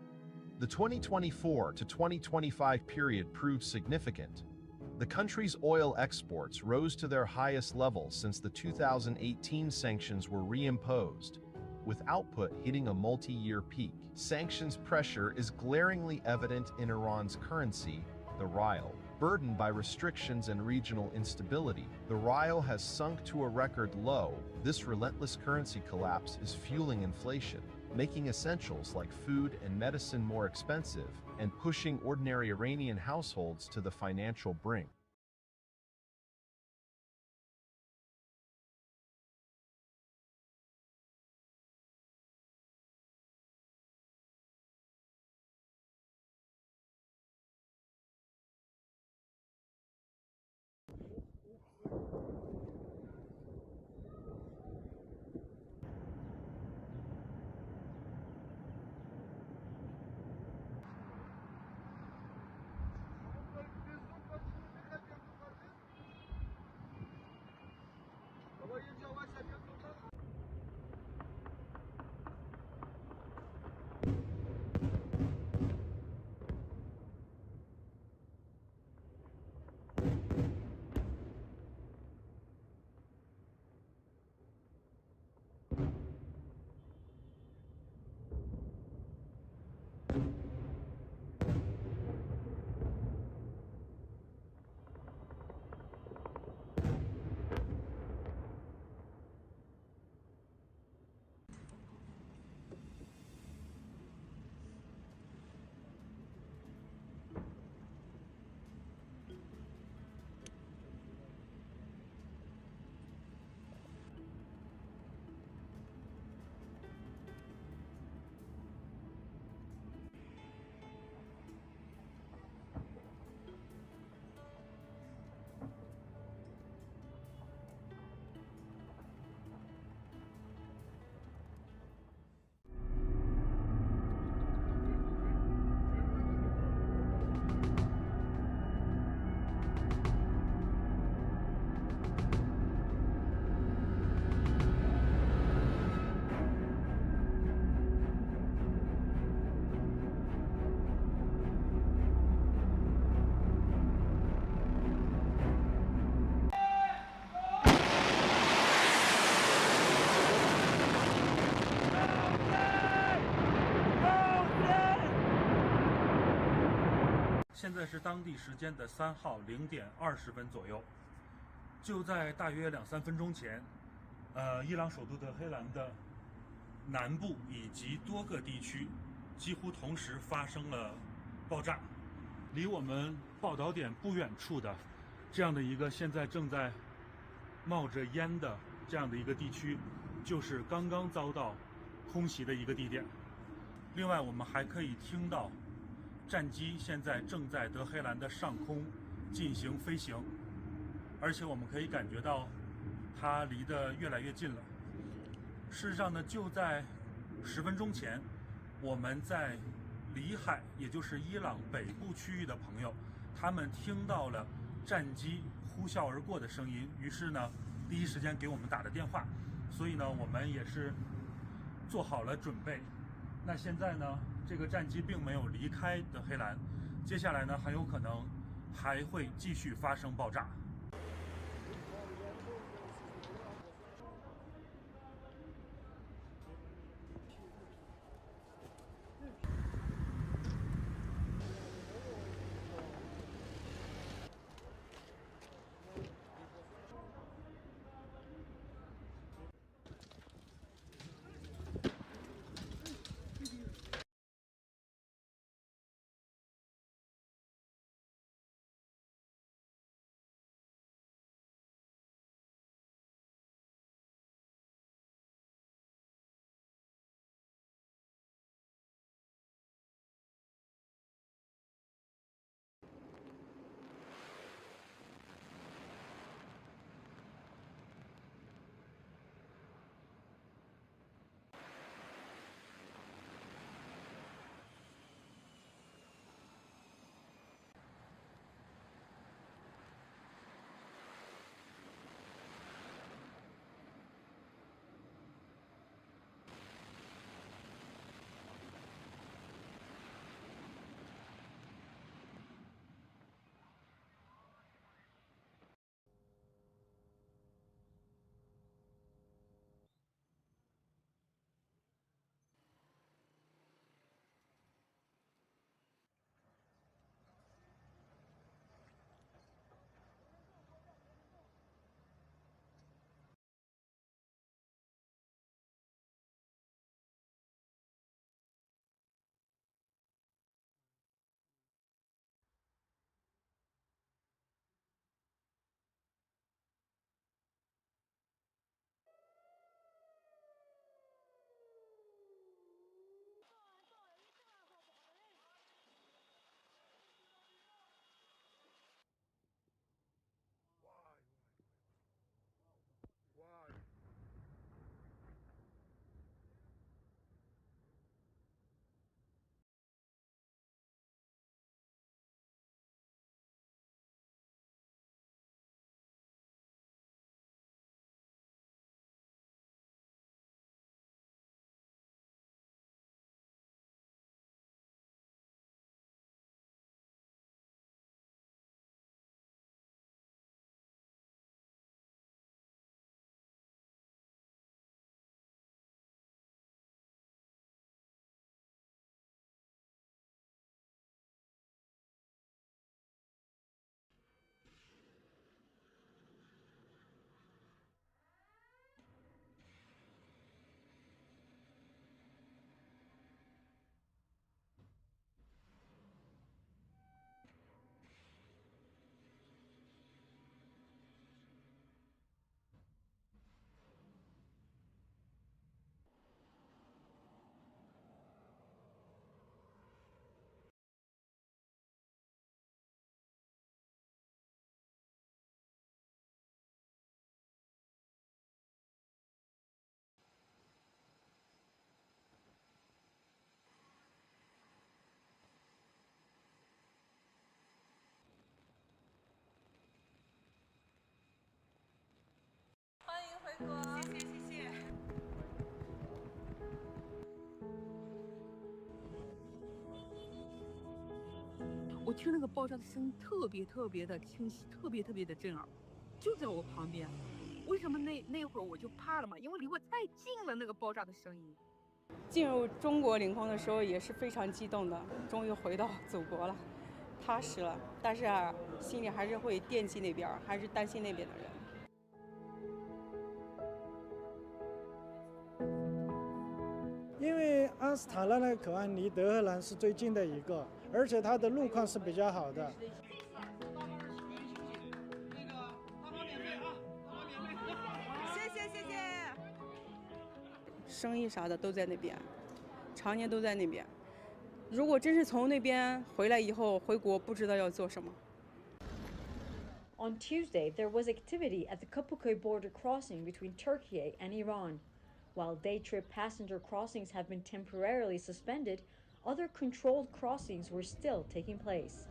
The 2024 to 2025 period proved significant. The country's oil exports rose to their highest level since the 2018 sanctions were reimposed, with output hitting a multi-year peak. Sanctions pressure is glaringly evident in Iran's currency, the rial. Burdened by restrictions and regional instability, the rial has sunk to a record low. This relentless currency collapse is fueling inflation, making essentials like food and medicine more expensive and pushing ordinary Iranian households to the financial brink.现在是当地时间的3号0点20分左右，就在大约2-3分钟前，伊朗首都德黑兰的南部以及多个地区几乎同时发生了爆炸。离我们报道点不远处的这样的一个现在正在冒着烟的这样的一个地区，就是刚刚遭到空袭的一个地点。另外，我们还可以听到战机现在正在德黑兰的上空进行飞行，而且我们可以感觉到它离得越来越近了。事实上呢，就在10分钟前，我们在里海，也就是伊朗北部区域的朋友，他们听到了战机呼啸而过的声音，于是呢，第一时间给我们打了电话，所以呢，我们也是做好了准备。那现在呢，这个战机并没有离开德黑兰，接下来呢，很有可能还会继续发生爆炸。听那个爆炸的声音特别特别的清晰，特别特别的震耳，就在我旁边。为什么那会儿我就怕了嘛？因为离我太近了，那个爆炸的声音。进入中国领空的时候也是非常激动的，终于回到祖国了，踏实了。但是啊，心里还是会惦记那边，还是担心那边的人。因为阿斯塔纳那个口岸离德黑兰是最近的一个，而且它的路况是比较好的。谢谢。生意啥的都在那边，常年都在那边。如果真是从那边回来以后回国，不知道要做什么。On Tuesday, there was activity at the Kapıköy border crossing between Turkey and Iran. While day-trip passenger crossings have been temporarily suspended, other controlled crossings were still taking place.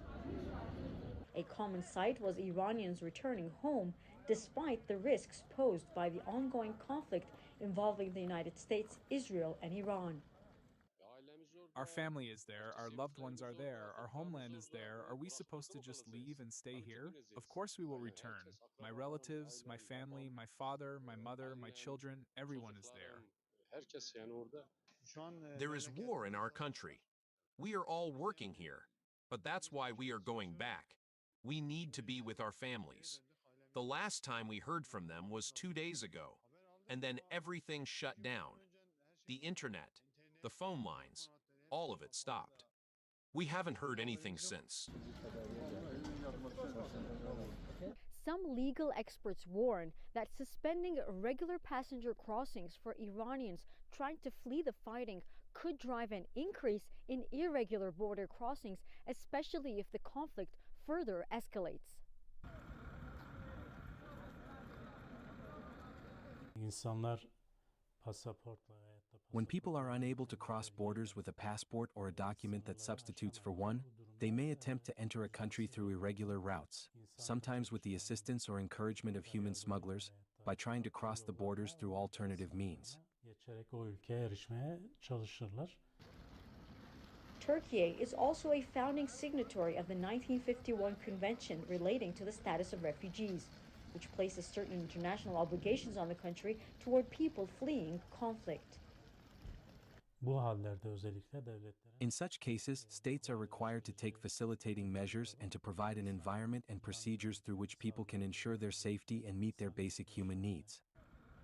A common sight was Iranians returning home despite the risks posed by the ongoing conflict involving the United States, Israel, and Iran. Our family is there, our loved ones are there, our homeland is there. Are we supposed to just leave and stay here? Of course we will return. My relatives, my family, my father, my mother, my children, everyone is there. There is war in our country. We are all working here, but that's why we are going back. We need to be with our families. The last time we heard from them was 2 days ago, and then everything shut down. The internet, the phone lines, all of it stopped. We haven't heard anything since. Some legal experts warn that suspending regular passenger crossings for Iranians trying to flee the fighting could drive an increase in irregular border crossings, especially if the conflict further escalates. When people are unable to cross borders with a passport or a document that substitutes for one, they may attempt to enter a country through irregular routes, sometimes with the assistance or encouragement of human smugglers, by trying to cross the borders through alternative means. Turkey is also a founding signatory of the 1951 Convention relating to the status of refugees, which places certain international obligations on the country toward people fleeing conflict. In such cases, states are required to take facilitating measures and to provide an environment and procedures through which people can ensure their safety and meet their basic human needs.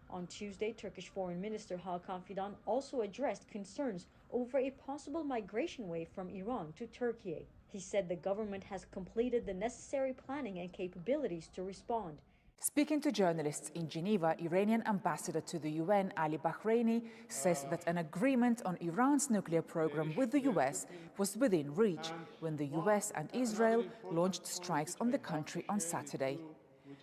On Tuesday, Turkish Foreign Minister Hakan Fidan also addressed concerns over a possible migration wave from Iran to Turkey. He said the government has completed the necessary planning and capabilities to respond. Speaking to journalists in Geneva, Iranian ambassador to the UN, Ali Bahraini, says that an agreement on Iran's nuclear program with the US was within reach when the US and Israel launched strikes on the country on Saturday.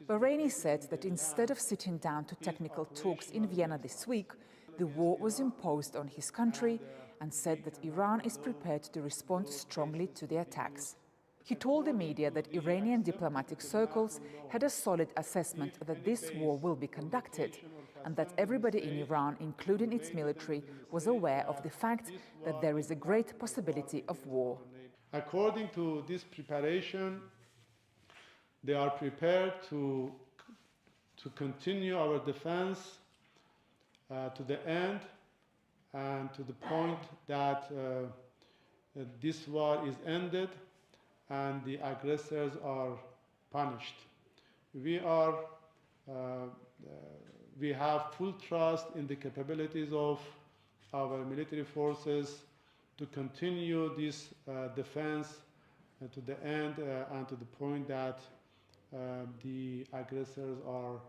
Bahraini said that instead of sitting down to technical talks in Vienna this week, the war was imposed on his country, and said that Iran is prepared to respond strongly to the attacks. He told the media that Iranian diplomatic circles had a solid assessment that this war will be conducted, and that everybody in Iran, including its military, was aware of the fact that there is a great possibility of war. According to this preparation, they are prepared to continue our defense to the end and to the point that this war is ended and the aggressors are punished. We have full trust in the capabilities of our military forces to continue this defense to the end and to the point that the aggressors are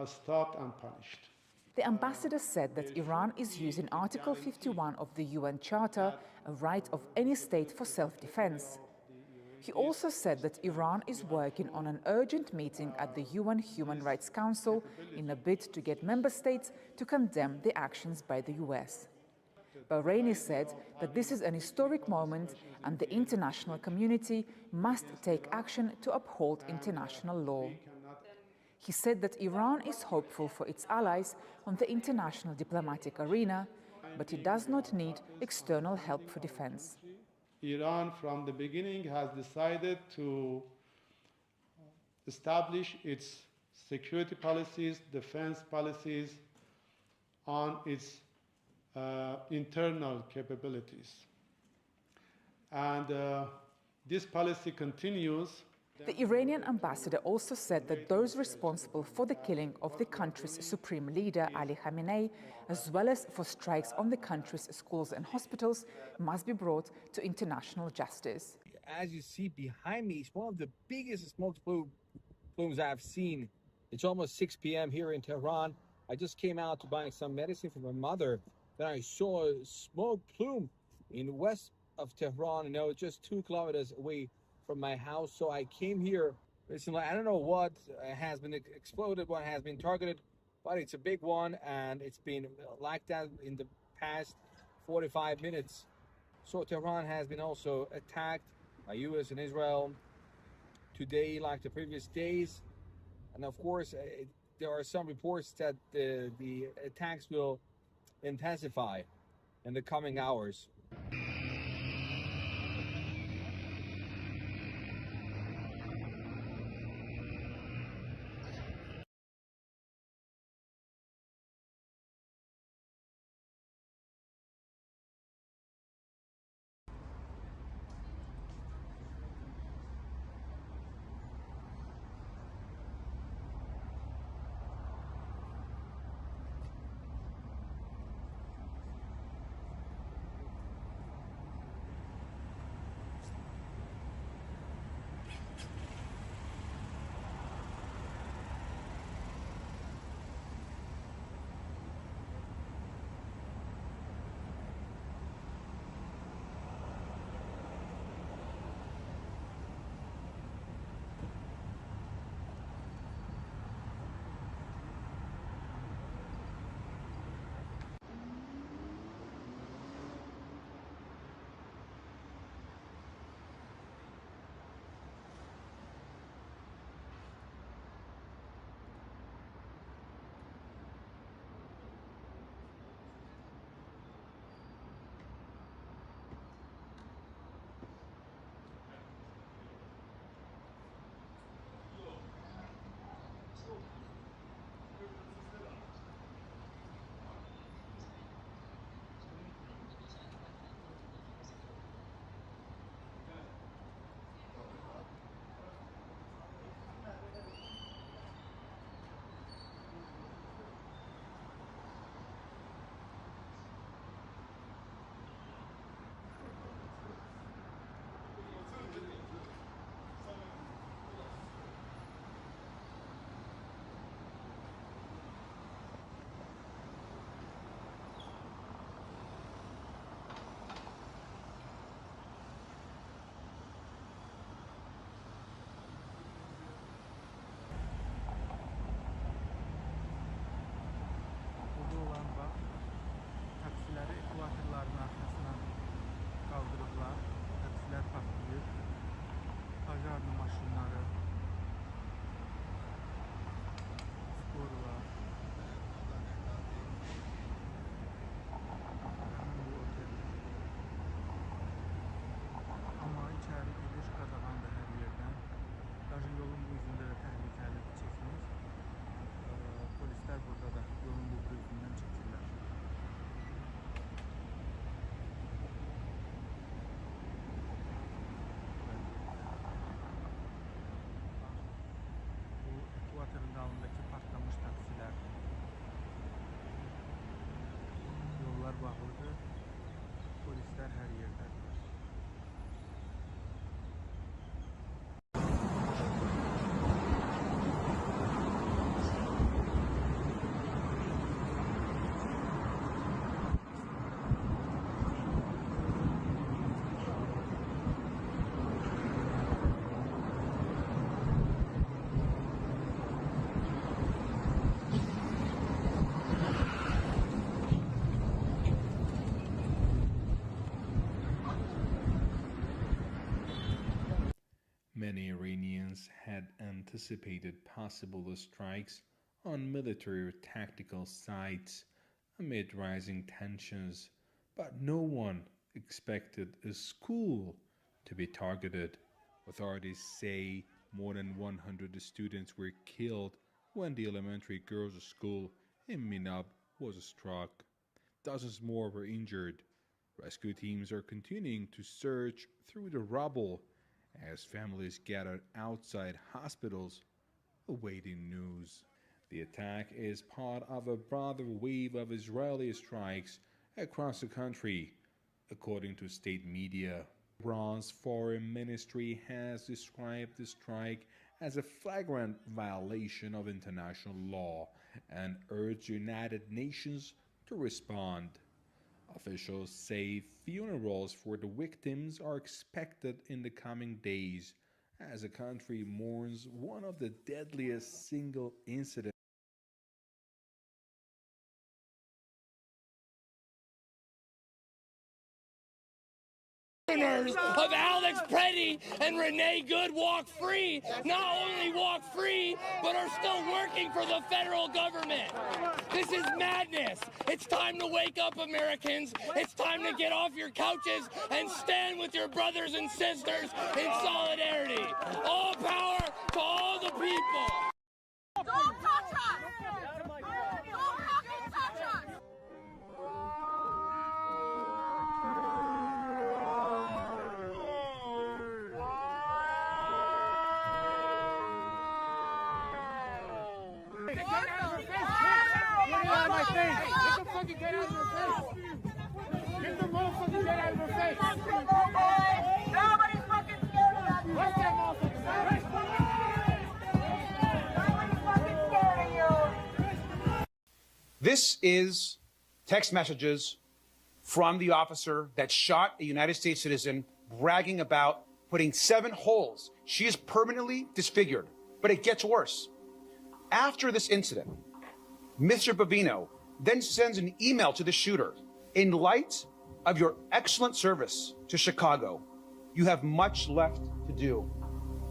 stopped and punished. The ambassador said that Iran is using Article 51 of the UN Charter, a right of any state for self-defense. He also said that Iran is working on an urgent meeting at the UN Human Rights Council in a bid to get member states to condemn the actions by the US. Bahraini said that this is an historic moment and the international community must take action to uphold international law. He said that Iran is hopeful for its allies on the international diplomatic arena, but it does not need external help for defense. Iran from the beginning has decided to establish its security policies, defense policies on its internal capabilities. And this policy continues. The Iranian ambassador also said that those responsible for the killing of the country's supreme leader, Ali Khamenei, as well as for strikes on the country's schools and hospitals, must be brought to international justice. As you see behind me, it's one of the biggest smoke plumes I've seen. It's almost 6 p.m. here in Tehran. I just came out to buy some medicine for my mother. Then I saw a smoke plume in west of Tehran, and it's just 2 kilometers away from my house. So I came here recently. I don't know what has been exploded, what has been targeted, but it's a big one, and it's been like that in the past 45 minutes. So Tehran has been also attacked by US and Israel today, like the previous days. And of course, there are some reports that the attacks will intensify in the coming hours. bağlıdır. Polisler her yerdedir. Many Iranians had anticipated possible strikes on military or tactical sites amid rising tensions, but no one expected a school to be targeted. Authorities say more than 100 students were killed when the elementary girls' school in Minab was struck. Dozens more were injured. Rescue teams are continuing to search through the rubble as families gathered outside hospitals awaiting news. The attack is part of a broader wave of Israeli strikes across the country, according to state media. Iran's foreign ministry has described the strike as a flagrant violation of international law and urged the United Nations to respond. Officials say funerals for the victims are expected in the coming days as the country mourns one of the deadliest single incidents of Alex Preddy and Renee Good walk free, not only walk free, but are still working for the federal government. This is madness. It's time to wake up, Americans. It's time to get off your couches and stand with your brothers and sisters in solidarity. All power to all the people. Don't touch us! Don't fucking touch us! Get out of your face! Get out of my face! Get the fucking get out of your face! Get the motherfucking get out of your face! Nobody's fucking scared of you! What's that motherfucking Nobody's fucking scared of you! This is text messages from the officer that shot a United States citizen, bragging about putting 7 holes. She is permanently disfigured, but it gets worse. After this incident, Mr. Bavino then sends an email to the shooter. In light of your excellent service to Chicago, you have much left to do.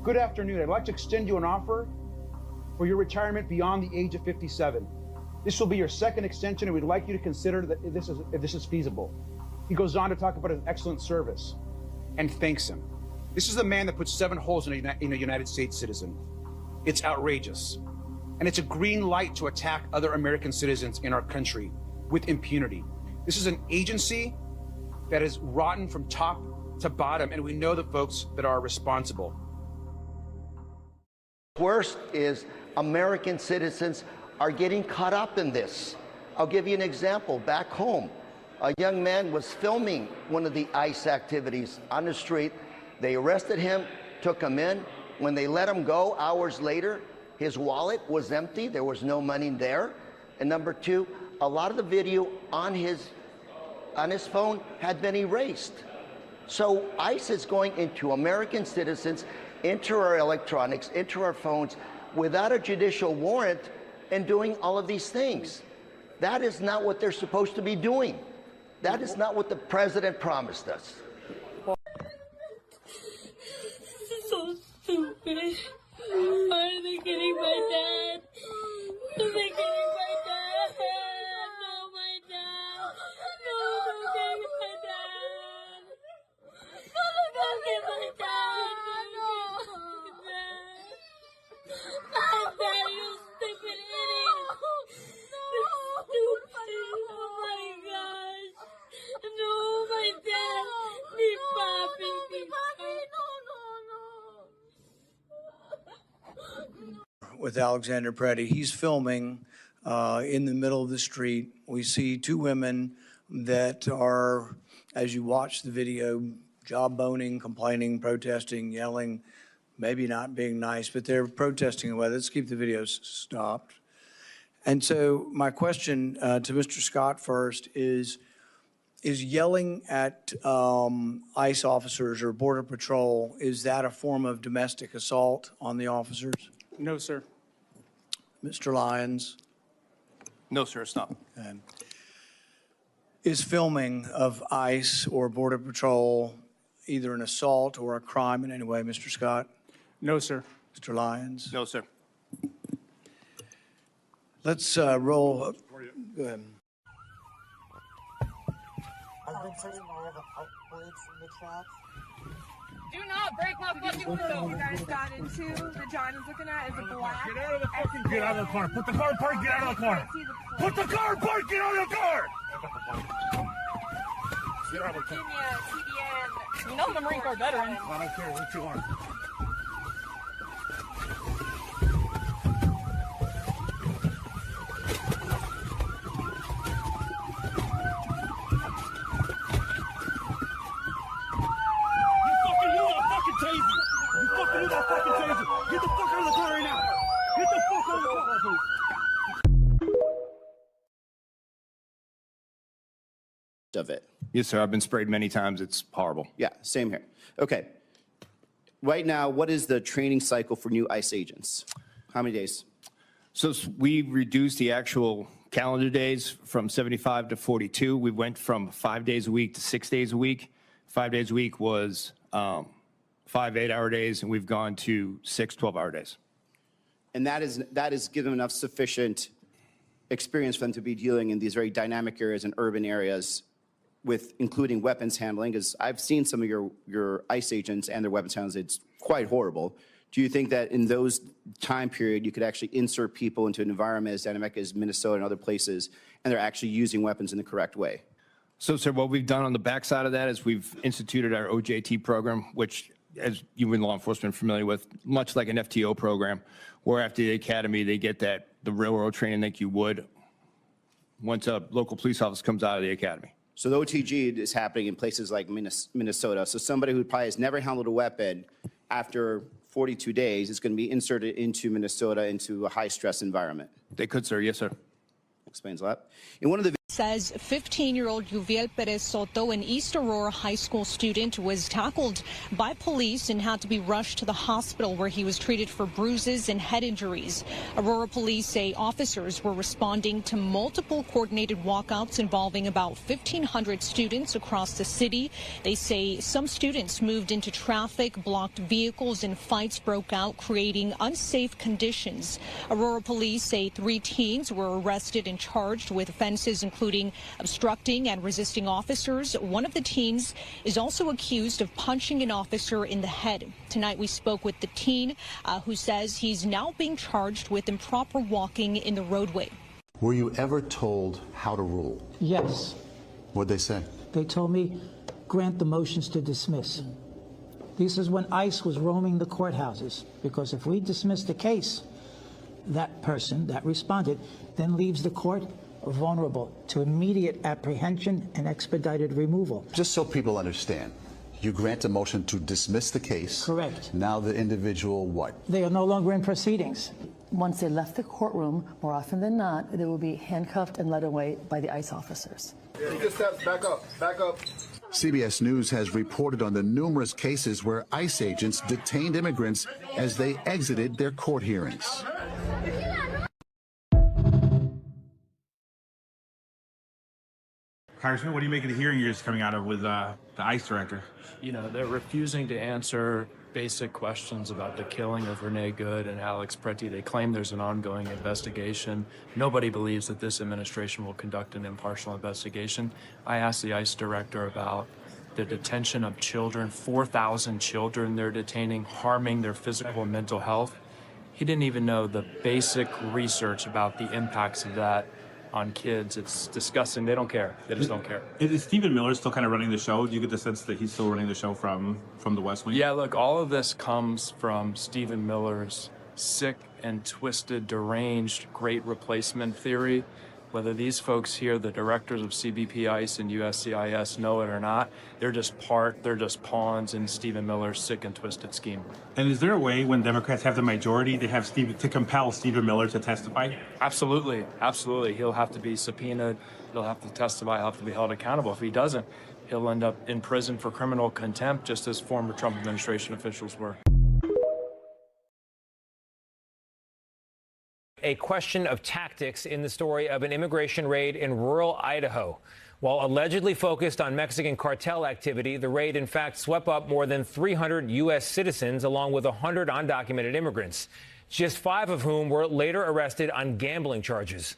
Good afternoon. I'd like to extend you an offer for your retirement beyond the age of 57. This will be your second extension, and we'd like you to consider that if this is feasible. He goes on to talk about his excellent service and thanks him. This is the man that put 7 holes in a United States citizen. It's outrageous. And it's a green light to attack other American citizens in our country with impunity. This is an agency that is rotten from top to bottom, and we know the folks that are responsible. Worst is American citizens are getting caught up in this. I'll give you an example. Back home, a young man was filming one of the ICE activities on the street. They arrested him, took him in. When they let him go, hours later, his wallet was empty. There was no money there. And number 2, a lot of the video on his phone had been erased. So ICE is going into American citizens, into our electronics, into our phones, without a judicial warrant and doing all of these things. That is not what they're supposed to be doing. That is not what the president promised us. This is so stupid. Why are they getting my dad? Are they getting my dad? No, my dad. No, don't get my dad. No, don't get my dad. No. My dad, you stupid idiot. Stupid. Oh my gosh. No, my dad. Mi papi. Mi papi. No. With Alexander Preddy. He's filming in the middle of the street. We see 2 women that are, as you watch the video, jawboning, complaining, protesting, yelling, maybe not being nice, but they're protesting away. Let's keep the videos stopped. And so my question to Mr. Scott first is yelling at ICE officers or Border Patrol, is that a form of domestic assault on the officers? No, sir. Mr. Lyons? No, sir, it's not. Is filming of ICE or Border Patrol either an assault or a crime in any way, Mr. Scott? No, sir. Mr. Lyons? No, sir. Let's roll. Go ahead. been searching all the outbreaks in the chat. Do not break my fucking window. You guys got into the John is looking at is a black. Get out of the fucking. Get out of the car. Put the car in park. Get out of the car. Put the car in park. Get out of the car. Get out of the car. Virginia, CDN. You know the Marine Corps veterans. I don't care what you are. Get the fuck out of the car right now! Get the fuck out of the car, please! Of it. Yes, sir. I've been sprayed many times. It's horrible. Yeah, same here. Okay. Right now, what is the training cycle for new ICE agents? How many days? So we reduced the actual calendar days from 75 to 42. We went from 5 days a week to 6 days a week. 5 days a week was 5 8-hour days, and we've gone to 6 12-hour days. And that is given enough sufficient experience for them to be dealing in these very dynamic areas and urban areas with including weapons handling, because I've seen some of your ICE agents and their weapons handlers. It's quite horrible. Do you think that in those time period you could actually insert people into an environment as dynamic as Minnesota and other places, and they're actually using weapons in the correct way? So, sir, what we've done on the backside of that is we've instituted our OJT program, which, as you in law enforcement are familiar with, much like an FTO program, where after the academy they get the railroad training like you would once a local police officer comes out of the academy. So the OTG is happening in places like Minnesota. So somebody who probably has never handled a weapon, after 42 days is going to be inserted into Minnesota into a high-stress environment. They could, sir. Yes, sir. Explains a lot. In one of the says 15-year-old O.W.L. Perez Soto, an East Aurora high school student, was tackled by police and had to be rushed to the hospital where he was treated for bruises and head injuries. Aurora police say officers were responding to multiple coordinated walkouts involving about 1,500 students across the city. They say some students moved into traffic, blocked vehicles, and fights broke out, creating unsafe conditions. Aurora police say 3 teens were arrested and charged with offenses including obstructing and resisting officers. One of the teens is also accused of punching an officer in the head. Tonight we spoke with the teen who says he's now being charged with improper walking in the roadway. Were you ever told how to rule? Yes. What'd they say? They told me grant the motions to dismiss. This is when ICE was roaming the courthouses, because if we dismiss the case, that person that responded then leaves the court vulnerable to immediate apprehension and expedited removal. Just so people understand, you grant a motion to dismiss the case. Correct. Now the individual what? They are no longer in proceedings. Once they left the courtroom, more often than not, they will be handcuffed and led away by the ICE officers. Take a step, back up, back up. CBS News has reported on the numerous cases where ICE agents detained immigrants as they exited their court hearings. Congressman, what do you make of the hearing you're just coming out of with the ICE director? You know, they're refusing to answer basic questions about the killing of Renee Good and Alex Pretty. They claim there's an ongoing investigation. Nobody believes that this administration will conduct an impartial investigation. I asked the ICE director about the detention of children, 4,000 children they're detaining, harming their physical and mental health. He didn't even know the basic research about the impacts of that on kids. It's disgusting. They don't care. They just don't care. Is Stephen Miller still kind of running the show? Do you get the sense that he's still running the show from the West Wing? Yeah, look, all of this comes from Stephen Miller's sick and twisted, deranged great replacement theory. Whether these folks here, the directors of CBP ICE and USCIS, know it or not, they're just pawns in Stephen Miller's sick and twisted scheme. And is there a way when Democrats have the majority to compel Stephen Miller to testify? Absolutely, absolutely. He'll have to be subpoenaed. He'll have to testify. He'll have to be held accountable. If he doesn't, he'll end up in prison for criminal contempt, just as former Trump administration officials were. A question of tactics in the story of an immigration raid in rural Idaho. While allegedly focused on Mexican cartel activity, the raid in fact swept up more than 300 U.S. citizens along with 100 undocumented immigrants, just 5 of whom were later arrested on gambling charges.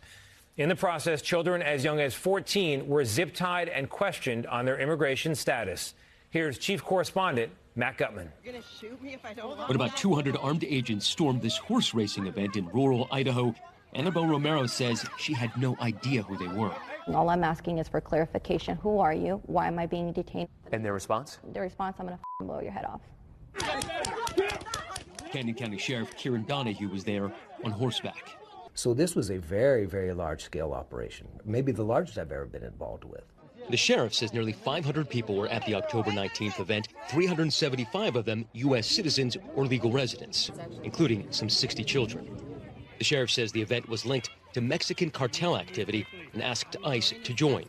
In the process, children as young as 14 were zip-tied and questioned on their immigration status. Here's Chief Correspondent Matt Gutman. You're gonna shoot me if I don't. When about 200 armed agents stormed this horse racing event in rural Idaho, Annabelle Romero says she had no idea who they were. All I'm asking is for clarification. Who are you? Why am I being detained? And their response? The response, I'm gonna blow your head off. Canyon County Sheriff Kieran Donahue was there on horseback. So this was a very, very large-scale operation, maybe the largest I've ever been involved with. The sheriff says nearly 500 people were at the October 19th event, 375 of them U.S. citizens or legal residents, including some 60 children. The sheriff says the event was linked to Mexican cartel activity and asked ICE to join.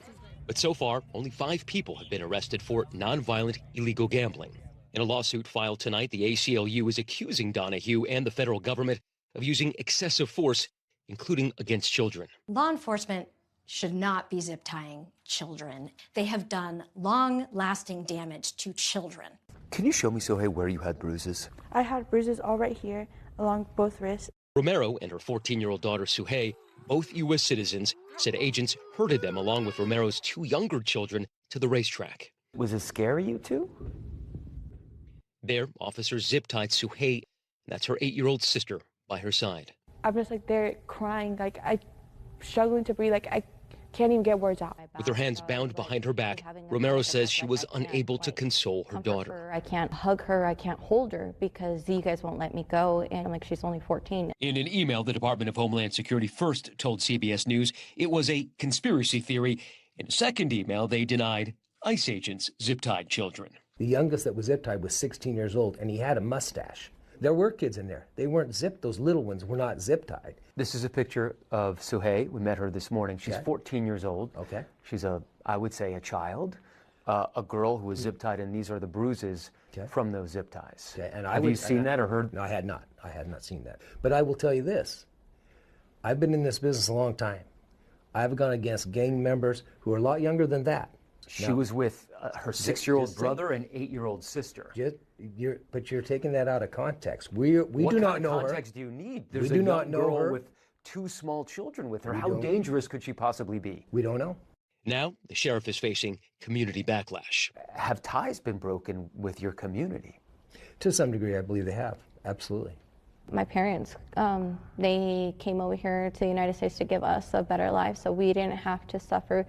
But so far, only 5 people have been arrested for nonviolent illegal gambling. In a lawsuit filed tonight, the ACLU is accusing Donahue and the federal government of using excessive force, including against children. Law enforcement should not be zip tying children. They have done long-lasting damage to children. Can you show me, Sohei, where you had bruises? I had bruises all right here along both wrists. Romero and her 14-year-old daughter, Suhei, both U.S. citizens, said agents herded them along with Romero's 2 younger children to the racetrack. Was it scary, you two? There, officers zip-tied Suhei, that's her 8-year-old sister, by her side. I'm just like there crying, like I'm struggling to breathe, like I can't even get words out. With her hands bound behind her back, Romero says she was unable to console her daughter. I can't hug her, I can't hold her because you guys won't let me go, and like she's only 14. In an email, the Department of Homeland Security first told CBS News it was a conspiracy theory. In a second email, they denied ICE agents zip-tied children. The youngest that was zip-tied was 16 years old, and he had a mustache. There were kids in there. They weren't zipped. Those little ones were not zip-tied. This is a picture of Suhei. We met her this morning. She's 14 years old. Okay. She's I would say, a child, a girl who was zip-tied, and these are the bruises from those zip ties. Okay. And have you seen that or heard? No, I had not. I had not seen that. But I will tell you this. I've been in this business a long time. I've gone against gang members who are a lot younger than that. She was with her 6-year-old brother and 8-year-old sister. But you're taking that out of context. We do not know her. What context do you need? There's we do a not young know girl her. with 2 small children with her. We How don't. dangerous could she possibly be? We don't know. Now, the sheriff is facing community backlash. Have ties been broken with your community? To some degree, I believe they have. Absolutely. My parents, they came over here to the United States to give us a better life so we didn't have to suffer.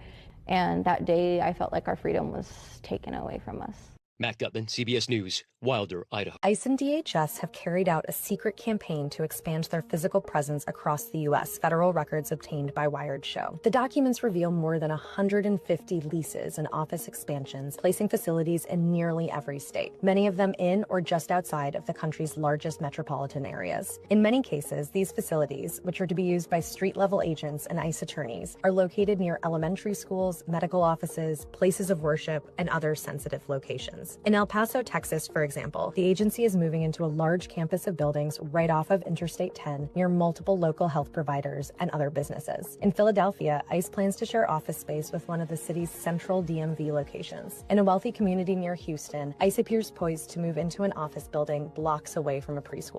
And that day, I felt like our freedom was taken away from us. Matt Gutman, CBS News, Wilder, Idaho. ICE and DHS have carried out a secret campaign to expand their physical presence across the U.S., federal records obtained by Wired show. The documents reveal more than 150 leases and office expansions, placing facilities in nearly every state, many of them in or just outside of the country's largest metropolitan areas. In many cases, these facilities, which are to be used by street-level agents and ICE attorneys, are located near elementary schools, medical offices, places of worship, and other sensitive locations. In El Paso, Texas, for example, the agency is moving into a large campus of buildings right off of Interstate 10 near multiple local health providers and other businesses. In Philadelphia, ICE plans to share office space with one of the city's central DMV locations. In a wealthy community near Houston, ICE appears poised to move into an office building blocks away from a preschool.